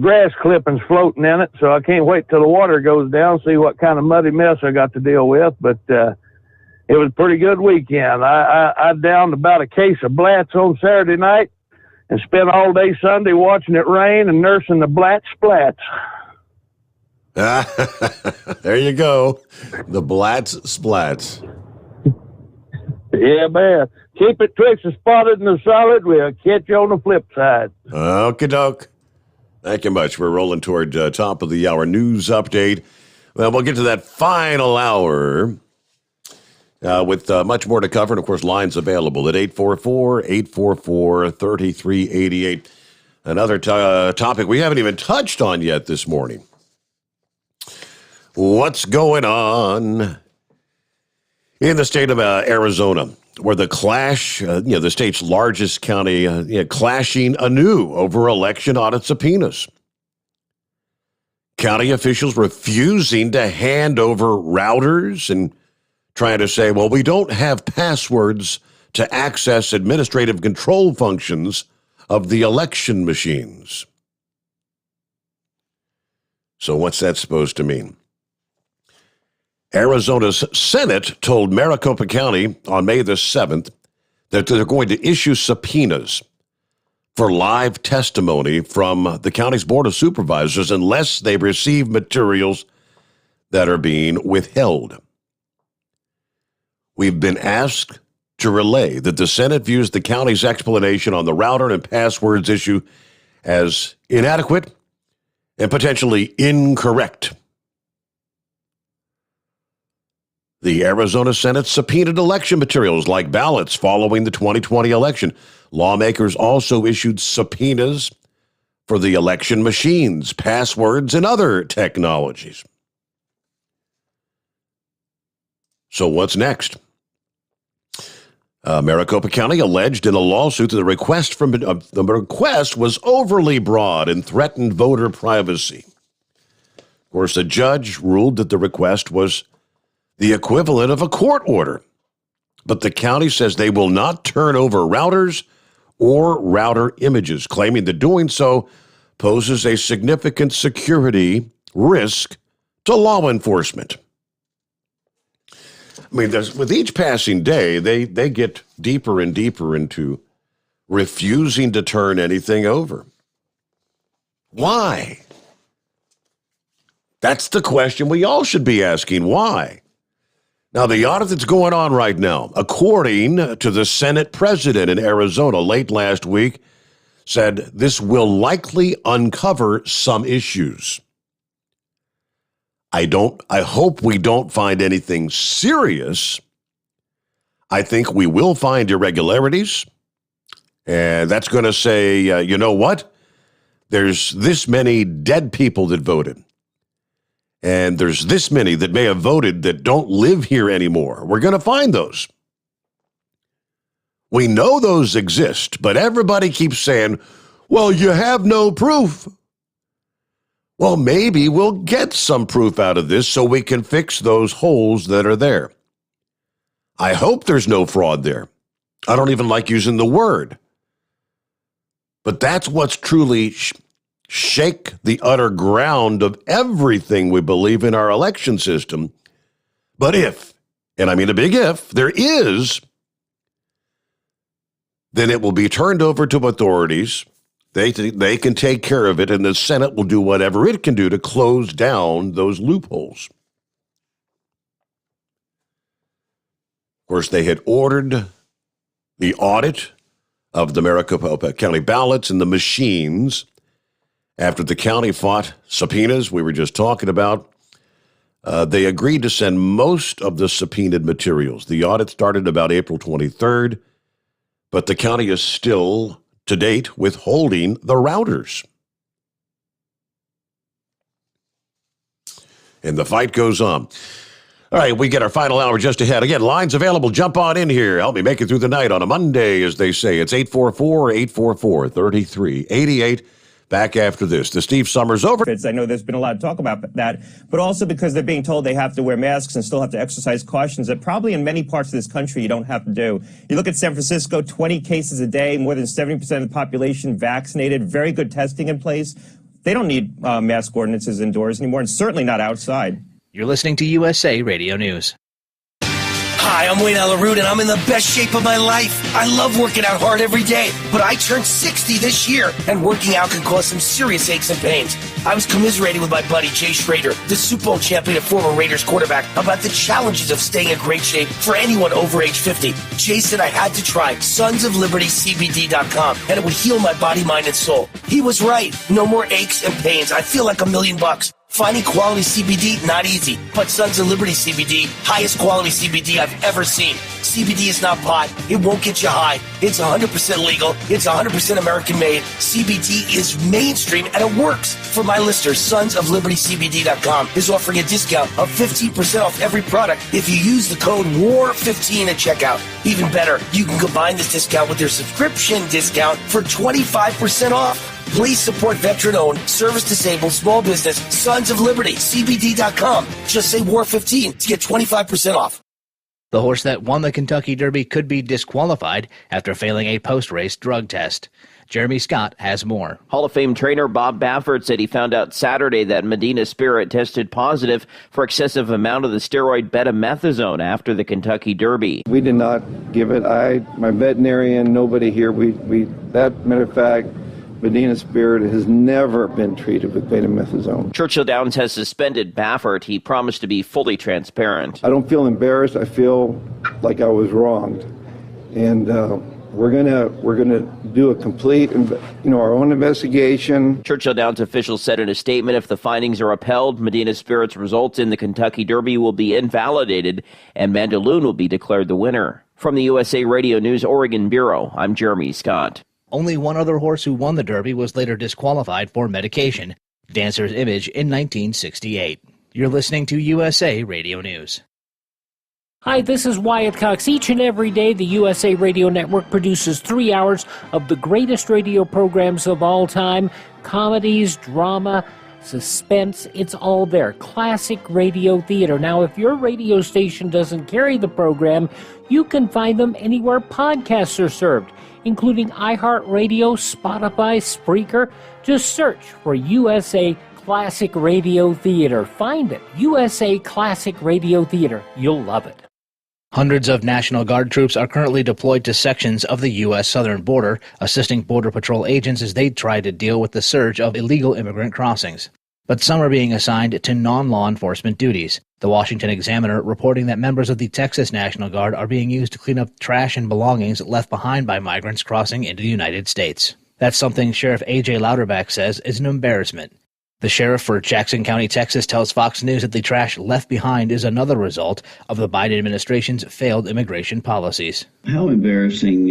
Speaker 6: grass clippings floating in it, so I can't wait till the water goes down, see what kind of muddy mess I got to deal with. But it was a pretty good weekend. I downed about a case of Blatz on Saturday night and spent all day Sunday watching it rain and nursing the Blatz splats.
Speaker 2: There you go. The Blatz splats.
Speaker 6: Yeah, man. Keep it twixt and spotted in the solid. We'll catch you on the flip side.
Speaker 2: Okie doke. Thank you much. We're rolling toward top of the hour news update. Well, we'll get to that final hour with much more to cover. And, of course, lines available at 844-844-3388. Another topic we haven't even touched on yet this morning. What's going on in the state of Arizona, where the clash, the state's largest county, clashing anew over election audit subpoenas. County officials refusing to hand over routers and trying to say, well, we don't have passwords to access administrative control functions of the election machines. So what's that supposed to mean? Arizona's Senate told Maricopa County on May the 7th that they're going to issue subpoenas for live testimony from the county's Board of Supervisors unless they receive materials that are being withheld. We've been asked to relay that the Senate views the county's explanation on the router and passwords issue as inadequate and potentially incorrect. The Arizona Senate subpoenaed election materials like ballots following the 2020 election. Lawmakers also issued subpoenas for the election machines, passwords, and other technologies. So what's next? Maricopa County alleged in a lawsuit that the request was overly broad and threatened voter privacy. Of course, a judge ruled that the request was the equivalent of a court order. But the county says they will not turn over routers or router images, claiming that doing so poses a significant security risk to law enforcement. I mean, with each passing day, they get deeper and deeper into refusing to turn anything over. Why? That's the question we all should be asking. Why? Now, the audit that's going on right now, according to the Senate president in Arizona late last week, said this will likely uncover some issues. I hope we don't find anything serious. I think we will find irregularities. And that's going to say, you know what? There's this many dead people that voted. And there's this many that may have voted that don't live here anymore. We're going to find those. We know those exist, but everybody keeps saying, well, you have no proof. Well, maybe we'll get some proof out of this so we can fix those holes that are there. I hope there's no fraud there. I don't even like using the word. But that's what's truly shake the utter ground of everything we believe in our election system. But if, and I mean a big if, there is, then it will be turned over to authorities. They can take care of it, and the Senate will do whatever it can do to close down those loopholes. Of course, they had ordered the audit of the Maricopa County ballots and the machines after the county fought subpoenas we were just talking about. They agreed to send most of the subpoenaed materials. The audit started about April 23rd, but the county is still, to date, withholding the routers. And the fight goes on. All right, we get our final hour just ahead. Again, lines available. Jump on in here. Help me make it through the night on a Monday, as they say. It's 844-844-3388. Back after this. The Steve Sommers over.
Speaker 10: I know there's been a lot of talk about that, but also because they're being told they have to wear masks and still have to exercise cautions that probably in many parts of this country you don't have to do. You look at San Francisco, 20 cases a day, more than 70% of the population vaccinated, very good testing in place. They don't need mask ordinances indoors anymore, and certainly not outside.
Speaker 5: You're listening to USA Radio News.
Speaker 15: Hi, I'm Wayne Alaroot, and I'm in the best shape of my life. I love working out hard every day, but I turned 60 this year, and working out can cause some serious aches and pains. I was commiserating with my buddy Jay Schrader, the Super Bowl champion and former Raiders quarterback, about the challenges of staying in great shape for anyone over age 50. Jay said I had to try sonsoflibertycbd.com, and it would heal my body, mind, and soul. He was right. No more aches and pains. I feel like $1 million. Finding quality CBD, not easy, but Sons of Liberty CBD, highest quality CBD I've ever seen. CBD is not pot. It won't get you high. It's 100% legal. It's 100% American made. CBD is mainstream and it works. For my listeners, sonsoflibertycbd.com is offering a discount of 15% off every product if you use the code WAR15 at checkout. Even better, you can combine this discount with their subscription discount for 25% off. Please support veteran-owned, service-disabled, small business, Sons of Liberty, CBD.com. Just say WAR15 to get 25% off.
Speaker 5: The horse that won the Kentucky Derby could be disqualified after failing a post-race drug test. Jeremy Scott has more.
Speaker 24: Hall of Fame trainer Bob Baffert said he found out Saturday that Medina Spirit tested positive for excessive amount of the steroid betamethasone after the Kentucky Derby.
Speaker 19: We did not give it. My veterinarian, nobody here. That matter of fact, Medina Spirit has never been treated with betamethasone.
Speaker 24: Churchill Downs has suspended Baffert. He promised to be fully transparent.
Speaker 19: I don't feel embarrassed. I feel like I was wronged, and we're gonna do a complete, our own investigation.
Speaker 24: Churchill Downs officials said in a statement, if the findings are upheld, Medina Spirit's results in the Kentucky Derby will be invalidated, and Mandaloun will be declared the winner. From the USA Radio News Oregon Bureau, I'm Jeremy Scott.
Speaker 5: Only one other horse who won the Derby was later disqualified for medication, Dancer's Image, in 1968. You're listening to USA Radio News.
Speaker 7: Hi, this is Wyatt Cox. Each and every day, the USA Radio Network produces 3 hours of the greatest radio programs of all time. Comedies, drama, suspense, it's all there. Classic radio theater. Now, if your radio station doesn't carry the program, you can find them anywhere podcasts are served, including iHeartRadio, Spotify, Spreaker. Just search for USA Classic Radio Theater. Find it. USA Classic Radio Theater. You'll love it.
Speaker 5: Hundreds of National Guard troops are currently deployed to sections of the U.S. southern border, assisting Border Patrol agents as they try to deal with the surge of illegal immigrant crossings. But some are being assigned to non-law enforcement duties. The Washington Examiner reporting that members of the Texas National Guard are being used to clean up trash and belongings left behind by migrants crossing into the United States. That's something Sheriff A.J. Louderback says is an embarrassment. The sheriff for Jackson County, Texas, tells Fox News that the trash left behind is another result of the Biden administration's failed immigration policies.
Speaker 20: How embarrassing,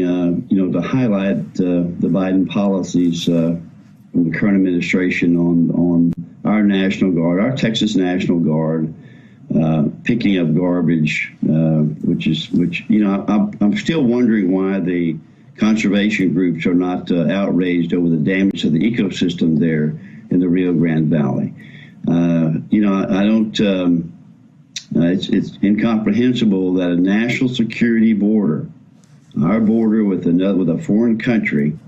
Speaker 20: to highlight the Biden policies from the current administration on our National Guard, our Texas National Guard, picking up garbage, I'm still wondering why the conservation groups are not outraged over the damage to the ecosystem there in the Rio Grande Valley. It's incomprehensible that a national security border, our border with a foreign country,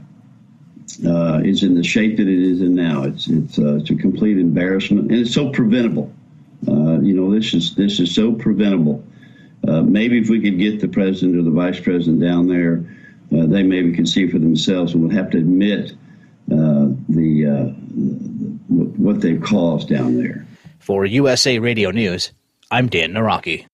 Speaker 20: is in the shape that it is in now. It's a complete embarrassment, and it's so preventable. This is so preventable. Maybe if we could get the president or the vice president down there, they maybe could see for themselves and would have to admit what they've caused down there.
Speaker 5: For USA Radio News, I'm Dan Naraki.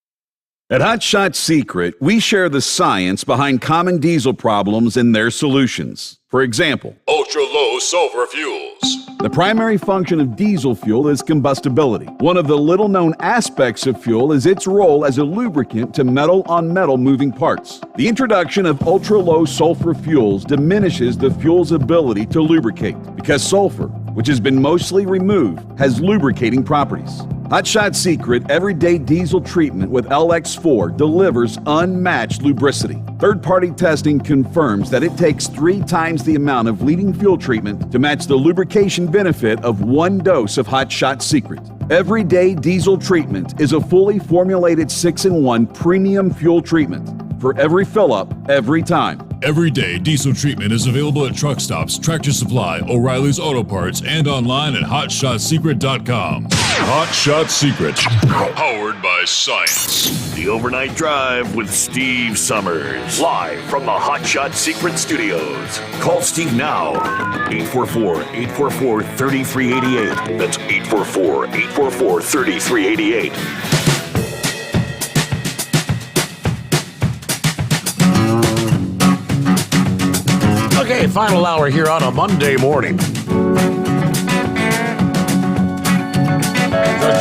Speaker 4: At Hot Shot Secret, we share the science behind common diesel problems and their solutions. For example,
Speaker 12: ultra-low sulfur fuels.
Speaker 4: The primary function of diesel fuel is combustibility. One of the little-known aspects of fuel is its role as a lubricant to metal-on-metal moving parts. The introduction of ultra-low sulfur fuels diminishes the fuel's ability to lubricate because sulfur, which has been mostly removed, has lubricating properties. Hot Shot Secret Everyday Diesel Treatment with LX4 delivers unmatched lubricity. Third-party testing confirms that it takes 3 times the amount of leading fuel treatment to match the lubrication benefit of 1 dose of Hot Shot Secret. Everyday Diesel Treatment is a fully formulated 6-in-1 premium fuel treatment for every fill-up, every time.
Speaker 12: Everyday Diesel Treatment is available at truck stops, Tractor Supply, O'Reilly's Auto Parts, and online at HotShotSecret.com. Hot Shot Secret, powered by science.
Speaker 8: The Overnight Drive with Steve Summers, live from the Hot Shot Secret Studios. Call Steve now, 844-844-3388. That's 844-844-3388.
Speaker 2: Okay, final hour here on a Monday morning. Trust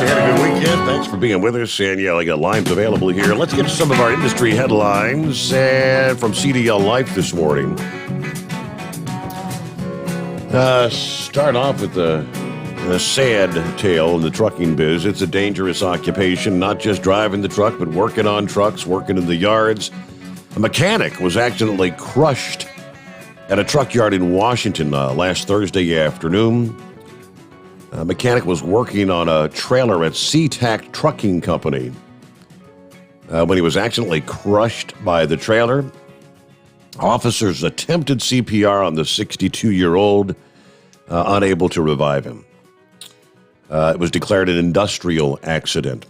Speaker 2: you had a good weekend. Thanks for being with us. And yeah, I got lines available here. Let's get to some of our industry headlines and from CDL Life this morning. Start off with the sad tale in the trucking biz. It's a dangerous occupation, not just driving the truck, but working on trucks, working in the yards. A mechanic was accidentally crushed at a truck yard in Washington last Thursday afternoon. A mechanic was working on a trailer at SeaTac Trucking Company when he was accidentally crushed by the trailer. Officers attempted CPR on the 62-year-old, unable to revive him. It was declared an industrial accident.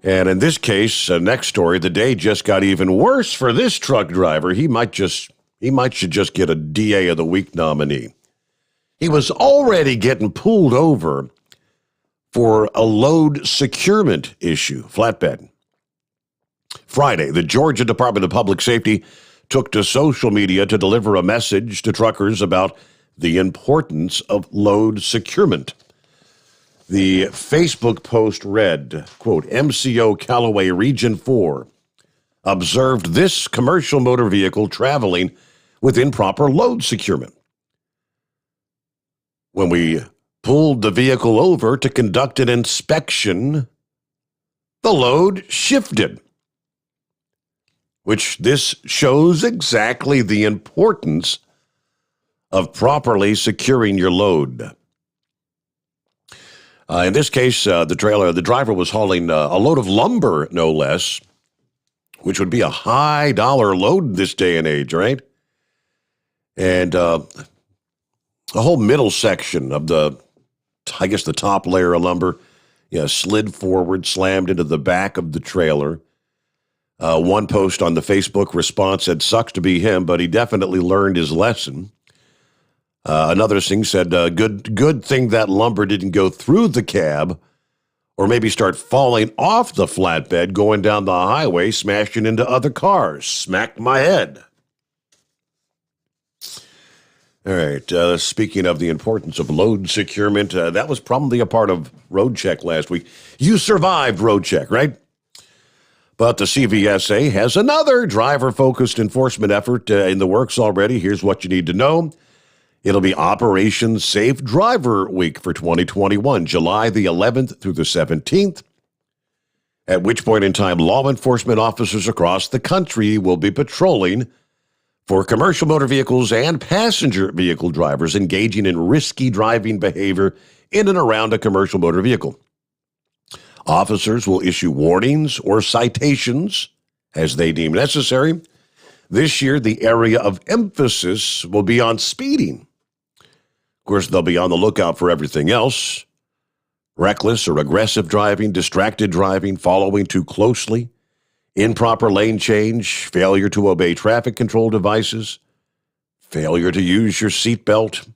Speaker 2: And in this case, next story, the day just got even worse for this truck driver. He might should just get a DA of the Week nominee. He was already getting pulled over for a load securement issue, flatbed. Friday, the Georgia Department of Public Safety took to social media to deliver a message to truckers about the importance of load securement. The Facebook post read, quote, MCO Callaway Region 4 observed this commercial motor vehicle traveling with improper load securement. When we pulled the vehicle over to conduct an inspection, the load shifted, which this shows exactly the importance of properly securing your load. In this case, the driver was hauling a load of lumber, no less, which would be a high dollar load this day and age, right? And the whole middle section of the top layer of lumber, slid forward, slammed into the back of the trailer. One post on the Facebook response said, sucks to be him, but he definitely learned his lesson. Another thing said, good thing that lumber didn't go through the cab or maybe start falling off the flatbed going down the highway, smashing into other cars. Smacked my head. All right, speaking of the importance of load securement, that was probably a part of Road Check last week. You survived Road Check, right? But the CVSA has another driver-focused enforcement effort in the works already. Here's what you need to know. It'll be Operation Safe Driver Week for 2021, July the 11th through the 17th, at which point in time law enforcement officers across the country will be patrolling for commercial motor vehicles and passenger vehicle drivers engaging in risky driving behavior in and around a commercial motor vehicle. Officers will issue warnings or citations as they deem necessary. This year, the area of emphasis will be on speeding. Of course, they'll be on the lookout for everything else. Reckless or aggressive driving, distracted driving, following too closely, improper lane change, failure to obey traffic control devices, failure to use your seatbelt.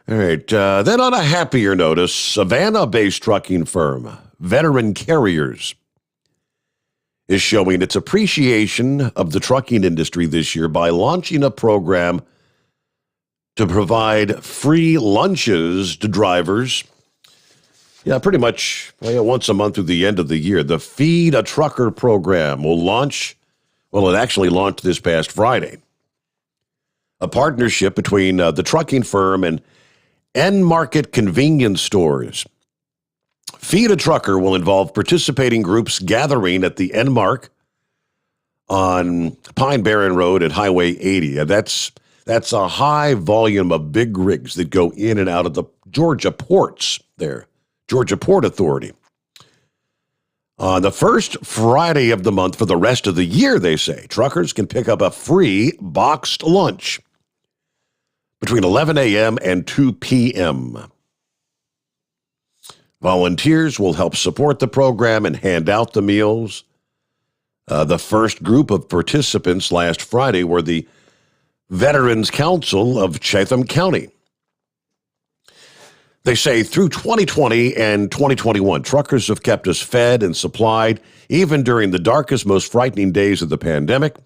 Speaker 2: All right, then on a happier note, a Savannah-based trucking firm, Veteran Carriers, is showing its appreciation of the trucking industry this year by launching a program to provide free lunches to drivers. Yeah, pretty much once a month through the end of the year. The Feed a Trucker program will launch. Well, it actually launched this past Friday. A partnership between the trucking firm and end market convenience stores. Feed a Trucker will involve participating groups gathering at the end mark on Pine Barren Road at Highway 80. That's a high volume of big rigs that go in and out of the Georgia ports there, Georgia Port Authority. On the first Friday of the month for the rest of the year, they say, truckers can pick up a free boxed lunch between 11 a.m. and 2 p.m. Volunteers will help support the program and hand out the meals. The first group of participants last Friday were the Veterans Council of Chatham County. They say through 2020 and 2021, truckers have kept us fed and supplied, even during the darkest, most frightening days of the pandemic.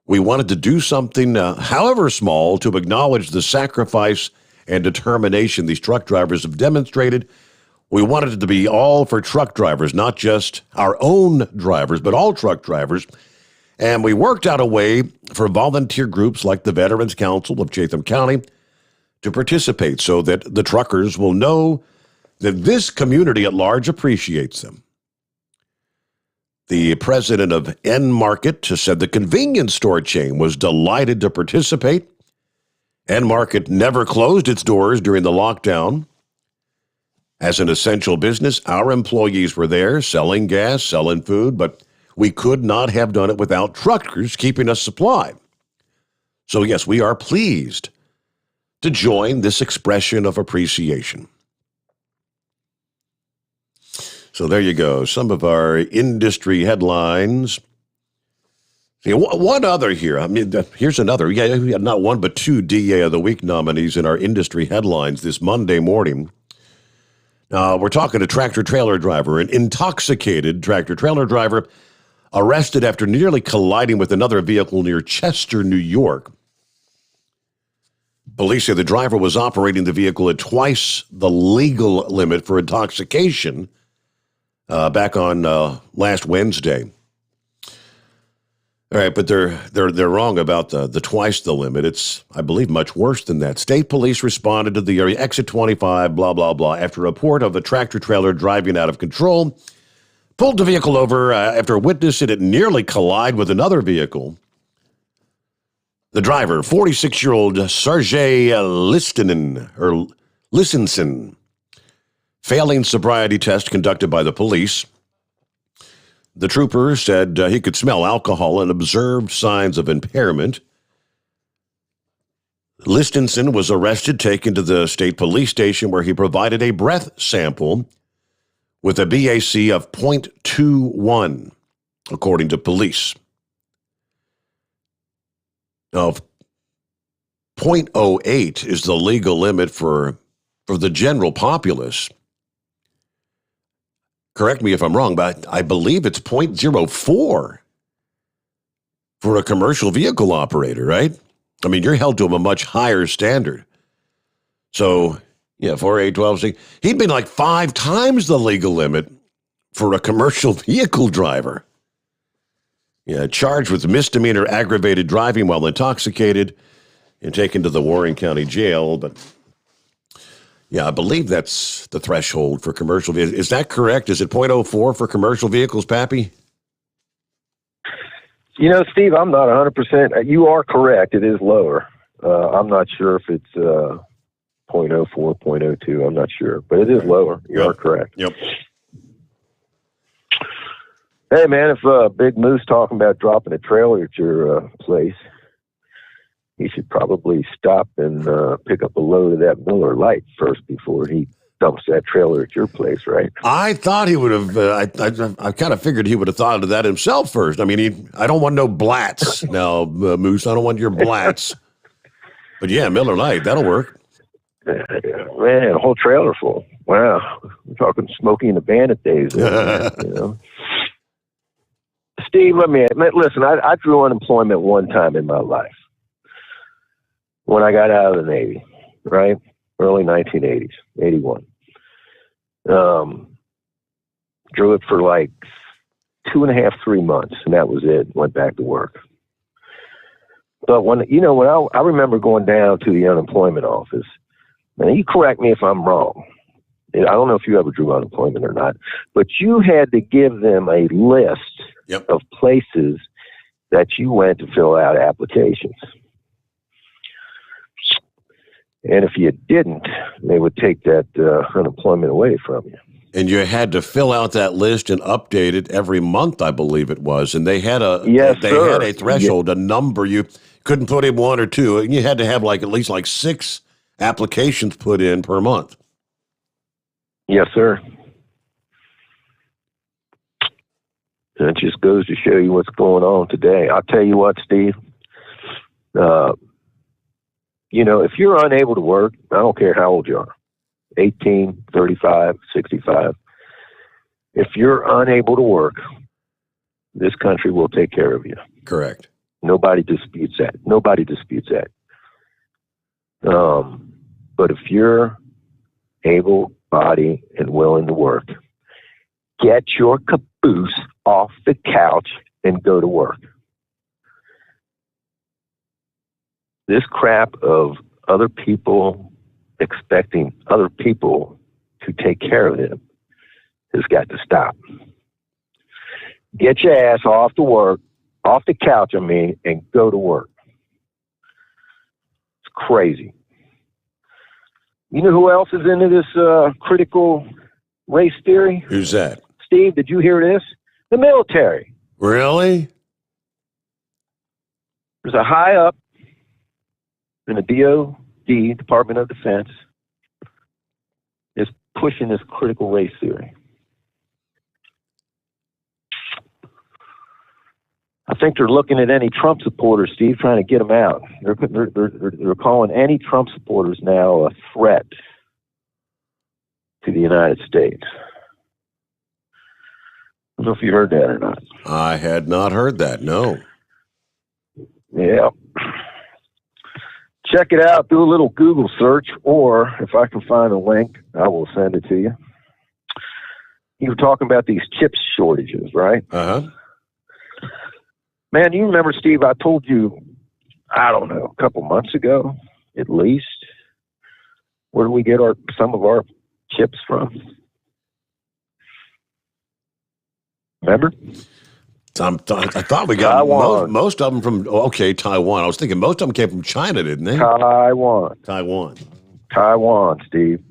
Speaker 2: We wanted to do something, however small, to acknowledge the sacrifice and determination these truck drivers have demonstrated. We wanted it to be all for truck drivers, not just our own drivers, but all truck drivers. And we worked out a way for volunteer groups like the Veterans Council of Chatham County to participate so that the truckers will know that this community at large appreciates them. The president of End Market said the convenience store chain was delighted to participate. End Market never closed its doors during the lockdown. As an essential business, our employees were there selling gas, selling food, but we could not have done it without truckers keeping us supplied. So yes, we are pleased to join this expression of appreciation. So there you go, some of our industry headlines. See, one other here. I mean, here's another. Yeah, we had not one but two DA of the Week nominees in our industry headlines this Monday morning. We're talking a tractor-trailer driver, an intoxicated tractor-trailer driver arrested after nearly colliding with another vehicle near Chester, New York. Police say the driver was operating the vehicle at twice the legal limit for intoxication back on last Wednesday. All right, but they're wrong about the twice the limit. It's, I believe, much worse than that. State police responded to the area, exit 25, blah, blah, blah, after a report of a tractor-trailer driving out of control, pulled the vehicle over after witnessing it nearly collide with another vehicle. The driver, 46-year-old Sergei Listenson, failing sobriety test conducted by the police. The trooper said he could smell alcohol and observed signs of impairment. Listenson was arrested, taken to the state police station where he provided a breath sample with a BAC of 0.21, according to police. Now, 0.08 is the legal limit for the general populace. Correct me if I'm wrong, but I believe it's 0.04 for a commercial vehicle operator, right? I mean, you're held to a much higher standard. So, yeah, 4, 8, 12, 6. He'd been like 5 times the legal limit for a commercial vehicle driver. Yeah, charged with misdemeanor aggravated driving while intoxicated and taken to the Warren County Jail, but yeah, I believe that's the threshold for commercial vehicles. Is that correct? Is it 0.04 for commercial vehicles, Pappy?
Speaker 3: You know, Steve, I'm not 100%. You are correct. It is lower. I'm not sure if it's 0.04, 0.02. I'm not sure, but it is lower. You are correct.
Speaker 2: Yep.
Speaker 3: Hey, man, if Big Moose talking about dropping a trailer at your place, he should probably stop and pick up a load of that Miller Lite first before he dumps that trailer at your place, right?
Speaker 2: I thought he would have. I kind of figured he would have thought of that himself first. I mean, I don't want no blats now, Moose. I don't want your blats. But yeah, Miller Lite, that'll work.
Speaker 3: Man, a whole trailer full. Wow, we're talking Smokey and the Bandit days. There, you know? Steve, listen. I drew unemployment one time in my life when I got out of the Navy, right? Early 1980s, 81. Drew it for like 2.5, 3 months, and that was it. Went back to work. But I remember going down to the unemployment office, and you correct me if I'm wrong. I don't know if you ever drew unemployment or not, but you had to give them a list of places that you went to fill out applications. And if you didn't, they would take that unemployment away from you. And you had to fill out that list and update it every month, I believe it was. And they had a had a threshold, a number. You couldn't put in one or two, and you had to have at least 6 applications put in per month. Yes, sir. And it just goes to show you what's going on today. I'll tell you what, Steve. If you're unable to work, I don't care how old you are, 18, 35, 65. If you're unable to work, this country will take care of you. Correct. Nobody disputes that. But if you're able, body, and willing to work, get your caboose off the couch and go to work. This crap of other people expecting other people to take care of them has got to stop. Get your ass off the couch, and go to work. It's crazy. You know who else is into this critical race theory? Who's that? Steve, did you hear this? The military. Really? There's a high up in the DOD, Department of Defense, is pushing this critical race theory. I think they're looking at any Trump supporters, Steve, trying to get them out. They're calling any Trump supporters now a threat to the United States. I don't know if you heard that or not. I had not heard that, no. Yeah. Check it out. Do a little Google search, or if I can find a link, I will send it to you. You were talking about these chip shortages, right? Uh-huh. Man, you remember, Steve, I told you, I don't know, a couple months ago, at least, where do we get some of our chips from? Remember? I thought we got most of them from, Taiwan. I was thinking most of them came from China, didn't they? Taiwan, Steve.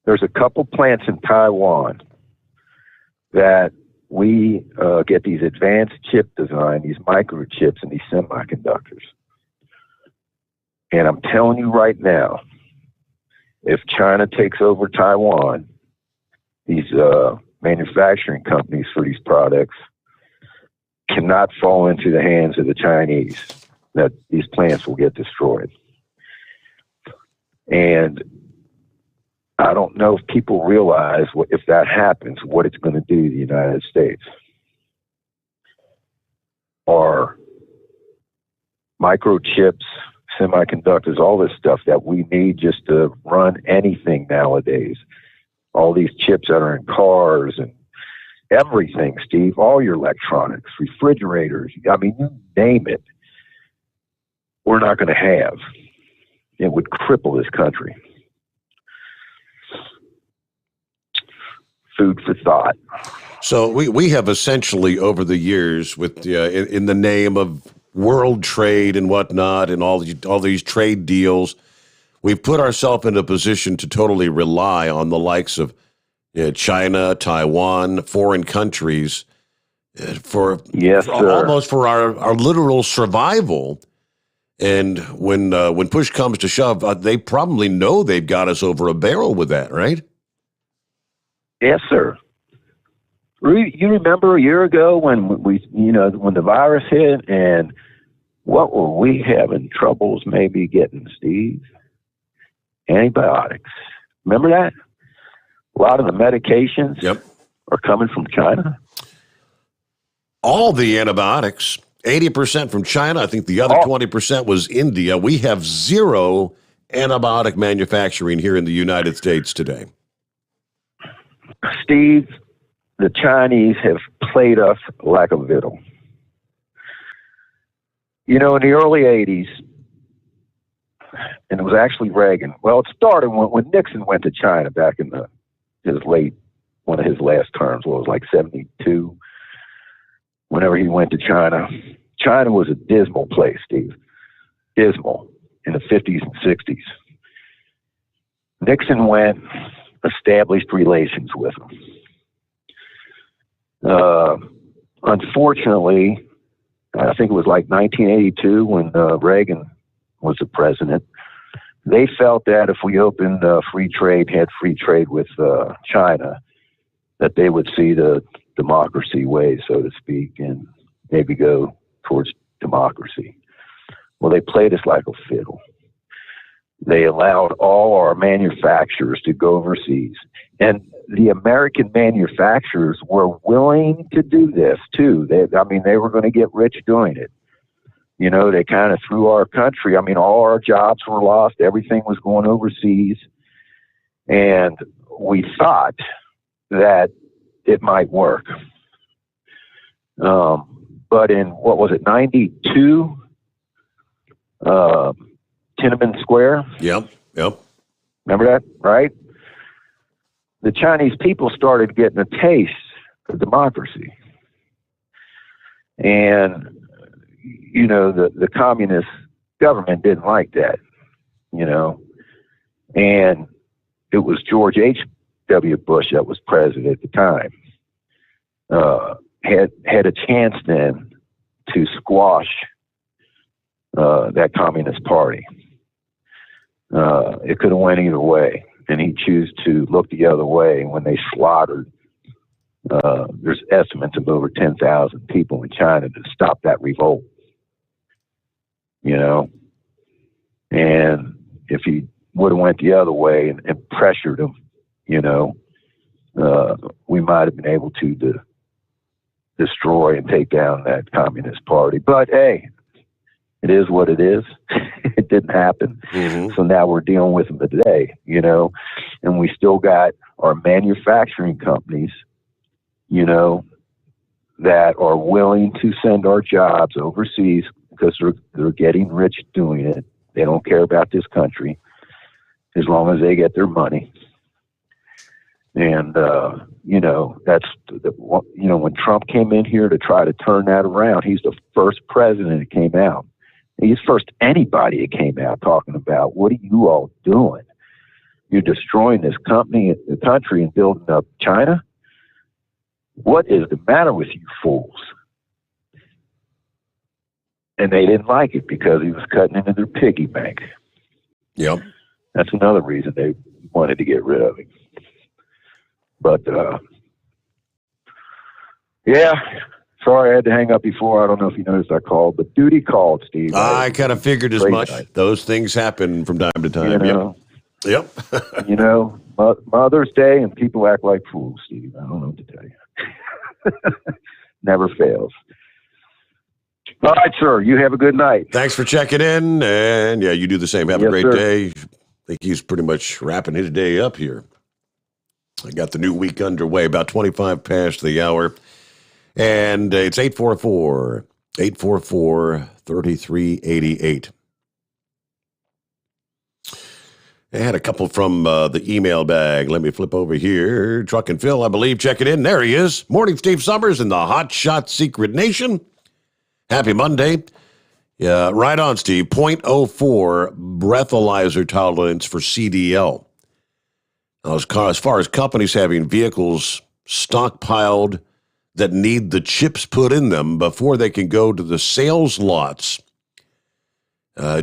Speaker 3: There's a couple plants in Taiwan that we get these advanced chip design, these microchips and these semiconductors. And I'm telling you right now, if China takes over Taiwan, these manufacturing companies for these products cannot fall into the hands of the Chinese, that these plants will get destroyed. And I don't know if people realize if that happens, what it's going to do to the United States. Or microchips, semiconductors, all this stuff that we need just to run anything nowadays. All these chips that are in cars and everything, Steve, all your electronics, refrigerators, you name it, we're not going to have. It would cripple this country. Food for thought. So we have essentially over the years, with in the name of world trade and whatnot, and all these trade deals, we've put ourselves in a position to totally rely on the likes of China, Taiwan, foreign countries
Speaker 2: almost for our literal survival. And when push comes to shove, they probably know they've got us over a barrel with that, right?
Speaker 9: Yes, sir. You remember a year ago when when the virus hit, and what were we having troubles maybe getting, Steve? Antibiotics. Remember that? A lot of the medications are coming from China.
Speaker 2: All the antibiotics, 80% from China. I think the other 20% was India. We have zero antibiotic manufacturing here in the United States today.
Speaker 9: Steve, the Chinese have played us like a fiddle. In the early 80s, and it was actually Reagan. Well, it started when Nixon went to China back in one of his last terms. Well, it was like 72. Whenever he went to China, China was a dismal place, Steve. Dismal in the 50s and 60s. Nixon went, established relations with them. Unfortunately, I think it was like 1982 when Reagan was the president. They felt that if we opened free trade, had free trade with China, that they would see the democracy way, so to speak, and maybe go towards democracy. Well, they played us like a fiddle. They allowed all our manufacturers to go overseas. And the American manufacturers were willing to do this, too. They were going to get rich doing it. They kind of threw our country. All our jobs were lost. Everything was going overseas. And we thought that it might work. But in, 92? Tiananmen Square?
Speaker 2: Yep.
Speaker 9: Remember that, right? The Chinese people started getting a taste of democracy. And, the communist government didn't like that, And it was George H.W. Bush that was president at the time. Had a chance then to squash that Communist Party. It could have went either way, and he chose to look the other way when they slaughtered. There's estimates of over 10,000 people in China to stop that revolt. And if he would have went the other way and pressured them, we might have been able to destroy and take down that Communist Party. But hey, it is what it is. It didn't happen. Mm-hmm. So now we're dealing with them today, and we still got our manufacturing companies, that are willing to send our jobs overseas because they're getting rich doing it. They don't care about this country as long as they get their money. And, that's, when Trump came in here to try to turn that around, he's the first president that came out. He's first anybody that came out talking about, what are you all doing? You're destroying this country and building up China? What is the matter with you fools? And they didn't like it because he was cutting into their piggy bank.
Speaker 2: Yep.
Speaker 9: That's another reason they wanted to get rid of him. But, yeah, sorry I had to hang up before. I don't know if you noticed I called, but duty called, Steve.
Speaker 2: I kind of figured as much. Night. Those things happen from time to time. Yep.
Speaker 9: Mother's Day, and people act like fools, Steve. I don't know what to tell you. Never fails. All right, sir. You have a good night.
Speaker 2: Thanks for checking in, and you do the same. Have a great day. I think he's pretty much wrapping his day up here. I got the new week underway, about 25 past the hour, and it's 844-3388. I had a couple from the email bag. Let me flip over here. Truck and Phil, I believe, checking in. There he is. Morning, Steve Sommers in the Hot Shot Secret Nation. Happy Monday. Yeah, right on, Steve. 0.04 breathalyzer tolerance for CDL. Now, as far as companies having vehicles stockpiled that need the chips put in them before they can go to the sales lots.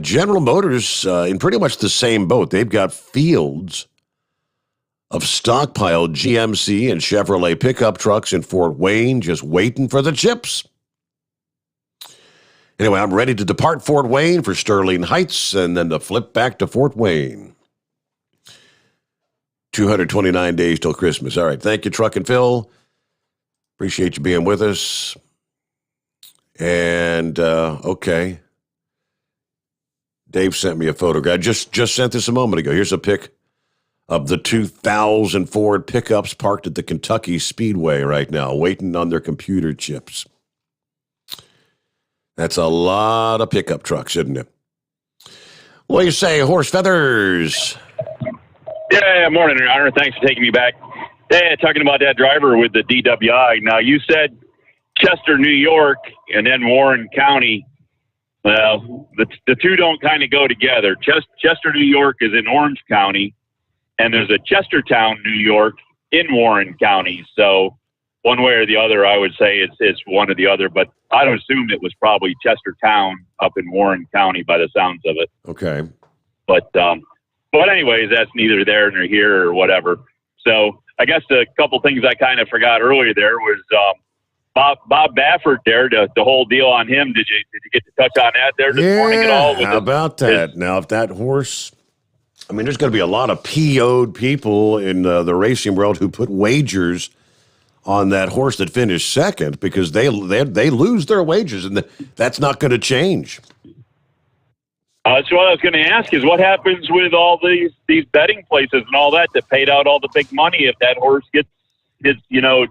Speaker 2: General Motors, in pretty much the same boat, they've got fields of stockpiled GMC and Chevrolet pickup trucks in Fort Wayne just waiting for the chips. Anyway, I'm ready to depart Fort Wayne for Sterling Heights and then to flip back to Fort Wayne. 229 days till Christmas. All right. Thank you, Truck and Phil. Appreciate you being with us. And, okay. Dave sent me a photograph. Just sent this a moment ago. Here's a pic of the 2000 Ford pickups parked at the Kentucky Speedway right now, waiting on their computer chips. That's a lot of pickup trucks, isn't it? What do you say, Horse Feathers?
Speaker 14: Yeah, morning, Your Honor. Thanks for taking me back. Yeah, talking about that driver with the DWI. Now, you said Chester, New York, and then Warren County. Well, the two don't kind of go together. Chester, New York is in Orange County, and there's a Chestertown, New York in Warren County. So one way or the other, I would say it's one or the other, but I'd assume it was probably Chestertown up in Warren County by the sounds of it.
Speaker 2: Okay. But
Speaker 14: anyways, that's neither there nor here or whatever. So I guess a couple things I kind of forgot earlier there was Bob Baffert there, the whole deal on him. Did you get to touch on that there this morning at all?
Speaker 2: How about that? Now, if that horse, I mean, there's going to be a lot of PO'd people in the racing world who put wagers on that horse that finished second because they lose their wages, and that's not going to change.
Speaker 14: So what I was going to ask is what happens with all these betting places and all that paid out all the big money if that horse gets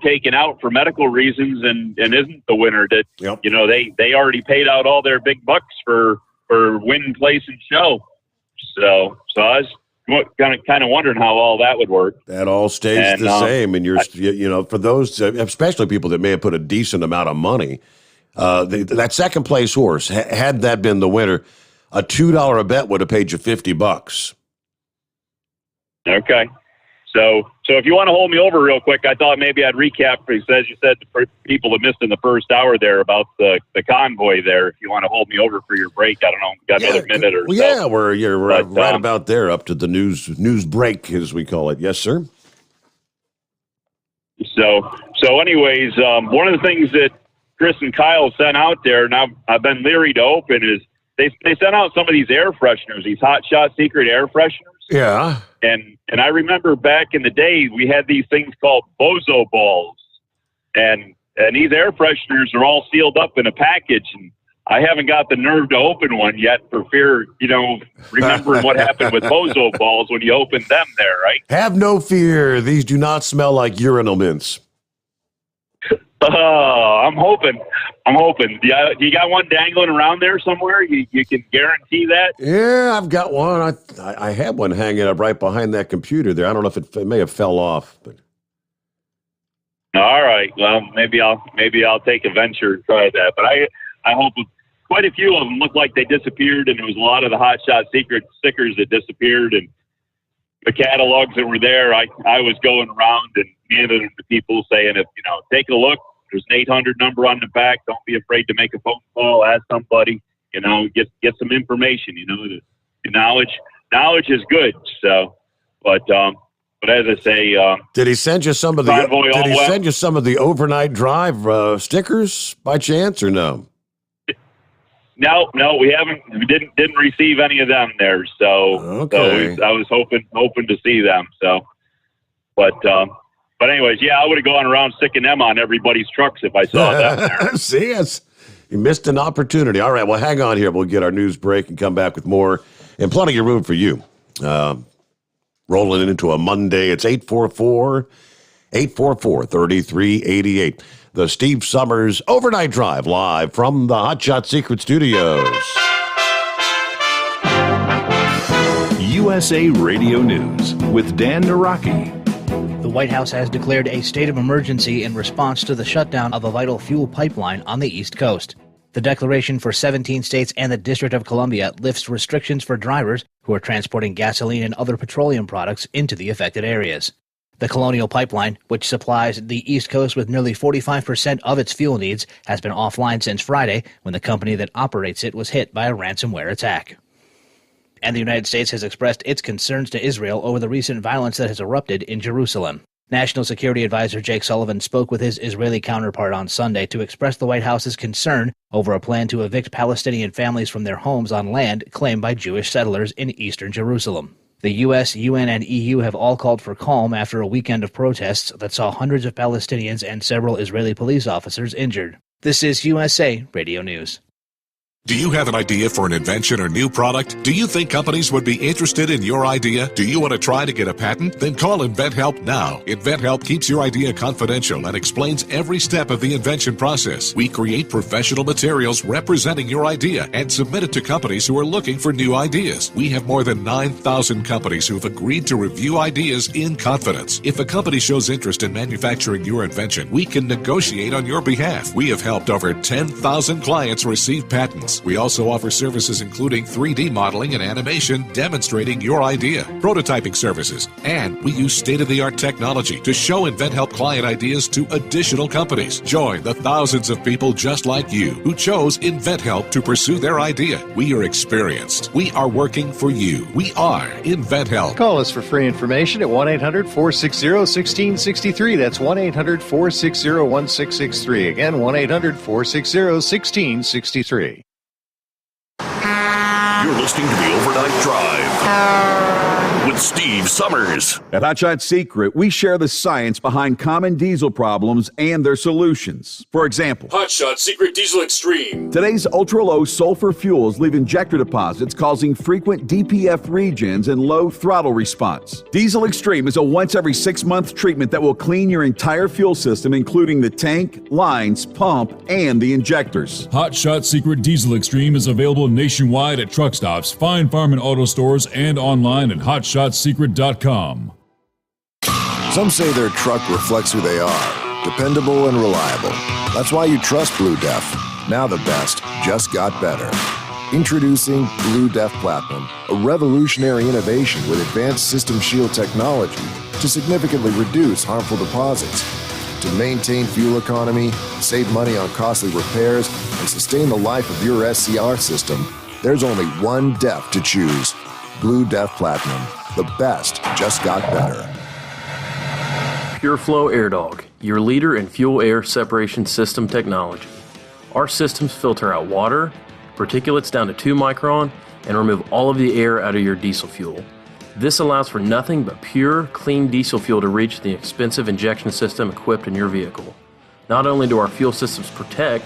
Speaker 14: taken out for medical reasons and isn't the winner that,
Speaker 2: yep.
Speaker 14: They already paid out all their big bucks for win, place, and show. So I was kind of wondering how all that would work.
Speaker 2: That all stays the same. And for those, especially people that may have put a decent amount of money, that second place horse, had that been the winner, a $2 a bet would have paid you $50.
Speaker 14: Okay. So if you want to hold me over real quick, I thought maybe I'd recap, because you said the people that missed in the first hour there about the convoy there. If you want to hold me over for your break, I don't know, got another minute or so.
Speaker 2: Yeah, you're right about there, up to the news break, as we call it. Yes, sir.
Speaker 14: So anyways, one of the things that Chris and Kyle sent out there, and I've been leery to open, is they sent out some of these air fresheners, these Hot Shot Secret air fresheners.
Speaker 2: Yeah.
Speaker 14: And I remember back in the day, we had these things called Bozo balls, and these air fresheners are all sealed up in a package, and I haven't got the nerve to open one yet for fear, remembering what happened with Bozo balls when you opened them there, right?
Speaker 2: Have no fear. These do not smell like urinal mints.
Speaker 14: I'm hoping. Do you got one dangling around there somewhere? You can guarantee that?
Speaker 2: Yeah, I've got one. I had one hanging up right behind that computer there. I don't know if it may have fell off, but.
Speaker 14: All right. Well, maybe I'll take a venture and try that. But I hope quite a few of them looked like they disappeared, and there was a lot of the Hot Shot Secret stickers that disappeared, and the catalogs that were there. I was going around and handing them to people saying, take a look. There's an 800 number on the back. Don't be afraid to make a phone call. Ask somebody. Get some information. The knowledge is good. So, but as I say,
Speaker 2: did he send you some of the overnight drive stickers by chance, or no?
Speaker 14: No, we haven't. We didn't receive any of them there. So,
Speaker 2: okay.
Speaker 14: I was hoping to see them. So, but anyways, yeah, I would have gone around sticking them on everybody's trucks if I saw them there.
Speaker 2: See, you missed an opportunity. All right, well, hang on here. We'll get our news break and come back with more, and plenty of room for you. Rolling into a Monday, it's 844-3388. The Steve Sommers Overnight Drive, live from the Hot Shot Secret Studios.
Speaker 21: USA Radio News with Dan Naraki.
Speaker 5: The White House has declared a state of emergency in response to the shutdown of a vital fuel pipeline on the East Coast. The declaration for 17 states and the District of Columbia lifts restrictions for drivers who are transporting gasoline and other petroleum products into the affected areas. The Colonial Pipeline, which supplies the East Coast with nearly 45% of its fuel needs, has been offline since Friday when the company that operates it was hit by a ransomware attack. And the United States has expressed its concerns to Israel over the recent violence that has erupted in Jerusalem. National Security Advisor Jake Sullivan spoke with his Israeli counterpart on Sunday to express the White House's concern over a plan to evict Palestinian families from their homes on land claimed by Jewish settlers in eastern Jerusalem. The U.S., UN, and EU have all called for calm after a weekend of protests that saw hundreds of Palestinians and several Israeli police officers injured. This is USA Radio News.
Speaker 11: Do you have an idea for an invention or new product? Do you think companies would be interested in your idea? Do you want to try to get a patent? Then call InventHelp now. InventHelp keeps your idea confidential and explains every step of the invention process. We create professional materials representing your idea and submit it to companies who are looking for new ideas. We have more than 9,000 companies who have agreed to review ideas in confidence. If a company shows interest in manufacturing your invention, we can negotiate on your behalf. We have helped over 10,000 clients receive patents. We also offer services including 3D modeling and animation demonstrating your idea, prototyping services, and we use state-of-the-art technology to show InventHelp client ideas to additional companies. Join the thousands of people just like you who chose InventHelp to pursue their idea. We are experienced. We are working for you. We are InventHelp.
Speaker 13: Call us for free information at 1-800-460-1663. That's 1-800-460-1663. Again, 1-800-460-1663.
Speaker 8: You're listening to the Overnight Drive with Steve Summers.
Speaker 4: At Hot Shot Secret, we share the science behind common diesel problems and their solutions. For example,
Speaker 12: Hot Shot Secret Diesel Extreme.
Speaker 4: Today's ultra-low sulfur fuels leave injector deposits causing frequent DPF regens and low throttle response. Diesel Extreme is a once every 6-month treatment that will clean your entire fuel system, including the tank, lines, pump, and the injectors.
Speaker 12: Hot Shot Secret Diesel Extreme is available nationwide at truck stops, fine farm and auto stores, and online at hotshotsecret.com.
Speaker 22: Some say their truck reflects who they are, dependable and reliable. That's why you trust Blue Def. Now the best just got better. Introducing Blue Def Platinum, a revolutionary innovation with advanced system shield technology to significantly reduce harmful deposits. To maintain fuel economy, save money on costly repairs, and sustain the life of your SCR system, there's only one DEF to choose. Blue Def Platinum. The best just got better.
Speaker 23: PureFlow AirDog, your leader in fuel air separation system technology. Our systems filter out water, particulates down to 2 micron, and remove all of the air out of your diesel fuel. This allows for nothing but pure, clean diesel fuel to reach the expensive injection system equipped in your vehicle. Not only do our fuel systems protect,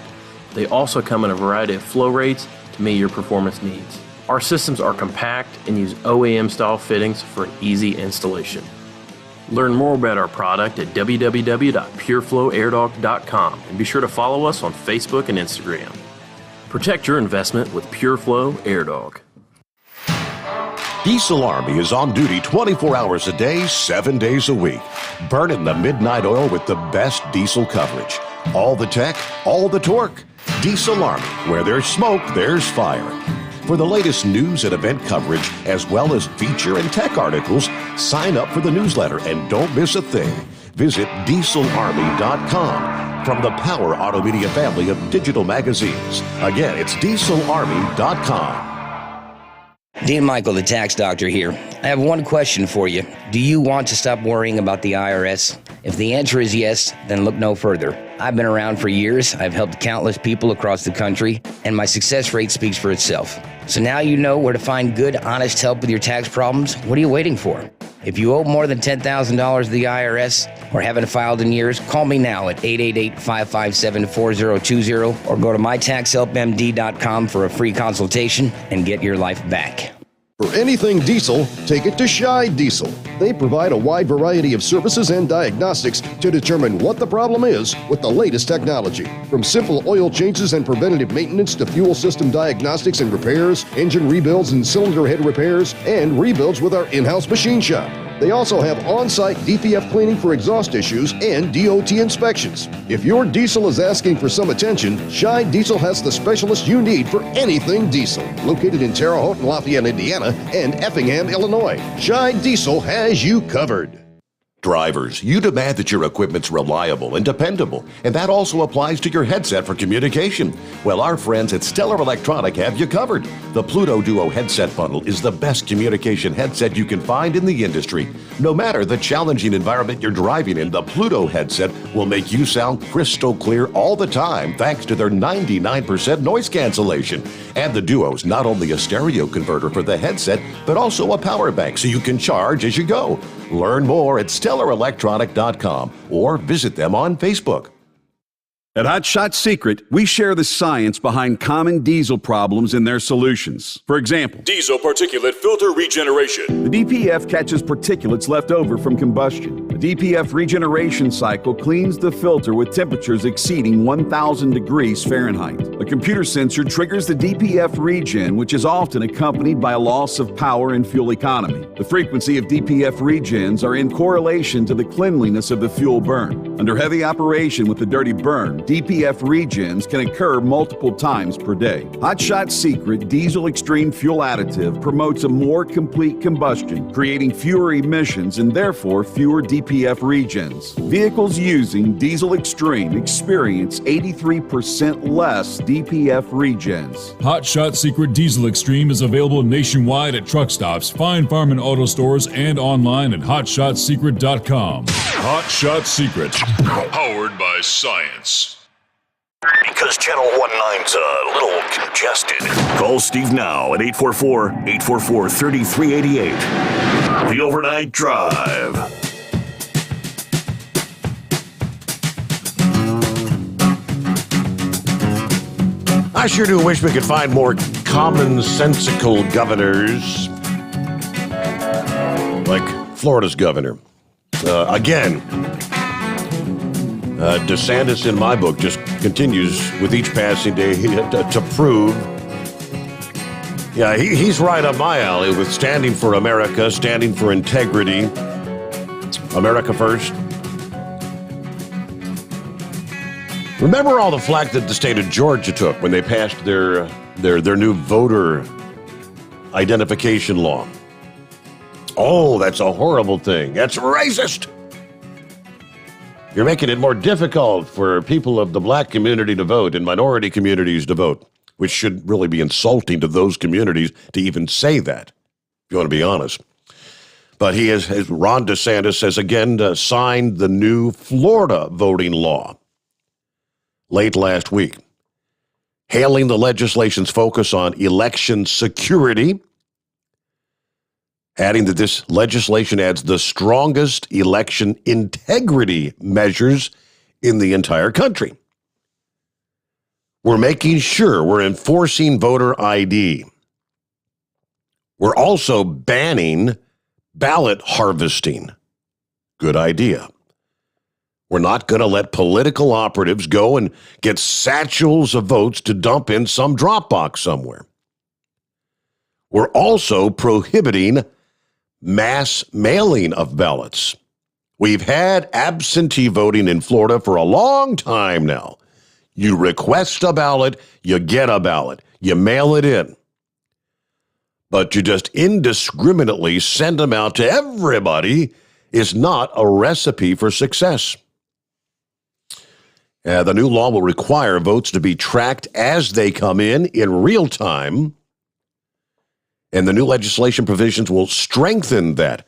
Speaker 23: they also come in a variety of flow rates to meet your performance needs. Our systems are compact and use OEM-style fittings for an easy installation. Learn more about our product at www.pureflowairdog.com and be sure to follow us on Facebook and Instagram. Protect your investment with PureFlow AirDog.
Speaker 2: Diesel Army is on duty 24 hours a day, 7 days a week. Burning the midnight oil with the best diesel coverage. All the tech, all the torque. Diesel Army, where there's smoke, there's fire. For the latest news and event coverage, as well as feature and tech articles, sign up for the newsletter and don't miss a thing. Visit dieselarmy.com from the Power Auto Media family of digital magazines. Again, it's dieselarmy.com.
Speaker 18: Dean Michael, the tax doctor here. I have one question for you. Do you want to stop worrying about the IRS? If the answer is yes, then look no further. I've been around for years, I've helped countless people across the country, and my success rate speaks for itself. So now you know where to find good, honest help with your tax problems. What are you waiting for? If you owe more than $10,000 to the IRS or haven't filed in years, call me now at 888-557-4020 or go to mytaxhelpmd.com for a free consultation and get your life back.
Speaker 25: For anything diesel, take it to Scheid Diesel. They provide a wide variety of services and diagnostics to determine what the problem is with the latest technology. From simple oil changes and preventative maintenance to fuel system diagnostics and repairs, engine rebuilds and cylinder head repairs, and rebuilds with our in-house machine shop. They also have on-site DPF cleaning for exhaust issues and DOT inspections. If your diesel is asking for some attention, Scheid Diesel has the specialist you need for anything diesel. Located in Terre Haute and Lafayette, Indiana, and Effingham, Illinois, Scheid Diesel has you covered.
Speaker 2: Drivers, you demand that your equipment's reliable and dependable, and that also applies to your headset for communication. Well, our friends at Stellar Electronic have you covered. The Pluto Duo headset bundle is the best communication headset you can find in the industry. No matter the challenging environment you're driving in, the Pluto headset will make you sound crystal clear all the time thanks to their 99% noise cancellation. And the Duo's not only a stereo converter for the headset, but also a power bank so you can charge as you go. Learn more at StellarElectronic.com or visit them on Facebook.
Speaker 4: At Hot Shot Secret, we share the science behind common diesel problems and their solutions. For example,
Speaker 12: diesel particulate filter regeneration.
Speaker 4: The DPF catches particulates left over from combustion. The DPF regeneration cycle cleans the filter with temperatures exceeding 1,000 degrees Fahrenheit. A computer sensor triggers the DPF regen, which is often accompanied by a loss of power and fuel economy. The frequency of DPF regens are in correlation to the cleanliness of the fuel burn. Under heavy operation with the dirty burn, DPF regens can occur multiple times per day. Hot Shot Secret Diesel Extreme Fuel Additive promotes a more complete combustion, creating fewer emissions and therefore fewer DPF regens. Vehicles using Diesel Extreme experience 83% less DPF regens.
Speaker 12: Hot Shot Secret Diesel Extreme is available nationwide at truck stops, fine farm and auto stores, and online at hotshotsecret.com. Hot Shot Secret, powered by science.
Speaker 8: Because Channel 19's a little congested. Call Steve now at 844-844-3388. The Overnight Drive.
Speaker 2: I sure do wish we could find more commonsensical governors like Florida's governor. DeSantis, in my book, just continues with each passing day to prove, he's right up my alley with standing for America, standing for integrity, America first. Remember all the flack that the state of Georgia took when they passed their new voter identification law. Oh, that's a horrible thing. That's racist. You're making it more difficult for people of the black community to vote and minority communities to vote, which should really be insulting to those communities to even say that, if you want to be honest. But Ron DeSantis has again signed the new Florida voting law late last week, hailing the legislation's focus on election security, adding that this legislation adds the strongest election integrity measures in the entire country. We're making sure we're enforcing voter ID. We're also banning ballot harvesting. Good idea. We're not going to let political operatives go and get satchels of votes to dump in some drop box somewhere. We're also prohibiting mass mailing of ballots. We've had absentee voting in Florida for a long time now. You request a ballot, you get a ballot, you mail it in. But you just indiscriminately send them out to everybody is not a recipe for success. The new law will require votes to be tracked as they come in real time. And the new legislation provisions will strengthen that.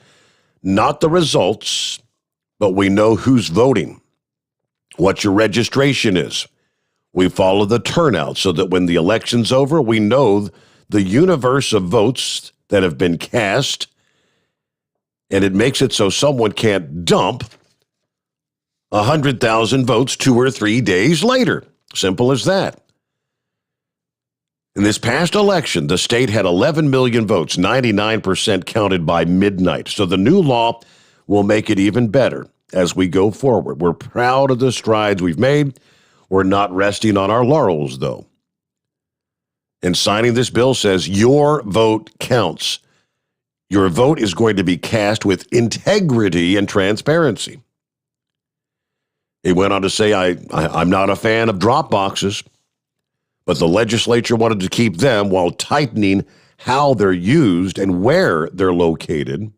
Speaker 2: Not the results, but we know who's voting, what your registration is. We follow the turnout so that when the election's over, we know the universe of votes that have been cast, and it makes it so someone can't dump 100,000 votes 2 or 3 days later. Simple as that. In this past election, the state had 11 million votes, 99% counted by midnight. So the new law will make it even better as we go forward. We're proud of the strides we've made. We're not resting on our laurels, though. And signing this bill says your vote counts. Your vote is going to be cast with integrity and transparency. He went on to say, I'm not a fan of drop boxes. But the legislature wanted to keep them while tightening how they're used and where they're located.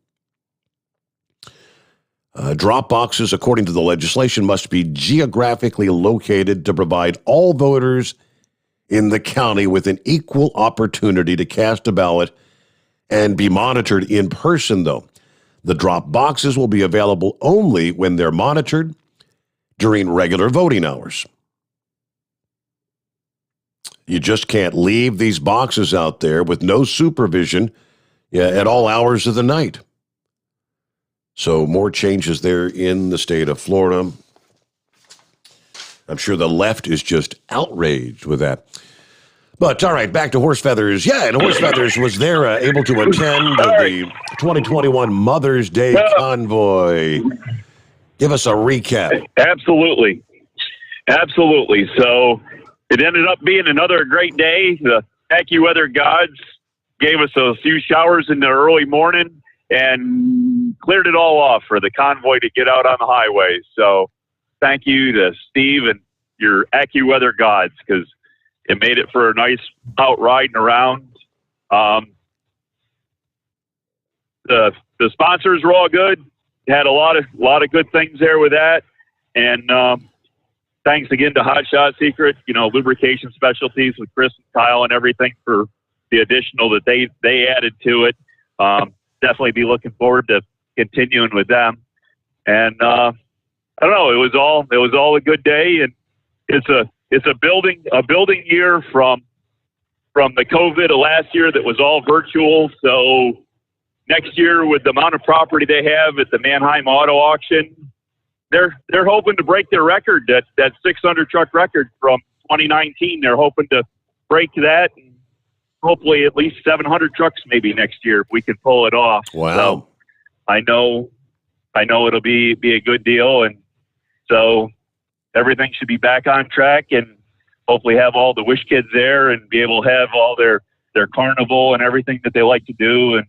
Speaker 2: Drop boxes, according to the legislation, must be geographically located to provide all voters in the county with an equal opportunity to cast a ballot and be monitored in person, though. The drop boxes will be available only when they're monitored during regular voting hours. You just can't leave these boxes out there with no supervision at all hours of the night. So more changes there in the state of Florida. I'm sure the left is just outraged with that. But, all right, back to Horse Feathers. Yeah, and Horse Feathers was there able to attend the 2021 Mother's Day Convoy. Give us a recap.
Speaker 14: Absolutely. So it ended up being another great day. The AccuWeather gods gave us a few showers in the early morning and cleared it all off for the convoy to get out on the highway. So thank you to Steve and your AccuWeather gods, because it made it for a nice out riding around. The sponsors were all good. Had a lot of good things there with that. And thanks again to Hot Shot Secret, lubrication specialties with Chris and Kyle and everything for the additional that they added to it. Definitely be looking forward to continuing with them. And I don't know, it was all a good day, and it's a building year from the COVID of last year that was all virtual. So next year, with the amount of property they have at the Mannheim Auto Auction, they're hoping to break their record, that 600 truck record from 2019. They're hoping to break that, and hopefully at least 700 trucks maybe next year if we can pull it off.
Speaker 2: Wow.
Speaker 14: So I know it'll be a good deal, and so everything should be back on track, and hopefully have all the Wish Kids there and be able to have all their carnival and everything that they like to do,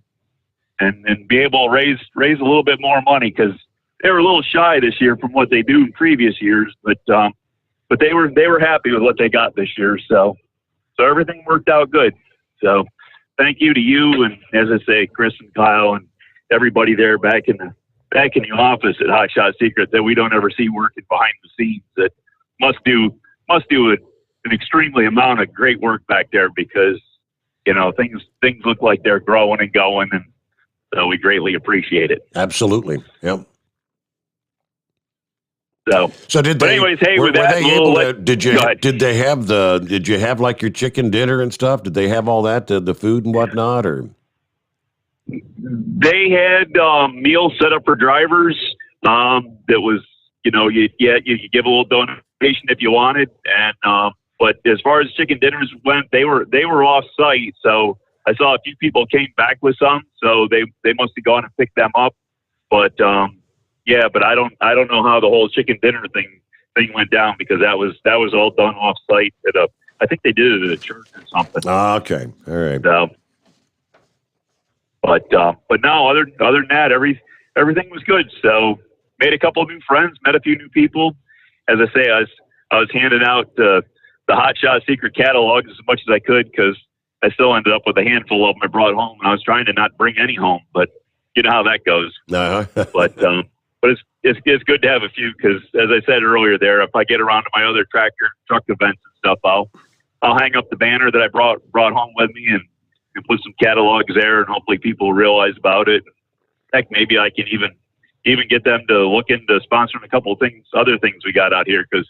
Speaker 14: and be able to raise a little bit more money, because they were a little shy this year from what they do in previous years, but they were happy with what they got this year. So everything worked out good. So thank you to you, and as I say, Chris and Kyle and everybody there back in the office at Hot Shot Secret that we don't ever see working behind the scenes, that must do an extremely amount of great work back there, because things look like they're growing and going, and so we greatly appreciate it.
Speaker 2: Absolutely. Yep.
Speaker 14: So
Speaker 2: did
Speaker 14: but
Speaker 2: they?
Speaker 14: Anyways, hey,
Speaker 2: were
Speaker 14: with that,
Speaker 2: they able to? Did you have like your chicken dinner and stuff? Did they have all that, the food and whatnot, or?
Speaker 14: They had meals set up for drivers. That was, you give a little donation if you wanted, and but as far as chicken dinners went, they were off site. So I saw a few people came back with some, so they must have gone and picked them up. But yeah, but I don't know how the whole chicken dinner thing went down, because that was all done off site at I think they did it at a church or something.
Speaker 2: Okay, all right.
Speaker 14: So, but no, other than that, everything was good. So made a couple of new friends, met a few new people. As I say, I was handing out the Hot Shot Secret catalogs as much as I could, because I still ended up with a handful of them I brought home, and I was trying to not bring any home, but you know how that goes. But it's good to have a few, because as I said earlier there, if I get around to my other truck events and stuff, I'll hang up the banner that I brought home with me and put some catalogs there, and hopefully people will realize about it. Heck, maybe I can even get them to look into sponsoring a couple of other things we got out here, because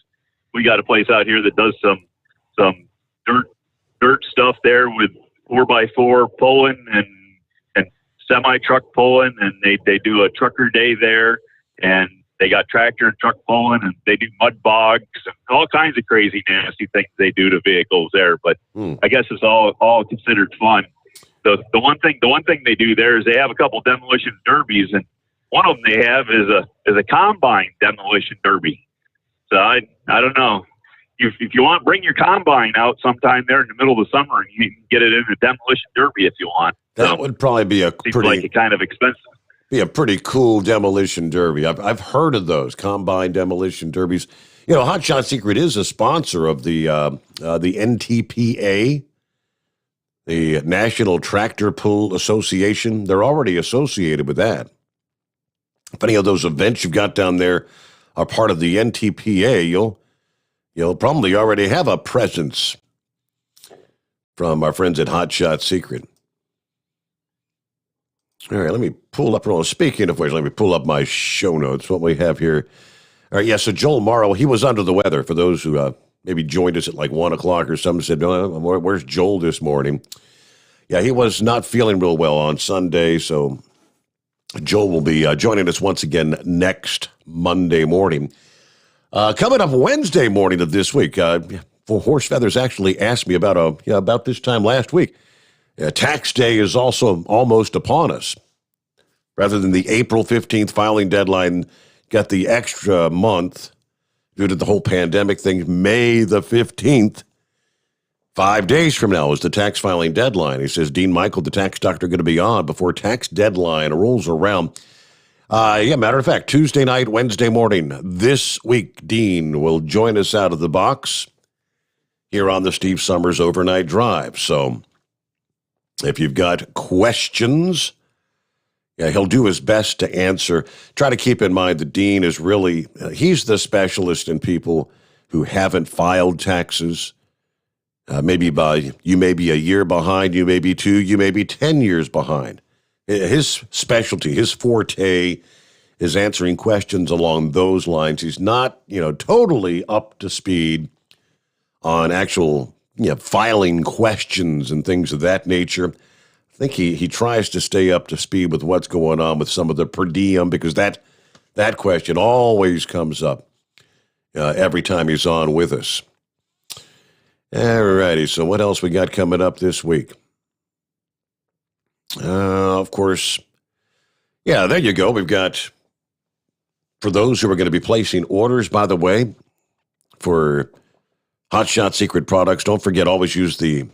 Speaker 14: we got a place out here that does some dirt stuff there with 4x4 pulling and semi truck pulling, and they do a trucker day there, and they got tractor and truck pulling, and they do mud bogs and all kinds of crazy nasty things they do to vehicles there. But I guess it's all considered fun. The one thing they do there is they have a couple demolition derbies, and one of them they have is a combine demolition derby. So I don't know. If you want, bring your combine out sometime there in the middle of the summer, and you can get it in a demolition derby if you want.
Speaker 2: That would probably be
Speaker 14: kind of expensive.
Speaker 2: Be a pretty cool demolition derby. I've heard of those combine demolition derbies. Hot Shot Secret is a sponsor of the NTPA, the National Tractor Pull Association. They're already associated with that. If any of those events you've got down there are part of the NTPA, you'll probably already have a presence from our friends at Hot Shot Secret. All right, let me pull up. Speaking of which, let me pull up my show notes, what we have here. All right, yeah, so Joel Morrow, he was under the weather. For those who maybe joined us at like 1 o'clock or something, said, no, where's Joel this morning? Yeah, he was not feeling real well on Sunday, so Joel will be joining us once again next Monday morning. Coming up Wednesday morning of this week, Horse Feathers actually asked me about this time last week. Tax day is also almost upon us. Rather than the April 15th filing deadline, got the extra month due to the whole pandemic thing. May the 15th, 5 days from now, is the tax filing deadline. He says, Dean Michael, the tax doctor, going to be on before tax deadline rolls around. Matter of fact, Tuesday night, Wednesday morning, this week, Dean will join us out of the box here on the Steve Sommers Overnight Drive. So if you've got questions, he'll do his best to answer. Try to keep in mind that Dean is really, he's the specialist in people who haven't filed taxes. You may be a year behind, you may be 2, you may be 10 years behind. His specialty, his forte is answering questions along those lines. He's not, totally up to speed on actual filing questions and things of that nature. I think he tries to stay up to speed with what's going on with some of the per diem, because that question always comes up every time he's on with us. All righty, so what else we got coming up this week? Of course, there you go. We've got, for those who are going to be placing orders, by the way, for Hot Shot Secret products, don't forget, always use the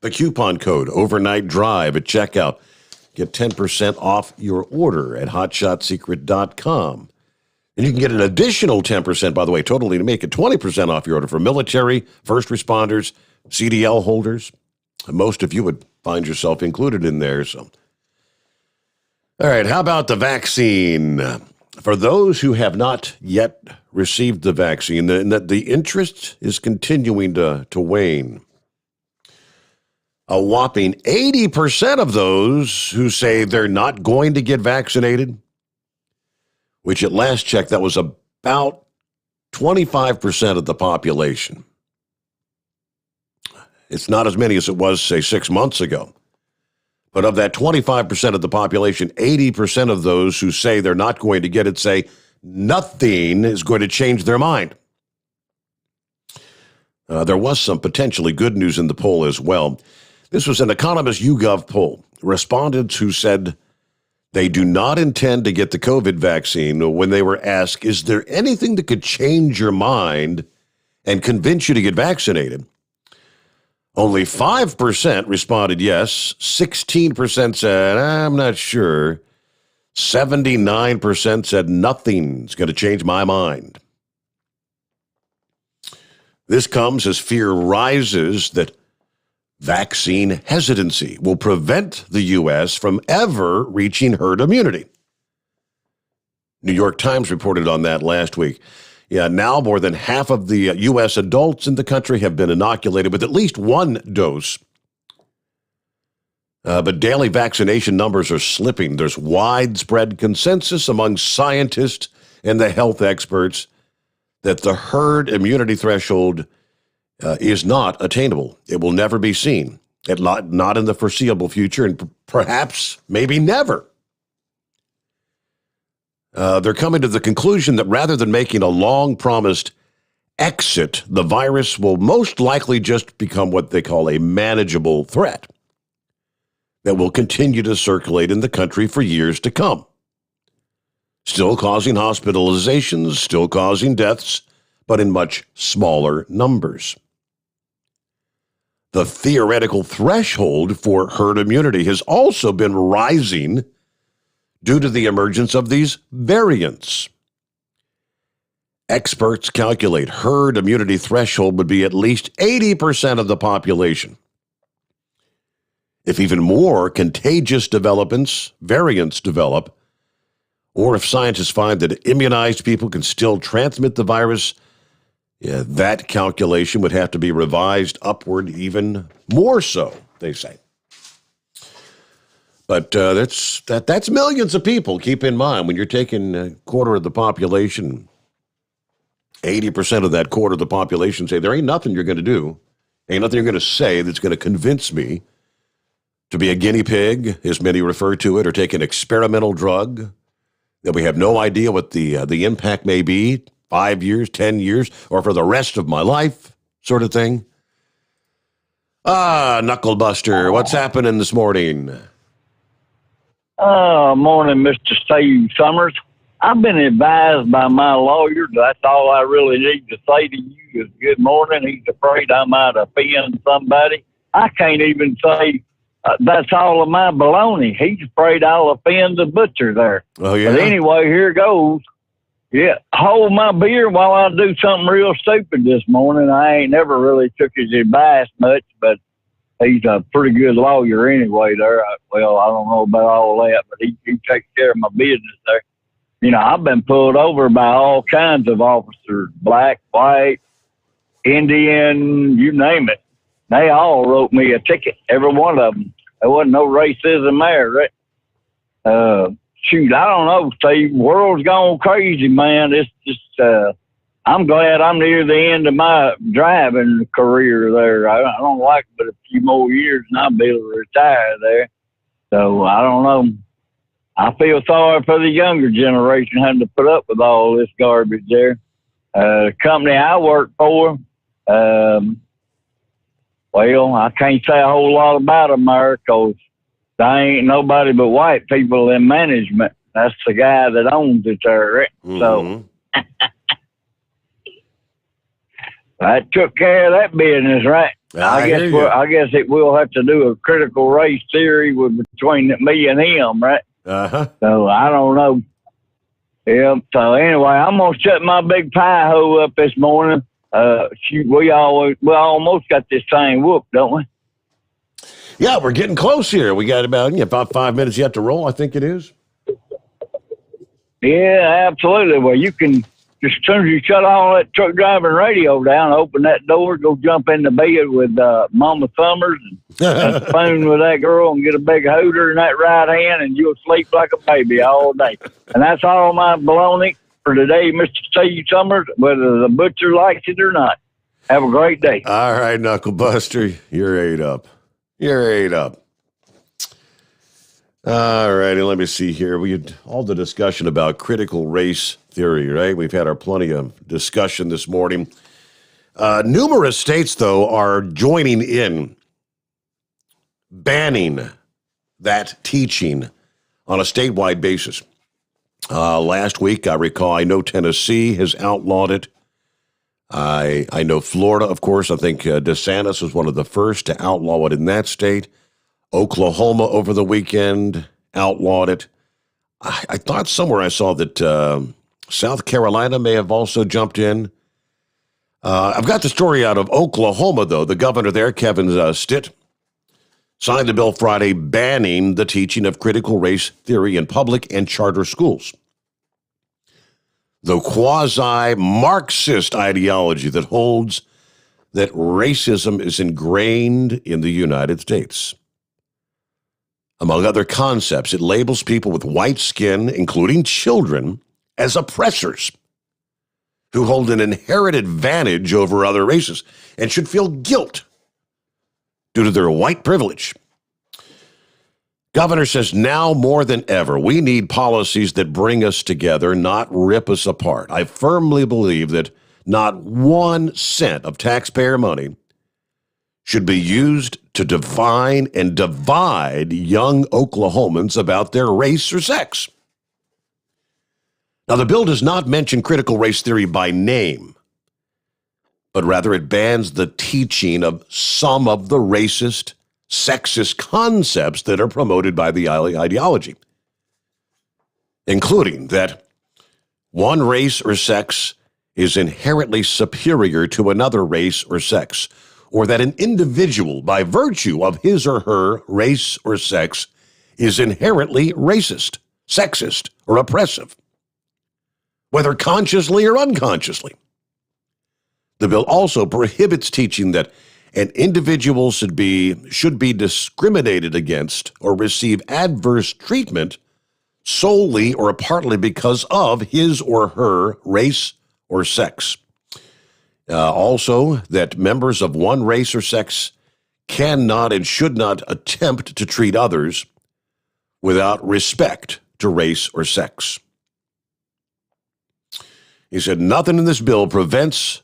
Speaker 2: coupon code Overnight Drive at checkout. Get 10% off your order at hotshotsecret.com. And you can get an additional 10%, by the way, totally, to make it 20% off your order for military, first responders, CDL holders. Most of you would find yourself included in there. So, all right, how about the vaccine? For those who have not yet received the vaccine, the interest is continuing to wane. A whopping 80% of those who say they're not going to get vaccinated, which at last check, that was about 25% of the population. It's not as many as it was, say, 6 months ago. But of that 25% of the population, 80% of those who say they're not going to get it say nothing is going to change their mind. There was some potentially good news in the poll as well. This was an Economist YouGov poll. Respondents who said they do not intend to get the COVID vaccine, when they were asked, is there anything that could change your mind and convince you to get vaccinated? Only 5% responded yes. 16% said, I'm not sure. 79% said nothing's going to change my mind. This comes as fear rises that vaccine hesitancy will prevent the U.S. from ever reaching herd immunity. New York Times reported on that last week. Now more than half of the U.S. adults in the country have been inoculated with at least one dose. But daily vaccination numbers are slipping. There's widespread consensus among scientists and the health experts that the herd immunity threshold is not attainable. It will never be seen, not in the foreseeable future, and perhaps maybe never. They're coming to the conclusion that rather than making a long-promised exit, the virus will most likely just become what they call a manageable threat that will continue to circulate in the country for years to come. Still causing hospitalizations, still causing deaths, but in much smaller numbers. The theoretical threshold for herd immunity has also been rising due to the emergence of these variants. Experts calculate herd immunity threshold would be at least 80% of the population. If even more contagious variants develop, or if scientists find that immunized people can still transmit the virus, that calculation would have to be revised upward even more so, they say. But that's millions of people. Keep in mind, when you're taking a quarter of the population, 80% of that quarter of the population say, there ain't nothing you're going to do, ain't nothing you're going to say that's going to convince me to be a guinea pig, as many refer to it, or take an experimental drug that we have no idea what the impact may be, 5 years, 10 years, or for the rest of my life, sort of thing. Knucklebuster, what's happening this morning?
Speaker 1: Morning, Mr. Steve Sommers. I've been advised by my lawyer that's all I really need to say to you is good morning. He's afraid I might offend somebody. I can't even say that's all of my baloney. He's afraid I'll offend the butcher there.
Speaker 2: Oh, yeah?
Speaker 1: But anyway, here goes. Yeah, hold my beer while I do something real stupid this morning. I ain't never really took his advice much, but he's a pretty good lawyer anyway there. Well, I don't know about all that, but he takes care of my business there. You know, I've been pulled over by all kinds of officers, black, white, Indian, you name it. They all wrote me a ticket, every one of them. There wasn't no racism there, right? Shoot, I don't know, Steve. World's gone crazy, man. It's just, I'm glad I'm near the end of my driving career there. I don't like it, but a few more years and I'll be able to retire there. So I don't know. I feel sorry for the younger generation having to put up with all this garbage there. The company I work for, well, I can't say a whole lot about them there because there ain't nobody but white people in management. That's the guy that owns it there, right? Mm-hmm. So I took care of that business, right? I guess it will have to do a critical race theory between me and him, right?
Speaker 2: Uh-huh.
Speaker 1: So I don't know. Yeah. So anyway, I'm gonna shut my big pie hole up this morning. Shoot, we almost got this thing whooped, don't we?
Speaker 2: Yeah, we're getting close here. We got about 5 minutes yet to roll, I think it is.
Speaker 1: Yeah, absolutely. Well, you can just as soon as you shut all that truck driving radio down, open that door, go jump in the bed with Mama Sommers and spoon with that girl and get a big hooter in that right hand, and you'll sleep like a baby all day. And that's all my baloney for today, Mr. Steve Sommers, whether the butcher likes it or not. Have a great day.
Speaker 2: All right, Knucklebuster, you're ate up. All righty, let me see here. We had all the discussion about critical race theory, right? We've had our plenty of discussion this morning. Numerous states, though, are joining in, banning that teaching on a statewide basis. Last week, I know Tennessee has outlawed it. I know Florida, of course. I think DeSantis was one of the first to outlaw it in that state. Oklahoma over the weekend outlawed it. I thought somewhere I saw that South Carolina may have also jumped in. I've got the story out of Oklahoma, though. The governor there, Kevin Stitt, signed a bill Friday banning the teaching of critical race theory in public and charter schools. The quasi-Marxist ideology that holds that racism is ingrained in the United States. Among other concepts, it labels people with white skin, including children, as oppressors who hold an inherent advantage over other races and should feel guilt due to their white privilege. Governor says now more than ever, we need policies that bring us together, not rip us apart. I firmly believe that not 1 cent of taxpayer money should be used to define and divide young Oklahomans about their race or sex. Now, the bill does not mention critical race theory by name, but rather it bans the teaching of some of the racist, sexist concepts that are promoted by the ideology, including that one race or sex is inherently superior to another race or sex, or that an individual, by virtue of his or her race or sex, is inherently racist, sexist, or oppressive, whether consciously or unconsciously. The bill also prohibits teaching that an individual should be discriminated against or receive adverse treatment solely or partly because of his or her race or sex. Also, that members of one race or sex cannot and should not attempt to treat others without respect to race or sex. He said nothing in this bill prevents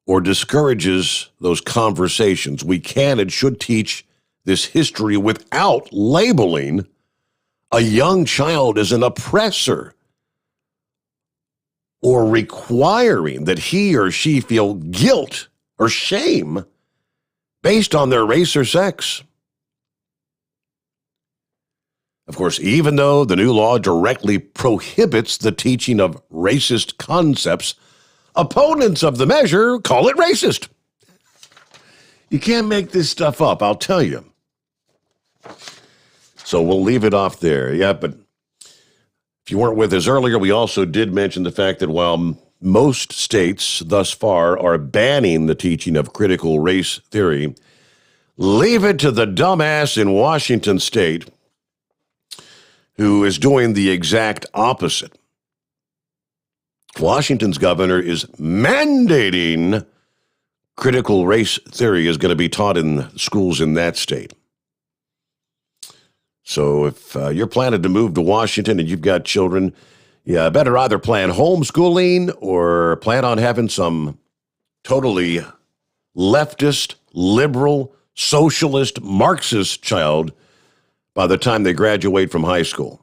Speaker 2: or discourages those conversations. We can and should teach this history without labeling a young child as an oppressor or requiring that he or she feel guilt or shame based on their race or sex. Of course, even though the new law directly prohibits the teaching of racist concepts, opponents of the measure call it racist. You can't make this stuff up, I'll tell you. So we'll leave it off there. Yeah, but if you weren't with us earlier, we also did mention the fact that while most states thus far are banning the teaching of critical race theory, leave it to the dumbass in Washington state who is doing the exact opposite. Washington's governor is mandating critical race theory is going to be taught in schools in that state. So if you're planning to move to Washington and you've got children, you better either plan homeschooling or plan on having some totally leftist, liberal, socialist, Marxist child by the time they graduate from high school.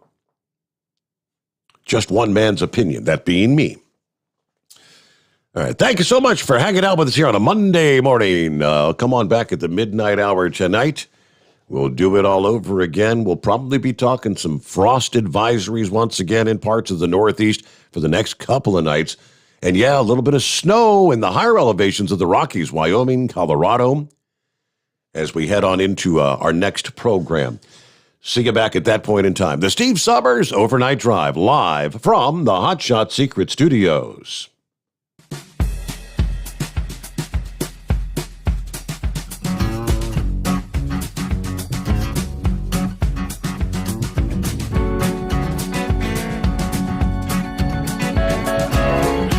Speaker 2: Just one man's opinion, that being me. All right, thank you so much for hanging out with us here on a Monday morning. Come on back at the midnight hour tonight. We'll do it all over again. We'll probably be talking some frost advisories once again in parts of the Northeast for the next couple of nights. And yeah, a little bit of snow in the higher elevations of the Rockies, Wyoming, Colorado, as we head on into our next program. See you back at that point in time. The Steve Sommers Overnight Drive, live from the Hot Shot Secret Studios.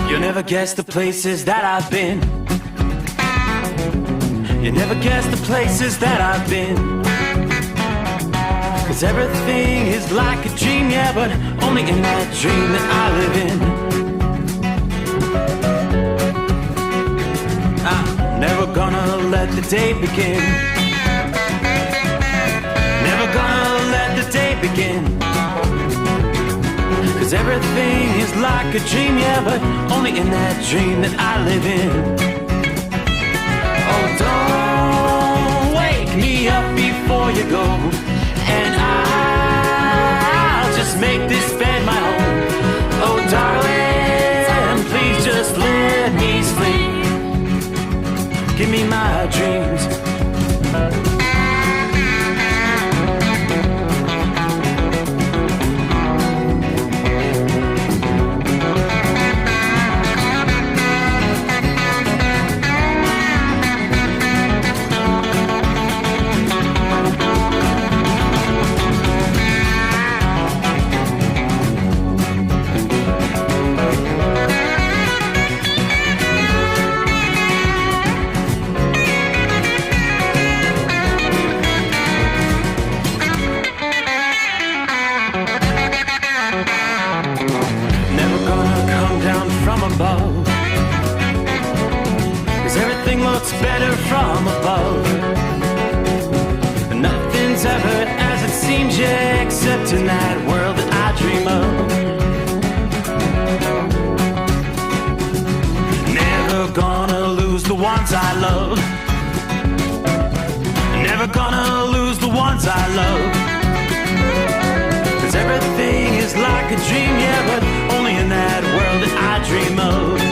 Speaker 6: You'll never guess the places that I've been. You never guess the places that I've been. 'Cause everything is like a dream, yeah, but only in that dream that I live in. I'm never gonna let the day begin. Never gonna let the day begin. 'Cause everything is like a dream, yeah, but only in that dream that I live in. Oh, don't wake me up before you go, and I'll just make this bed my home. Oh, darling, please just let me sleep. Give me my dreams. Above, 'cause everything looks better from above. Nothing's ever as it seems, yeah, except in that world that I dream of. Never gonna lose the ones I love. Never gonna lose the ones I love. 'Cause everything is like a dream, yeah, but only in that world that I dream of.